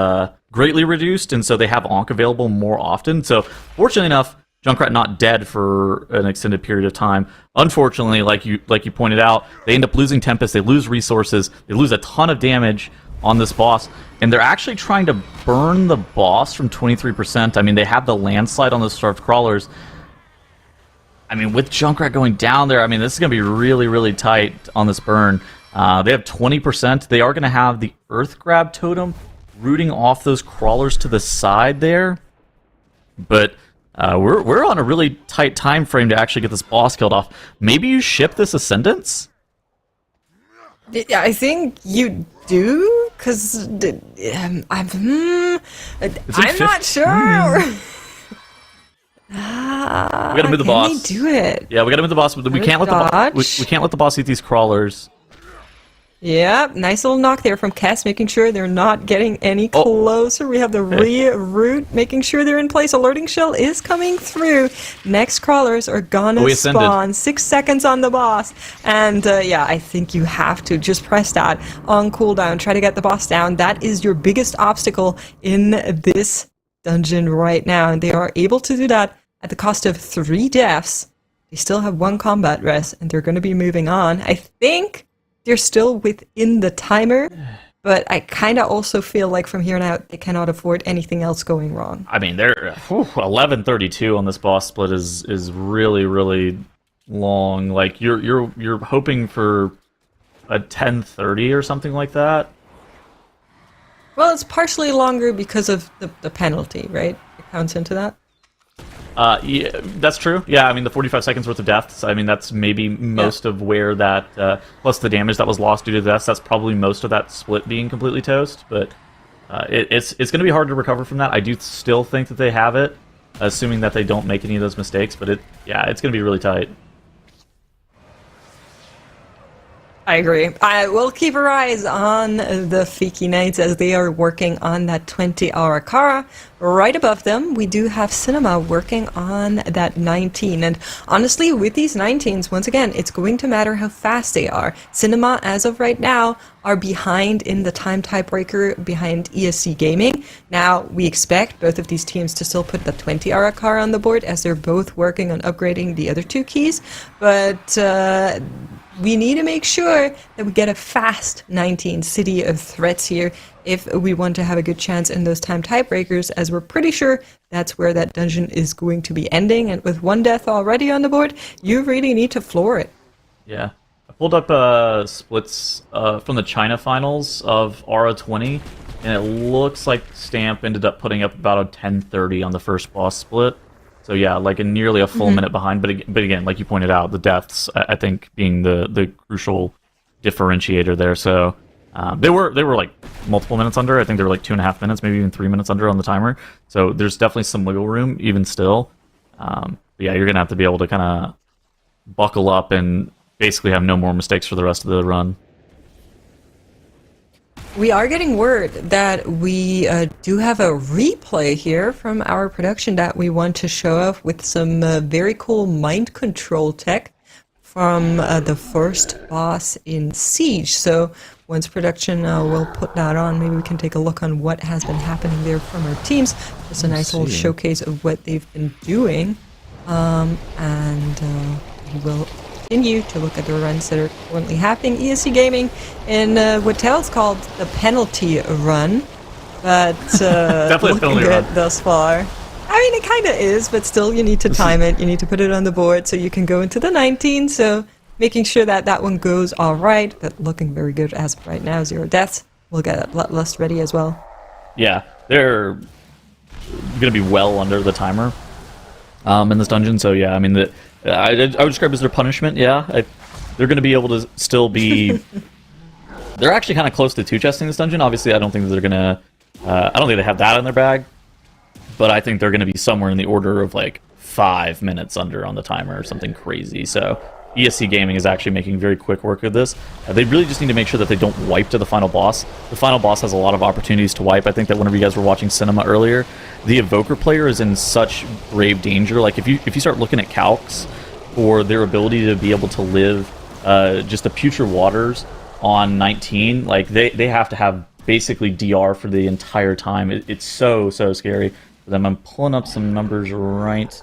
greatly reduced, and so they have Ankh available more often. So, fortunately enough, Junkrat not dead for an extended period of time. Unfortunately, like you pointed out, they end up losing Tempest, they lose resources, they lose a ton of damage on this boss, and they're actually trying to burn the boss from 23%. I mean, they have the landslide on the Starved Crawlers. I mean, with Junkrat going down there, I mean, this is going to be really, really tight on this burn. They have 20%. They are going to have the Earth Grab Totem rooting off those crawlers to the side there, but we're on a really tight time frame to actually get this boss killed off. Maybe you ship this Ascendance? Yeah, I think you do, because I'm not sure. We gotta move the boss. Can they do it? Yeah, we gotta move the boss, but we can't let the boss. We can't let the boss eat these crawlers. Yep, nice little knock there from Kess, making sure they're not getting any closer. We have the re-root, making sure they're in place. Alerting shell is coming through. Next crawlers are gonna spawn. 6 seconds on the boss. And yeah, I think you have to just press that on cooldown. Try to get the boss down. That is your biggest obstacle in this dungeon right now. And they are able to do that at the cost of 3 deaths. They still have 1 combat rest, and they're gonna be moving on. I think they're still within the timer, but I kind of also feel like from here on out, they cannot afford anything else going wrong. I mean, they're 11:32 on this boss split is really, really long. Like you're hoping for a 10:30 or something like that. Well, it's partially longer because of the penalty, right? It counts into that. Yeah, that's true. Yeah, I mean, the 45 seconds worth of deaths, I mean, that's maybe most of where that, plus the damage that was lost due to deaths, that's probably most of that split being completely toast, but it's going to be hard to recover from that. I do still think that they have it, assuming that they don't make any of those mistakes, but it's going to be really tight. I agree. I will keep our eyes on the Fiki Knights as they are working on that 20 Arakara. Right above them, we do have Cinema working on that 19. And honestly, with these 19s, once again, it's going to matter how fast they are. Cinema, as of right now, are behind in the time tiebreaker behind ESC Gaming. Now, we expect both of these teams to still put the 20 Arakara on the board as they're both working on upgrading the other 2 keys. But we need to make sure that we get a fast 19 City of Threats here if we want to have a good chance in those time tiebreakers, as we're pretty sure that's where that dungeon is going to be ending. And with 1 death already on the board, you really need to floor it. Yeah. I pulled up splits from the China finals of Aura 20. and it looks like Stamp ended up putting up about a 10:30 on the first boss split. So yeah, like nearly a full minute behind. But again, like you pointed out, the deaths I think being the crucial differentiator there. So they were like multiple minutes under. I think they were like 2.5 minutes, maybe even 3 minutes under on the timer. So there's definitely some wiggle room even still. But yeah, you're gonna have to be able to kind of buckle up and basically have no more mistakes for the rest of the run. We are getting word that we do have a replay here from our production that we want to show off with some very cool mind control tech from the first boss in Siege. So once production will put that on, maybe we can take a look on what has been happening there from our teams. Just a nice little showcase of what they've been doing. We will continue to look at the runs that are currently happening. ESC Gaming in what Tails called the penalty run, but Definitely a penalty good run thus far. I mean, it kind of is, but still, you need to time it. You need to put it on the board so you can go into the 19. So making sure that that one goes all right, but looking very good as of right now. 0 deaths. We'll get that bloodlust ready as well. Yeah, they're gonna be well under the timer in this dungeon. So yeah, I mean, I would describe it as their punishment. Yeah, they're going to be able to still be. They're actually kind of close to 2-chesting this dungeon. Obviously, I don't think that they're going to. I don't think they have that in their bag, but I think they're going to be somewhere in the order of like 5 minutes under on the timer or something crazy. So ESC Gaming is actually making very quick work of this. They really just need to make sure that they don't wipe to the final boss. The final boss has a lot of opportunities to wipe. I think that whenever you guys were watching Cinema earlier, the Evoker player is in such grave danger. Like if you start looking at calcs for their ability to be able to live just the Putrid Waters on 19, like they have to have basically DR for the entire time. It's so scary for them. I'm pulling up some numbers right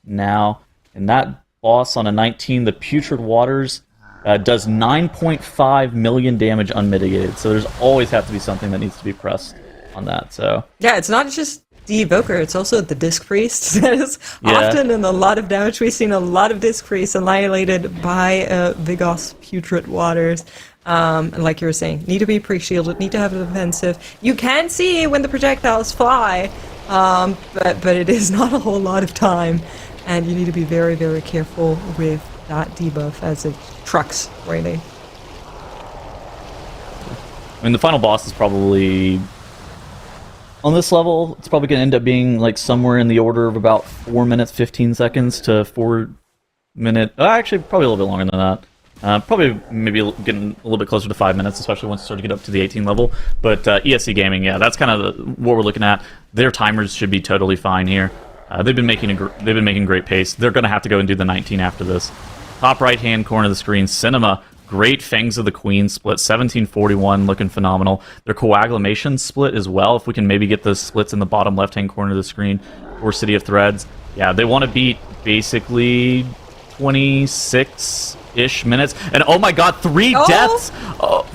now, and that boss on a 19, the Putrid Waters, does 9.5 million damage unmitigated. So there's always have to be something that needs to be pressed on that. So yeah, it's not just the Evoker, it's also the Disc Priest that is often in a lot of damage. We've seen a lot of Disc Priests annihilated by Vigos Putrid Waters. And like you were saying, need to be pre-shielded, need to have a defensive. You can see when the projectiles fly, but it is not a whole lot of time. And you need to be very, very careful with that debuff as it trucks, really. I mean, the final boss is probably, on this level, it's probably going to end up being like somewhere in the order of about 4 minutes, 15 seconds to 4 minute, actually probably a little bit longer than that. Probably maybe getting a little bit closer to 5 minutes, especially once you start to get up to the 18 level. But ESC Gaming, yeah, that's kind of what we're looking at. Their timers should be totally fine here. They've been making great pace. They're going to have to go and do the 19 after this. Top right hand corner of the screen, Cinema. Great Fangs of the Queen split, 1741, looking phenomenal. Their Coagulation split as well. If we can maybe get those splits in the bottom left hand corner of the screen, or City of Threads. Yeah, they want to beat basically 26-ish minutes. And oh my god, 3 deaths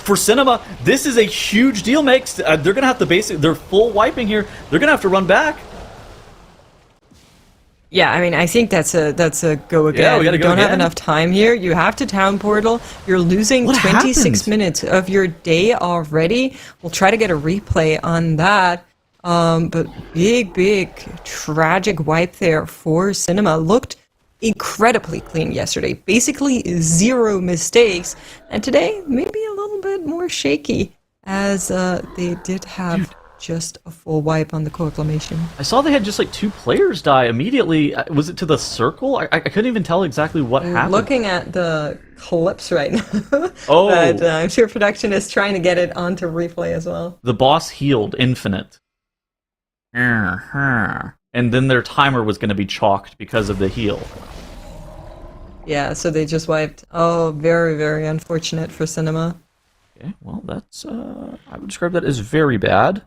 for Cinema. This is a huge deal, makes. They're going to have to they're full wiping here. They're going to have to run back. Yeah, I mean, I think that's a go again. Yeah, we gotta you go don't have again. enough time here. You have to town portal. You're losing What 26 happened? minutes of your day already. We'll try to get a replay on that. But big tragic wipe there for Cinema. Looked incredibly clean yesterday. Basically 0 mistakes. And today, maybe a little bit more shaky, as they did have just a full wipe on the Coagulation. I saw they had just like 2 players die immediately. Was it to the circle? I couldn't even tell exactly what happened. Looking at the clips right now. Oh. But I'm sure production is trying to get it onto replay as well. The boss healed infinite. And then their timer was going to be chalked because of the heal. Yeah, so they just wiped. Oh, very unfortunate for Cinema. Okay, well, that's, I would describe that as very bad.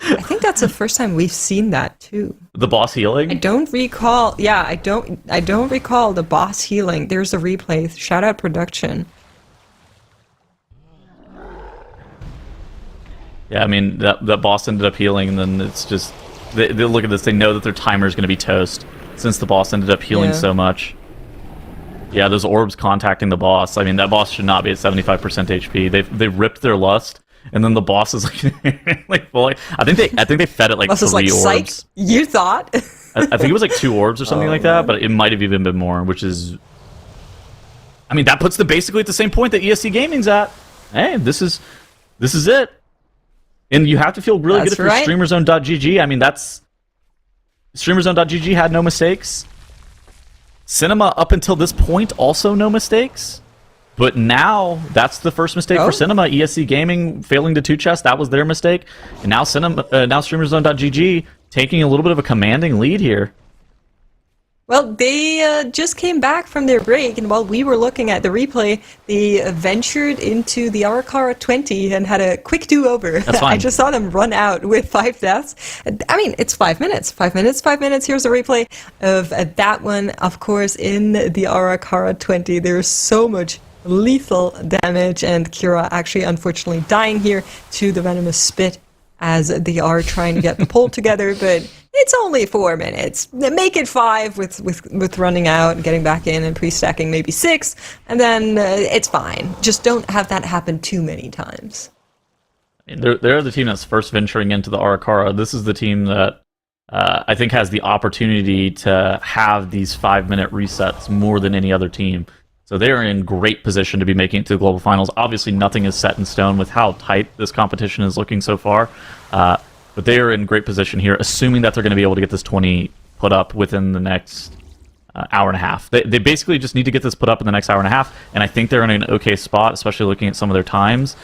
I think that's the first time we've seen that too. The boss healing? I don't recall. Yeah, I don't recall the boss healing. There's a replay. Shout out production. Yeah, I mean, that boss ended up healing, and then it's just... They look at this, they know that their timer is going to be toast, since the boss ended up healing so much. Yeah, those orbs contacting the boss. I mean, that boss should not be at 75% HP. They've ripped their lust, and then the boss is like, like fully. I think they fed it like Boss is 3 like, orbs. psych, you thought? I think it was like 2 orbs or something like that, but it might have even been more, which is. I mean, that puts them basically at the same point that ESC Gaming's at. Hey, this is it. And you have to feel really good if you're StreamerZone.gg. I mean, that's... StreamerZone.gg had no mistakes. Cinema, up until this point, also no mistakes. But now, that's the first mistake for Cinema. ESC Gaming failing to 2-chess, that was their mistake. And now now StreamerZone.gg taking a little bit of a commanding lead here. Well, they just came back from their break, and while we were looking at the replay, they ventured into the Arakara 20 and had a quick do-over. That's fine. I just saw them run out with 5 deaths. I mean, it's 5 minutes. 5 minutes, 5 minutes. Here's a replay of that one. Of course, in the Arakara 20, there's so much lethal damage, and Kira actually, unfortunately, dying here to the Venomous Spit as they are trying to get the poll together, but it's only 4 minutes. Make it 5 with running out and getting back in and pre-stacking maybe 6, and then it's fine. Just don't have that happen too many times. They're the team that's first venturing into the Arakara. This is the team that I think has the opportunity to have these 5-minute resets more than any other team. So they are in great position to be making it to the Global Finals. Obviously, nothing is set in stone with how tight this competition is looking so far. But they are in great position here, assuming that they're going to be able to get this 20 put up within the next hour and a half. They basically just need to get this put up in the next hour and a half, and I think they're in an okay spot, especially looking at some of their times.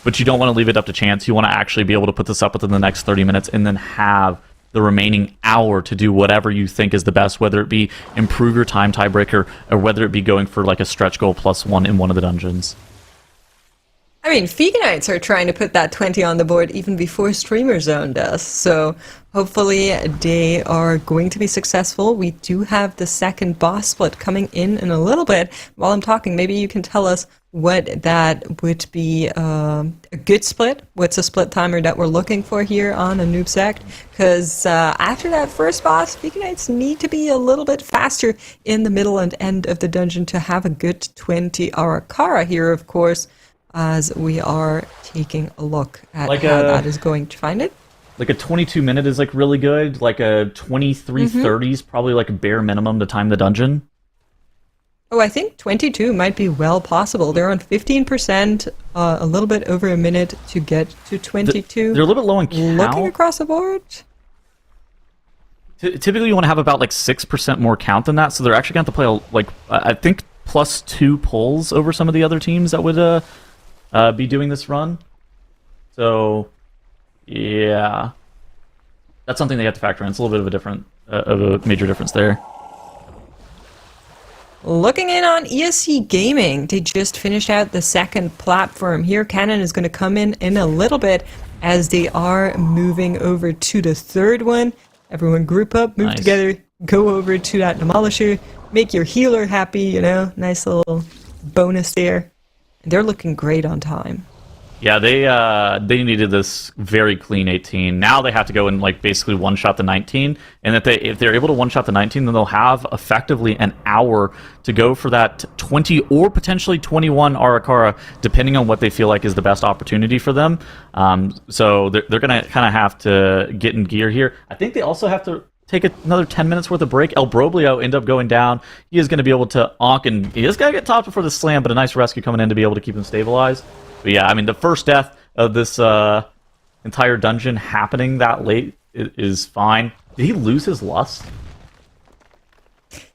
But you don't want to leave it up to chance. You want to actually be able to put this up within the next 30 minutes and then have the remaining hour to do whatever you think is the best, whether it be improve your time tiebreaker or whether it be going for like a stretch goal +1 in one of the dungeons. I mean, Veganites are trying to put that 20 on the board even before Streamer Zone does, so hopefully they are going to be successful. We do have the second boss split coming in a little bit. While I'm talking, maybe you can tell us what that would be a good split. What's a split timer that we're looking for here on a Noob Sect? Because after that first boss, Veganites need to be a little bit faster in the middle and end of the dungeon to have a good 20 Arakara here, of course, as we are taking a look at how that is going to find it. Like a 22-minute is like really good. Like a 23:30 is probably like a bare minimum to time the dungeon. Oh, I think 22 might be well possible. They're on 15%, a little bit over a minute to get to 22. They're a little bit low on count. Looking across the board. Typically, you want to have about like 6% more count than that, so they're actually going to have to play like I think +2 pulls over some of the other teams that would be doing this run. So, yeah, that's something they have to factor in. It's a little bit of a major difference there. Looking in on ESC Gaming, they just finished out the second platform here. Cannon is going to come in a little bit as they are moving over to the third one. Everyone group up, move together, go over to that Demolisher, make your healer happy, you know, nice little bonus there. They're looking great on time. Yeah, they needed this very clean 18. Now they have to go and like basically one-shot the 19, and if they're able to one-shot the 19, then they'll have effectively an hour to go for that 20 or potentially 21 Arakara, depending on what they feel like is the best opportunity for them. So they're gonna kind of have to get in gear here. I think they also have to take another 10 minutes worth of break. El Broblio end up going down. He is going to be able to onk, and he is going to get topped before the slam, but a nice rescue coming in to be able to keep him stabilized. But yeah, I mean, the first death of this entire dungeon happening that late is fine. Did he lose his lust?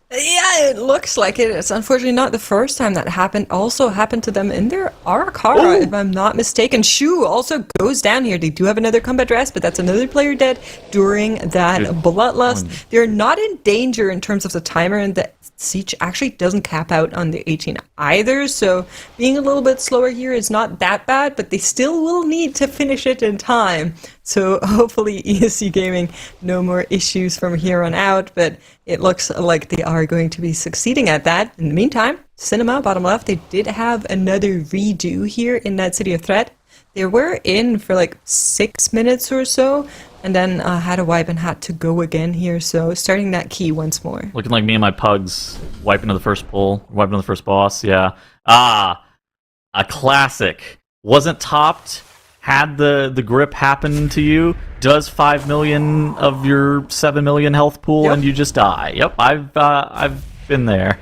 Yeah, it looks like it. It's unfortunately not the first time that happened. Also happened to them in their Arakara, if I'm not mistaken. Shu also goes down here. They do have another combat dress, but that's another player dead during that bloodlust. They're not in danger in terms of the timer, and the siege actually doesn't cap out on the 18 either, so being a little bit slower here is not that bad, but they still will need to finish it in time. So hopefully ESC Gaming, no more issues from here on out, but it looks like they are going to be succeeding at that. In the meantime, Cinema, bottom left, they did have another redo here in that City of Threat. They were in for like 6 minutes or so, and then had a wipe and had to go again here, so starting that key once more. Looking like me and my pugs wiping to the first pull, wiping to the first boss, yeah. A classic. Wasn't topped, had the grip happen to you, does 5 million of your 7 million health pool, and you just die. Yep, I've been there.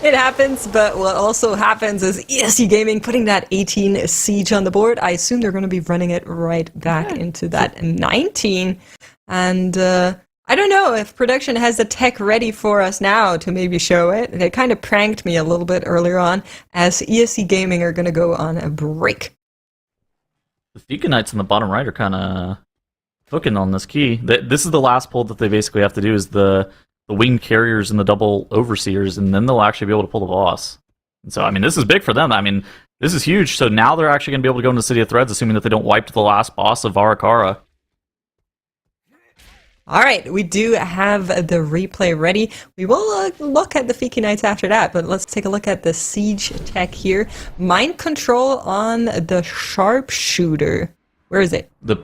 It happens, but what also happens is ESC Gaming putting that 18 siege on the board. I assume they're going to be running it right back into that 19. And I don't know if production has the tech ready for us now to maybe show it. They kind of pranked me a little bit earlier on, as ESC Gaming are going to go on a break. The Fika Knights in the bottom right are kind of hooking on this key. This is the last pull that they basically have to do, is the winged carriers and the double overseers, and then they'll actually be able to pull the boss. And so, I mean, this is big for them. I mean, this is huge. So now they're actually going to be able to go into City of Threads, assuming that they don't wipe the last boss of Varakara. All right, we do have the replay ready. We will look at the Fiki Knights after that, but let's take a look at the siege tech here. Mind control on the sharpshooter. Where is it? The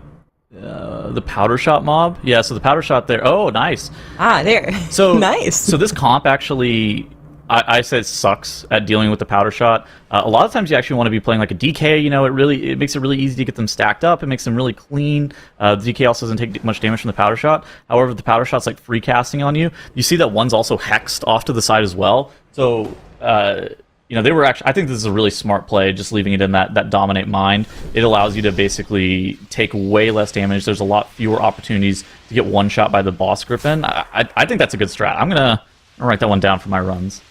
powder shot mob? Yeah, so the powder shot there. Oh, nice. Ah, there. So nice. So this comp actually, I said, sucks at dealing with the powder shot. A lot of times you actually want to be playing like a DK. You know, it makes it really easy to get them stacked up. It makes them really clean. The DK also doesn't take much damage from the powder shot. However, the powder shot's like free casting on you. You see that one's also hexed off to the side as well. So you know, they were actually, I think this is a really smart play, just leaving it in that dominate mind. It allows you to basically take way less damage. There's a lot fewer opportunities to get one shot by the boss griffin. I think that's a good strat. I'm gonna write that one down for my runs.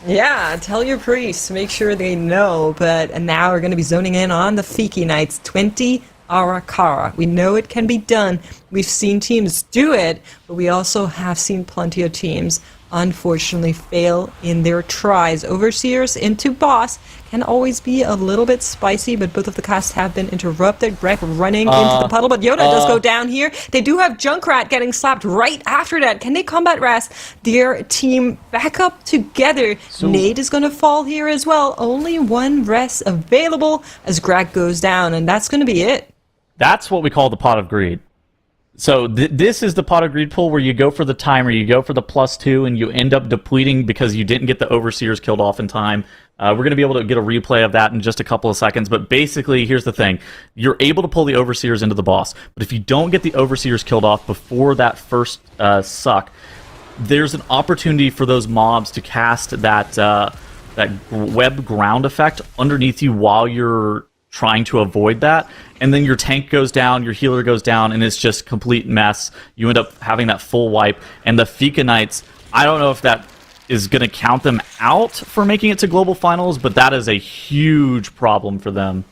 Yeah, tell your priests, make sure they know. But now we're going to be zoning in on the Fiki Knights, 20 Arakara. We know it can be done. We've seen teams do it, but we also have seen plenty of teams unfortunately fail in their tries. Overseers into boss can always be a little bit spicy, but both of the casts have been interrupted. Greg running into the puddle, but Yoda does go down here. They do have Junkrat getting slapped right after that. Can they combat Ras their team back up together? So, Nate is going to fall here as well. Only one rest available as Greg goes down, and that's going to be it. That's what we call the pot of greed. So this is the pot of greed pull where you go for the timer, you go for the +2, and you end up depleting because you didn't get the overseers killed off in time. We're going to be able to get a replay of that in just a couple of seconds, but basically, here's the thing. You're able to pull the overseers into the boss, but if you don't get the overseers killed off before that first suck, there's an opportunity for those mobs to cast that web ground effect underneath you while you're trying to avoid that, and then your tank goes down, your healer goes down, and it's just complete mess. You end up having that full wipe, and the Fika Knights, I don't know if that is going to count them out for making it to Global Finals, but that is a huge problem for them.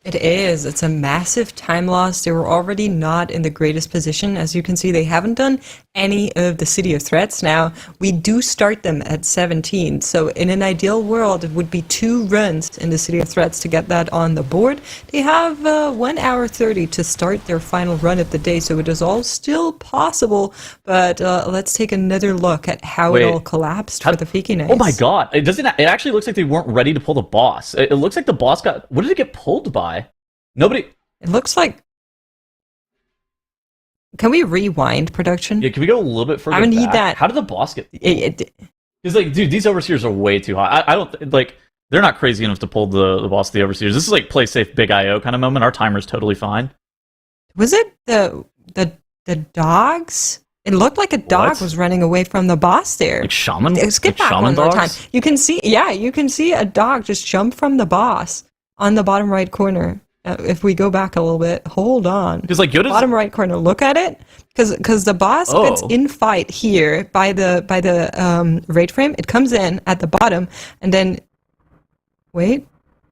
It is. It's a massive time loss. They were already not in the greatest position. As you can see, they haven't done any of the City of Threats. Now, we do start them at 17. So in an ideal world, it would be 2 runs in the City of Threats to get that on the board. They have 1 hour 30 to start their final run of the day. So it is all still possible. But let's take another look at how it all collapsed for the Fiki Knights. Oh my god. It actually looks like they weren't ready to pull the boss. It looks like the boss got... What did it get pulled by? Nobody... It looks like... Can we rewind production? Yeah, can we go a little bit further I would need back? that. How did the boss get... Because, like, dude, these overseers are way too high. I don't... Like, they're not crazy enough to pull the boss of the overseers. This is like play safe, big IO kind of moment. Our timer's totally fine. Was it the dogs? It looked like a dog was running away from the boss there. Like shaman? Skip like back shaman one more time. dogs? You can see a dog just jump from the boss on the bottom right corner. If we go back a little bit, hold on. Because like Yoda's bottom right corner, look at it. Because the boss gets in fight here by the raid frame. It comes in at the bottom, and then wait.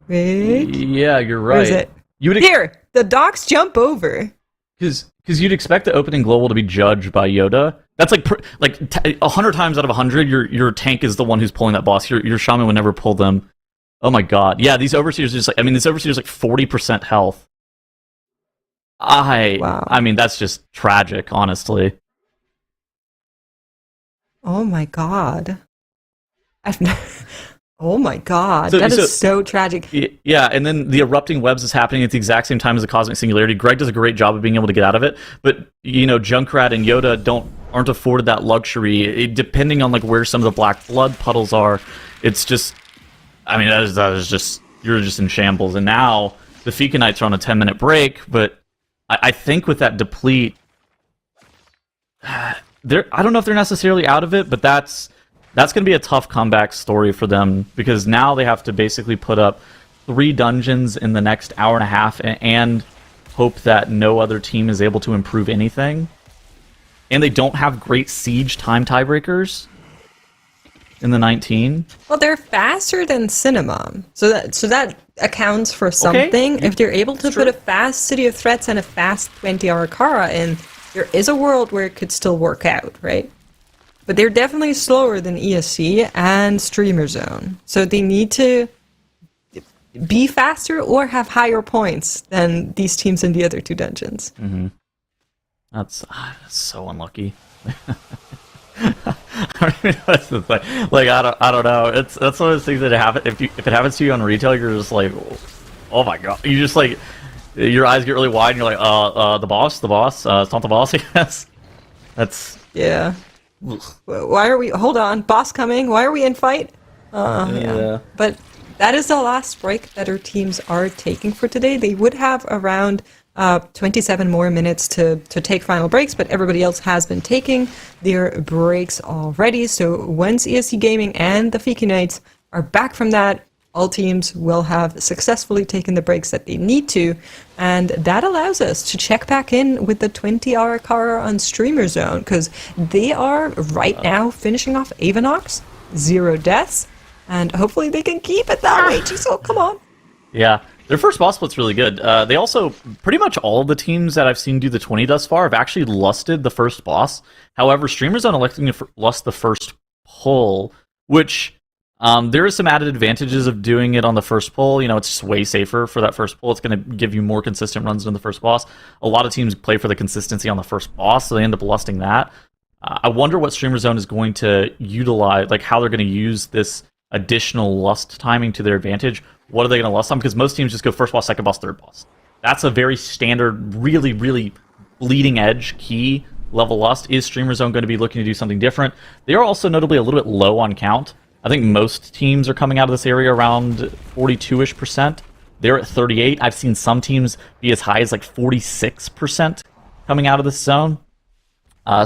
Yeah, you're right. Where is it? Here, the dogs jump over. Because you'd expect the opening global to be judged by Yoda. That's like 100 times out of 100, your tank is the one who's pulling that boss. Your shaman would never pull them. Oh my god. Yeah, these overseers are just like... I mean, this overseer is like 40% health. Wow. I mean, that's just tragic, honestly. Oh my god. Oh my god. That is so tragic. Yeah, and then the erupting webs is happening at the exact same time as the cosmic singularity. Greg does a great job of being able to get out of it, but you know, Junkrat and Yoda aren't afforded that luxury. Depending on like where some of the black blood puddles are, it's just... I mean, that is just, you're just in shambles. And now the Fika Knights are on a 10-minute break, but I think with that deplete, I don't know if they're necessarily out of it, but that's going to be a tough comeback story for them, because now they have to basically put up 3 dungeons in the next hour and a half and hope that no other team is able to improve anything. And they don't have great siege time tiebreakers in the 19. Well, they're faster than Cinema, so that accounts for something. Okay. If they're able to put a fast City of Threats and a fast 20-hour Kara in, there is a world where it could still work out, right? But they're definitely slower than ESC and Streamer Zone, so they need to be faster or have higher points than these teams in the other 2 dungeons. Mm-hmm. That's so unlucky. I mean, that's the thing. Like, I don't know. That's one of those things that happen. If it happens to you on retail, you're just like, oh my god. You just like, your eyes get really wide, and you're like, the boss. It's not the boss. Yes. That's yeah. Why are we? Hold on, boss coming. Why are we in fight? Yeah. But that is the last break that our teams are taking for today. They would have around 27 more minutes to take final breaks, but everybody else has been taking their breaks already. So once ESC Gaming and the Fiki Knights are back from that, all teams will have successfully taken the breaks that they need to, and that allows us to check back in with the 20-hour Kara on Streamer Zone, because they are right now finishing off Avanox, 0 deaths, and hopefully they can keep it that way. So come on. Yeah. Their first boss split's really good. They also, pretty much all of the teams that I've seen do the 20 thus far have actually lusted the first boss. However, Streamer Zone electing to lust the first pull, which there is some added advantages of doing it on the first pull. You know, it's just way safer for that first pull. It's going to give you more consistent runs than the first boss. A lot of teams play for the consistency on the first boss, so they end up lusting that. I wonder what Streamer Zone is going to utilize, like how they're going to use this additional lust timing to their advantage. What are they going to lust on? Because most teams just go first boss, second boss, third boss. That's a very standard, really, really bleeding edge key level lust. Is Streamer Zone going to be looking to do something different? They are also notably a little bit low on count. I think most teams are coming out of this area around 42-ish%. They're at 38. I've seen some teams be as high as like 46% coming out of this zone.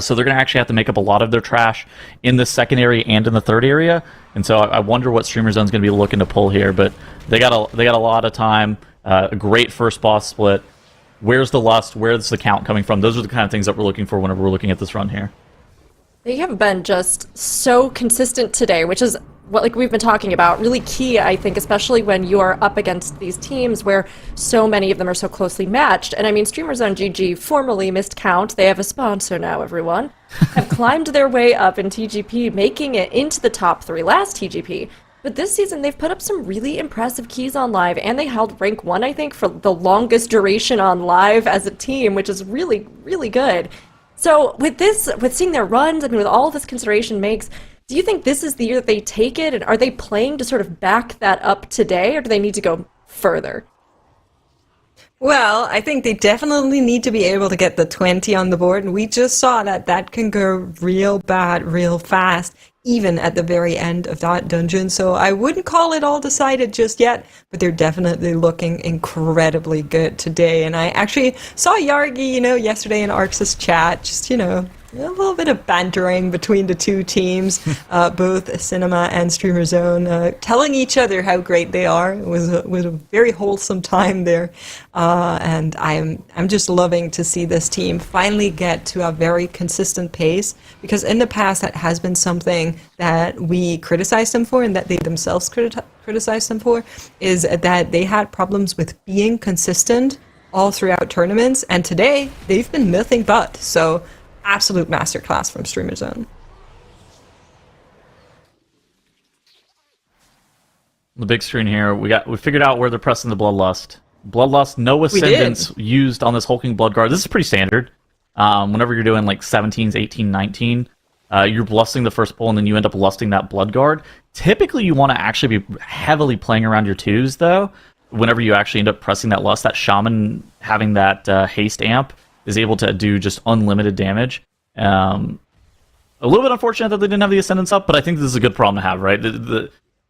So they're going to actually have to make up a lot of their trash in the second area and in the third area. And so I wonder what Streamer Zone's going to be looking to pull here. But they got a lot of time. A great first boss split. Where's the lust? Where's the count coming from? Those are the kind of things that we're looking for whenever we're looking at this run here. They have been just so consistent today, which is what like we've been talking about, really key, I think, especially when you are up against these teams where so many of them are so closely matched. And I mean, Streamers on GG, formerly missed count, they have a sponsor now, everyone, have climbed their way up in TGP, making it into the top 3 last TGP. But this season, they've put up some really impressive keys on live, and they held rank 1, I think, for the longest duration on live as a team, which is really, really good. So with this, with seeing their runs, I mean, with all this consideration makes, do you think this is the year that they take it? And are they playing to sort of back that up today, or do they need to go further? Well, I think they definitely need to be able to get the 20 on the board, and we just saw that that can go real bad real fast, even at the very end of that dungeon. So I wouldn't call it all decided just yet, but they're definitely looking incredibly good today. And I actually saw Yargi, yesterday in Arx's chat, just, a little bit of bantering between the two teams, both Cinema and Streamer Zone, telling each other how great they are. It was a very wholesome time there, and I'm just loving to see this team finally get to a very consistent pace, because in the past that has been something that we criticized them for, and that they themselves criticized them for, is that they had problems with being consistent all throughout tournaments, and today they've been nothing but. So absolute masterclass from Streamer Zone. The big screen here, we figured out where they're pressing the Bloodlust. Bloodlust, no Ascendants used on this Hulking Bloodguard. This is pretty standard. Whenever you're doing like 17s, 18, 19, you're lusting the first pull and then you end up lusting that Bloodguard. Typically you want to actually be heavily playing around your 2s though. Whenever you actually end up pressing that lust, that Shaman having that haste amp is able to do just unlimited damage. A little bit unfortunate that they didn't have the Ascendants up, but I think this is a good problem to have, right?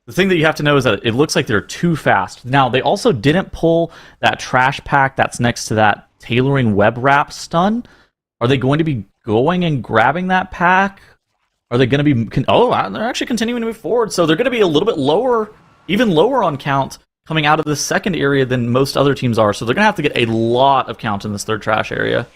The thing that you have to know is that it looks like they're too fast. Now, they also didn't pull that trash pack that's next to that tailoring web wrap stun. Are they going to be going and grabbing that pack? Are they going to be... they're actually continuing to move forward. So they're going to be a little bit lower, even lower on count, coming out of the second area than most other teams are. So they're going to have to get a lot of count in this third trash area.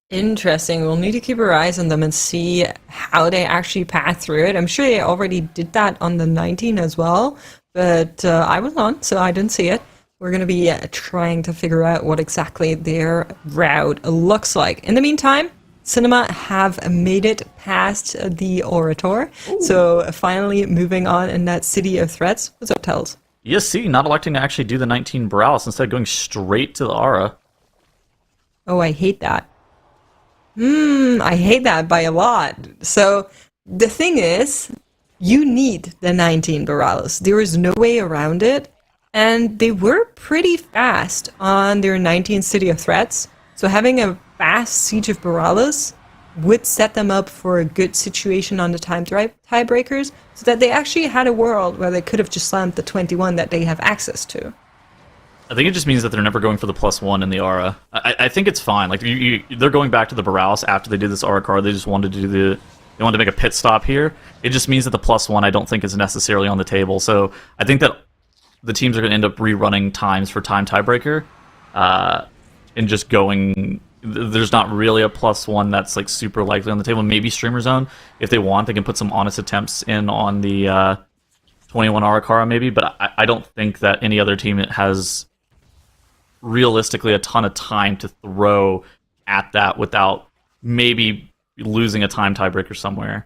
Interesting. We'll need to keep our eyes on them and see how they actually pass through it. I'm sure they already did that on the 19 as well, but I was on, so I didn't see it. We're going to be trying to figure out what exactly their route looks like. In the meantime, Cinema have made it past the Orator, so finally moving on in that City of Threats. What's up, Tells? ESC not electing to actually do the 19 Borealis, instead going straight to the Aura. Oh, I hate that. I hate that by a lot. So the thing is, you need the 19 Borealis. There is no way around it. And they were pretty fast on their 19 City of Threats. So having a fast Siege of Borealis would set them up for a good situation on the tiebreakers, so that they actually had a world where they could have just slammed the 21 that they have access to. I think it just means that they're never going for the +1 in the Aura. I think it's fine. Like they're going back to the Borealis after they did this Aura card. They just wanted to do they wanted to make a pit stop here. It just means that the +1 I don't think is necessarily on the table. So I think that the teams are going to end up rerunning times for time tiebreaker, and just going. There's not really a +1 that's like super likely on the table. Maybe Streamer Zone, if they want, they can put some honest attempts in on the 21 Arakara maybe. But I don't think that any other team has realistically a ton of time to throw at that without maybe losing a time tiebreaker somewhere.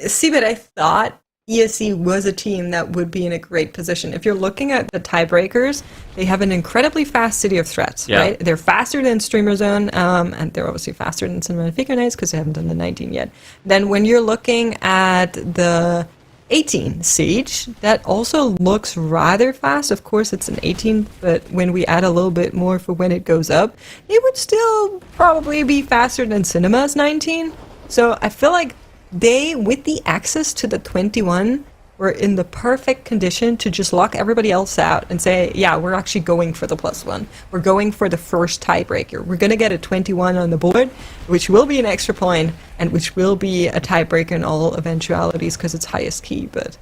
See, but I thought ESC was a team that would be in a great position. If you're looking at the tiebreakers, they have an incredibly fast City of Threats, right? They're faster than Streamer Zone, and they're obviously faster than Cinema and Figure Nights because they haven't done the 19 yet. Then when you're looking at the 18 Siege, that also looks rather fast. Of course, it's an 18, but when we add a little bit more for when it goes up, it would still probably be faster than Cinema's 19. So I feel like they, with the access to the 21, were in the perfect condition to just lock everybody else out and say, yeah, we're actually going for the +1. We're going for the first tiebreaker. We're going to get a 21 on the board, which will be an extra point, and which will be a tiebreaker in all eventualities because it's highest key. But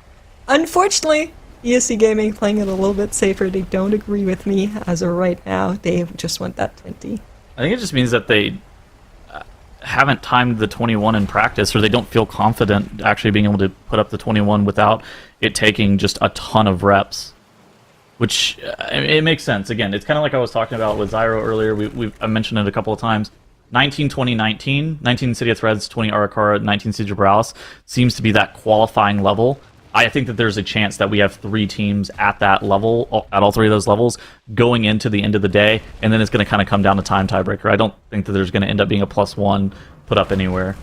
unfortunately, ESC Gaming playing it a little bit safer. They don't agree with me as of right now. They just want that 20. I think it just means that they haven't timed the 21 in practice, or they don't feel confident actually being able to put up the 21 without it taking just a ton of reps, which it makes sense. Again, it's kind of like I was talking about with Zyro earlier. I mentioned it a couple of times. 19, 20, 19 City of Threads, 20 Arakara, 19 Siege of Borealis seems to be that qualifying level. I think that there's a chance that we have 3 teams at that level, at all 3 of those levels, going into the end of the day, and then it's going to kind of come down to time tiebreaker. I don't think that there's going to end up being a +1 put up anywhere.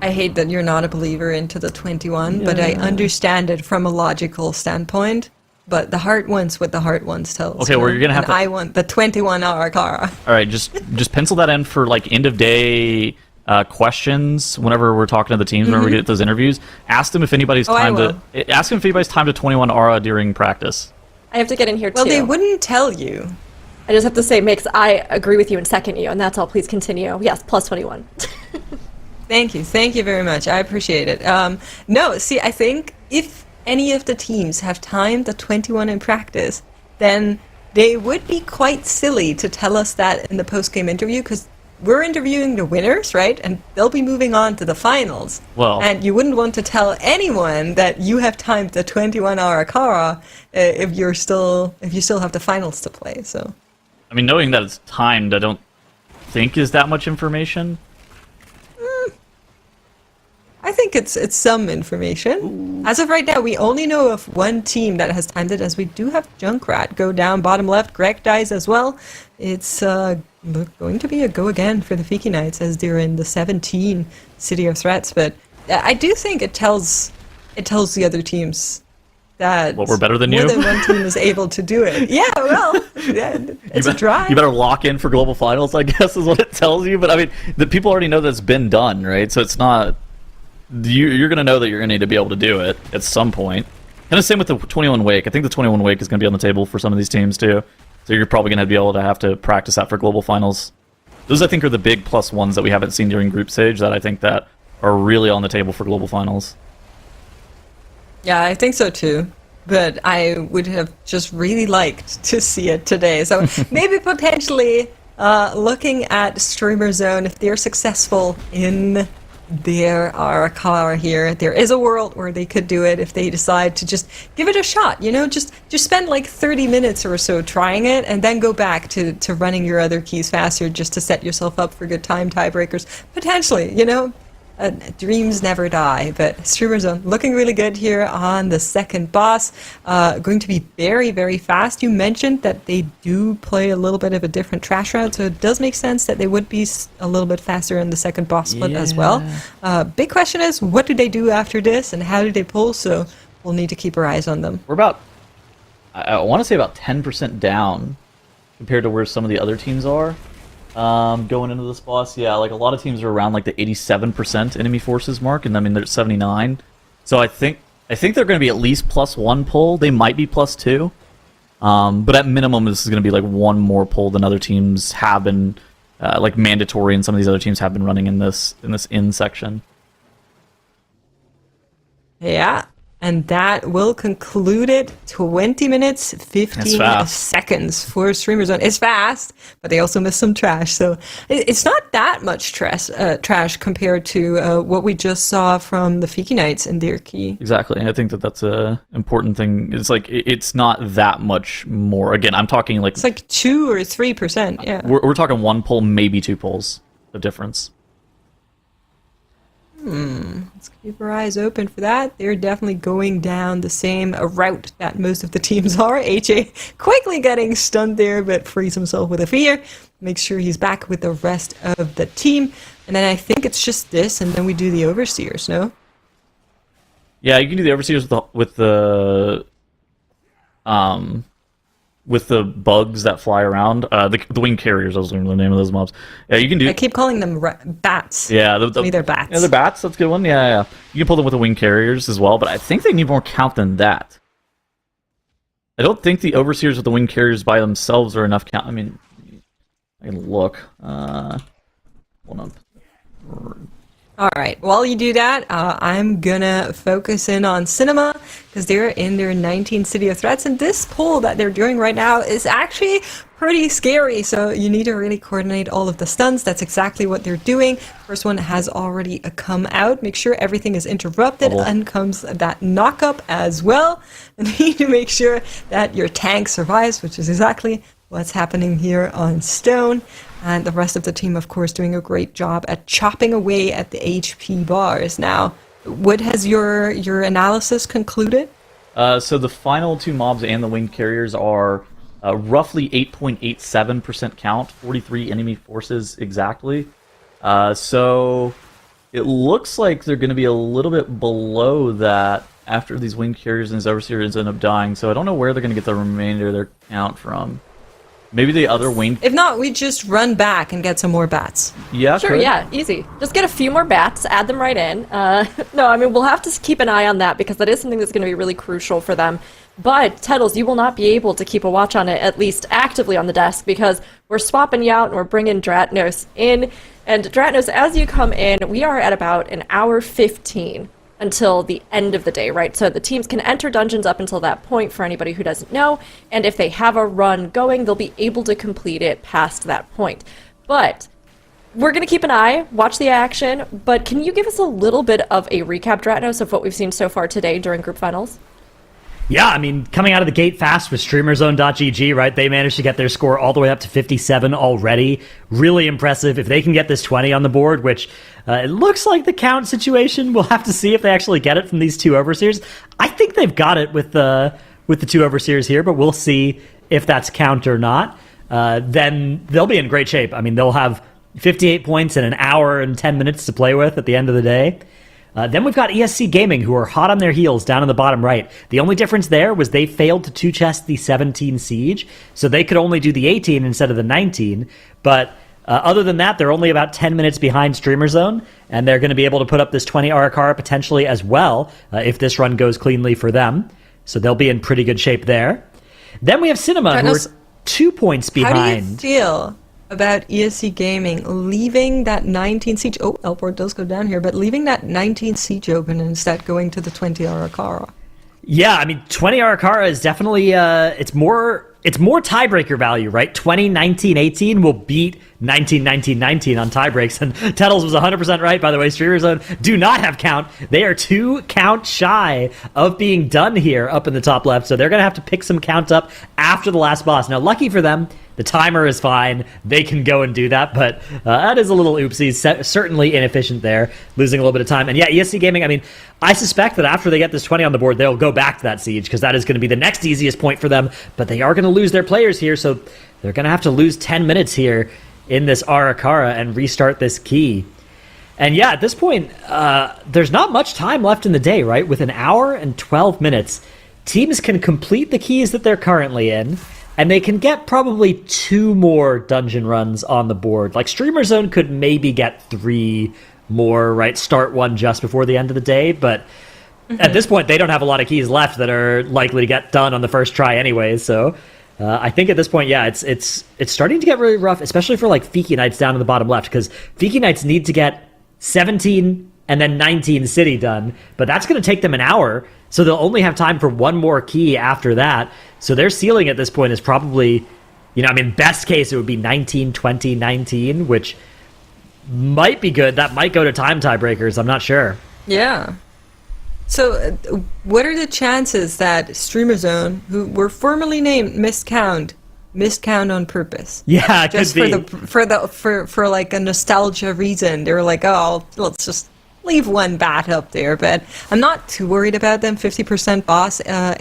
I hate that you're not a believer into the 21, but I understand it from a logical standpoint. But the heart wants what the heart wants tells. Okay, well, you're going to have to... I want the 21 Arakara. All right, just pencil that in for like end of day questions whenever we're talking to the teams, whenever we get those interviews. Ask them if anybody's timed to 21 Aura during practice. I have to get in here too. Well, they wouldn't tell you. I just have to say, Mix, I agree with you and second you, and that's all. Please continue. Yes, +21. Thank you very much. I appreciate it. No, see, I think if any of the teams have timed the 21 in practice, then they would be quite silly to tell us that in the post-game interview, because we're interviewing the winners, right? And they'll be moving on to the finals. Well, and you wouldn't want to tell anyone that you have timed the 21 Arakara if you still have the finals to play. So, I mean, knowing that it's timed, I don't think is that much information. I think it's some information. As of right now, we only know of one team that has timed it, as we do have Junkrat go down bottom left. Greg dies as well. It's going to be a go again for the Fiki Knights as they're in the 17 City of Threats. But I do think it tells the other teams that we're better than more you. than one team is able to do it. Yeah, well, it's a drive. You better lock in for Global Finals, I guess, is what it tells you. But I mean, the people already know that's been done, right? So it's not. you're going to know that you're going to need to be able to do it at some point. Kind of same with the 21 Wake. I think the 21 Wake is going to be on the table for some of these teams too. So you're probably going to be able to have to practice that for global finals. Those I think are the big plus ones that we haven't seen during group stage that I think that are really on the table for global finals. Yeah, I think so too. But I would have just really liked to see it today. So maybe potentially looking at Streamer Zone, if they're successful in their car here, there is a world where they could do it if they decide to just give it a shot, just spend like 30 minutes or so trying it and then go back to running your other keys faster just to set yourself up for good time tiebreakers. Potentially, dreams never die, but Streamer Zone looking really good here on the second boss. Going to be very, very fast. You mentioned that they do play a little bit of a different trash route, so it does make sense that they would be a little bit faster in the second boss split as well. Big question is, what do they do after this, and how do they pull? So we'll need to keep our eyes on them. We're about, I want to say about 10% down compared to where some of the other teams are. Going into this boss, yeah, like a lot of teams are around like the 87% enemy forces mark, and I mean they're at 79. So I think they're going to be at least +1 pull. They might be +2, but at minimum this is going to be like one more pull than other teams have been, like mandatory, and some of these other teams have been running in this in section. Yeah. And that will conclude it. 20 minutes, 15 seconds for Streamer Zone. It's fast, but they also missed some trash. So it's not that much trash compared to what we just saw from the Fiki Knights and their key. Exactly. I think that's a important thing. It's like, it's not that much more. Again, I'm talking like... It's like 2 or 3%, yeah. We're talking 1 pull, maybe 2 pulls of difference. Let's keep our eyes open for that. They're definitely going down the same route that most of the teams are. HA quickly getting stunned there, but frees himself with a fear. Makes sure he's back with the rest of the team. And then I think it's just this, and then we do the Overseers, no? Yeah, you can do the Overseers with the bugs that fly around, the wing carriers. I was learning the name of those mobs. Yeah, you can do. I keep calling them bats. Yeah, maybe they're bats. Yeah, they're bats. That's a good one. Yeah. You can pull them with the wing carriers as well, but I think they need more count than that. I don't think the Overseers with the wing carriers by themselves are enough count. I mean, I can look. Hold on. All right, while you do that, I'm gonna focus in on Cinema, because they're in their 19 City of Threats, and this pull that they're doing right now is actually pretty scary, so you need to really coordinate all of the stuns. That's exactly what they're doing. First one has already come out. Make sure everything is interrupted, and comes that knock-up as well. And you need to make sure that your tank survives, which is exactly what's happening here on Stone. And the rest of the team, of course, doing a great job at chopping away at the HP bars. Now, what has your analysis concluded? So the final 2 mobs and the winged carriers are roughly 8.87% count, 43 enemy forces exactly. So it looks like they're going to be a little bit below that after these winged carriers and these Overseers end up dying. So I don't know where they're going to get the remainder of their count from. Maybe the other wing. If not, we just run back and get some more bats. Yeah, sure. Yeah, easy. Just get a few more bats, add them right in. No, I mean, we'll have to keep an eye on that because that is something that's going to be really crucial for them. But, Tettles, you will not be able to keep a watch on it, at least actively on the desk, because we're swapping you out and we're bringing Dratnos in. And Dratnos, as you come in, we are at about an hour 15 until the end of the day, right? So the teams can enter dungeons up until that point for anybody who doesn't know, and if they have a run going, they'll be able to complete it past that point. But we're going to keep an eye, watch the action, but can you give us a little bit of a recap, Dratnos, of what we've seen so far today during group finals? Yeah, I mean, coming out of the gate fast with StreamerZone.gg, right? They managed to get their score all the way up to 57 already. Really impressive. If they can get this 20 on the board, which it looks like the count situation, we'll have to see if they actually get it from these 2 Overseers. I think they've got it with the 2 Overseers here, but we'll see if that's count or not. Then they'll be in great shape. I mean, they'll have 58 points and an hour and 10 minutes to play with at the end of the day. Then we've got ESC Gaming, who are hot on their heels down in the bottom right. The only difference there was they failed to 2-chest the 17 Siege, so they could only do the 18 instead of the 19. But Other than that, they're only about 10 minutes behind Streamer Zone, and they're going to be able to put up this 20 Arakara potentially as well if this run goes cleanly for them. So they'll be in pretty good shape there. Then we have Cinema, who are 2 points behind. How do you feel about ESC Gaming leaving that 19 siege? Oh, Elport does go down here, but leaving that 19 siege open and instead going to the 20 Arakara. Yeah, I mean, 20 Arakara is definitely, it's more tiebreaker value, right? 20, 19, 18 will beat 19, 19, 19 on tiebreaks. And Tettles was 100% right, by the way. Streamer Zone do not have count. They are 2 count shy of being done here up in the top left. So they're going to have to pick some count up after the last boss. Now, lucky for them, the timer is fine. They can go and do that, but that is a little oopsie. Certainly inefficient there, losing a little bit of time. And yeah, ESC Gaming, I mean, I suspect that after they get this 20 on the board, they'll go back to that siege, because that is going to be the next easiest point for them. But they are going to lose their players here, so they're going to have to lose 10 minutes here in this Arakara and restart this key. And yeah, at this point, there's not much time left in the day, right? With an hour and 12 minutes, teams can complete the keys that they're currently in, and they can get probably 2 more dungeon runs on the board. Like, Streamer Zone could maybe get 3 more, right? Start one just before the end of the day, but at this point, they don't have a lot of keys left that are likely to get done on the first try anyway, so I think at this point, yeah, it's starting to get really rough, especially for, like, Fiki Knights down in the bottom left, because Fiki Knights need to get 17 and then 19 city done, but that's going to take them an hour, so they'll only have time for 1 more key after that. So their ceiling at this point is probably, you know, I mean, best case it would be 19, 20, 19, which might be good. That might go to time tiebreakers. I'm not sure. Yeah. So what are the chances that Streamer Zone, who were formerly named Miscount on purpose? Yeah, it just could be. For like a nostalgia reason. They were like, oh, let's just leave 1 bat up there. But I'm not too worried about them. 50% boss, a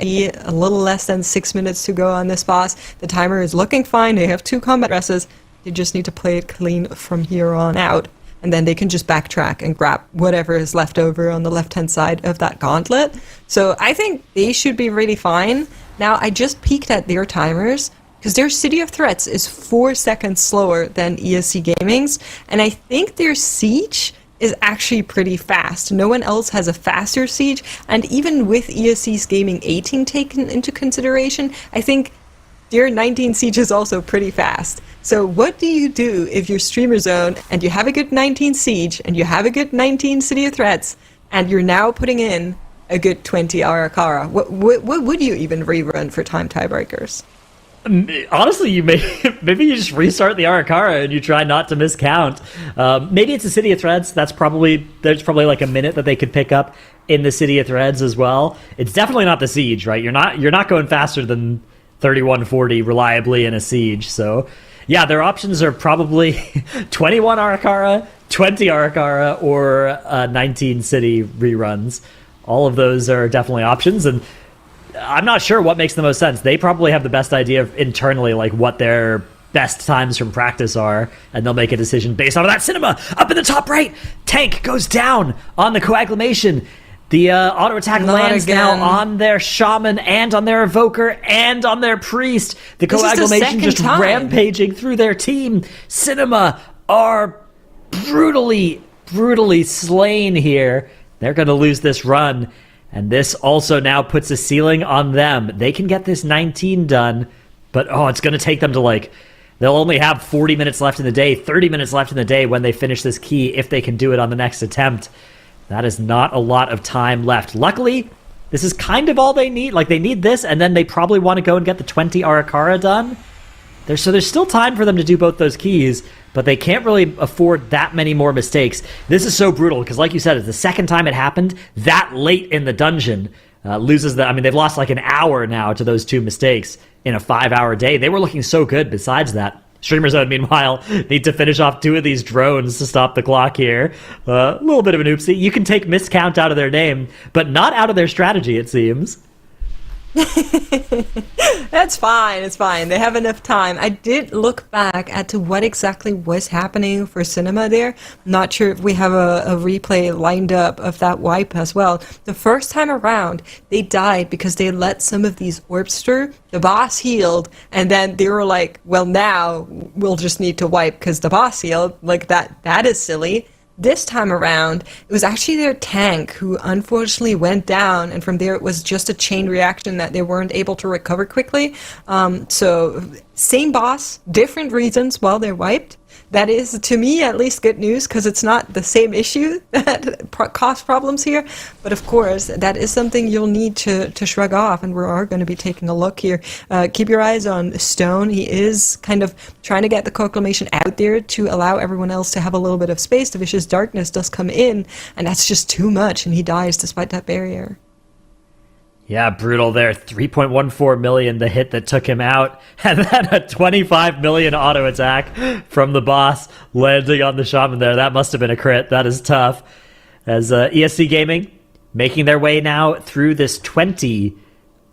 little less than 6 minutes to go on this boss. The timer is looking fine. They have 2 combat dresses. They just need to play it clean from here on out. And then they can just backtrack and grab whatever is left over on the left-hand side of that gauntlet. So I think they should be really fine. Now, I just peeked at their timers, because their City of Threats is 4 seconds slower than ESC Gaming's, and I think their siege is actually pretty fast. No one else has a faster siege, and even with ESC's Gaming 18 taken into consideration, I think their 19 siege is also pretty fast. So what do you do if you're Streamer Zone and you have a good 19 siege and you have a good 19 City of Threats and you're now putting in a good 20 Arakara? What would you even rerun for time tiebreakers? Honestly, maybe you just restart the Arakara and you try not to miscount. Maybe it's a City of Threads. There's probably like a minute that they could pick up in the City of Threads as well. It's definitely not the siege, right? You're not going faster than 3140 reliably in a siege. So yeah, their options are probably 21 Arakara, 20 Arakara, or 19 city reruns. All of those are definitely options, and I'm not sure what makes the most sense. They probably have the best idea of internally, like, what their best times from practice are, and they'll make a decision based on that. Cinema up in the top right. Tank goes down on the coagulation. The auto attack lands now on their shaman and on their evoker and on their priest. The coagulation just rampaging through their team. Cinema are brutally slain here. They're going to lose this run. And this also now puts a ceiling on them. They can get this 19 done, but it's going to take them to, like, they'll only have 40 minutes left in the day, 30 minutes left in the day when they finish this key, if they can do it on the next attempt. That is not a lot of time left. Luckily, this is kind of all they need. Like, they need this, and then they probably want to go and get the 20 Arakara done. So there's still time for them to do both those keys, but they can't really afford that many more mistakes. This is so brutal, because like you said, it's the second time it happened that late in the dungeon. They've lost like an hour now to those 2 mistakes in a 5-hour day. They were looking so good besides that. Streamer Zone, meanwhile, need to finish off 2 of these drones to stop the clock here. A little bit of an oopsie. You can take miscount out of their name, but not out of their strategy, it seems. That's fine. It's fine. They have enough time. I did look back at to what exactly was happening for Cinema there. Not sure if we have a replay lined up of that wipe as well. The first time around, they died because they let some of these orbs through. The boss healed, and then they were like, well, now we'll just need to wipe because the boss healed. Like, that is silly. This time around, it was actually their tank who unfortunately went down, and from there it was just a chain reaction that they weren't able to recover quickly. So, same boss, different reasons while they're wiped. That is, to me, at least good news, because it's not the same issue that caused problems here. But of course, that is something you'll need to shrug off, and we are going to be taking a look here. Keep your eyes on Stone. He is kind of trying to get the proclamation out there to allow everyone else to have a little bit of space. The Vicious Darkness does come in, and that's just too much, and he dies despite that barrier. Yeah, brutal there. 3.14 million, the hit that took him out. And then a 25 million auto attack from the boss landing on the shaman there. That must have been a crit. That is tough. As ESC Gaming making their way now through this 20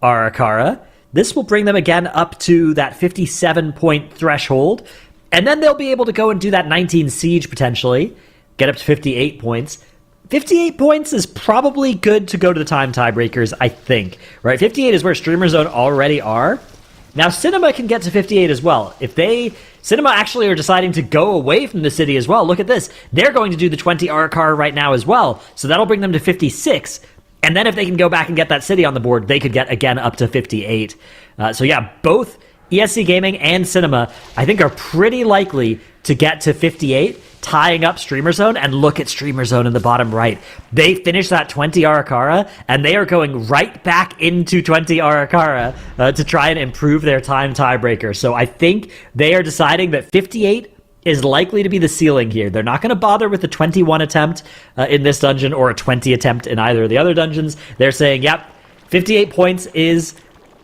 Arakara. This will bring them again up to that 57-point threshold. And then they'll be able to go and do that 19 siege potentially. Get up to 58 points. 58 points is probably good to go to the time tiebreakers, I think. Right? 58 is where Streamer Zone already are. Now, Cinema can get to 58 as well. If Cinema actually are deciding to go away from the city as well, look at this. They're going to do the 20 Arakar right now as well. So that'll bring them to 56. And then if they can go back and get that city on the board, they could get again up to 58. So yeah, both ESC Gaming and Cinema, I think, are pretty likely to get to 58, tying up Streamer Zone. And look at Streamer Zone in the bottom right. They finished that 20 Arakara, and they are going right back into 20 Arakara to try and improve their time tiebreaker. So I think they are deciding that 58 is likely to be the ceiling here. They're not going to bother with the 21 attempt in this dungeon or a 20 attempt in either of the other dungeons. They're saying, yep, 58 points is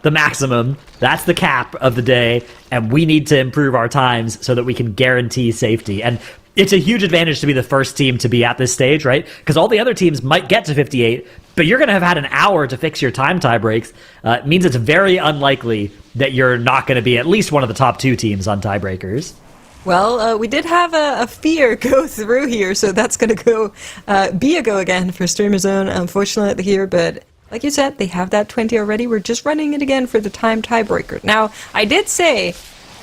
the maximum. That's the cap of the day, and we need to improve our times so that we can guarantee safety. And it's a huge advantage to be the first team to be at this stage, right? Because all the other teams might get to 58, but you're going to have had an hour to fix your time tie breaks. It means it's very unlikely that you're not going to be at least one of the top two teams on tiebreakers. Well, we did have a fear go through here, so that's going to be a go again for Streamer Zone, unfortunately, here, but like you said, they have that 20 already. We're just running it again for the time tiebreaker. Now, I did say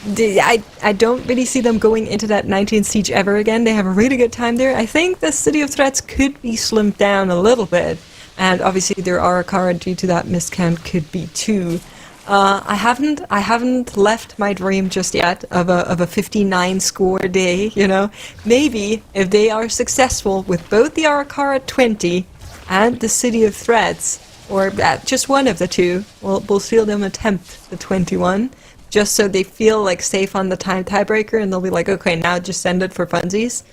I don't really see them going into that 19 siege ever again. They have a really good time there. I think the City of Threats could be slimmed down a little bit, and obviously their Arakara due to that miscount could be too. I haven't left my dream just yet of a 59 score day, you know. Maybe if they are successful with both the Arakara 20 and the City of Threats, or just one of the two, we'll see them attempt the 21, just so they feel like safe on the time tiebreaker, and they'll be like, okay, now just send it for funsies.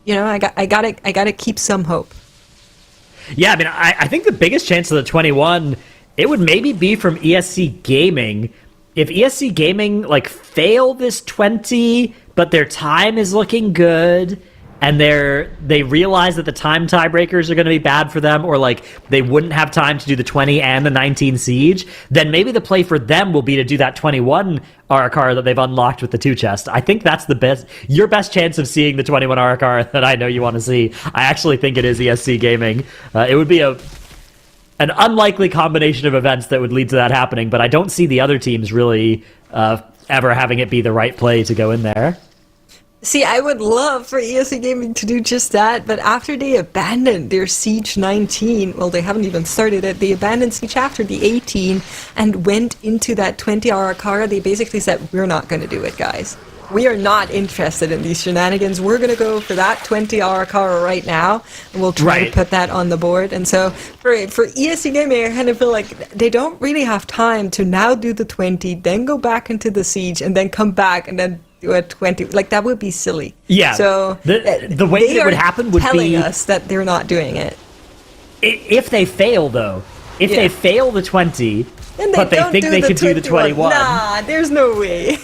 You know, I gotta keep some hope. Yeah, I mean, I think the biggest chance of the 21, it would maybe be from ESC Gaming. If ESC Gaming fail this 20, but their time is looking good, and they realize that the time tiebreakers are going to be bad for them, or they wouldn't have time to do the 20 and the 19 siege, then maybe the play for them will be to do that 21 Arakara that they've unlocked with the 2 chest. I think that's your best chance of seeing the 21 Arakara that I know you want to see. I actually think it is ESC Gaming. It would be an unlikely combination of events that would lead to that happening, but I don't see the other teams really ever having it be the right play to go in there. See, I would love for ESC Gaming to do just that, but after they abandoned their Siege 19, well, they haven't even started it, they abandoned Siege after the 18 and went into that 20 Arakara, they basically said, we're not going to do it, guys. We are not interested in these shenanigans. We're going to go for that 20 Arakara right now, and we'll try to put that on the board. And so for ESC Gaming, I kind of feel like they don't really have time to now do the 20, then go back into the Siege, and then come back, and then do a 20. That would be silly. Yeah. So the way that would happen would be telling us that they're not doing it. If they fail, though, they fail the 20, but they think they could do the 21. Nah, there's no way.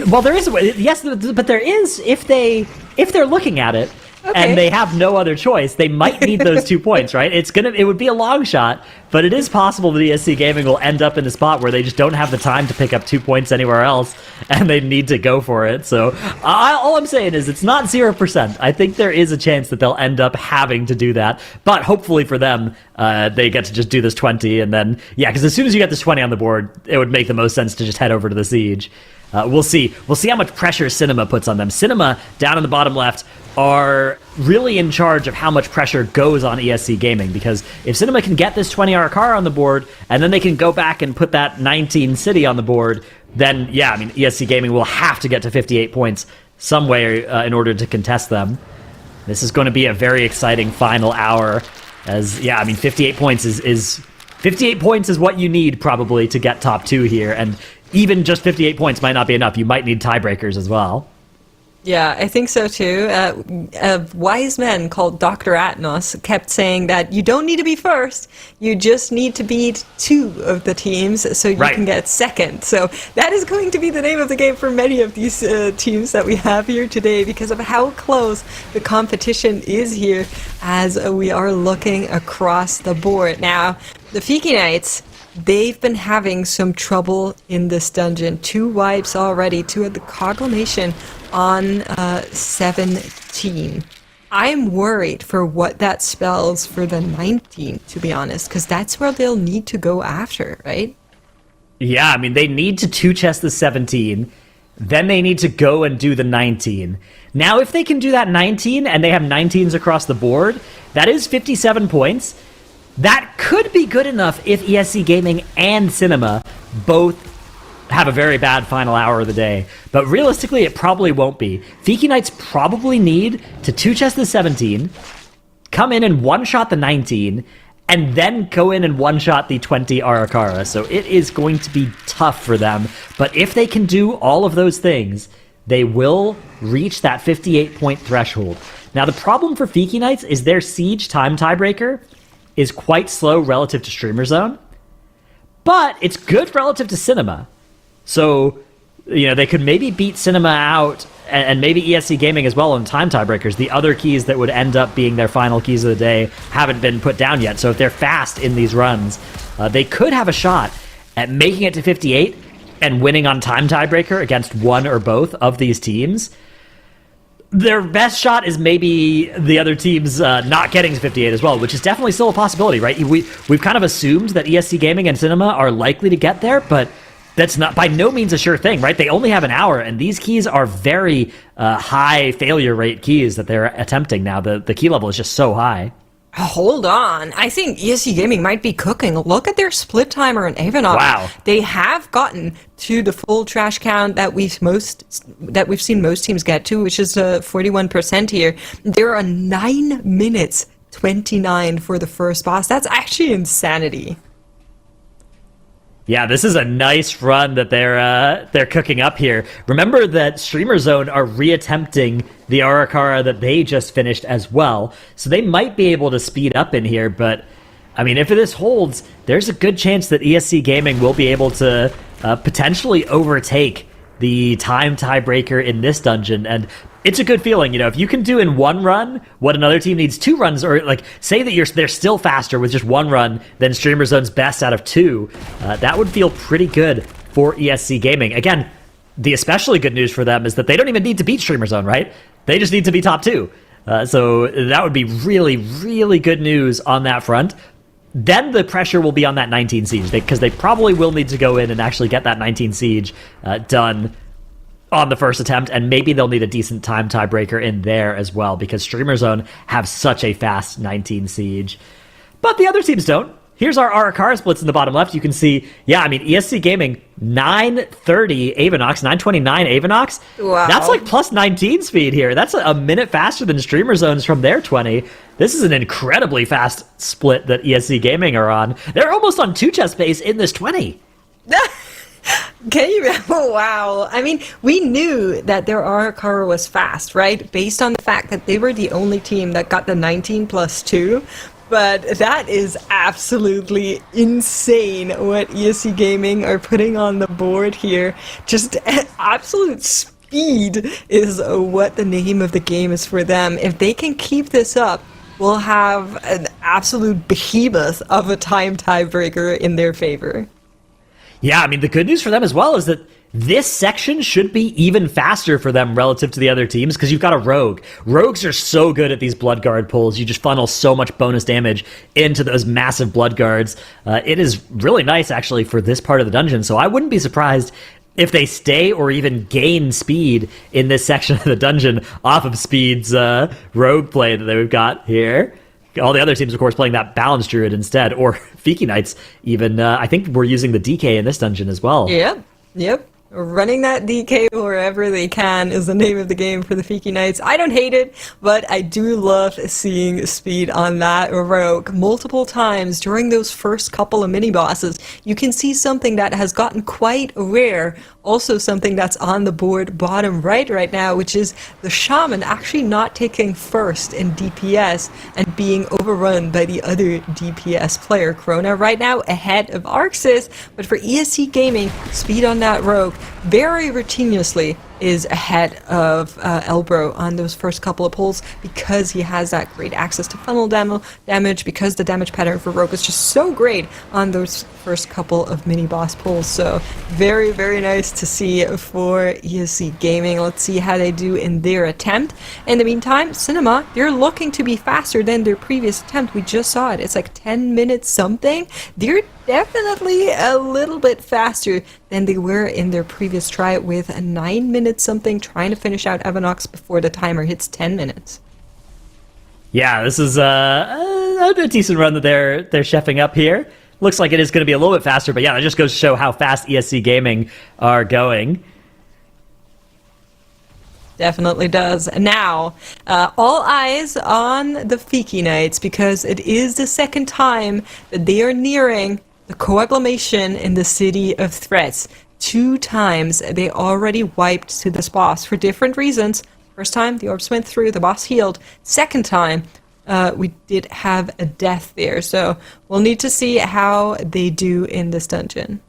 Well, there is a way. Yes, but there is if they're looking at it and they have no other choice. They might need those 2 points, right? It would be a long shot, but it is possible that ESC Gaming will end up in a spot where they just don't have the time to pick up 2 points anywhere else, and they need to go for it. So all I'm saying is it's not 0%. I think there is a chance that they'll end up having to do that, but hopefully for them, they get to just do this 20, and then, because as soon as you get this 20 on the board, it would make the most sense to just head over to the Siege. We'll see. We'll see how much pressure Cinema puts on them. Cinema, down in the bottom left, are really in charge of how much pressure goes on ESC Gaming, because if Cinema can get this 20 Arcar on the board, and then they can go back and put that 19 City on the board, then, ESC Gaming will have to get to 58 points some way in order to contest them. This is going to be a very exciting final hour, as, 58 points is 58 points is what you need, probably, to get top 2 here, and even just 58 points might not be enough. You might need tiebreakers as well. Yeah, I think so too. A wise man called Dr. Atnos kept saying that you don't need to be first, you just need to beat 2 of the teams so you can get second. So that is going to be the name of the game for many of these teams that we have here today, because of how close the competition is here as we are looking across the board. Now, the Fiki Knights, they've been having some trouble in this dungeon. 2 wipes already, 2 at the Coglimation on 17. I'm worried for what that spells for the 19, to be honest, because that's where they'll need to go after, right? Yeah, they need to 2-chest the 17, then they need to go and do the 19. Now, if they can do that 19, and they have 19s across the board, that is 57 points. That could be good enough if ESC Gaming and Cinema both have a very bad final hour of the day. But realistically, it probably won't be. Fiki Knights probably need to 2-chest the 17, come in and one-shot the 19, and then go in and one-shot the 20 Arakawa. So it is going to be tough for them. But if they can do all of those things, they will reach that 58-point threshold. Now, the problem for Fiki Knights is their Siege time tiebreaker is quite slow relative to Streamer Zone, but it's good relative to Cinema. So, they could maybe beat Cinema out, and maybe ESC Gaming as well on time tiebreakers. The other keys that would end up being their final keys of the day haven't been put down yet. So if they're fast in these runs, they could have a shot at making it to 58 and winning on time tiebreaker against one or both of these teams. Their best shot is maybe the other teams not getting to 58 as well, which is definitely still a possibility, right? We've kind of assumed that ESC Gaming and Cinema are likely to get there, but that's not by no means a sure thing, right? They only have an hour, and these keys are very high failure rate keys that they're attempting now. The key level is just so high. Hold on. I think ESC Gaming might be cooking. Look at their split timer in Avanox. Wow. They have gotten to the full trash count that we've seen most teams get to, which is 41% here. They're on 9 minutes 29 for the first boss. That's actually insanity. Yeah, this is a nice run that they're cooking up here. Remember that Streamer Zone are reattempting the Arakawa that they just finished as well, so they might be able to speed up in here, but if this holds, there's a good chance that ESC Gaming will be able to potentially overtake the time tiebreaker in this dungeon, and it's a good feeling, if you can do in one run what another team needs 2 runs, or say that they're still faster with just 1 run than Streamer Zone's best out of 2, that would feel pretty good for ESC Gaming. Again, the especially good news for them is that they don't even need to beat Streamer Zone, right? They just need to be top 2. So that would be really, really good news on that front. Then the pressure will be on that 19 siege, because they probably will need to go in and actually get that 19 siege done on the first attempt, and maybe they'll need a decent time tiebreaker in there as well, because Streamer Zone have such a fast 19 siege. But the other teams don't. Here's our Arakawa splits in the bottom left. You can see, ESC Gaming, 930 Avanox, 929 Avanox. Wow. That's like plus 19 speed here. That's a minute faster than Streamer Zone's from their 20. This is an incredibly fast split that ESC Gaming are on. They're almost on 2-chest pace in this 20. Can you? Oh, wow. We knew that their Arakawa was fast, right? Based on the fact that they were the only team that got the 19 plus 2. But that is absolutely insane what ESC Gaming are putting on the board here. Just absolute speed is what the name of the game is for them. If they can keep this up, we'll have an absolute behemoth of a time tiebreaker in their favor. Yeah, I mean, the good news for them as well is that this section should be even faster for them relative to the other teams because you've got a rogue. Rogues are so good at these blood guard pulls. You just funnel so much bonus damage into those massive blood guards. It is really nice, actually, for this part of the dungeon. So I wouldn't be surprised if they stay or even gain speed in this section of the dungeon off of Speed's rogue play that they've got here. All the other teams, of course, playing that Balance Druid instead, or Fiki Knights even. I think we're using the DK in this dungeon as well. Yep. Running that DK wherever they can is the name of the game for the Fiki Knights. I don't hate it, but I do love seeing speed on that rogue multiple times during those first couple of mini-bosses. You can see something that has gotten quite rare, also something that's on the board bottom right now, which is the Shaman actually not taking first in DPS and being overrun by the other DPS player. Krona right now ahead of Arxis, but for ESC Gaming, speed on that rogue very routinely is ahead of Elbro on those first couple of pulls because he has that great access to funnel damage, because the damage pattern for Rogue is just so great on those first couple of mini-boss pulls. So very, very nice to see for ESC Gaming. Let's see how they do in their attempt. In the meantime, Cinema, they're looking to be faster than their previous attempt. We just saw it. It's like 10 minutes something. They're definitely a little bit faster than they were in their previous try with a 9 minutes something, trying to finish out Evanox before the timer hits 10 minutes. Yeah, this is a decent run that they're chefing up here. Looks like it is going to be a little bit faster, but yeah, that just goes to show how fast ESC Gaming are going. Definitely does. Now, all eyes on the Fiki Knights, because it is the second time that they are nearing the coagulation in the City of Threats. 2 times they already wiped to this boss for different reasons. First time, the orbs went through, the boss healed. Second time, we did have a death there. So we'll need to see how they do in this dungeon.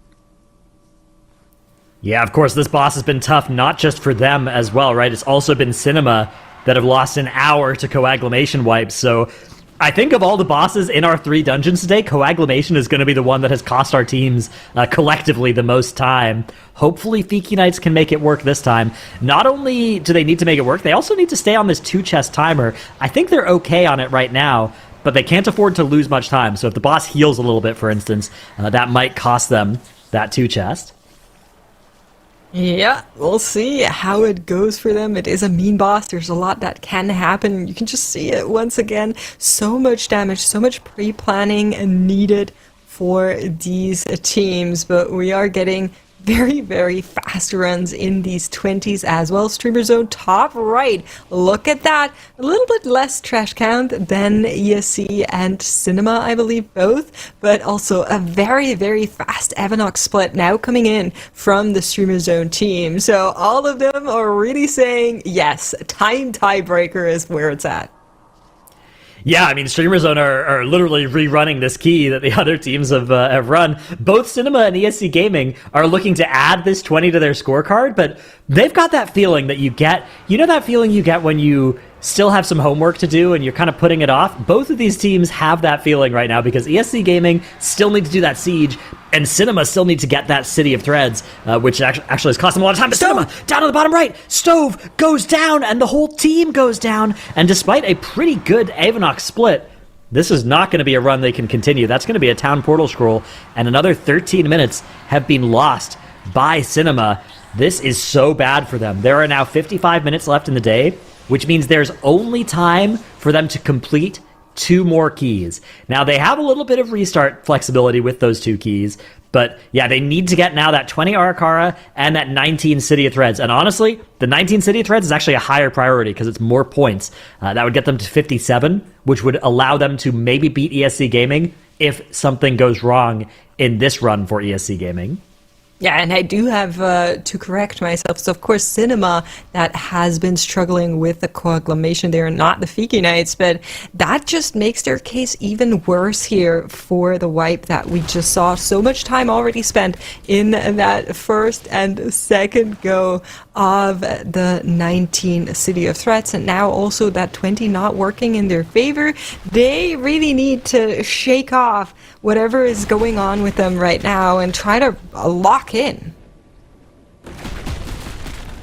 Yeah, of course, this boss has been tough, not just for them as well, right? It's also been Cinema that have lost an hour to coagulation wipes. So I think of all the bosses in our 3 dungeons today, coagulation is going to be the one that has cost our teams collectively the most time. Hopefully Fiki Knights can make it work this time. Not only do they need to make it work, they also need to stay on this 2-chest timer. I think they're okay on it right now, but they can't afford to lose much time. So if the boss heals a little bit, for instance, that might cost them that 2-chest. Yeah, we'll see how it goes for them. It is a mean boss. There's a lot that can happen. You can just see it once again. So much damage, so much pre-planning needed for these teams, but we are getting very, very fast runs in these 20s as well. Streamer Zone top right. Look at that. A little bit less trash count than ESC and Cinema, I believe, both, but also a very, very fast Evanox split now coming in from the Streamer Zone team. So all of them are really saying, yes, time tiebreaker is where it's at. Yeah, I mean, Streamer Zone are literally rerunning this key that the other teams have run. Both Cinema and ESC Gaming are looking to add this 20 to their scorecard, but they've got that feeling that you get, you know that feeling you get when you still have some homework to do and you're kind of putting it off? Both of these teams have that feeling right now because ESC Gaming still need to do that siege and Cinema still need to get that City of Threads, which actually has cost them a lot of time. But Cinema, down on the bottom right, Stove goes down and the whole team goes down. And despite a pretty good Avanox split, this is not going to be a run they can continue. That's going to be a town portal scroll, and another 13 minutes have been lost by Cinema. This is so bad for them. There are now 55 minutes left in the day, which means there's only time for them to complete 2 more keys. Now, they have a little bit of restart flexibility with those 2 keys, but yeah, they need to get now that 20 Arakara and that 19 City of Threads. And honestly, the 19 City of Threads is actually a higher priority because it's more points. That would get them to 57, which would allow them to maybe beat ESC Gaming if something goes wrong in this run for ESC Gaming. Yeah, and I do have to correct myself. So, of course, Cinema, that has been struggling with the coagulation. They are not the Fiki Knights, but that just makes their case even worse here for the wipe that we just saw. So much time already spent in that first and second go of the 19 City of Threats, and now also that 20 not working in their favor. They really need to shake off whatever is going on with them right now and try to lock in.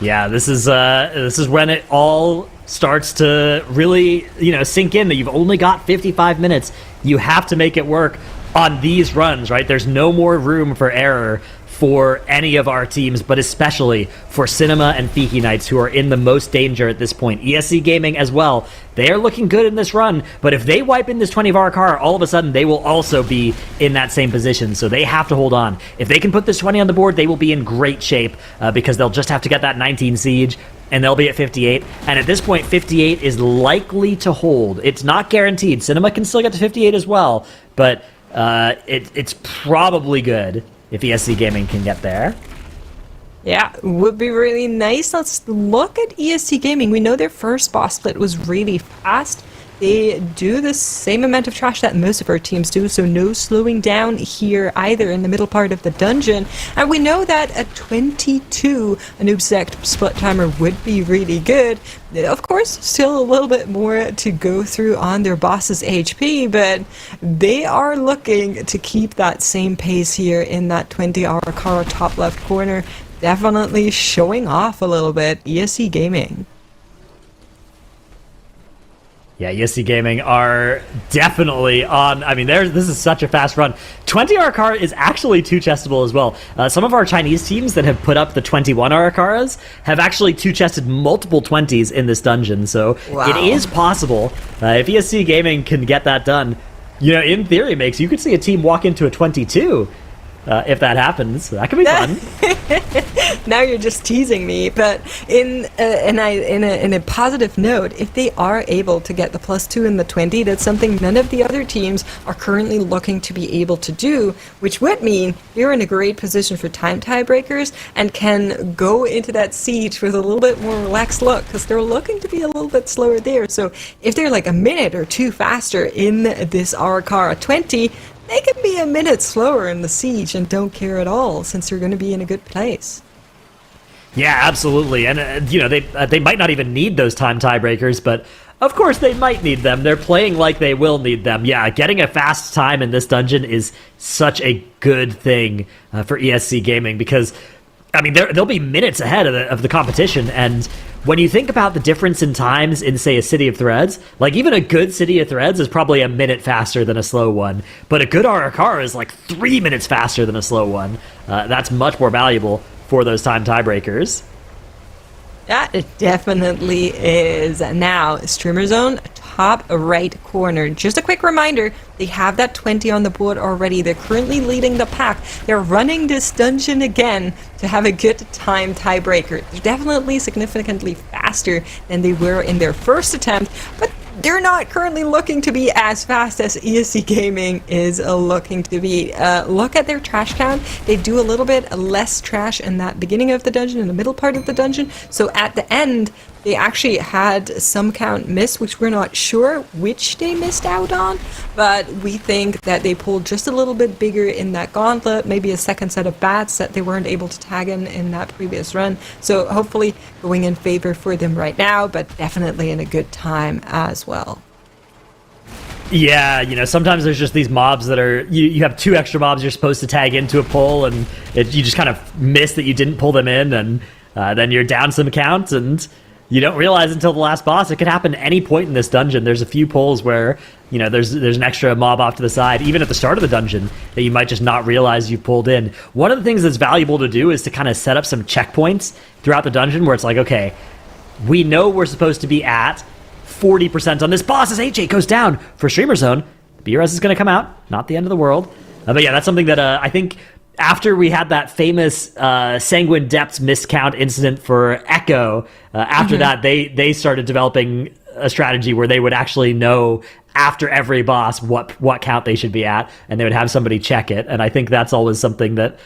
Yeah, this is when it all starts to really, sink in that you've only got 55 minutes. You have to make it work on these runs, right? There's no more room for error for any of our teams, but especially for Cinema and Fiki Knights, who are in the most danger at this point. ESC Gaming as well. They are looking good in this run, but if they wipe in this 20 VAR car, all of a sudden they will also be in that same position, so they have to hold on. If they can put this 20 on the board, they will be in great shape, because they'll just have to get that 19 siege, and they'll be at 58. And at this point, 58 is likely to hold. It's not guaranteed. Cinema can still get to 58 as well, but it's probably good if ESC Gaming can get there. Yeah, would be really nice. Let's look at ESC Gaming. We know their first boss split was really fast. They do the same amount of trash that most of our teams do, so no slowing down here either in the middle part of the dungeon. And we know that at 22, a noob sect split timer would be really good. Of course, still a little bit more to go through on their boss's HP, but they are looking to keep that same pace here in that 20-hour car top left corner. Definitely showing off a little bit, ESC Gaming. Yeah, ESC Gaming are definitely on. I mean, this is such a fast run. 20 car is actually 2 chestable as well. Some of our Chinese teams that have put up the 21 Arakaras have actually 2-chested multiple 20s in this dungeon. So It is possible. If ESC Gaming can get that done, in theory, you could see a team walk into a 22. If that happens, that could be fun. Now you're just teasing me, but in a positive note, if they are able to get the +2 in the 20, that's something none of the other teams are currently looking to be able to do, which would mean they're in a great position for time tiebreakers and can go into that siege with a little bit more relaxed look, because they're looking to be a little bit slower there. So if they're like a minute or 2 faster in this Arakara 20, they can be a minute slower in the siege and don't care at all, since they're going to be in a good place. Yeah, absolutely. And, they might not even need those time tiebreakers, but of course they might need them. They're playing like they will need them. Yeah, getting a fast time in this dungeon is such a good thing for ESC Gaming, because, I mean, they'll be minutes ahead of the competition, and when you think about the difference in times in, say, a City of Threads, like, even a good City of Threads is probably a minute faster than a slow one, but a good RRCar is like 3 minutes faster than a slow one. That's much more valuable for those time tiebreakers. Yeah, it definitely is. Now, Streamer Zone, top right corner. Just a quick reminder, they have that 20 on the board already. They're currently leading the pack. They're running this dungeon again to have a good time tiebreaker. They're definitely significantly faster than they were in their first attempt, but they're not currently looking to be as fast as ESC Gaming is looking to be. Look at their trash count. They do a little bit less trash in that beginning of the dungeon, in the middle part of the dungeon. So at the end, they actually had some count miss, which we're not sure which they missed out on, but we think that they pulled just a little bit bigger in that gauntlet, maybe a second set of bats that they weren't able to tag in that previous run. So hopefully going in favor for them right now, but definitely in a good time as well. Yeah, sometimes there's just these mobs that are, you have 2 extra mobs you're supposed to tag into a pull, and you just kind of miss that you didn't pull them in, and then you're down some counts, and you don't realize until the last boss. It could happen any point in this dungeon. There's a few pulls where, there's an extra mob off to the side, even at the start of the dungeon, that you might just not realize you've pulled in. One of the things that's valuable to do is to kind of set up some checkpoints throughout the dungeon where it's like, okay, we know we're supposed to be at 40% on this boss as HA goes down. For Streamer Zone, BRS is going to come out. Not the end of the world. But yeah, that's something that I think after we had that famous Sanguine Depths miscount incident for Echo, after that, they started developing a strategy where they would actually know after every boss what count they should be at, and they would have somebody check it. And I think that's always something that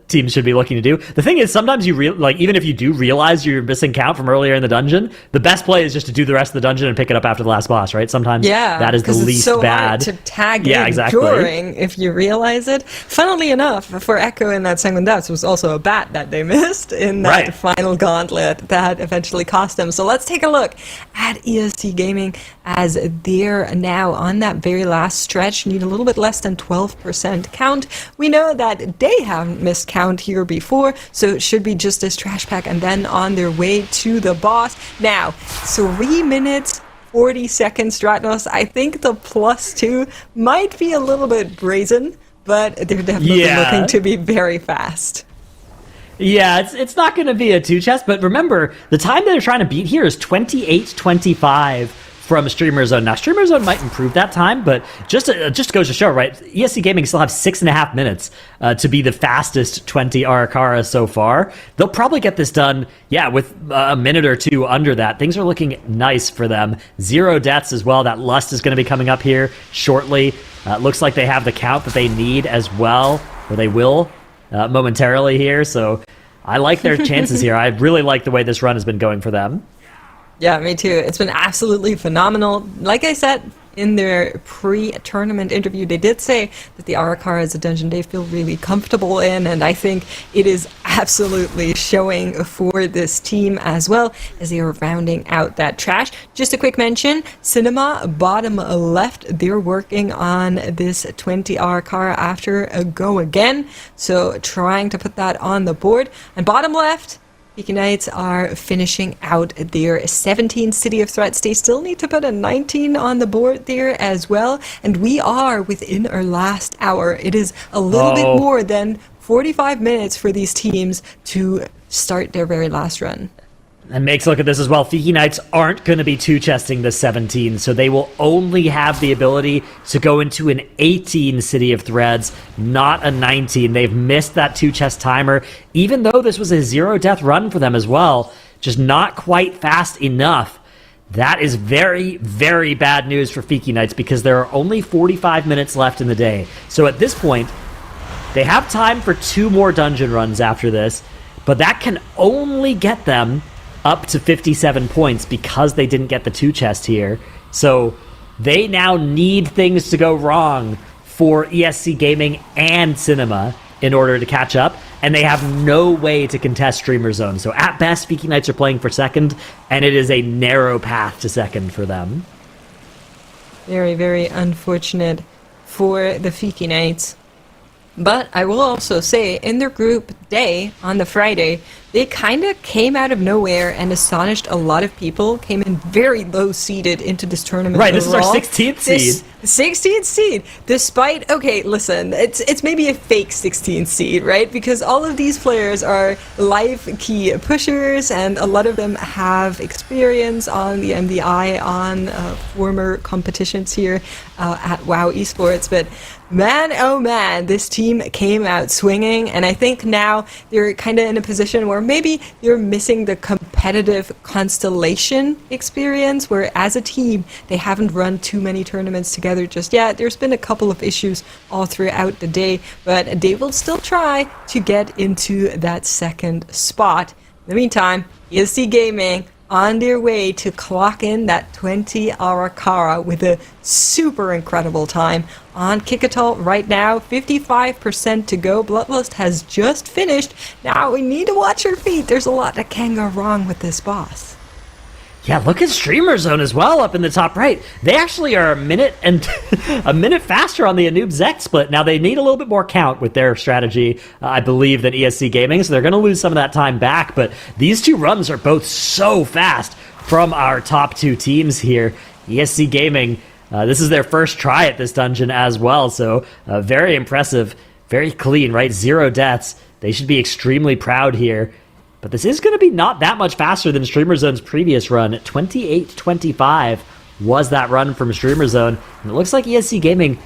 teams should be looking to do. The thing is, sometimes even if you do realize you're missing count from earlier in the dungeon, the best play is just to do the rest of the dungeon and pick it up after the last boss, right? Sometimes that is the least it's so bad. hard to tag exactly. during if you realize it. Funnily enough, for Echo in that Sanguine Depths was also a bat that they missed in that final gauntlet that eventually cost them. So let's take a look at ESC Gaming as they're now on that very last stretch, need a little bit less than 12% count. We know that they haven't missed count here before, so it should be just this trash pack and then on their way to the boss. Now, 3 minutes 40 seconds Stratnos. I think the +2 might be a little bit brazen, but they're definitely looking to be very fast. Yeah, it's not going to be a 2 chest, but remember, the time they're trying to beat here is 28:25 from Streamer Zone. Now, Streamer Zone might improve that time, but just goes to show, right? ESC Gaming still have 6.5 minutes to be the fastest 20 Arakaras so far. They'll probably get this done, with a minute or two under that. Things are looking nice for them. 0 deaths as well. That Lust is going to be coming up here shortly. Looks like they have the count that they need as well, or they will momentarily here. So I like their chances here. I really like the way this run has been going for them. Yeah, me too. It's been absolutely phenomenal. Like I said in their pre-tournament interview, they did say that the Arakara is a dungeon they feel really comfortable in, and I think it is absolutely showing for this team as well as they are rounding out that trash. Just a quick mention, Cinema, bottom left, they're working on this 20 Arakara after a go again, so trying to put that on the board. And bottom left, Viking Knights are finishing out their 17 City of Threats. They still need to put a 19 on the board there as well. And we are within our last hour. It is a little bit more than 45 minutes for these teams to start their very last run. And Makes look at this as well. Fiki Knights aren't going to be 2-chesting the 17, so they will only have the ability to go into an 18 City of Threads, not a 19. They've missed that 2-chest timer, even though this was a 0-death run for them as well, just not quite fast enough. That is very, very bad news for Fiki Knights because there are only 45 minutes left in the day. So at this point, they have time for 2 more dungeon runs after this, but that can only get them up to 57 points because they didn't get the 2-chest here. So they now need things to go wrong for ESC Gaming and Cinema in order to catch up, and they have no way to contest Streamer Zone. So at best, Fiki Knights are playing for second, and it is a narrow path to second for them. Very, very unfortunate for the Fiki Knights. But I will also say, in their group day on the Friday, they kind of came out of nowhere and astonished a lot of people, came in very low seeded into this tournament. Right, overall. This is our 16th seed. 16th seed, despite, okay, listen, it's maybe a fake 16th seed, right? Because all of these players are live key pushers, and a lot of them have experience on the MDI, on former competitions here at WoW Esports, but man, oh man, this team came out swinging, and I think now they're kind of in a position where maybe you're missing the competitive constellation experience, where as a team, they haven't run too many tournaments together just yet. There's been a couple of issues all throughout the day, but they will still try to get into that second spot. In the meantime, ESC Gaming on their way to clock in that 20 Arakara with a super incredible time on Kikatal right now. 55% to go. Bloodlust has just finished. Now we need to watch our feet. There's a lot that can go wrong with this boss. Yeah, look at Streamer Zone as well up in the top right. They actually are a minute faster on the Anub Zek split. Now they need a little bit more count with their strategy, I believe, than ESC Gaming, so they're going to lose some of that time back. But these two runs are both so fast from our top 2 teams here. ESC Gaming, this is their first try at this dungeon as well, so very impressive, very clean, right? 0 deaths. They should be extremely proud here. But this is going to be not that much faster than Streamer Zone's previous run. 28:25 was that run from Streamer Zone. And it looks like ESC Gaming,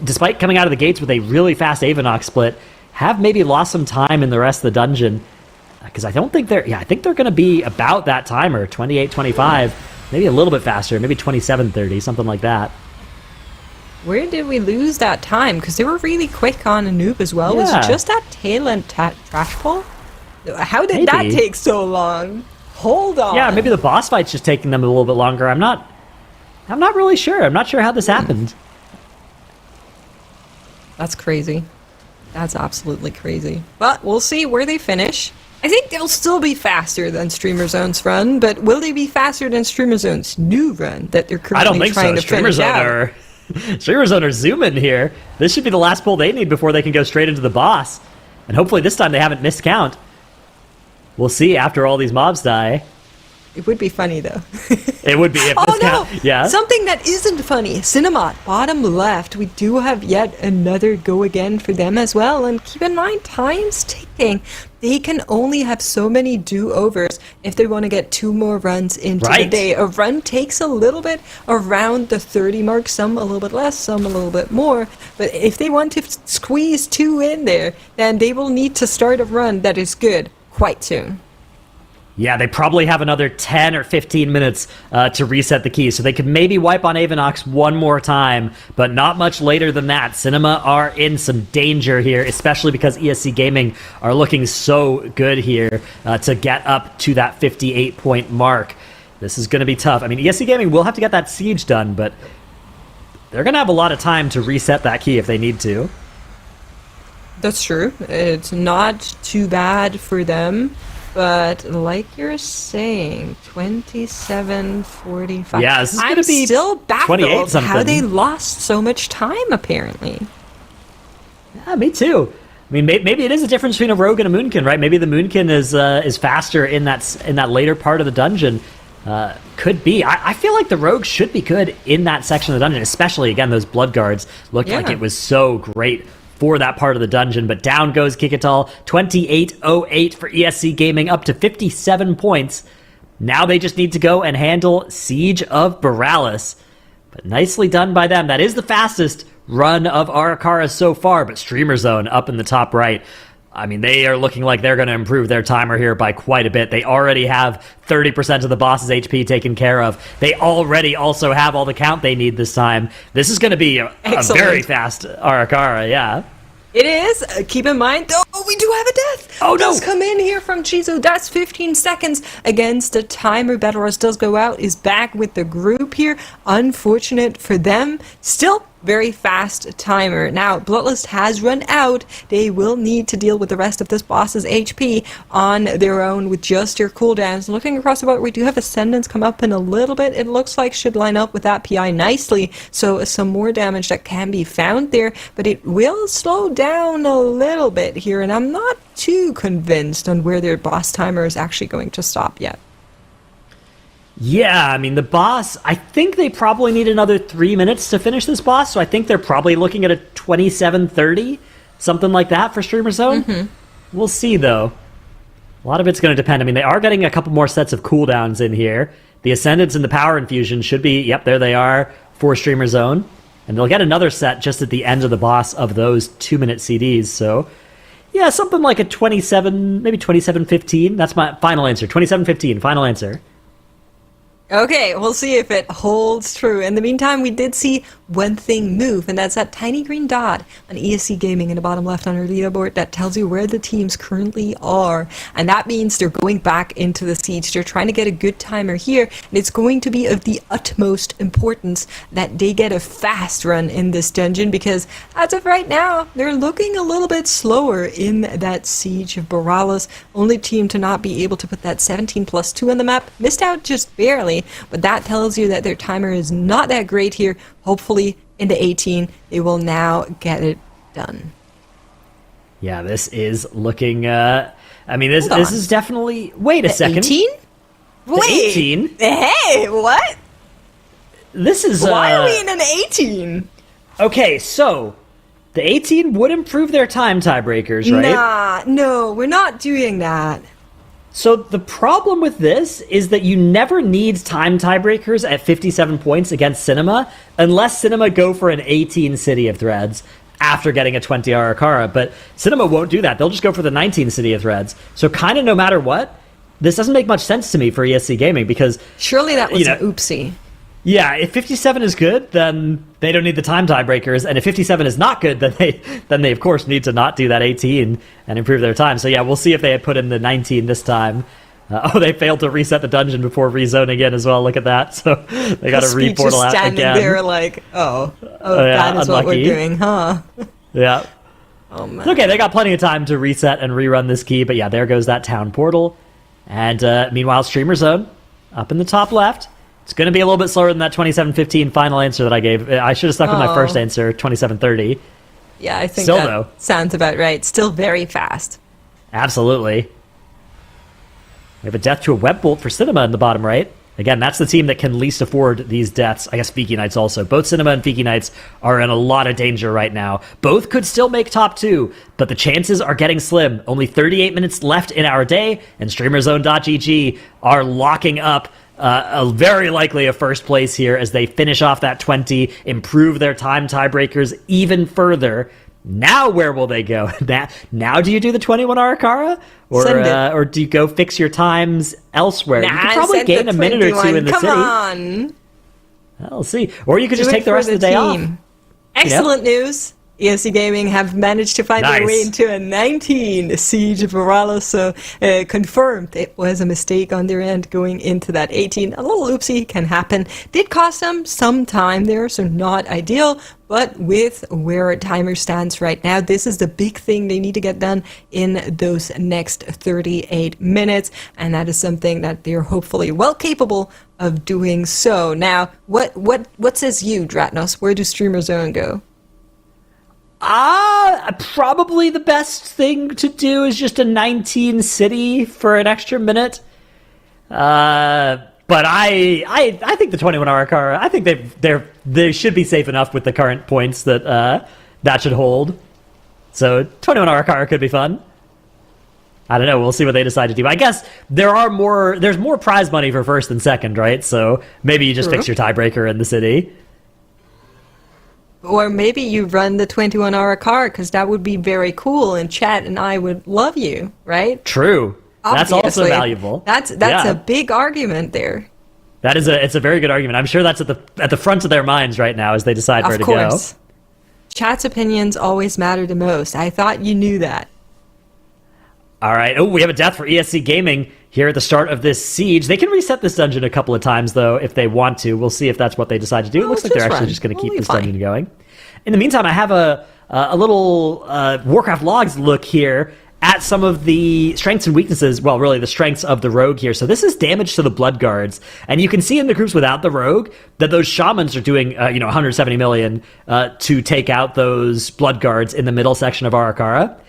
despite coming out of the gates with a really fast Avanox split, have maybe lost some time in the rest of the dungeon. Because I don't think I think they're going to be about that timer, 28:25, maybe a little bit faster, maybe 27:30, something like that. Where did we lose that time? Because they were really quick on Anoop as well. Was Yeah. it just that tail end trash pull? How did that Maybe. take so long? Hold on. Yeah, maybe the boss fight's just taking them a little bit longer. I'm not really sure. I'm not sure how this happened. That's crazy. That's absolutely crazy. But we'll see where they finish. I think they'll still be faster than Streamer Zone's run, but will they be faster than Streamer Zone's new run that they're I currently don't think trying so. to finish out? Streamer Zone are zooming here. This should be the last pull they need before they can go straight into the boss. And hopefully this time they haven't missed count. We'll see after all these mobs die. It would be funny though. It would be if Oh this no! count. Yeah. Something that isn't funny. Cinema, bottom left. We do have yet another go again for them as well. And keep in mind, time's ticking. They can only have so many do-overs if they want to get 2 more runs into the Right. day. A run takes a little bit around the 30 mark, some a little bit less, some a little bit more. But if they want to squeeze 2 in there, then they will need to start a run that is good quite soon. Yeah, they probably have another 10 or 15 minutes to reset the key, so they could maybe wipe on Avanox one more time, but not much later than that. Cinema are in some danger here, especially because ESC Gaming are looking so good here to get up to that 58-point mark. This is going to be tough. I mean, ESC Gaming will have to get that siege done, but they're going to have a lot of time to reset that key if they need to. That's true. It's not too bad for them. But like you're saying, 27:45. Yeah, this is I'm gonna be still 28 baffled something. how they lost so much time, apparently. Yeah, me too. I mean, maybe it is a difference between a rogue and a moonkin, right? Maybe the moonkin is faster in that later part of the dungeon. Could be. I feel like the rogue should be good in that section of the dungeon, especially again those blood guards looked like Yeah. it was so great for that part of the dungeon. But down goes Kikital, 28-08 for ESC Gaming, up to 57 points. Now they just need to go and handle Siege of Borealis. But nicely done by them. That is the fastest run of Arakaris so far, but Streamer Zone up in the top right. I mean, they are looking like they're going to improve their timer here by quite a bit. They already have 30% of the boss's HP taken care of. They already also have all the count they need this time. This is going to be a very fast Arakara, yeah. It is. Keep in mind, though, we do have a death. Oh, no. Does come in here from Chizo. That's 15 seconds against a timer. Belarus does go out, is back with the group here. Unfortunate for them. Still very fast timer. Now, Bloodlust has run out. They will need to deal with the rest of this boss's HP on their own with just their cooldowns. Looking across the board, we do have Ascendance come up in a little bit. It looks like should line up with that PI nicely. So some more damage that can be found there, but it will slow down a little bit here, and I'm not too convinced on where their boss timer is actually going to stop yet. Yeah, I mean, the boss, I think they probably need another 3 minutes to finish this boss, so I think they're probably looking at a 27:30, something like that for Streamer Zone. We'll see, though. A lot of it's going to depend. I mean, they are getting a couple more sets of cooldowns in here. The Ascendance and the Power Infusion should be, yep, there they are, for Streamer Zone. And they'll get another set just at the end of the boss of those 2-minute CDs, so... yeah, something like a 27, maybe 27:15. That's my final answer. 27:15, final answer. Okay, we'll see if it holds true. In the meantime, we did see one thing move, and that's that tiny green dot on ESC Gaming in the bottom left on our leaderboard that tells you where the teams currently are. And that means they're going back into the siege. They're trying to get a good timer here, and it's going to be of the utmost importance that they get a fast run in this dungeon, because as of right now, they're looking a little bit slower in that Siege of Borealis. Only team to not be able to put that 17+2 on the map. Missed out just barely. But that tells you that their timer is not that great here. Hopefully, into 18, they will now get it done. Yeah, this is looking, I mean, this Hold on. is definitely... wait a second. 18? The 18? Hey, what? This is, Why are we in an 18? okay, so... the 18 would improve their time tiebreakers, right? Nah, no, we're not doing that. So the problem with this is that you never need time tiebreakers at 57 points against Cinema unless Cinema go for an 18 City of Threads after getting a 20 Arakara. But Cinema won't do that. They'll just go for the 19 City of Threads. So kind of no matter what, this doesn't make much sense to me for ESC Gaming because... Surely that was you know, an oopsie. Yeah, if 57 is good, then they don't need the time tiebreakers, and if 57 is not good, then they of course need to not do that 18 and improve their time. So yeah, we'll see if they had put in the 19 this time. They failed to reset the dungeon before rezoning in as well. Look at that. So they got to re-portal out standing again. there like, yeah, that is what we're unlucky. doing, huh? Yeah. Oh man. Okay, they got plenty of time to reset and rerun this key, but yeah, there goes that town portal. And meanwhile, Streamer Zone up in the top left. It's going to be a little bit slower than that 27:15 final answer that I gave. I should have stuck with my first answer, 27:30. Yeah, I think Still, that though. sounds about right. Still very fast. Absolutely. We have a death to a web bolt for Cinema in the bottom right. Again, that's the team that can least afford these deaths. I guess Fiki Knights also. Both Cinema and Fiki Knights are in a lot of danger right now. Both could still make top 2, but the chances are getting slim. Only 38 minutes left in our day, and StreamerZone.gg are locking up very likely a first place here as they finish off that 20, improve their time tiebreakers even further. Now where will they go? Now do you do the 21 Arakara? Or do you go fix your times elsewhere? You could probably gain a minute or two in the city. Come on. We'll see. Or you could just take the rest of the day off. Excellent news. ESC Gaming have managed to find their way into a 19 Siege of Morales, so confirmed it was a mistake on their end going into that 18. A little oopsie can happen. Did cost them some time there, so not ideal, but with where timer stands right now, this is the big thing they need to get done in those next 38 minutes, and that is something that they're hopefully well capable of doing so. Now, what says you, Dratnos? Where do Streamer Zone go? Probably the best thing to do is just a 19 city for an extra minute. But I think the 21 Arakara, I think they should be safe enough with the current points that that should hold. So 21 Arakara could be fun. I don't know. We'll see what they decide to do. I guess there's more prize money for first and second, right? So maybe you just fix your tiebreaker in the city. Or maybe you run the 21-hour car, because that would be very cool, and chat and I would love you, right? True. Obviously. That's also valuable. That's a big argument there. It's a very good argument. I'm sure that's at the front of their minds right now as they decide where to go. Of course. Chat's opinions always matter the most. I thought you knew that. All right. Oh, we have a death for ESC Gaming here at the start of this siege. They can reset this dungeon a couple of times, though, if they want to. We'll see if that's what they decide to do. It looks like they're actually just going to keep this dungeon going. In the meantime, I have a little Warcraft logs look here at some of the strengths and weaknesses. Well, really, the strengths of the rogue here. So this is damage to the blood guards. And you can see in the groups without the rogue that those shamans are doing 170 million to take out those blood guards in the middle section of Arakara.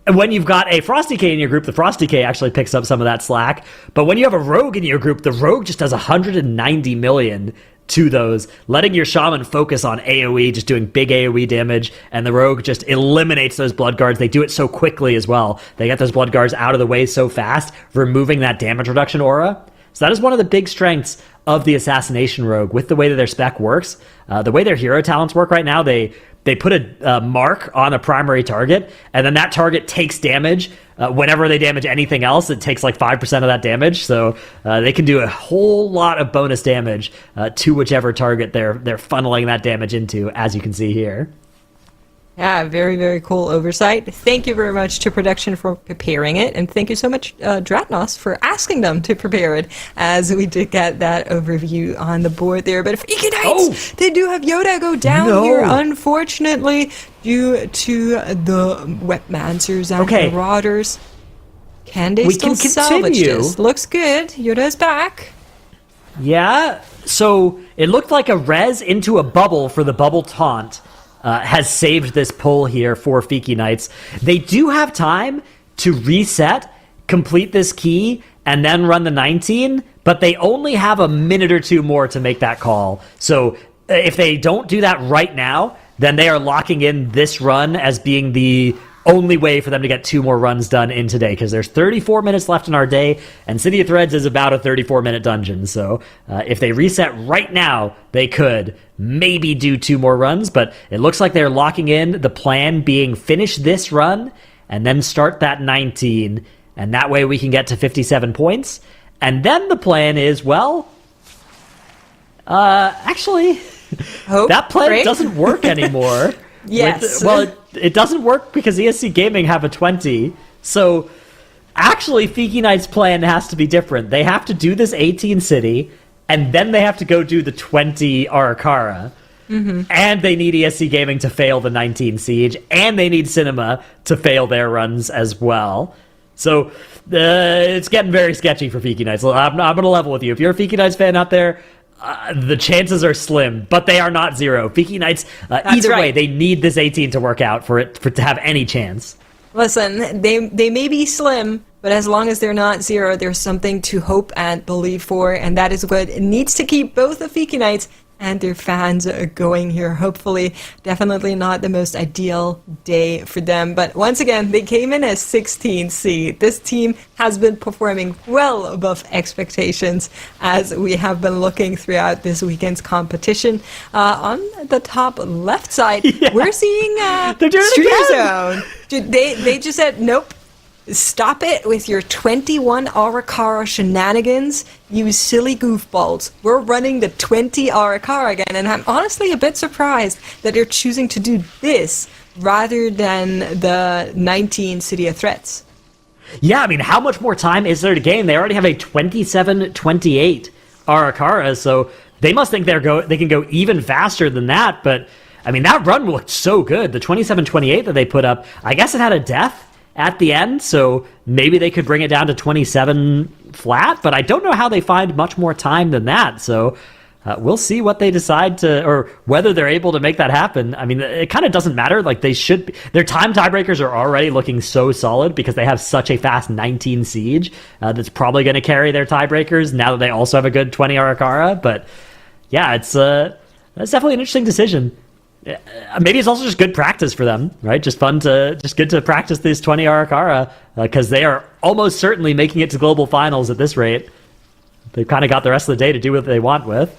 And when you've got a Frosty K in your group, the Frosty K actually picks up some of that slack. But when you have a Rogue in your group, the Rogue just does 190 million to those, letting your Shaman focus on AoE, just doing big AoE damage, and the Rogue just eliminates those Blood Guards. They do it so quickly as well. They get those Blood Guards out of the way so fast, removing that damage reduction aura. So that is one of the big strengths of the Assassination Rogue, with the way that their spec works. The way their hero talents work right now, they put a mark on a primary target, and then that target takes damage. Whenever they damage anything else, it takes like 5% of that damage. So they can do a whole lot of bonus damage to whichever target they're funneling that damage into, as you can see here. Yeah, very, very cool oversight. Thank you very much to production for preparing it, and thank you so much, Dratnos, for asking them to prepare it, as we did get that overview on the board there. But Fiki Knights, they do have Yoda go down here, unfortunately, due to the Webmancers and Marauders. Can they still salvage this? Looks good. Yoda's back. Yeah, so it looked like a res into a bubble for the bubble taunt. Has saved this pull here for Fiki Knights. They do have time to reset, complete this key, and then run the 19, but they only have a minute or two more to make that call. So if they don't do that right now, then they are locking in this run as being the only way for them to get 2 more runs done in today, because there's 34 minutes left in our day, and City of Threads is about a 34-minute dungeon. So if they reset right now, they could maybe do 2 more runs, but it looks like they're locking in the plan being finish this run and then start that 19, and that way we can get to 57 points. And then the plan is, well, Actually, Hope, that plan right? doesn't work anymore. Yes. It doesn't work because ESC Gaming have a 20. So, actually, Fiki Knight's plan has to be different. They have to do this 18 city, and then they have to go do the 20 Arakawa. And they need ESC Gaming to fail the 19 Siege, and they need Cinema to fail their runs as well. So, it's getting very sketchy for Fiki Knights. I'm going to level with you. If you're a Fiki Knights fan out there, the chances are slim, but they are not zero. Fiki Knights, either way, they need this 18 to work out for it to have any chance. Listen, they may be slim, but as long as they're not zero, there's something to hope and believe for, and that is what needs to keep both the Fiki Knights and their fans going here. Hopefully, definitely not the most ideal day for them. But once again, they came in as 16th seed. This team has been performing well above expectations as we have been looking throughout this weekend's competition. On the top left side, we're seeing They're doing it Stream again! Zone. They just said, nope. Stop it with your 21 Arakawa shenanigans, you silly goofballs. We're running the 20 Arakawa again, and I'm honestly a bit surprised that they're choosing to do this rather than the 19 City of Threats. Yeah, I mean, how much more time is there to game? They already have a 27-28 Arakawa, so they must think they can go even faster than that, but I mean, that run looked so good. The 27-28 that they put up, I guess it had a death at the end, so maybe they could bring it down to 27 flat, but I don't know how they find much more time than that, so we'll see what they decide to, or whether they're able to make that happen. I mean, it kind of doesn't matter, like they should be, their time tiebreakers are already looking so solid because they have such a fast 19 siege that's probably going to carry their tiebreakers now that they also have a good 20 Arakawa, but yeah, that's definitely an interesting decision. Maybe it's also just good practice for them, right? Just good to practice these 20 Arakawa because they are almost certainly making it to global finals at this rate. They've kind of got the rest of the day to do what they want with.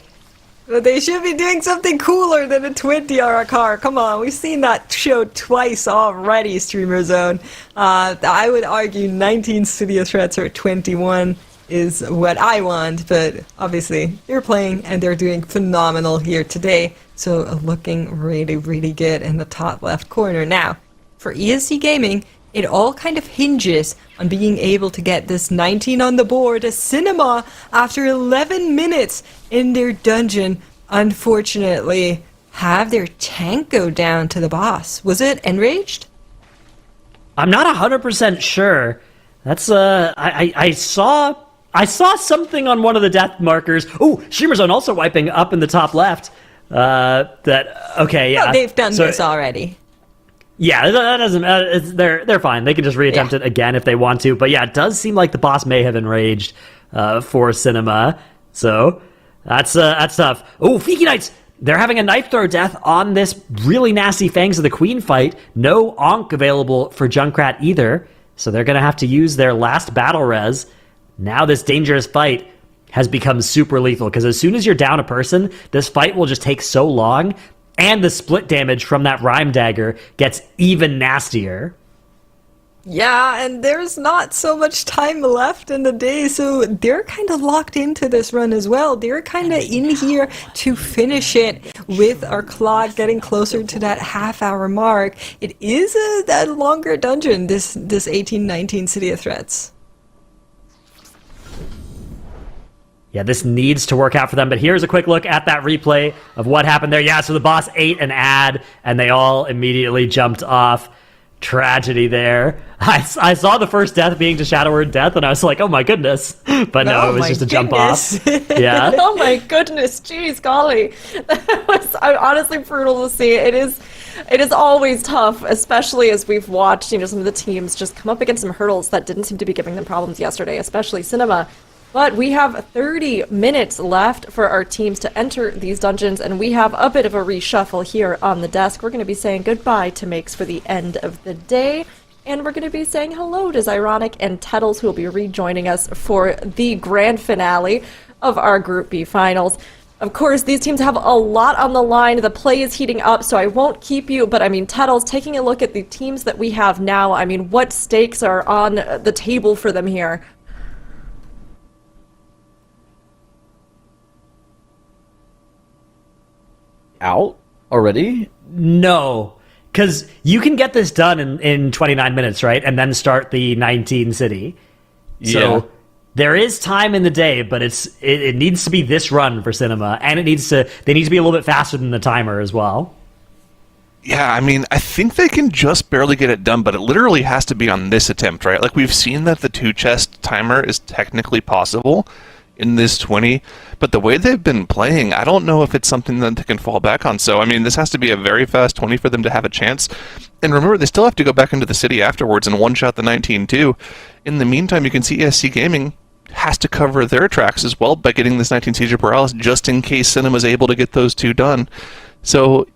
But they should be doing something cooler than a 20 Arakawa. Come on, we've seen that show twice already, Streamer Zone. I would argue 19 City of Threats or 21 is what I want, but obviously they're playing and they're doing phenomenal here today. So looking really, really good in the top left corner. Now, for ESC Gaming, it all kind of hinges on being able to get this 19 on the board. A Cinema, after 11 minutes in their dungeon, unfortunately have their tank go down to the boss. Was it Enraged? I'm not 100% sure. That's I saw something on one of the death markers. Oh, Streamer Zone also wiping up in the top left. Okay, yeah. Oh, they've done this already. Yeah, that doesn't. They're fine. They can just reattempt it again if they want to. But yeah, it does seem like the boss may have enraged for Cinema. So that's tough. Oh, Fiki Knights! They're having a knife throw death on this really nasty Fangs of the Queen fight. No Onk available for Junkrat either. So they're gonna have to use their last battle res. Now this dangerous fight has become super lethal because as soon as you're down a person, this fight will just take so long, and the split damage from that Rhyme Dagger gets even nastier. Yeah, and there's not so much time left in the day, so they're kind of locked into this run as well. They're kind of in here to finish it with our clock getting closer to that half-hour mark. It is a longer dungeon, this 18-19 City of Threats. Yeah, this needs to work out for them, but here's a quick look at that replay of what happened there. Yeah, so the boss ate an ad, and they all immediately jumped off. Tragedy there. I saw the first death being to Shadow Word Death, and I was like, oh my goodness. But no, it was just a jump off. Yeah. Oh my goodness, jeez, golly. That was honestly brutal to see. It is always tough, especially as we've watched, some of the teams just come up against some hurdles that didn't seem to be giving them problems yesterday, especially Cinema. But we have 30 minutes left for our teams to enter these dungeons, and we have a bit of a reshuffle here on the desk. We're going to be saying goodbye to Makes for the end of the day, and we're going to be saying hello to Zyronic and Tettles, who will be rejoining us for the grand finale of our Group B finals. Of course, these teams have a lot on the line. The play is heating up, so I won't keep you, but Tettles, taking a look at the teams that we have now, what stakes are on the table for them here? out already? No, because you can get this done in 29 minutes, right? And then start the 19 city. Yeah. So there is time in the day, but it needs to be this run for Cinema, and they need to be a little bit faster than the timer as well. Yeah, I mean, I think they can just barely get it done, but it literally has to be on this attempt, right? Like, we've seen that the 2-chest timer is technically possible in this 20, but the way they've been playing, I don't know if it's something that they can fall back on. So, I mean, this has to be a very fast 20 for them to have a chance. And remember, they still have to go back into the city afterwards and one-shot the 19 too. In the meantime, you can see ESC Gaming has to cover their tracks as well by getting this 19 Siege of Borealis, just in case Cinema's able to get those two done. So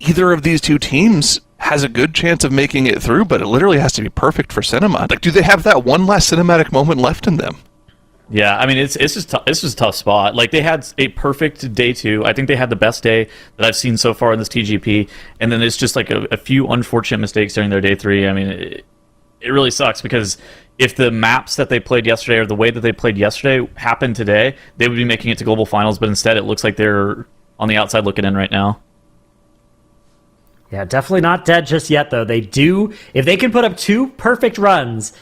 either of these two teams has a good chance of making it through, but it literally has to be perfect for Cinema. Like, do they have that one last cinematic moment left in them? Yeah, I mean, it's just a tough spot. Like, they had a perfect day 2. I think they had the best day that I've seen so far in this TGP, and then it's just like a few unfortunate mistakes during their day 3. I mean, it really sucks, because if the maps that they played yesterday or the way that they played yesterday happened today, they would be making it to Global Finals, but instead it looks like they're on the outside looking in right now. Yeah, definitely not dead just yet, though. They do, if they can put up 2 perfect runs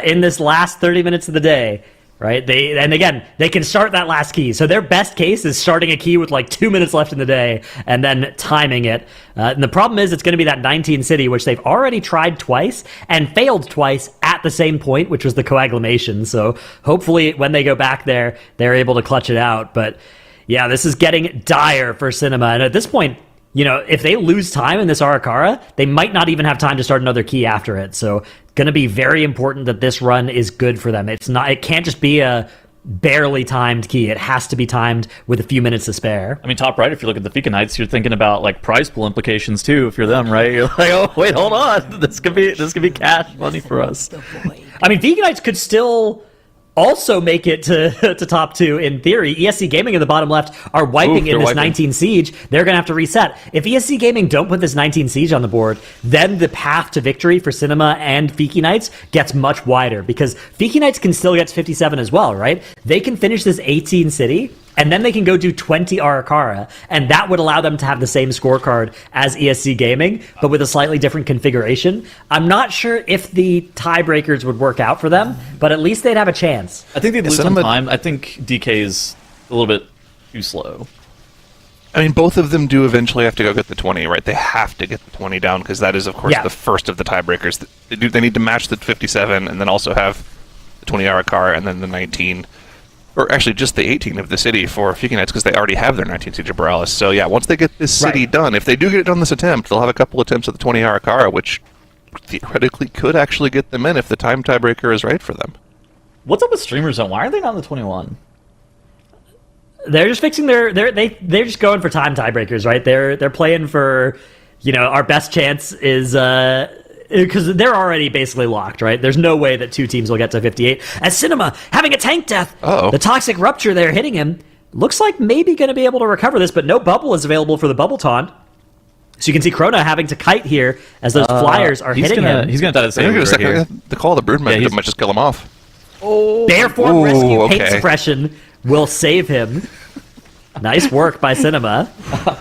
in this last 30 minutes of the day, right? And again, they can start that last key. So their best case is starting a key with like 2 minutes left in the day and then timing it. And the problem is it's going to be that 19 city, which they've already tried twice and failed twice at the same point, which was the coagulation. So hopefully when they go back there, they're able to clutch it out. But yeah, this is getting dire for Cinema. And at this point, you know, if they lose time in this Arakawa, they might not even have time to start another key after it. So going to be very important that this run is good for them. It can't just be a barely timed key. It has to be timed with a few minutes to spare. I mean, top right, if you look at the Fika Knights, you're thinking about like prize pool implications too. If you're them, right? You're like, oh wait, hold on, this could be cash money for us. I mean, Fika Knights could still also make it to top 2 in theory. ESC Gaming in the bottom left are wiping in this 19 Siege. They're going to have to reset. If ESC Gaming don't put this 19 Siege on the board, then the path to victory for Cinema and Fiki Knights gets much wider, because Fiki Knights can still get to 57 as well, right? They can finish this 18 city, and then they can go do 20 Arakawa, and that would allow them to have the same scorecard as ESC Gaming, but with a slightly different configuration. I'm not sure if the tiebreakers would work out for them, but at least they'd have a chance. I think they'd lose some time. I think DK is a little bit too slow. I mean, both of them do eventually have to go get the 20, right? They have to get the 20 down, because that is, of course, the first of the tiebreakers. They need to match the 57 and then also have the 20 Arakawa and then the 19. Or actually just the 18 of the city for Fiki Knights, because they already have their 19 Siege of Borealis. So yeah, once they get this city done, if they do get it done this attempt, they'll have a couple attempts at the 20 Arakawa, which theoretically could actually get them in if the time tiebreaker is right for them. What's up with Streamer Zone? Why are they not in the 21? They're just fixing they're just going for time tiebreakers, right? They're playing for, you know, our best chance is because they're already basically locked, right? There's no way that 2 teams will get to 58. As Cinema having a tank death, the toxic rupture there hitting him, looks like maybe going to be able to recover this, but no bubble is available for the bubble taunt. So you can see Krona having to kite here as those flyers are hitting him. He's going to die the same way here. The call of the Broodmother might just kill him off. Bear form rescue paint suppression will save him. Nice work by Cinema.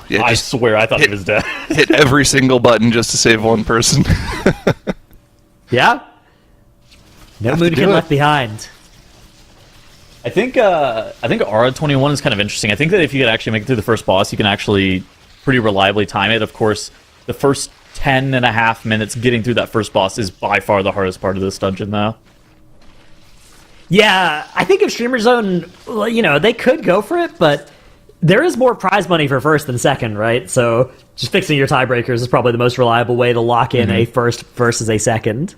Yeah, I swear, I thought he was dead. Hit every single button just to save one person. Yeah. No Moonkin left behind. I think Aura 21 is kind of interesting. I think that if you could actually make it through the first boss, you can actually pretty reliably time it. Of course, the first 10 and a half minutes getting through that first boss is by far the hardest part of this dungeon, though. Yeah, I think if Streamer Zone, you know, they could go for it, but there is more prize money for first than second, right? So just fixing your tiebreakers is probably the most reliable way to lock in a first versus a second.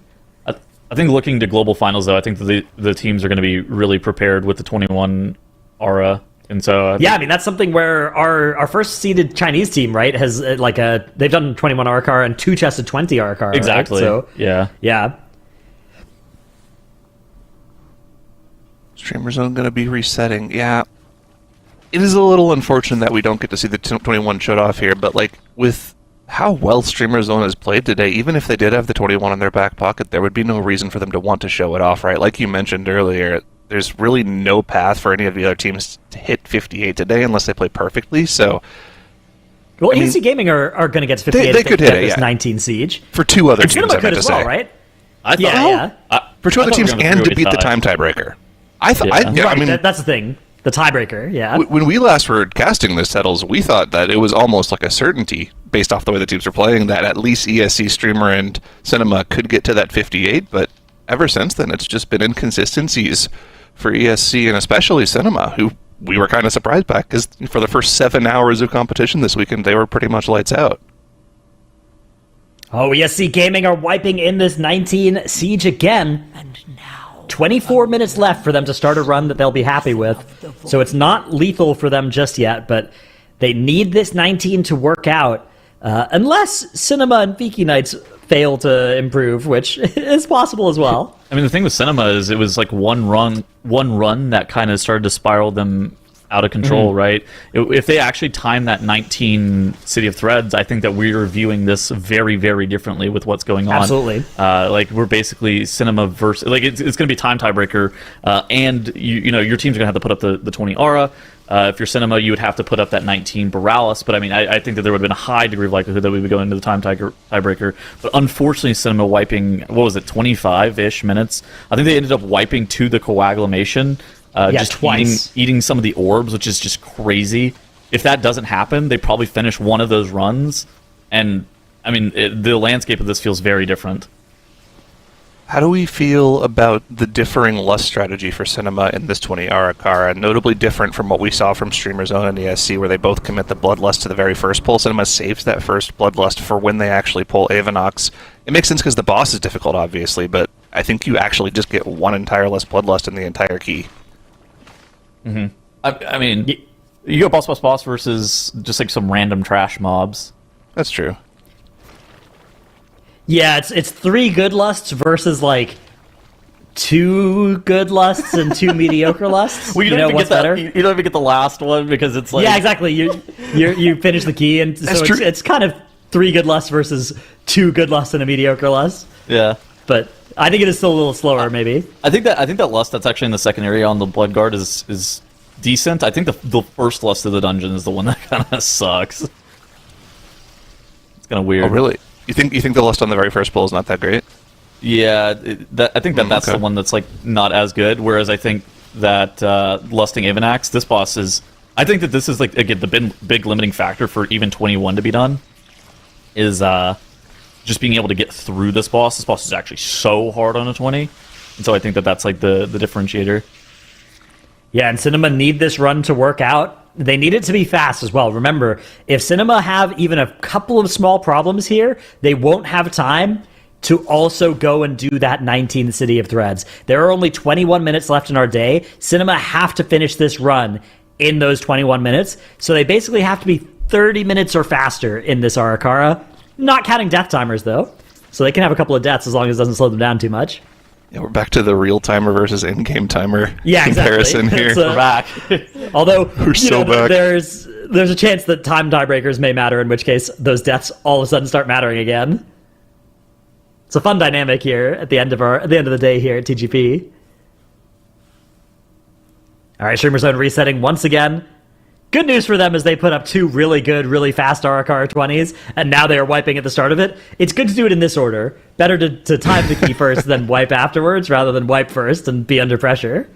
I think looking to Global Finals, though, I think the teams are going to be really prepared with the 21 Aura. And so I mean, that's something where our first seeded Chinese team, right, has they've done 21 Arakawa and 2 chests of 20 Arakawa. Exactly. Right? So yeah. Streamer Zone going to be resetting. Yeah. It is a little unfortunate that we don't get to see the 21 showed off here, but like with how well Streamer Zone has played today, even if they did have the 21 in their back pocket, there would be no reason for them to want to show it off, right? Like you mentioned earlier, there's really no path for any of the other teams to hit 58 today unless they play perfectly, so Well, I mean, ESC Gaming are going to get to 58 they if could get hit it, this yeah. 19 siege. For two other And teams, Cinema I could meant to as well, say. right? I thought, Yeah. For two I other thought we teams were gonna and to three-way beat the tie. time tiebreaker. I thought. Yeah. I mean, that's the thing. The tiebreaker, yeah. when we last were casting the settles, we thought that it was almost like a certainty, based off the way the teams were playing, that at least ESC, Streamer, and Cinema could get to that 58, but ever since then, it's just been inconsistencies for ESC and especially Cinema, who we were kind of surprised by, because for the first 7 hours of competition this weekend, they were pretty much lights out. Oh, ESC Gaming are wiping in this 19 siege again. And now 24 minutes left for them to start a run that they'll be happy with. So it's not lethal for them just yet, but they need this 19 to work out. Unless Cinema and Viki Knights fail to improve, which is possible as well. I mean, the thing with Cinema is it was like one run that kind of started to spiral them out of control, right? If they actually time that 19 City of Threads, I think that we're viewing this very, very differently with what's going on. Absolutely. Like, we're basically Cinema versus... Like, it's going to be time tiebreaker, and, you know, your team's going to have to put up the 20 Aura. If you're Cinema, you would have to put up that 19 Borealis, but I mean, I think that there would have been a high degree of likelihood that we would go into the time tiebreaker. But unfortunately, Cinema wiping, what was it, 25-ish minutes? I think they ended up wiping to the coagulation, just twice. eating some of the orbs, which is just crazy. If that doesn't happen, they probably finish one of those runs, and I mean, the landscape of this feels very different. How do we feel about the differing lust strategy for Cinema in this 20 Arakara? Notably different from what we saw from Streamer Zone and ESC, where they both commit the Bloodlust to the very first pull. Cinema saves that first Bloodlust for when they actually pull Avanox. It makes sense because the boss is difficult, obviously, but I think you actually just get one entire less Bloodlust in the entire key. I mean, you go boss versus just like some random trash mobs. That's true. Yeah, it's 3 good lusts versus like 2 good lusts and 2 mediocre lusts. Well, you don't even what's get better? You don't even get the last one because it's like... Yeah, exactly. You finish the key, and so true. it's kind of 3 good lusts versus 2 good lusts and a mediocre lust. Yeah. But I think it is still a little slower, maybe. I think that lust that's actually in the second area on the Bloodguard is decent. I think the first lust of the dungeon is the one that kind of sucks. It's kind of weird. Oh, really? You think the lust on the very first pull is not that great? Yeah, I think that's okay. the one that's like not as good. Whereas I think that lusting Avanax, this boss is. I think that this is like again the big limiting factor for even 21 to be done. Is just being able to get through this boss. This boss is actually so hard on a 20, and so I think that that's like the differentiator. Yeah, and Cinema need this run to work out. They need it to be fast as well. Remember, if Cinema have even a couple of small problems here, they won't have time to also go and do that 19th City of Threads. There are only 21 minutes left in our day. Cinema have to finish this run in those 21 minutes, so they basically have to be 30 minutes or faster in this Arakara. Not counting death timers, though, so they can have a couple of deaths as long as it doesn't slow them down too much. Yeah, we're back to the real timer versus in-game timer comparison exactly. here. We're back. Although back. there's a chance that time tiebreakers may matter, in which case those deaths all of a sudden start mattering again. It's a fun dynamic here at the end of the day here at TGP. All right, Streamer Zone resetting once again. Good news for them is they put up 2 really good, really fast Arakara 20s, and now they are wiping at the start of it. It's good to do it in this order. Better to time the key first, then wipe afterwards, rather than wipe first and be under pressure.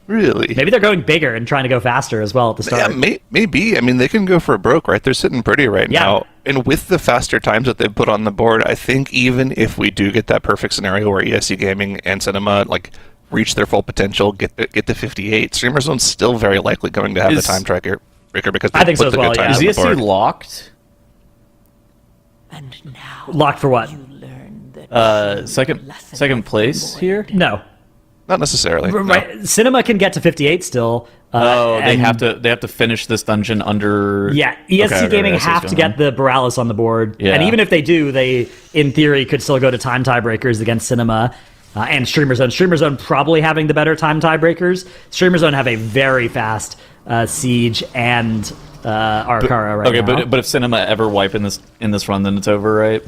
Really? Maybe they're going bigger and trying to go faster as well at the start. Yeah, maybe. I mean, they can go for a broke, right? They're sitting pretty right Yeah. now. And with the faster times that they've put on the board, I think even if we do get that perfect scenario where ESC Gaming and Cinema, like, reach their full potential, get the 58, Streamer Zone's still very likely going to have the time tracker because they I think put so as the well, good yeah. times Is on the ESC board. locked? And now Locked for what? you learn that Second place here? No. Not necessarily. no. Right. Cinema can get to 58 still. Oh, they and- have to finish this dungeon under. Yeah, ESC Okay, Gaming I see have what's to going get the Borealis on the board. Yeah. And even if they do, they, in theory, could still go to time tiebreakers against Cinema and Streamer Zone. Streamer Zone probably having the better time tiebreakers. Streamer Zone have a very fast Siege and Arakara right now. Okay, but if Cinema ever wipe in this run, then it's over, right?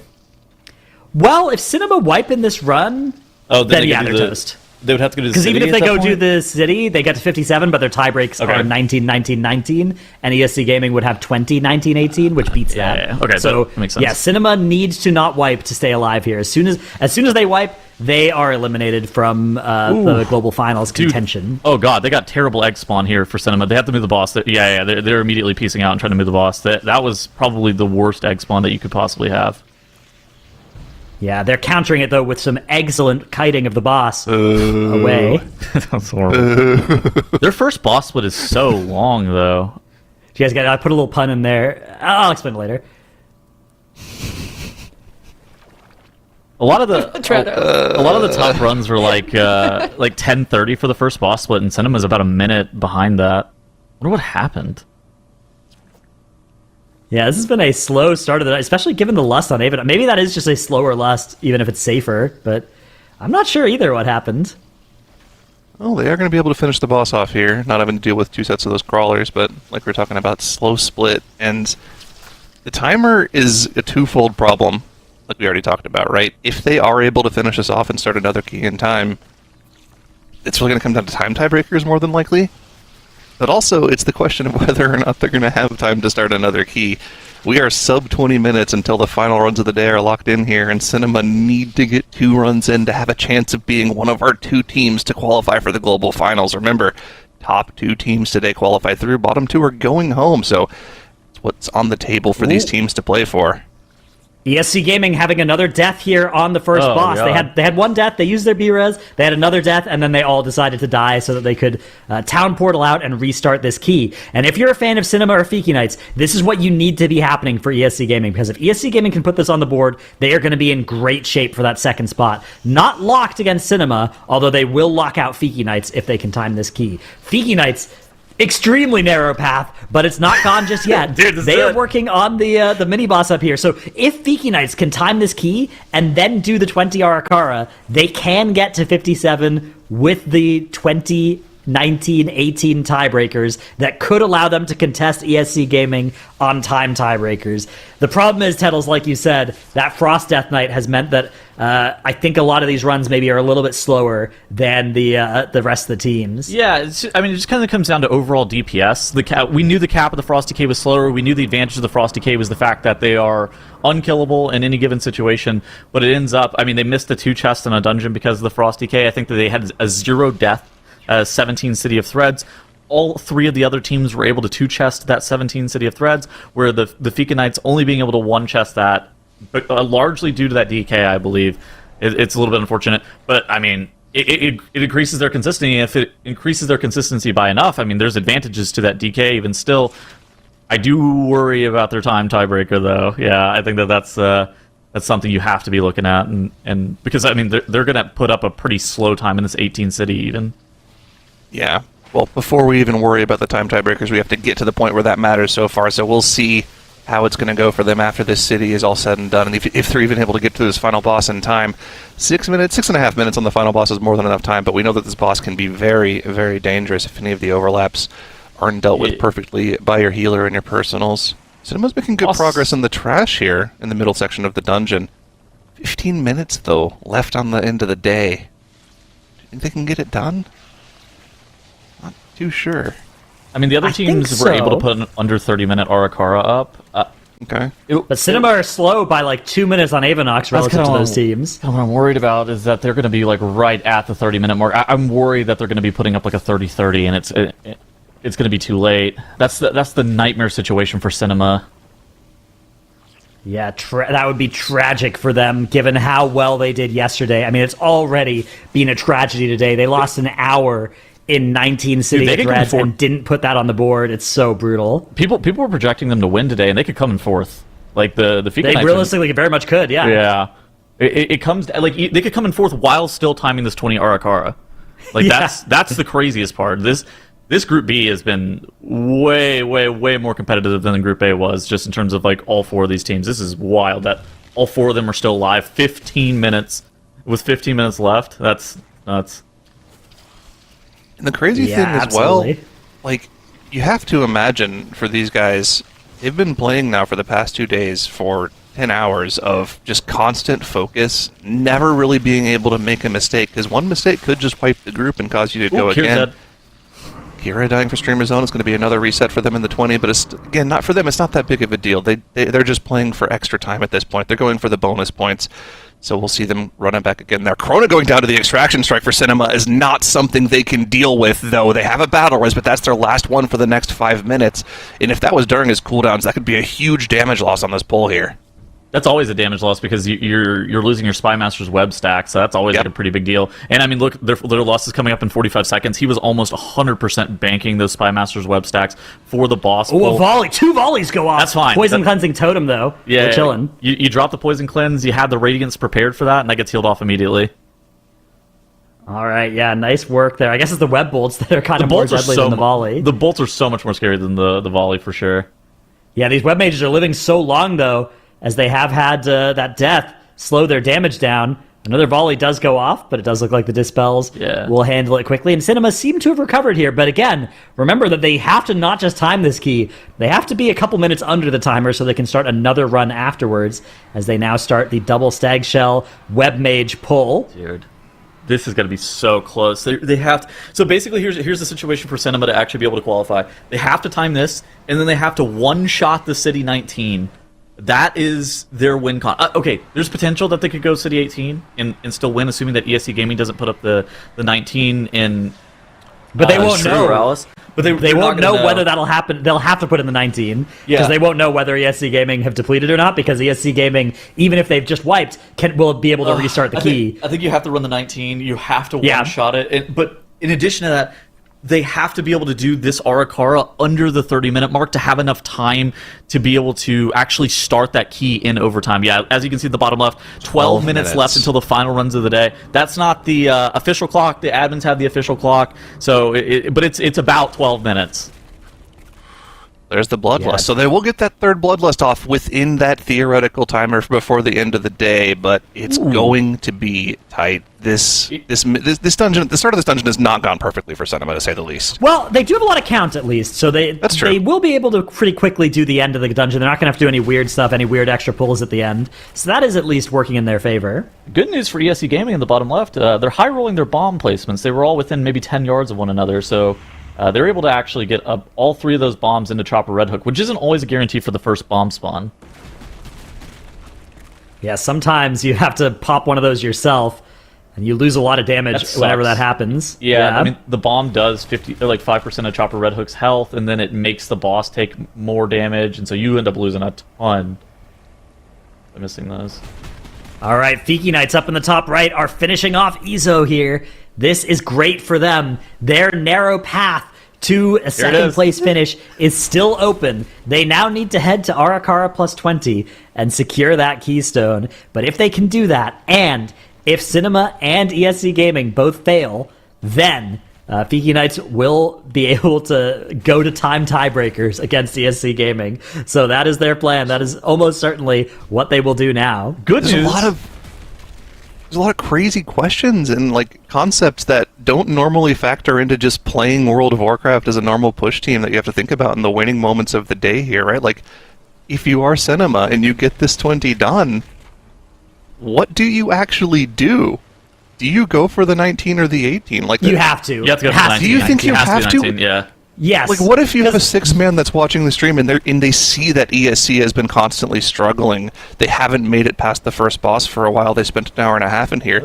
Well, if Cinema wipe in this run, Oh, then they yeah, can they're do toast. They would have to go to the Because city even if at they that go to point? the city, they get to 57, but their tie breaks Okay. are 19, 19, 19, and ESC Gaming would have 20, 19, 18, which beats that. Yeah. Okay, so that makes sense. yeah, Cinema needs to not wipe to stay alive here. As soon as they wipe, they are eliminated from the global finals Dude. contention. Oh god, they got terrible egg spawn here for Cinema. They have to move the boss. They're immediately piecing out and trying to move the boss. That was probably the worst egg spawn that you could possibly have. Yeah, they're countering it though with some excellent kiting of the boss away. That's horrible. Their first boss split is so long, though. You guys I put a little pun in there. I'll explain it later. A lot of the top runs were like 10:30 for the first boss split, and Cinema's about a minute behind that. I wonder what happened. Yeah, this has been a slow start of the night, especially given the lust on Avon. Maybe that is just a slower lust, even if it's safer, but I'm not sure either what happened. Oh, they are going to be able to finish the boss off here, not having to deal with 2 sets of those crawlers, but like we are talking about, slow split. And the timer is a twofold problem, like we already talked about, right? If they are able to finish this off and start another key in time, it's really going to come down to time tiebreakers more than likely. But also, it's the question of whether or not they're going to have time to start another key. We are sub 20 minutes until the final runs of the day are locked in here, and Cinema need to get 2 runs in to have a chance of being one of our 2 teams to qualify for the global finals. Remember, top 2 teams today qualify through, bottom 2 are going home, so it's what's on the table for these teams to play for. ESC Gaming having another death here on the first boss. God. They had one death, they used their B-res, they had another death, and then they all decided to die so that they could town portal out and restart this key. And if you're a fan of Cinema or Fiki Knights, this is what you need to be happening for ESC Gaming, because if ESC Gaming can put this on the board, they are going to be in great shape for that second spot. Not locked against Cinema, although they will lock out Fiki Knights if they can time this key. Fiki Knights, extremely narrow path, but it's not gone just yet. Dude, they are working on the mini boss up here. So if Fiki Knights can time this key and then do the 20 Arakara, they can get to 57 with the 20, 19, 18 tiebreakers that could allow them to contest ESC Gaming on time tiebreakers. The problem is, Tettles, like you said, that Frost Death Knight has meant that I think a lot of these runs maybe are a little bit slower than the rest of the teams. Yeah, it just kind of comes down to overall DPS. We knew the cap of the Frost Decay was slower. We knew the advantage of the Frost Decay was the fact that they are unkillable in any given situation. But it ends up, they missed the 2 chests in a dungeon because of the Frost Decay. I think that they had a 0 death, 17 City of Threads. All 3 of the other teams were able to 2 chest that 17 City of Threads, where the Fika Knights only being able to 1 chest that, but largely due to that DK, I believe. It's a little bit unfortunate, but it increases their consistency. If it increases their consistency by enough, there's advantages to that DK. Even still, I do worry about their time tiebreaker, though. Yeah, I think that's something you have to be looking at, and because they're going to put up a pretty slow time in this 18 city even. Yeah. Well, before we even worry about the time tiebreakers, we have to get to the point where that matters so far. So we'll see how it's going to go for them after this city is all said and done. And if they're even able to get to this final boss in time, 6.5 minutes on the final boss is more than enough time. But we know that this boss can be very, very dangerous if any of the overlaps aren't dealt with perfectly by your healer and your personals. Cinema's making good progress in the trash here in the middle section of the dungeon. 15 minutes, though, left on the end of the day. Do you think they can get it done? Not too sure. The other teams were able to put an under 30-minute Arakara up. Okay. But Cinema are slow by like 2 minutes on Avanox relative to those teams. What I'm worried about is that they're going to be right at the 30-minute mark. I'm worried that they're going to be putting up like a 30-30, and it's going to be too late. That's the nightmare situation for Cinema. Yeah, that would be tragic for them, given how well they did yesterday. It's already been a tragedy today. They lost an hour in 19 City of Threads and didn't put that on the board. It's so brutal. People were projecting them to win today, and they could come in 4th. Like the Fika They realistically very much could, yeah. Yeah. It comes they could come in 4th while still timing this 20 Arakara. That's the craziest part. This Group B has been way, way, way more competitive than the Group A was, just in terms of all 4 of these teams. This is wild that all 4 of them are still alive. 15 minutes with 15 minutes left. That's nuts. And the crazy thing as well, you have to imagine for these guys, they've been playing now for the past 2 days for 10 hours of just constant focus, never really being able to make a mistake, because one mistake could just wipe the group and cause you to go Kira's again. dead. Kira dying for Streamer Zone is going to be another reset for them in the 20, but it's, again, not for them. It's not that big of a deal. They're just playing for extra time at this point. They're going for the bonus points, so we'll see them running back again there. Krona going down to the Extraction Strike for Cinema is not something they can deal with, though. They have a Battle Res, but that's their last one for the next 5 minutes, and if that was during his cooldowns, that could be a huge damage loss on this pull here. That's always a damage loss because you're losing your Spy Master's web stack, so that's always like a pretty big deal. And I mean, look, their loss is coming up in 45 seconds. He was almost 100% banking those Spy Master's web stacks for the boss. Oh, a volley! 2 volleys go off. That's fine. Poison cleansing totem though. Yeah, they're chilling. You drop the poison cleanse. You had the radiance prepared for that, and that gets healed off immediately. All right, yeah, nice work there. I guess it's the web bolts that are kind of more deadly than the volley. The bolts are so much more scary than the volley for sure. Yeah, these web mages are living so long though, as they have had that death slow their damage down. Another volley does go off, but it does look like the Dispels will handle it quickly. And Cinema seem to have recovered here, but again, remember that they have to not just time this key, they have to be a couple minutes under the timer so they can start another run afterwards, as they now start the double Stag Shell web mage pull. Dude, this is going to be so close. They have to, so basically here's the situation for Cinema to actually be able to qualify. They have to time this, and then they have to one-shot the City 19. That is their win con. Okay, there's potential that they could go City 18 and still win, assuming that ESC Gaming doesn't put up the 19 in. But they won't know. Morales. But they won't know whether that'll happen. They'll have to put in the 19 because they won't know whether ESC Gaming have depleted or not. Because ESC Gaming, even if they've just wiped, will be able to restart the key. I think you have to run the 19. You have to one-shot it. But in addition to that, they have to be able to do this Arakara under the 30-minute mark to have enough time to be able to actually start that key in overtime. Yeah, as you can see at the bottom left, 12 minutes left until the final runs of the day. That's not the official clock. The admins have the official clock, so but it's about 12 minutes. There's the Bloodlust. So they will get that third Bloodlust off within that theoretical timer before the end of the day, but it's going to be tight. This dungeon, the start of this dungeon has not gone perfectly for Cinema, to say the least. Well, they do have a lot of count, at least, so That's true. They will be able to pretty quickly do the end of the dungeon. They're not going to have to do any weird stuff, any weird extra pulls at the end. So that is at least working in their favor. Good news for ESC Gaming in the bottom left. They're high-rolling their bomb placements. They were all within maybe 10 yards of one another, so they're able to actually get all 3 of those bombs into Chopper Red Hook, which isn't always a guarantee for the first bomb spawn. Yeah, sometimes you have to pop one of those yourself, and you lose a lot of damage whenever that happens. Yeah, I mean, the bomb does 5% of Chopper Red Hook's health, and then it makes the boss take more damage, and so you end up losing a ton. I'm missing those. All right, Fiki Knights up in the top right are finishing off Izo here. This is great for them. Their narrow path to a second place finish is still open. They now need to head to Arakara plus 20 and secure that keystone. But if they can do that, and if Cinema and ESC Gaming both fail, then Fiki Knights will be able to go to time tiebreakers against ESC Gaming. So that is their plan. That is almost certainly what they will do now. Good news. There's a lot of crazy questions and like concepts that don't normally factor into just playing World of Warcraft as a normal push team that you have to think about in the waning moments of the day here, right? Like, if you are Cinema and you get this 20 done, what do you actually do? Do you go for the 19 or the 18? Like, you have to. You have to go for the 19. Do you think you have to? 19, yeah. Yes. Like, what if you have a 6-man that's watching the stream and they see that ESC has been constantly struggling? They haven't made it past the first boss for a while. They spent an hour and a half in here.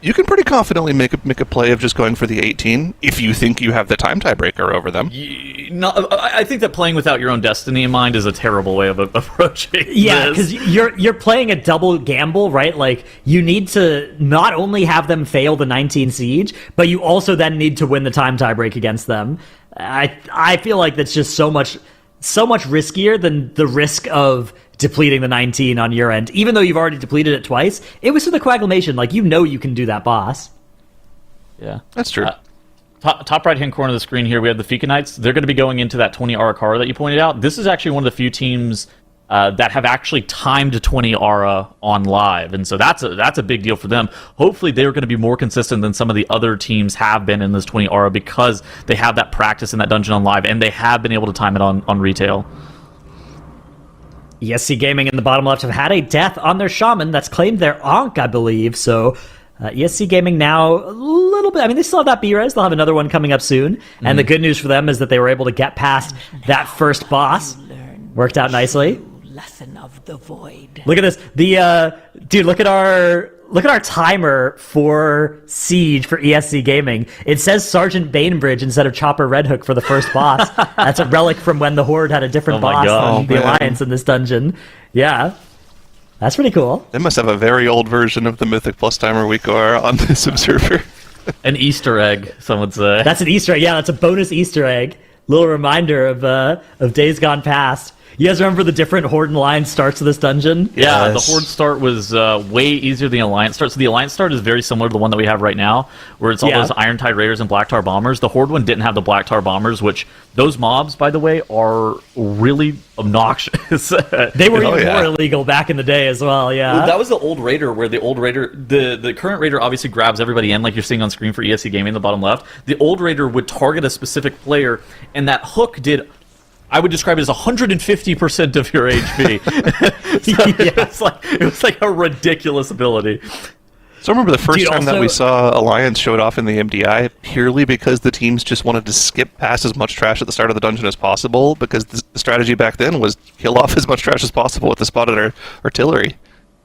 You can pretty confidently make a play of just going for the 18 if you think you have the time tiebreaker over them. I think that playing without your own destiny in mind is a terrible way of approaching Yeah, this. because you're playing a double gamble, right? Like, you need to not only have them fail the 19 siege, but you also then need to win the time tiebreak against them. I feel like that's just so much riskier than the risk of depleting the 19 on your end. Even though you've already depleted it twice, it was for the Coagulation. Like, you can do that boss. Yeah. That's true. Top right-hand corner of the screen here, we have the Fika Knights. They're going to be going into that 20 Arakara that you pointed out. This is actually one of the few teams that have actually timed 20 Ara on live, and so that's a big deal for them. Hopefully they're going to be more consistent than some of the other teams have been in this 20 Ara because they have that practice in that dungeon on live, and they have been able to time it on retail. ESC Gaming in the bottom left have had a death on their shaman that's claimed their Ankh, I believe. So ESC Gaming now a little bit. I mean, they still have that B-Res. They'll have another one coming up soon. And the good news for them is that they were able to get past that first boss. Worked out nicely. Lesson of the void. Look at this. Dude, look at our timer for Siege for ESC Gaming. It says Sergeant Bainbridge instead of Chopper Redhook for the first boss. That's a relic from when the Horde had a different boss than the Alliance in this dungeon. Yeah. That's pretty cool. They must have a very old version of the Mythic Plus timer we are on this observer. An Easter egg, some would say. That's an Easter egg. Yeah, that's a bonus Easter egg. Little reminder of days gone past. You guys remember the different Horde and Alliance starts of this dungeon? Yeah, the Horde start was way easier than the Alliance start. So the Alliance start is very similar to the one that we have right now, where it's all those Iron Tide Raiders and Black Tar Bombers. The Horde one didn't have the Black Tar Bombers, which those mobs, by the way, are really obnoxious. They were even more illegal back in the day as well, yeah. Well, that was the old Raider, where the old Raider, the current Raider obviously grabs everybody in, like you're seeing on screen for ESC Gaming in the bottom left. The old Raider would target a specific player, and that hook did... I would describe it as 150% of your HP. It was like a ridiculous ability. So I remember the first time that we saw Alliance showed off in the MDI purely because the teams just wanted to skip past as much trash at the start of the dungeon as possible, because the strategy back then was kill off as much trash as possible with the spotted artillery.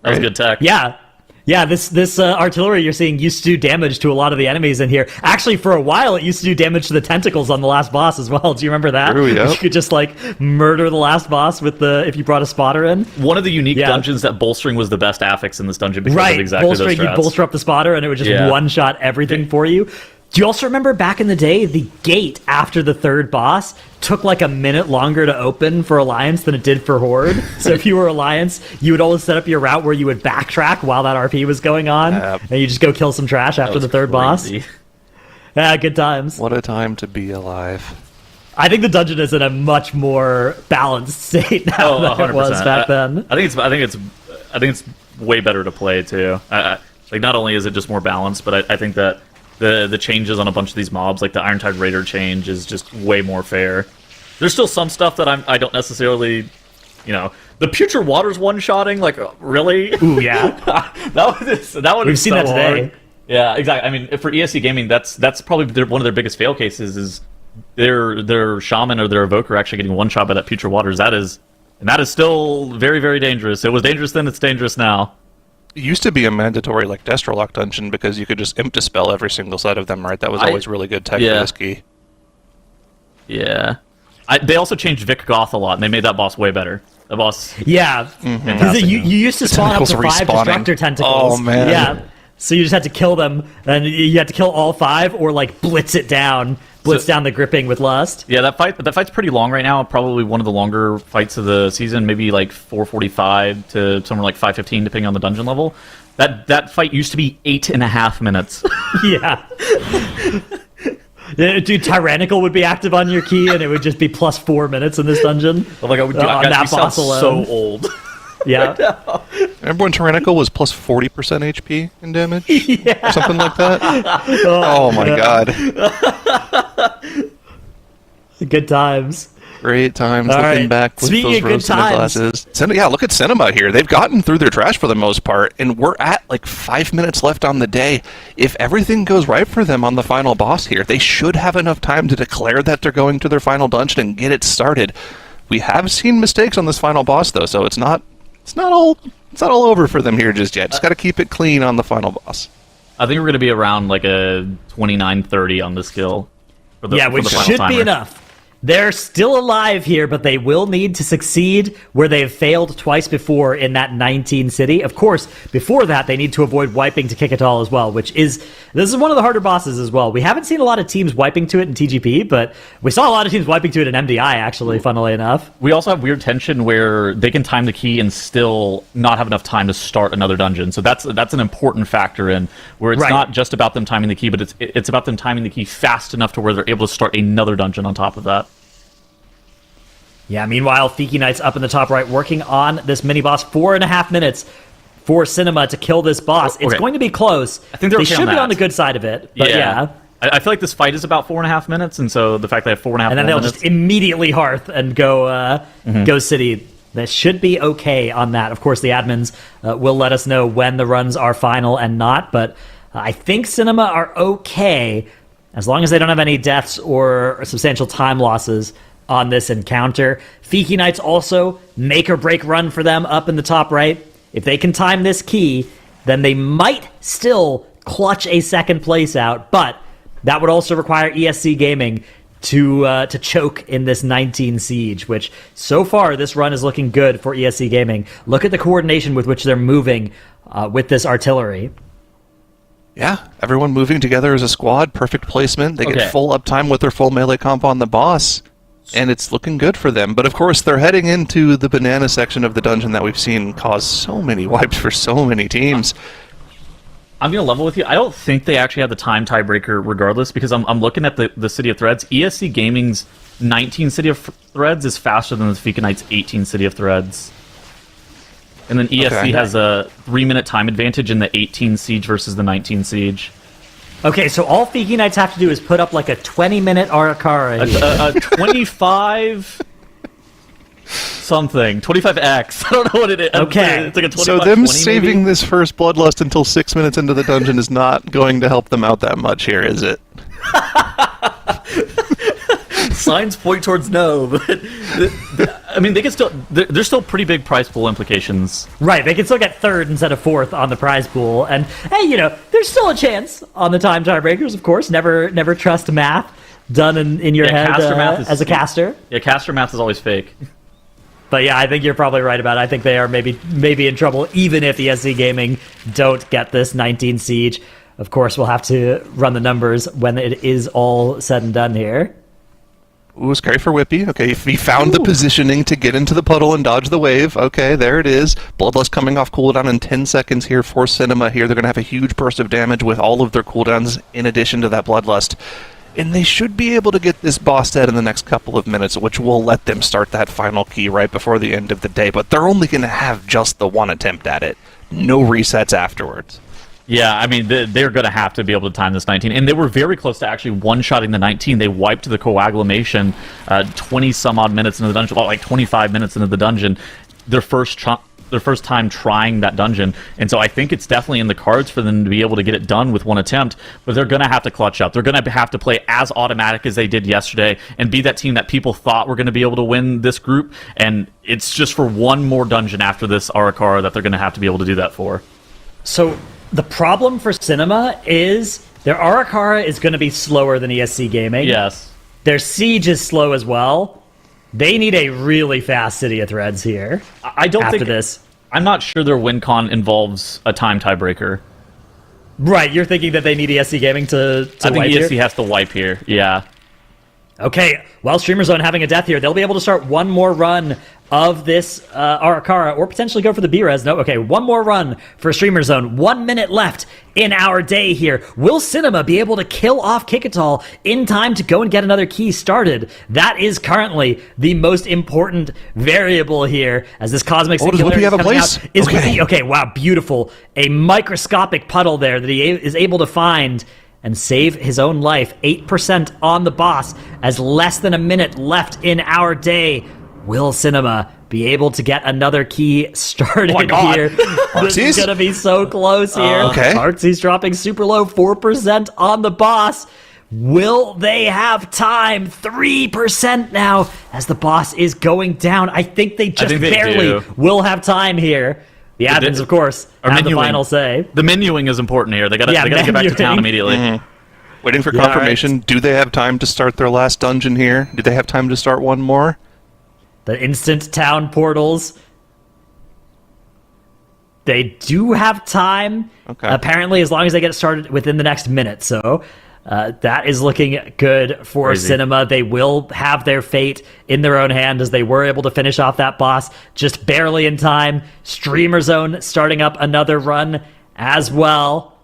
That was good tech. Yeah. Yeah, this artillery you're seeing used to do damage to a lot of the enemies in here. Actually, for a while, it used to do damage to the tentacles on the last boss as well. Do you remember that? True, yeah. You could just, murder the last boss if you brought a spotter in. One of the unique dungeons that bolstering was the best affix in this dungeon because of exactly bolstering, those strats. You bolster up the spotter, and it would just one-shot everything for you. Do you also remember back in the day, the gate after the third boss took a minute longer to open for Alliance than it did for Horde? So if you were Alliance, you would always set up your route where you would backtrack while that RP was going on, and you just go kill some trash after the third boss. Yeah, good times. What a time to be alive. I think the dungeon is in a much more balanced state now than it was back then. I think it's way better to play too. Not only is it just more balanced, but I think that the changes on a bunch of these mobs, like the Iron Tide Raider change, is just way more fair. There's still some stuff that I don't necessarily, the Putrid Waters one-shotting, really? Ooh, yeah. that one We've seen that today. Hard. Yeah, exactly. I mean, for ESC Gaming, that's probably one of their biggest fail cases is their shaman or their evoker actually getting one-shot by that Putrid Waters. That is still very, very dangerous. It was dangerous then, it's dangerous now. It used to be a mandatory Destrolock dungeon because you could just Imp-Dispel every single set of them, right? That was always really good tech for this key. Yeah. They also changed Vic Goth a lot, and they made that boss way better. The boss... Yeah. Because you used to spawn up to 5 Destructor Tentacles. Oh, man. Yeah. So you just had to kill them, and you had to kill all 5, or blitz it down. Blitz down the gripping with Lust. Yeah, that fight's pretty long right now. Probably one of the longer fights of the season. Maybe 4:45 to somewhere 5:15, depending on the dungeon level. That fight used to be 8.5 minutes. Yeah. Dude, Tyrannical would be active on your key, and it would just be plus 4 minutes in this dungeon. Oh my god, that boss alone. So old. Yeah. Remember when Tyrannical was plus 40% HP in damage? Yeah. Or something like that? Oh my god. Good times. Great times looking back with Speaking those rose cinema glasses. Yeah, look at Cinema here. They've gotten through their trash for the most part, and we're at 5 minutes left on the day. If everything goes right for them on the final boss here, they should have enough time to declare that they're going to their final dungeon and get it started. We have seen mistakes on this final boss, though, so it's not all over for them here just yet. Just got to keep it clean on the final boss. I think we're going to be around a 29-30 on the skill. Which should be enough. They're still alive here, but they will need to succeed where they have failed twice before in that 19 city. Of course, before that, they need to avoid wiping to kick it all as well, this is one of the harder bosses as well. We haven't seen a lot of teams wiping to it in TGP, but we saw a lot of teams wiping to it in MDI, actually, funnily enough. We also have weird tension where they can time the key and still not have enough time to start another dungeon. So that's an important factor in where it's not just about them timing the key, but it's about them timing the key fast enough to where they're able to start another dungeon on top of that. Yeah, meanwhile, Fiki Knight's up in the top right working on this mini-boss. 4.5 minutes for Cinema to kill this boss. It's going to be close. I think they should be on the good side of it, but yeah. I feel like this fight is about 4.5 minutes, and so the fact that I have 4.5 minutes... And then they'll just immediately hearth and go City. That should be okay on that. Of course, the admins will let us know when the runs are final and not, but I think Cinema are okay as long as they don't have any deaths or substantial time losses on this encounter. Fiki Knights also make or break run for them up in the top right. If they can time this key, then they might still clutch a second place out, but that would also require ESC Gaming to choke in this 19 siege, which so far this run is looking good for ESC Gaming. Look at the coordination with which they're moving with this artillery. Yeah, everyone moving together as a squad, perfect placement. They get full uptime with their full melee comp on the boss, and it's looking good for them. But of course, they're heading into the banana section of the dungeon that we've seen cause so many wipes for so many teams. I'm going to level with you. I don't think they actually have the time tiebreaker regardless, because I'm looking at the City of Threads. ESC Gaming's 19 City of Threads is faster than the Fika Knight's 18 City of Threads. And then ESC has a 3-minute time advantage in the 18 Siege versus the 19 Siege. Okay, so all Fiki Knights have to do is put up like a 20-minute Arakara. A 25... something. 25x. I don't know what it is. Okay. It's like a 25, so them 20 saving maybe? this first Bloodlust until 6 minutes into the dungeon is not going to help them out that much here, is it? Signs point towards no, but I mean, they can still. There's still pretty big prize pool implications. Right, they can still get third instead of fourth on the prize pool, and hey, you know, there's still a chance on the time tiebreakers. Of course, never trust math done in your head caster math as a caster. Yeah, caster math is always fake. But yeah, I think you're probably right about it. I think they are maybe in trouble, even if ESC Gaming don't get this 19 siege. Of course, we'll have to run the numbers when it is all said and done here. Ooh, scary for Whippy. Okay, if he found the positioning to get into the puddle and dodge the wave. Okay, there it is. Bloodlust coming off cooldown in 10 seconds here for Cinema here. They're going to have a huge burst of damage with all of their cooldowns in addition to that Bloodlust. And they should be able to get this boss dead in the next couple of minutes, which will let them start that final key right before the end of the day. But they're only going to have just the one attempt at it. No resets afterwards. Yeah, I mean, they're going to have to be able to time this 19. And they were very close to actually one-shotting the 19. They wiped the coagulation 20-some-odd minutes into the dungeon, well, like 25 minutes into the dungeon, their first time trying that dungeon. And so I think it's definitely in the cards for them to be able to get it done with one attempt, but they're going to have to clutch up. They're going to have to play as automatic as they did yesterday and be that team that people thought were going to be able to win this group. And it's just for one more dungeon after this Arakara that they're going to have to be able to do that for. So the problem for Cinema is their Arakara is going to be slower than ESC Gaming. Yes. Their Siege is slow as well. They need a really fast City of Threads here. I don't after think this. I'm not sure their win con involves a time tiebreaker. Right, you're thinking that they need ESC Gaming to I think wipe ESC here? has to wipe here. Yeah. Okay, well, Streamer Zone having a death here. They'll be able to start one more run of this Arakara, or potentially go for the B-Res. No, okay, one more run for Streamer Zone. 1 minute left in our day here. Will Cinema be able to kill off Kikatal in time to go and get another key started? That is currently the most important variable here, as this Cosmic Singularity does Whippy have a coming place? out. Is Okay. Whippy, okay, wow, beautiful. A microscopic puddle there that he is able to find and save his own life. 8% on the boss, as less than a minute left in our day. Will Cinema be able to get another key started here? This is going to be so close here. Okay. Artsy's dropping super low, 4% on the boss. Will they have time? 3% now as the boss is going down. I think they just barely will have time here. The admins, of course, have the final say. The menuing is important here. They got to get back to town immediately. Mm-hmm. Waiting for confirmation. Right. Do they have time to start their last dungeon here? Do they have time to start one more? The instant town portals. They do have time. Okay. Apparently, as long as they get it started within the next minute. So that is looking good for Crazy. Cinema. They will have their fate in their own hand, as they were able to finish off that boss just barely in time. Streamer Zone starting up another run as well.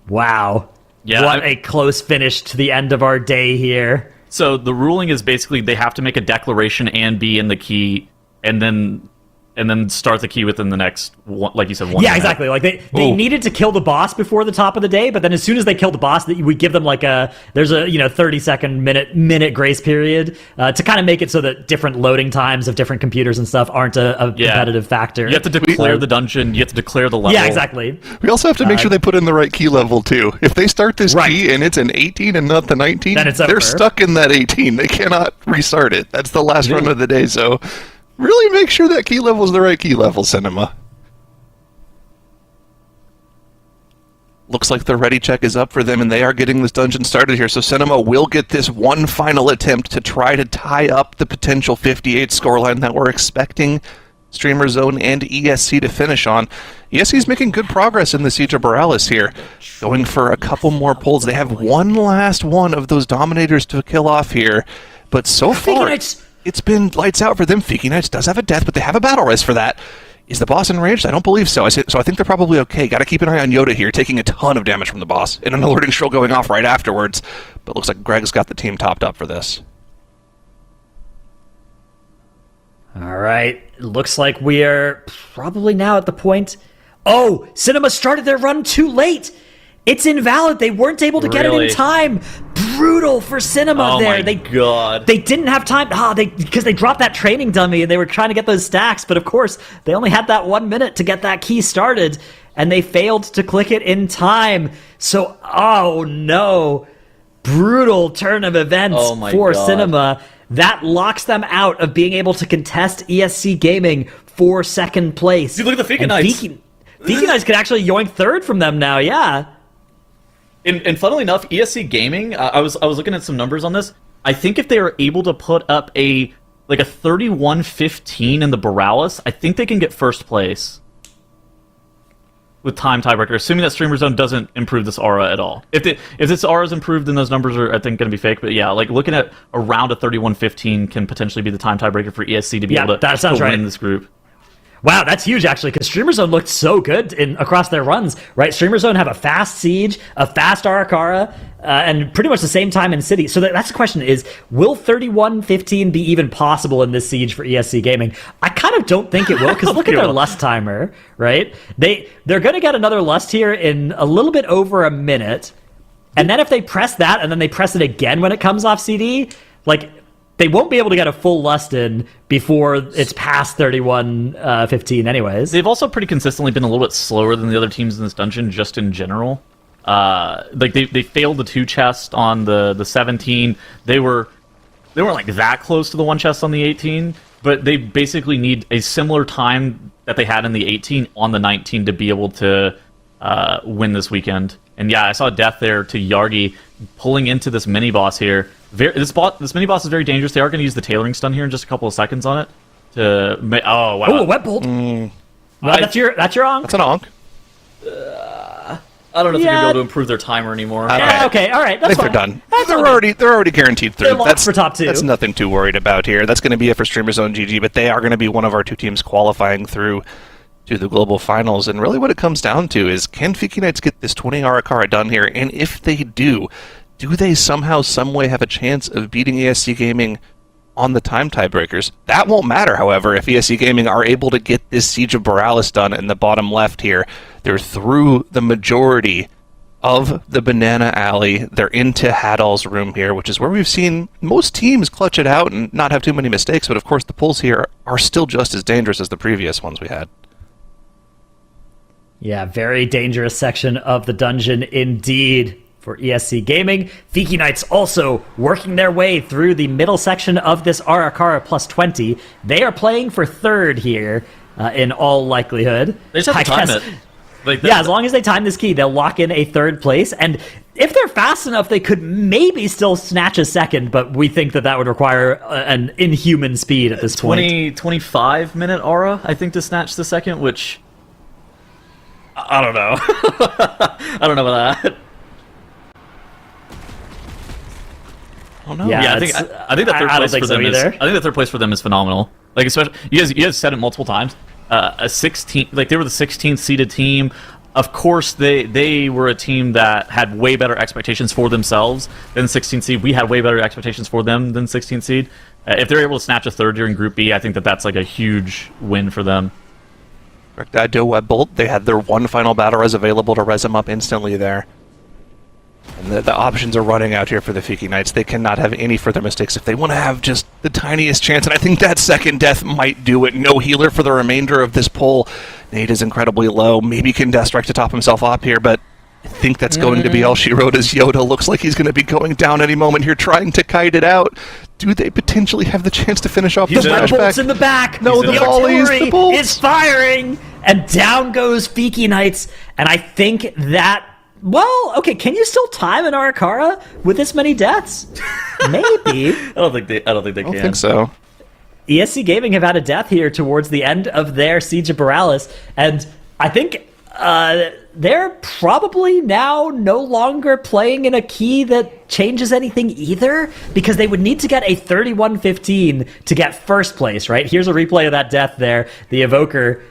Wow. Yeah, what a close finish to the end of our day here. So the ruling is basically they have to make a declaration and be in the key, and then and then start the key within the next one, like you said. 1 Yeah, minute. exactly. Like they needed to kill the boss before the top of the day, but then as soon as they killed the boss, we give them like there's a 30-second minute grace period to kind of make it so that different loading times of different computers and stuff aren't a competitive factor. You have to declare the dungeon. You have to declare the level. Yeah, exactly. We also have to make sure they put in the right key level too. If they start this key and it's an 18 and not the 19, then they're stuck in that 18. They cannot restart it. That's the last run of the day. So really make sure that key level is the right key level, Cinema. Looks like the ready check is up for them, and they are getting this dungeon started here. So Cinema will get this one final attempt to try to tie up the potential 58 scoreline that we're expecting Streamer Zone and ESC to finish on. ESC is making good progress in the Siege of Borealis here, going for a couple more pulls. They have one last one of those Dominators to kill off here, but so far it's been lights out for them. Fiki Knights does have a death, but they have a battle res for that. Is the boss enraged? I don't believe so. So I think they're probably okay. Got to keep an eye on Yoda here, taking a ton of damage from the boss, and an alerting shrill going off right afterwards. But looks like Greg's got the team topped up for this. All right. Looks like we are probably now at the point. Oh, Cinema started their run too late. It's invalid. They weren't able to get it in time. Brutal for Cinema there. Oh my god. They didn't have time. Because they dropped that training dummy and they were trying to get those stacks. But of course, they only had that 1 minute to get that key started. And they failed to click it in time. So, oh no. Brutal turn of events for Cinema. That locks them out of being able to contest ESC Gaming for second place. Dude, look at the Fiki Knights. Fiki Knights could actually yoink third from them now, yeah. And funnily enough, ESC Gaming, I was looking at some numbers on this. I think if they are able to put up a 31-15 in the Borealis, I think they can get first place with time tiebreaker, assuming that Streamer Zone doesn't improve this aura at all. If this aura is improved, then those numbers are, I think, going to be fake. But yeah, like looking at around a 31-15 can potentially be the time tiebreaker for ESC to be able to win this group. Wow, that's huge, actually, because Streamer Zone looked so good across their runs, right? Streamer Zone have a fast Siege, a fast Arakara, and pretty much the same time in City. So that's the question is, will 31-15 be even possible in this Siege for ESC Gaming? I kind of don't think it will, because look at their Lust timer, right? They're going to get another Lust here in a little bit over a minute, and then if they press that, and then they press it again when it comes off CD, like, they won't be able to get a full Lust in before it's past 31-15 anyways. They've also pretty consistently been a little bit slower than the other teams in this dungeon, just in general. Like they failed the 2 chest on the 17. They weren't like that close to the 1 chest on the 18, but they basically need a similar time that they had in the 18 on the 19 to be able to win this weekend. And yeah, I saw a death there to Yargi pulling into this mini boss here. This mini boss is very dangerous. They are going to use the tailoring stun here in just a couple of seconds on it. Oh wow! Oh, a wet bolt. That's your onk. That's an onk. I don't know if they're going to be able to improve their timer anymore. Okay, all right. That's I think fine. they're done. They're already guaranteed through. They're locked for top 2. That's nothing too worried about here. That's going to be it for Streamer Zone GG, but they are going to be one of our 2 teams qualifying through to the Global Finals. And really what it comes down to is, can Fiki Knights get this 20 Arakara done here? And if they do they somehow, someway have a chance of beating ESC Gaming on the time tiebreakers? That won't matter, however, if ESC Gaming are able to get this Siege of Borealis done in the bottom left here. They're through the majority of the Banana Alley. They're into Hadal's room here, which is where we've seen most teams clutch it out and not have too many mistakes. But of course, the pulls here are still just as dangerous as the previous ones we had. Yeah, very dangerous section of the dungeon indeed for ESC Gaming. Fiki Knights also working their way through the middle section of this Arakara plus 20. They are playing for third here, in all likelihood. They just have to time it. Yeah, as long as they time this key, they'll lock in a third place. And if they're fast enough, they could maybe still snatch a second, but we think that would require an inhuman speed at this point. 25 minute aura, I think, to snatch the second, which I don't know. I don't know about that. Oh no! Yeah, I think the third place for them is. I think the third place for them is phenomenal. Like, especially you guys said it multiple times. A 16, like they were the 16th seeded team. of course, they were a team that had way better expectations for themselves than 16th seed. We had way better expectations for them than 16th seed. If they're able to snatch a third during Group B, I think that's like a huge win for them. Do Web Bolt, they had their one final battle res available to res them up instantly there. And the options are running out here for the Fiki Knights. They cannot have any further mistakes if they want to have just the tiniest chance, and I think that second death might do it. No healer for the remainder of this pull. Nate is incredibly low. Maybe can Death Strike to top himself up here, but I think that's going to be all she wrote as Yoda. Looks like he's going to be going down any moment here, trying to kite it out. Do they potentially have the chance to finish off the Web Bolt's flashback? in the back. No, the the volleys, artillery the bolts. is firing, and down goes Fiki Knights. And I think that, well, okay, can you still time an Arakara with this many deaths? Maybe. I don't think they can. I don't think so. ESC Gaming have had a death here towards the end of their Siege of Borealis, and I think they're probably now no longer playing in a key that changes anything either, because they would need to get a 31-15 to get first place, right? Here's a replay of that death there. The Evoker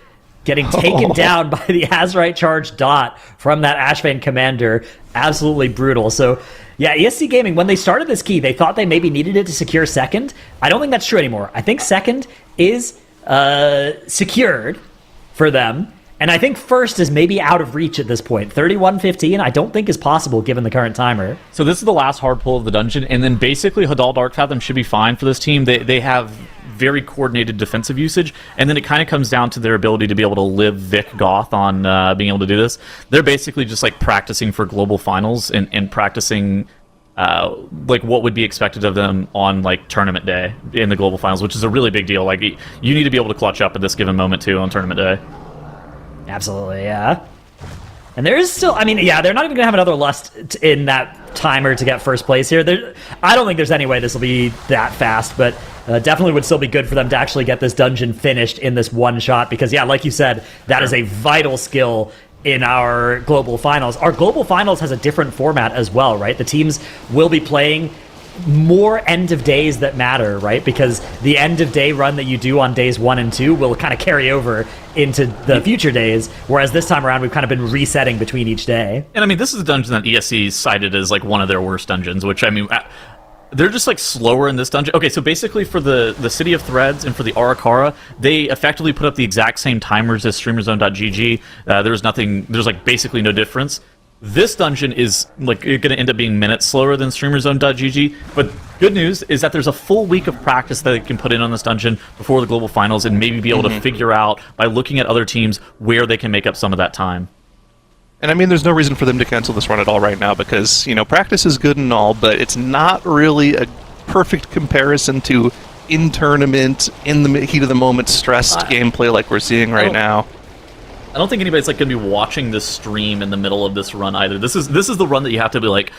getting taken down by the Azerite charge dot from that Ashvane commander. Absolutely brutal. So, yeah, ESC Gaming, when they started this key, they thought they maybe needed it to secure second. I don't think that's true anymore. I think second is secured for them. And I think first is maybe out of reach at this point. 31-15, I don't think is possible given the current timer. So this is the last hard pull of the dungeon, and then basically Hadal Darkfathom should be fine for this team. They have very coordinated defensive usage, and then it kind of comes down to their ability to be able to live Vic Goth on being able to do this. They're basically just like practicing for global finals and practicing like what would be expected of them on like tournament day in the global finals, which is a really big deal. Like you need to be able to clutch up at this given moment too on tournament day. Absolutely, yeah. And there is still, I mean, yeah, they're not even going to have another lust in that timer to get first place here. I don't think there's any way this will be that fast, but definitely would still be good for them to actually get this dungeon finished in this one shot, because, yeah, like you said, that is a vital skill in our global finals. Our global finals has a different format as well, right? The teams will be playing more end of days that matter, right? Because the end of day run that you do on days 1 and 2 will kind of carry over into the future days, whereas this time around we've kind of been resetting between each day. And I mean, this is a dungeon that ESC cited as like one of their worst dungeons, which I mean, they're just like slower in this dungeon. Okay, so basically for the City of Threads and for the Arakara, they effectively put up the exact same timers as streamerzone.gg. There's like basically no difference. This dungeon is like going to end up being minutes slower than streamerzone.gg, but good news is that there's a full week of practice that they can put in on this dungeon before the global finals and maybe be able to figure out by looking at other teams where they can make up some of that time. And I mean, there's no reason for them to cancel this run at all right now, because, you know, practice is good and all, but it's not really a perfect comparison to in-tournament, in the heat of the moment, stressed gameplay like we're seeing right now. I don't think anybody's like going to be watching this stream in the middle of this run either. This is the run that you have to be like,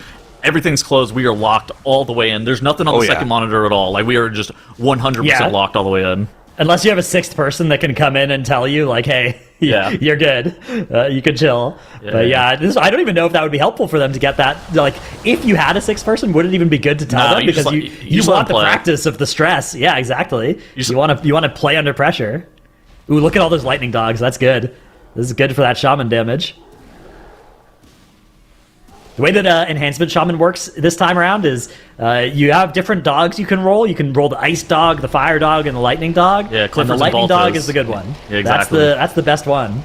everything's closed, we are locked all the way in. There's nothing on the second monitor at all. Like, we are just 100% locked all the way in. Unless you have a sixth person that can come in and tell you, like, hey, you're good. You can chill. But I don't even know if that would be helpful for them to get that. Like, if you had a sixth person, would it even be good to tell them? Because you want the practice of the stress. Yeah, exactly. You want to play under pressure. Ooh, look at all those lightning dogs. That's good. This is good for that shaman damage. The way that Enhancement Shaman works this time around is you have different dogs you can roll. You can roll the Ice Dog, the Fire Dog, and the Lightning Dog. Yeah, and the Lightning Dog is the good one. Yeah, exactly. That's the best one.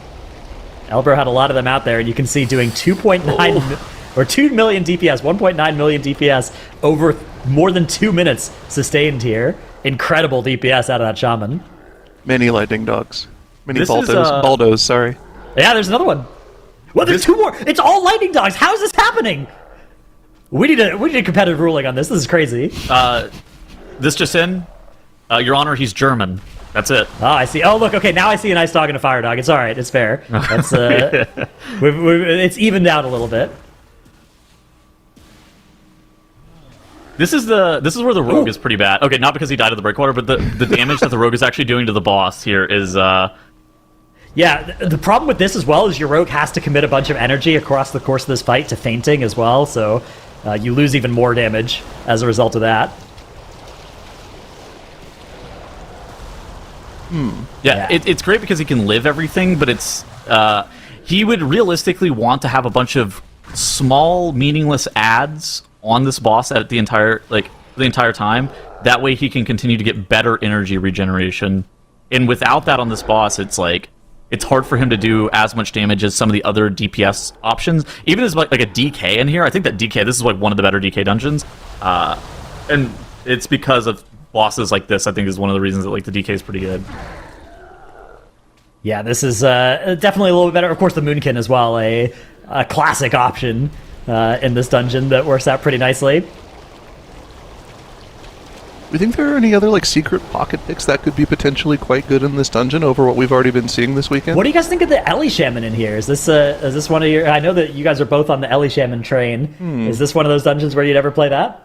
Elbro had a lot of them out there, and you can see doing 2.9 or 2 million DPS, 1.9 million DPS over more than 2 minutes sustained here. Incredible DPS out of that Shaman. Many Lightning Dogs. Many This Baldos, sorry. Yeah, there's another one. Well, there's 2 more. It's all Lightning Dogs. How is this happening? We need a competitive ruling on this. This is crazy. This just in. Your Honor, he's German. That's it. Oh, I see. Oh, look. Okay, now I see an Ice Dog and a Fire Dog. It's all right. It's fair. That's it's evened out a little bit. This is where the rogue is pretty bad. Okay, not because he died of the breakwater, but the damage that the rogue is actually doing to the boss here is. Yeah, the problem with this as well is your rogue has to commit a bunch of energy across the course of this fight to fainting as well, so you lose even more damage as a result of that. Yeah. It's great because he can live everything, but it's he would realistically want to have a bunch of small, meaningless ads on this boss at the entire time. That way he can continue to get better energy regeneration. And without that on this boss, it's hard for him to do as much damage as some of the other DPS options. Even as like a DK in here, I think that DK, this is like one of the better DK dungeons. And it's because of bosses like this, I think, is one of the reasons that like the DK is pretty good. Yeah, this is definitely a little bit better. Of course, the Moonkin as well, a classic option in this dungeon that works out pretty nicely. We think there are any other like secret pocket picks that could be potentially quite good in this dungeon over what we've already been seeing this weekend? What do you guys think of the Ellie Shaman in here? Is this one of your? I know that you guys are both on the Ellie Shaman train. Is this one of those dungeons where you'd ever play that?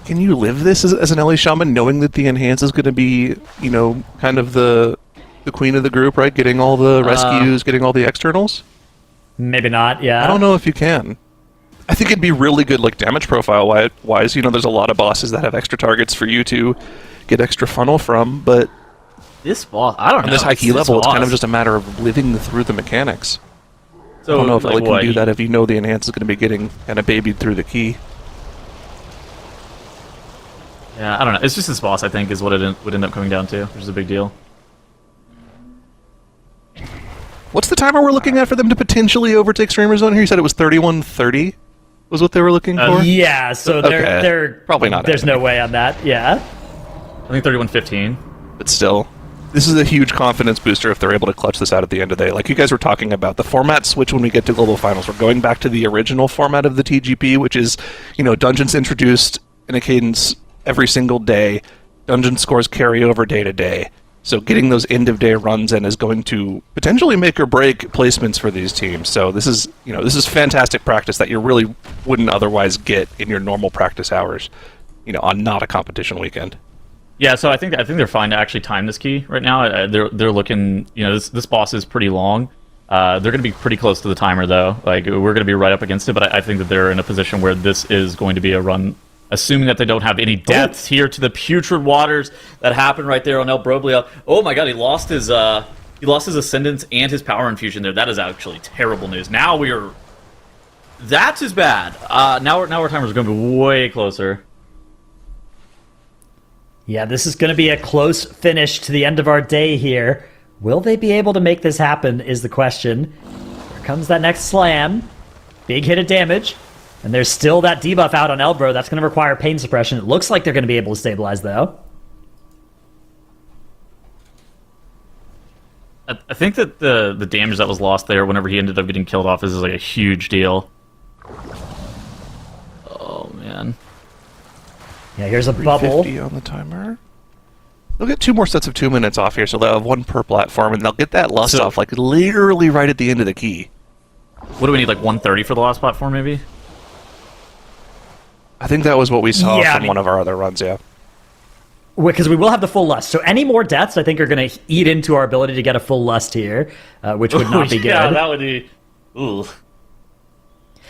Can you live this as an Ellie Shaman, knowing that the enhance is going to be, kind of the queen of the group, right? Getting all the rescues, getting all the externals? Maybe not. Yeah. I don't know if you can. I think it'd be really good, like damage profile wise. There's a lot of bosses that have extra targets for you to get extra funnel from, but This boss, I don't know. on this high key level, it's kind of just a matter of living through the mechanics. So, I don't know if Ellie can what, do that if you know the enhance is going to be getting kind of babied through the key. Yeah, I don't know. It's just this boss, I think, is what it would end up coming down to, which is a big deal. What's the timer we're looking at for them to potentially overtake Streamer Zone here? You said it was 31:30 was what they were looking for? Yeah, so they're probably not. There's no way on that. Yeah. I think 31:15. But still, this is a huge confidence booster if they're able to clutch this out at the end of the day. Like you guys were talking about, the format switch when we get to Global Finals. We're going back to the original format of the TGP, which is, dungeons introduced in a cadence every single day. Dungeon scores carry over day to day. So getting those end-of-day runs in is going to potentially make or break placements for these teams. So this is fantastic practice that you really wouldn't otherwise get in your normal practice hours, on not a competition weekend. Yeah, so I think they're fine to actually time this key right now. They're looking, this boss is pretty long. They're going to be pretty close to the timer though. Like we're going to be right up against it, but I think that they're in a position where this is going to be a run. Assuming that they don't have any deaths here to the putrid waters that happened right there on El Broglia. Oh my god, he lost his ascendance and his power infusion there. That is actually terrible news. Now that's as bad. Now our timers are going to be way closer. Yeah, this is going to be a close finish to the end of our day here. Will they be able to make this happen is the question. Here comes that next slam. Big hit of damage. And there's still that debuff out on Elbro. That's going to require pain suppression. It looks like they're going to be able to stabilize, though. I think that the damage that was lost there whenever he ended up getting killed off is like a huge deal. Oh, man. Yeah, here's a bubble. 350 on the timer. They'll get 2 more sets of 2 minutes off here, so they'll have 1 per platform, and they'll get that lust off, like, literally right at the end of the key. What do we need, like 130 for the last platform, maybe? I think that was what we saw from one of our other runs, yeah. Because we will have the full lust. So any more deaths, I think, are going to eat into our ability to get a full lust here, which would not be good. Yeah, that would be... Ooh.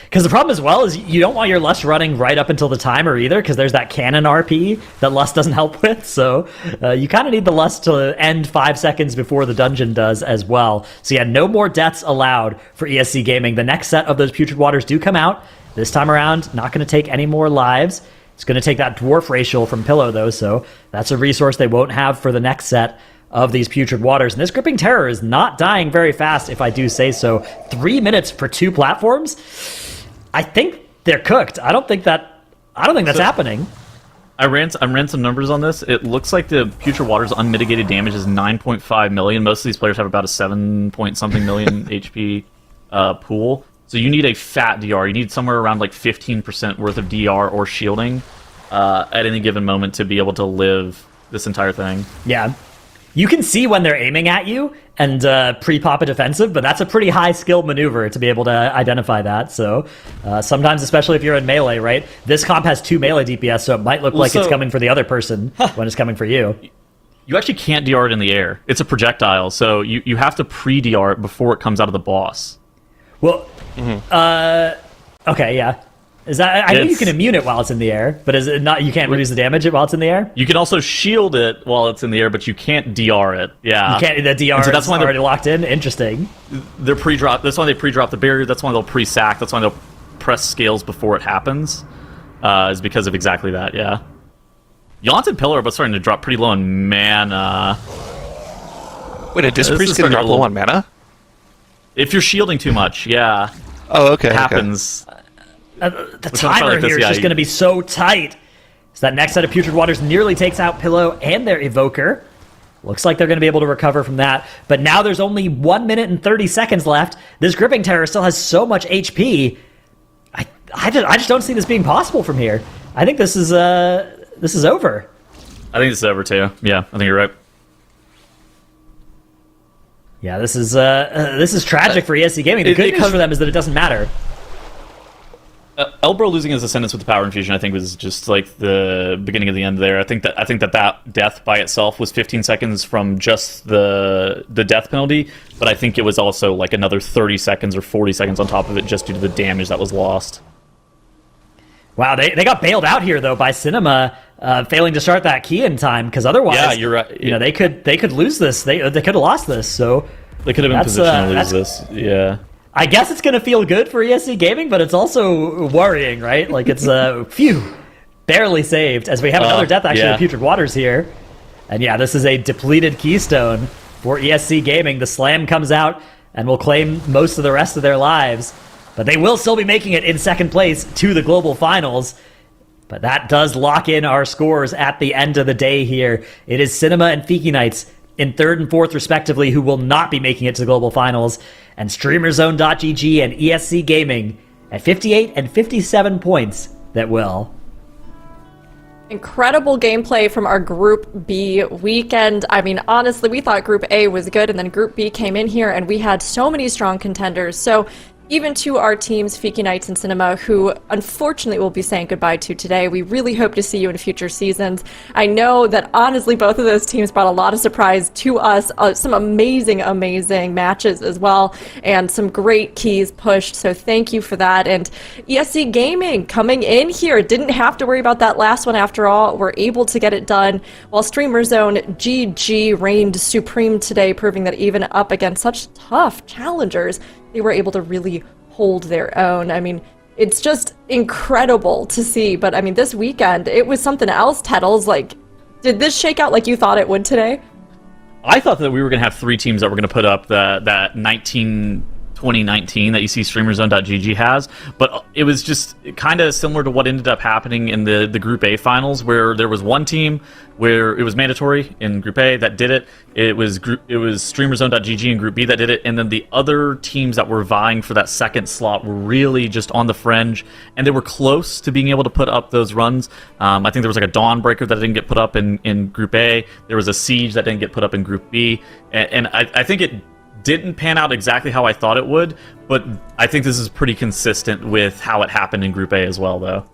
Because the problem as well is you don't want your lust running right up until the timer either, because there's that cannon RP that lust doesn't help with. So you kind of need the lust to end 5 seconds before the dungeon does as well. So yeah, no more deaths allowed for ESC Gaming. The next set of those Putrid Waters do come out. This time around, not going to take any more lives. It's going to take that Dwarf Racial from Pillow, though, so that's a resource they won't have for the next set of these Putrid Waters. And this Gripping Terror is not dying very fast, if I do say so. 3 minutes for 2 platforms? I think they're cooked. I don't think that's happening. I ran some numbers on this. It looks like the Putrid Waters unmitigated damage is 9.5 million. Most of these players have about a 7-point-something million HP pool. So you need a fat DR. You need somewhere around like 15% worth of DR or shielding at any given moment to be able to live this entire thing. Yeah. You can see when they're aiming at you and pre-pop a defensive, but that's a pretty high skill maneuver to be able to identify that. So sometimes, especially if you're in melee, right? This comp has 2 melee DPS, so it might look like it's coming for the other person when it's coming for you. You actually can't DR it in the air. It's a projectile, so you have to pre-DR it before it comes out of the boss. Well, okay, yeah. Is that? I know you can immune it while it's in the air, but is it not? You can't reduce the damage while it's in the air. You can also shield it while it's in the air, but you can't DR it. Yeah, you can't. The DR so is already locked in. Interesting. They're pre-drop. That's why they pre-drop the barrier. That's why they'll pre-sack. That's why they'll press scales before it happens. Is because of exactly that. Yeah. Yaunt and Pillar are both starting to drop pretty low on mana. Wait, a Disc Priest can drop low on mana? If you're shielding too much, yeah. Oh, okay. It happens. The timer here is just going to be so tight. So that next set of Putrid Waters nearly takes out Pillow and their Evoker. Looks like they're going to be able to recover from that. But now there's only 1 minute and 30 seconds left. This Gripping Terror still has so much HP. I just don't see this being possible from here. I think this is over. I think this is over too. Yeah, I think you're right. Yeah, this is tragic for ESC Gaming. The good news for them is that it doesn't matter. Elbro losing his Ascendance with the Power Infusion, I think, was just like the beginning of the end there. I think that death by itself was 15 seconds from just the death penalty, but I think it was also like another 30 seconds or 40 seconds on top of it just due to the damage that was lost. Wow, they got bailed out here though by Cinema failing to start that key in time, because otherwise, yeah, you're right. You know, they could lose this. They could have lost this. So they could have been positioned to lose this. Yeah. I guess it's going to feel good for ESC Gaming, but it's also worrying, right? Like, it's, barely saved, as we have another death, actually, of Putrid Waters here. And yeah, this is a depleted keystone for ESC Gaming. The slam comes out and will claim most of the rest of their lives. But they will still be making it in second place to the Global Finals. But that does lock in our scores at the end of the day here. It is Cinema and Fiki Knights in third and fourth, respectively, who will not be making it to the Global Finals, and StreamerZone.gg and ESC Gaming at 58 and 57 points that will. Incredible gameplay from our Group B weekend. I mean, honestly, we thought Group A was good, and then Group B came in here, and we had so many strong contenders. So even to our teams, Fiki Knights and Cinema, who unfortunately we'll be saying goodbye to today, we really hope to see you in future seasons. I know that honestly both of those teams brought a lot of surprise to us, some amazing matches as well, and some great keys pushed, so thank you for that. And ESC Gaming coming in here, didn't have to worry about that last one after all, we're able to get it done, while StreamerZone GG reigned supreme today, proving that even up against such tough challengers, they were able to really hold their own. I mean, it's just incredible to see. But I mean, this weekend, it was something else, Tettles. Like, did this shake out like you thought it would today? I thought that we were going to have three teams that were going to put up that 2019 that you see StreamerZone.gg has, but it was just kind of similar to what ended up happening in the Group A finals, where there was one team where it was mandatory in Group A that did it. It was StreamerZone.gg in Group B that did it, and then the other teams that were vying for that second slot were really just on the fringe, and they were close to being able to put up those runs. I think there was like a Dawnbreaker that didn't get put up in Group A. There was a Siege that didn't get put up in Group B, and I think it didn't pan out exactly how I thought it would, but I think this is pretty consistent with how it happened in Group A as well, though.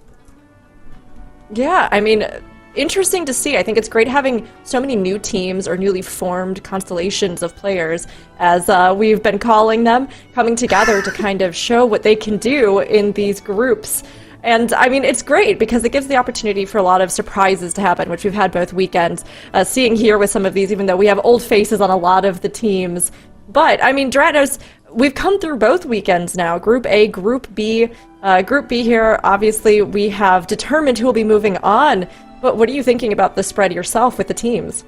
Yeah, I mean, interesting to see. I think it's great having so many new teams or newly formed constellations of players, as we've been calling them, coming together to kind of show what they can do in these groups. And I mean, it's great because it gives the opportunity for a lot of surprises to happen, which we've had both weekends. Seeing here with some of these, even though we have old faces on a lot of the teams. But, I mean, Dranos, we've come through both weekends now, Group A, Group B. Group B here, obviously, we have determined who will be moving on. But what are you thinking about the spread yourself with the teams?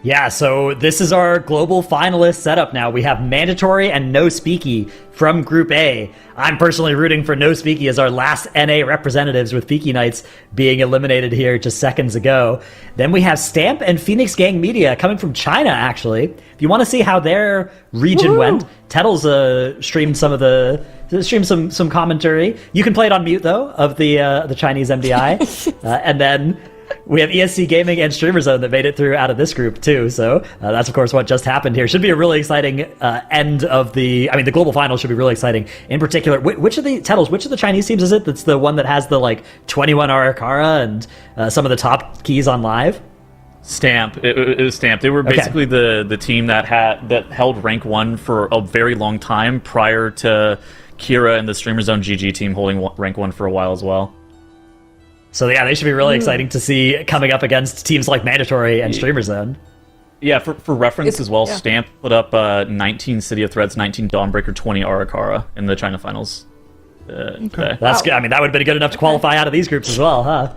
Yeah, so this is our global finalist setup now. We have mandatory and no speaky from Group A. I'm personally rooting for no speaky as our last NA representatives, with Fiki Knights being eliminated here just seconds ago. Then we have Stamp and Phoenix Gang Media coming from China, actually. If you want to see how their region went, Tettles streamed some commentary. You can play it on mute though, of the Chinese MDI. And then we have ESC Gaming and StreamerZone that made it through out of this group too, so that's of course what just happened here. Should be a really exciting end of the global finals should be really exciting. In particular, which of the Chinese teams is it that's the one that has the like 21 Arakara and some of the top keys on live? Stamp. It was Stamp. They were basically the team that held rank 1 for a very long time prior to Kira and the Streamer Zone GG team holding rank 1 for a while as well. So yeah, they should be really exciting to see coming up against teams like Mandatory and Streamer Zone. Yeah, for reference as well, Stamp put up 19 City of Threads, 19 Dawnbreaker, 20 Arakara in the China finals today. That's good. I mean, that would have been good enough to qualify out of these groups as well, huh?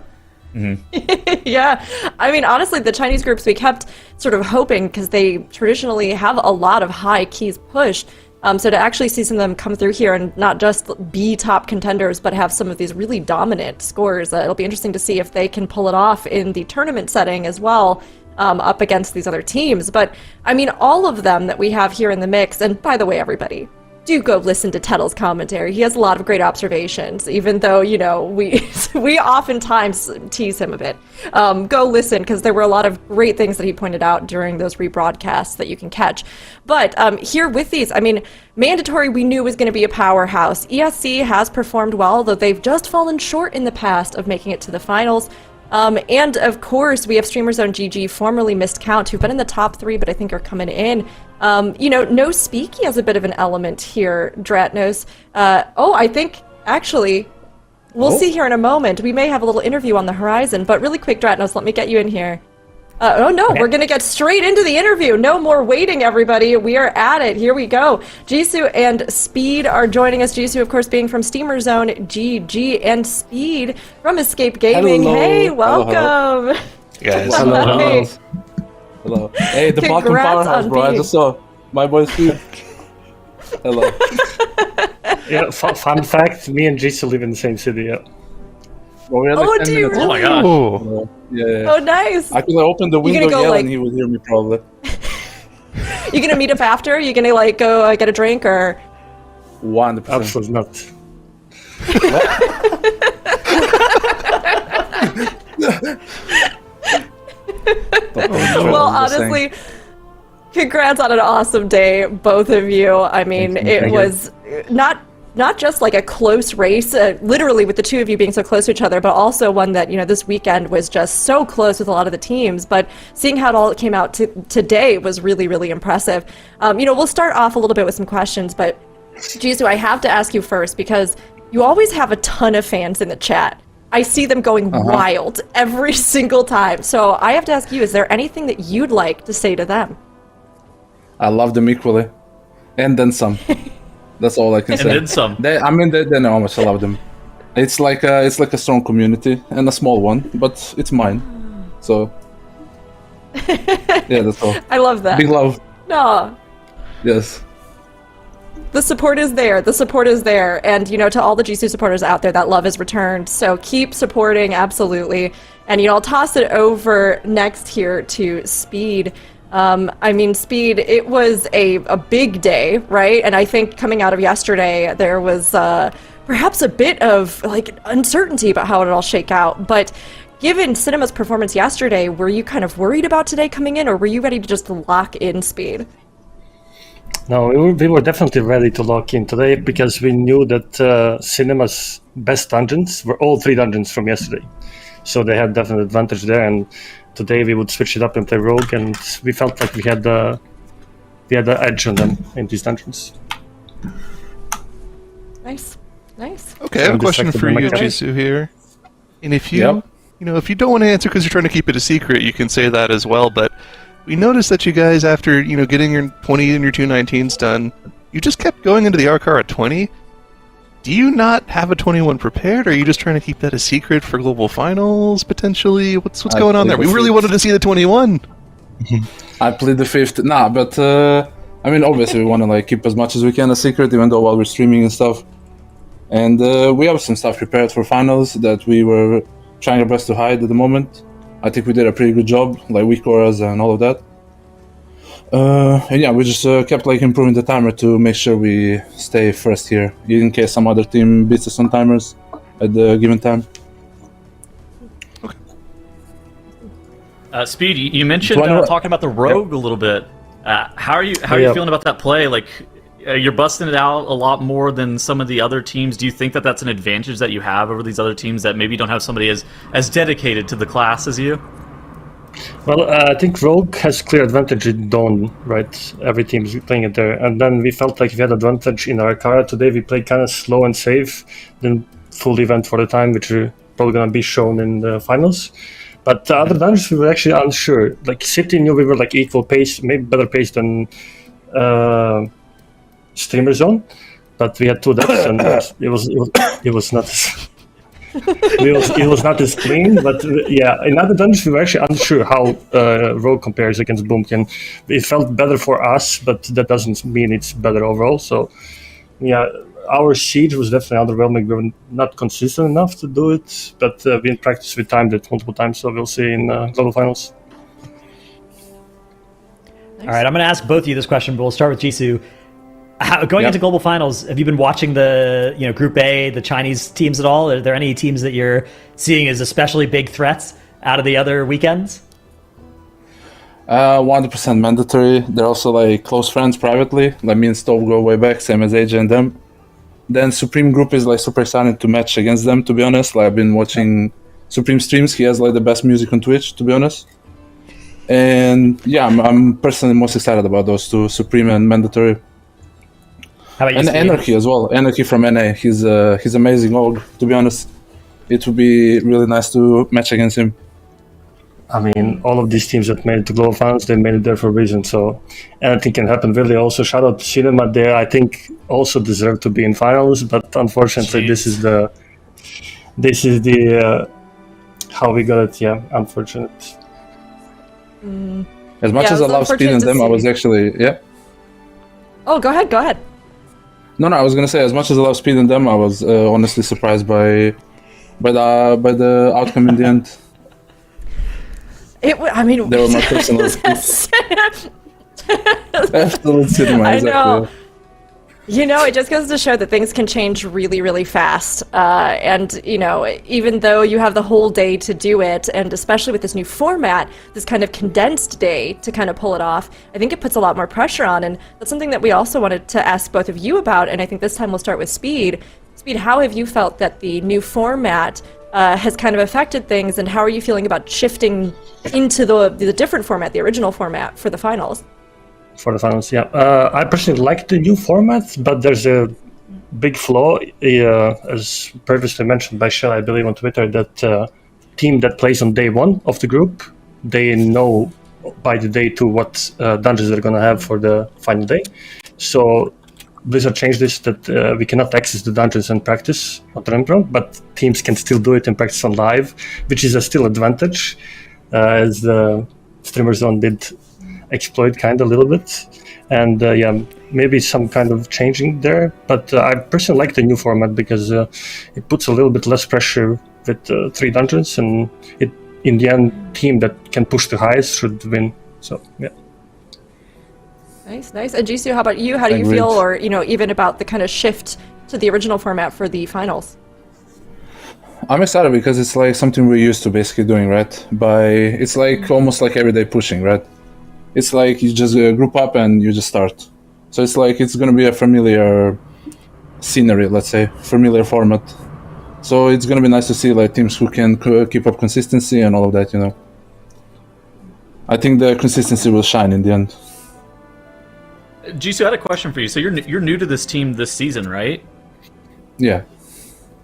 Yeah, I mean, honestly, the Chinese groups, we kept sort of hoping, because they traditionally have a lot of high keys pushed. So to actually see some of them come through here and not just be top contenders, but have some of these really dominant scores, it'll be interesting to see if they can pull it off in the tournament setting as well, up against these other teams. But, I mean, all of them that we have here in the mix, and by the way, everybody, do go listen to Tettle's commentary. He has a lot of great observations, even though, you know, we oftentimes tease him a bit. Go listen, because there were a lot of great things that he pointed out during those rebroadcasts that you can catch. But here with these, I mean, Mandatory we knew was going to be a powerhouse. ESC has performed well, though they've just fallen short in the past of making it to the finals. And of course, we have Streamer Zone GG, formerly Missed Count, who've been in the top 3, but I think are coming in. You know, No Speaky has a bit of an element here, Dratnos. I think, actually, we'll see here in a moment. We may have a little interview on the horizon, but really quick, Dratnos, let me get you in here. We're going to get straight into the interview. No more waiting, everybody. We are at it. Here we go. Jisoo and Speed are joining us. Jisoo, of course, being from Steamer Zone GG, and Speed from Escape Gaming. Hello. Hey, welcome. Guys. Hey. Hello. Hey, the Balkan Congrats powerhouse, on bro. I being- just saw my boy Steve. Hello. Yeah, fun fact, me and Jisoo live in the same city, yeah. Well, we had like 10 do you minutes. Oh my gosh. Oh. Yeah. Oh, nice. I could open the window, go, yell, like- and he would hear me probably. You going to meet up after? You going to, like, go get a drink, or? 100%. Absolutely not. Well, honestly, congrats on an awesome day, both of you. I mean, it was not just like a close race, literally with the two of you being so close to each other, but also one that, you know, this weekend was just so close with a lot of the teams. But seeing how it all came out today was really, really impressive. You know, we'll start off a little bit with some questions, but Jisoo, I have to ask you first, because you always have a ton of fans in the chat. I see them going wild every single time. So I have to ask you, is there anything that you'd like to say to them? I love them equally. And then some. That's all I can say. And then some. They know how much I love them. It's like a strong community, and a small one, but it's mine. So, yeah, that's all. I love that. Big love. No. Yes. The support is there. The support is there. And, you know, to all the Jisoo supporters out there, that love is returned. So keep supporting, absolutely. And, you know, I'll toss it over next here to Speed. I mean, Speed, it was a big day, right? And I think coming out of yesterday, there was perhaps a bit of, like, uncertainty about how it all shake out. But given Cinema's performance yesterday, were you kind of worried about today coming in, or were you ready to just lock in Speed? No, we were definitely ready to lock in today because we knew that Cinema's best dungeons were all 3 dungeons from yesterday. So they had definite advantage there, and today we would switch it up and play Rogue, and we felt like we had the edge on them in these dungeons. Nice. Okay, I have a question for you, Jisoo, here. And if you if you don't want to answer because you're trying to keep it a secret, you can say that as well. But we noticed that you guys, after getting your 20 and your 219s done, you just kept going into the Arcar at 20. Do you not have a 21 prepared, or are you just trying to keep that a secret for global finals potentially? What's going on there? We really wanted to see the 21. I played the 5th. Nah, but I mean, obviously we want to like keep as much as we can a secret, even though while we're streaming and stuff. And we have some stuff prepared for finals that we were trying our best to hide at the moment. I think we did a pretty good job, like weak auras and all of that. And yeah, we just kept like improving the timer to make sure we stay first here, in case some other team beats us on timers at the given time. Speed, you mentioned talking about the Rogue a little bit. How are you feeling about that play? Like, you're busting it out a lot more than some of the other teams. Do you think that that's an advantage that you have over these other teams that maybe don't have somebody as dedicated to the class as you? Well, I think Rogue has clear advantage in Dawn, right? Every team is playing it there. And then we felt like we had advantage in Arcara. Today we played kind of slow and safe, then full event for the time, which are probably going to be shown in the finals. But the other dungeons we were actually unsure. Like City knew we were like equal pace, maybe better pace than Streamer Zone. But we had 2 deaths and it was not as... it was not as clean, but yeah, in other dungeons we were actually unsure how Rogue compares against Boomkin. It felt better for us, but that doesn't mean it's better overall. So yeah, our siege was definitely underwhelming. We were not consistent enough to do it, but we in practice we timed it multiple times, so we'll see in global finals. All right, I'm going to ask both of you this question, but we'll start with Jisoo. Going into global finals, have you been watching the Group A, the Chinese teams at all? Are there any teams that you're seeing as especially big threats out of the other weekends? 100% mandatory. They're also like close friends privately. Like me and Stove go way back, same as AJ and them. Then Supreme Group is like super excited to match against them, to be honest. Like I've been watching Supreme streams. He has like the best music on Twitch, to be honest. And yeah, I'm personally most excited about those two, Supreme and mandatory. How about you, and Steve? Anarchy as well. Anarchy from NA. He's amazing org, to be honest. It would be really nice to match against him. I mean, all of these teams that made it to global finals, they made it there for a reason. So anything can happen. Really, also shout out to Cinema there. I think also deserved to be in finals, but unfortunately, this is the how we got it. Yeah, unfortunate. As much as I love Speed and them, I was actually Oh, go ahead. No, I was gonna say, as much as I love Speed and them, I was honestly surprised by the outcome in the end. They were my personal absolute cinema. I know. It just goes to show that things can change really, really fast. And, even though you have the whole day to do it, and especially with this new format, this kind of condensed day to kind of pull it off, I think it puts a lot more pressure on. And that's something that we also wanted to ask both of you about. And I think this time we'll start with Speed. Speed, how have you felt that the new format has kind of affected things, and how are you feeling about shifting into the different format, the original format, for the finals? For the finals, yeah. I personally like the new format, but there's a big flaw, as previously mentioned by Shell, I believe, on Twitter, that team that plays on day 1 of the group, they know by the day 2 what dungeons they're going to have for the final day. So Blizzard changed this, that we cannot access the dungeons and practice on tournament round, but teams can still do it and practice on live, which is a still advantage, as the Streamer Zone did exploit kind of a little bit. And maybe some kind of changing there, but I personally like the new format because it puts a little bit less pressure with 3 dungeons, and it, in the end, team that can push the highest should win. So yeah. Nice. And Jisoo, how about you? How do you feel, or even about the kind of shift to the original format for the finals? I'm excited because it's like something we're used to basically doing, right? It's like almost like everyday pushing, right? It's like you just group up and you just start. So it's like it's going to be a familiar scenery, let's say, familiar format. So it's going to be nice to see like teams who can keep up consistency and all of that, I think the consistency will shine in the end. Jisoo, I had a question for you. So you're new to this team this season, right? Yeah.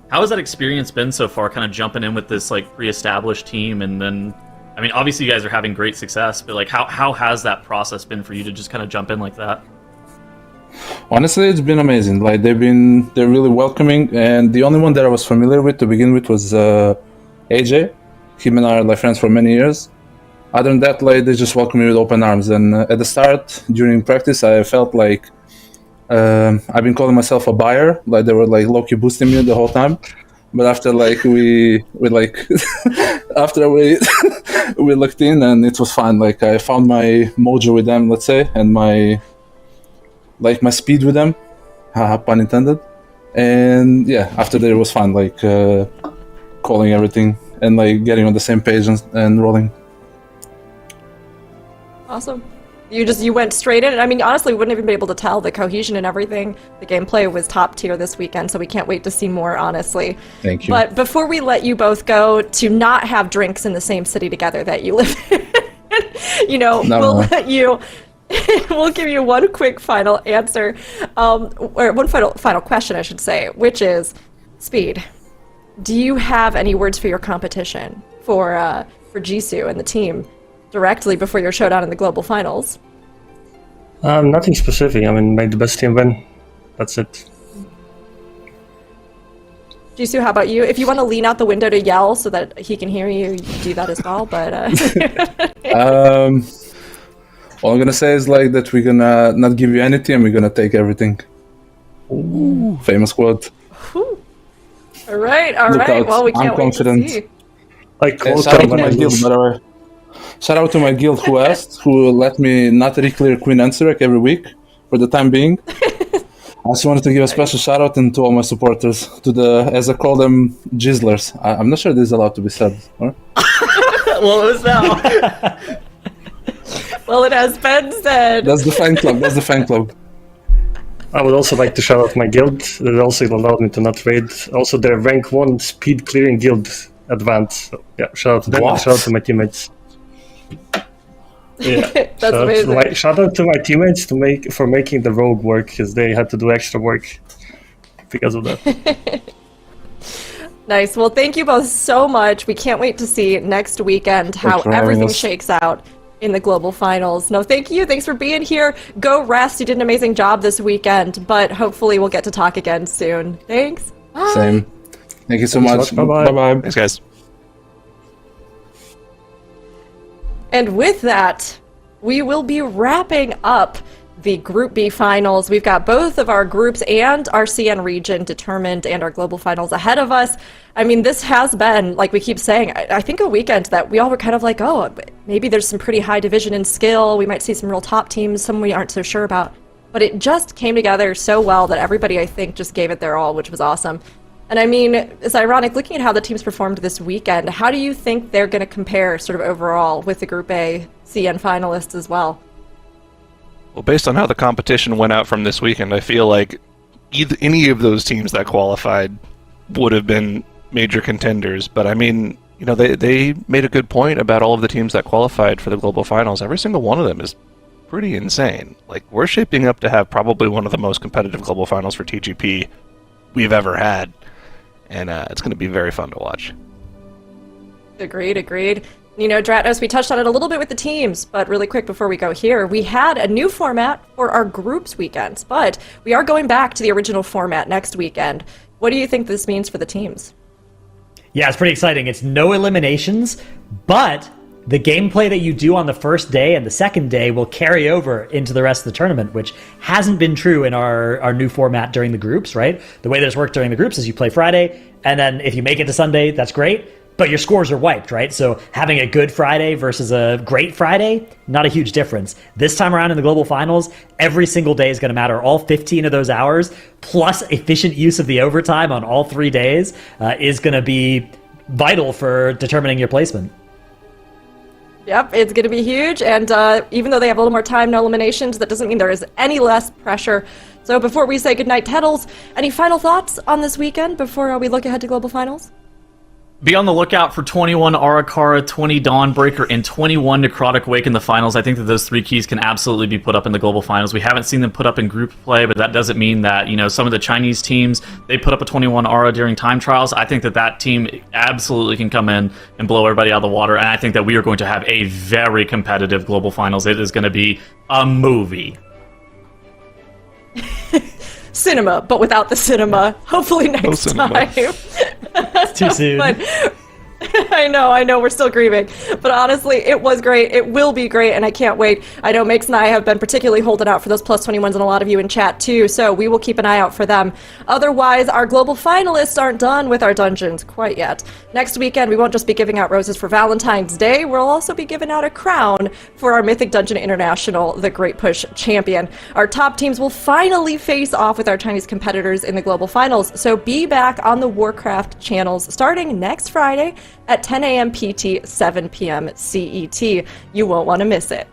How has that experience been so far, kind of jumping in with this like pre-established team, and then, I mean, obviously you guys are having great success, but like how has that process been for you to just kind of jump in like that? Honestly, it's been amazing. Like they're really welcoming, and the only one that I was familiar with to begin with was AJ. Him and I are like friends for many years. Other than that, like they just welcomed me with open arms. And at the start, during practice, I felt like I've been calling myself a buyer. Like they were like low-key boosting me the whole time. But after like we after we looked in, and it was fine. Like I found my mojo with them, let's say, and my speed with them, pun intended. And yeah, after that it was fun, like calling everything and like getting on the same page and rolling. Awesome. You went straight in. I mean, honestly, we wouldn't even be able to tell. The cohesion and everything, the gameplay was top tier this weekend, so we can't wait to see more, honestly. Thank you. But before we let you both go to not have drinks in the same city together that you live in, we'll No. let you. We'll give you one quick final answer, or one final question, I should say, which is, Speed, do you have any words for your competition for Jisoo and the team directly before your showdown in the global finals? Nothing specific. I mean, make the best team win. That's it. Jisoo, how about you? If you want to lean out the window to yell so that he can hear you, you can do that as well. But all I'm gonna say is like that we're gonna not give you anything and we're gonna take everything. Ooh. Famous quote. all right. Look out. Well, we can't I'm wait confident. to see. Like, Shout out to my guild, by the way. Shout out to my guild who let me not re-clear Queen Ansarek every week for the time being. I also wanted to give a special shout out to all my supporters, to the, as I call them, Jizzlers. I'm not sure this is allowed to be said. Huh? Well, it was now. Well, it has been said. That's the fan club. That's the fan club. I would also like to shout out my guild. That also allowed me to not raid. Also, their rank 1 speed clearing guild advanced. So, yeah, shout out to them. What? Shout out to my teammates. Yeah, That's amazing. shout out to my teammates for making the rogue work, because they had to do extra work because of that. Nice. Well, thank you both so much. We can't wait to see next weekend how Thanks for having everything us. shakes out in the global finals. No, thank you. Thanks for being here. Go rest. You did an amazing job this weekend, but hopefully we'll get to talk again soon. Thanks. Bye. Same. Thank you so much. Bye-bye. Bye-bye. Thanks, guys. And with that, we will be wrapping up the Group B finals. We've got both of our groups and our CN region determined and our global finals ahead of us. I mean, this has been, like we keep saying, I think a weekend that we all were kind of like, oh, maybe there's some pretty high division in skill. We might see some real top teams, some we aren't so sure about. But it just came together so well that everybody, I think, just gave it their all, which was awesome. And I mean, it's ironic looking at how the teams performed this weekend. How do you think they're going to compare sort of overall with the Group A CN finalists as well? Well, based on how the competition went out from this weekend, I feel like any of those teams that qualified would have been major contenders. But I mean, you know, they made a good point about all of the teams that qualified for the global finals. Every single one of them is pretty insane. Like, we're shaping up to have probably one of the most competitive global finals for TGP we've ever had. And it's going to be very fun to watch. Agreed. You know, Dratnos, we touched on it a little bit with the teams, but really quick before we go here, we had a new format for our groups weekends, but we are going back to the original format next weekend. What do you think this means for the teams? Yeah, it's pretty exciting. It's no eliminations, but the gameplay that you do on the first day and the second day will carry over into the rest of the tournament, which hasn't been true in our new format during the groups, right? The way that it's worked during the groups is you play Friday, and then if you make it to Sunday, that's great, but your scores are wiped, right? So having a good Friday versus a great Friday, not a huge difference. This time around in the global finals, every single day is going to matter. All 15 of those hours, plus efficient use of the overtime on all 3 days, is going to be vital for determining your placement. Yep, it's going to be huge, and even though they have a little more time, no eliminations, that doesn't mean there is any less pressure. So before we say goodnight, Tettles, any final thoughts on this weekend before we look ahead to global finals? Be on the lookout for 21 Arakara, 20 Dawnbreaker, and 21 Necrotic Wake in the finals. I think that those 3 keys can absolutely be put up in the global finals. We haven't seen them put up in group play, but that doesn't mean that, you know, some of the Chinese teams, they put up a 21 Aura during time trials. I think that that team absolutely can come in and blow everybody out of the water, and I think that we are going to have a very competitive global finals. It is going to be a movie. Cinema, but without the cinema. Hopefully next time. It's too soon. But I know, we're still grieving. But honestly, it was great. It will be great, and I can't wait. I know Makes and I have been particularly holding out for those plus 21s, and a lot of you in chat too, so we will keep an eye out for them. Otherwise, our global finalists aren't done with our dungeons quite yet. Next weekend, we won't just be giving out roses for Valentine's Day, we'll also be giving out a crown for our Mythic Dungeon International, The Great Push champion. Our top teams will finally face off with our Chinese competitors in the global finals, so be back on the Warcraft channels starting next Friday at 10 a.m. PT, 7 p.m. CET. You won't want to miss it.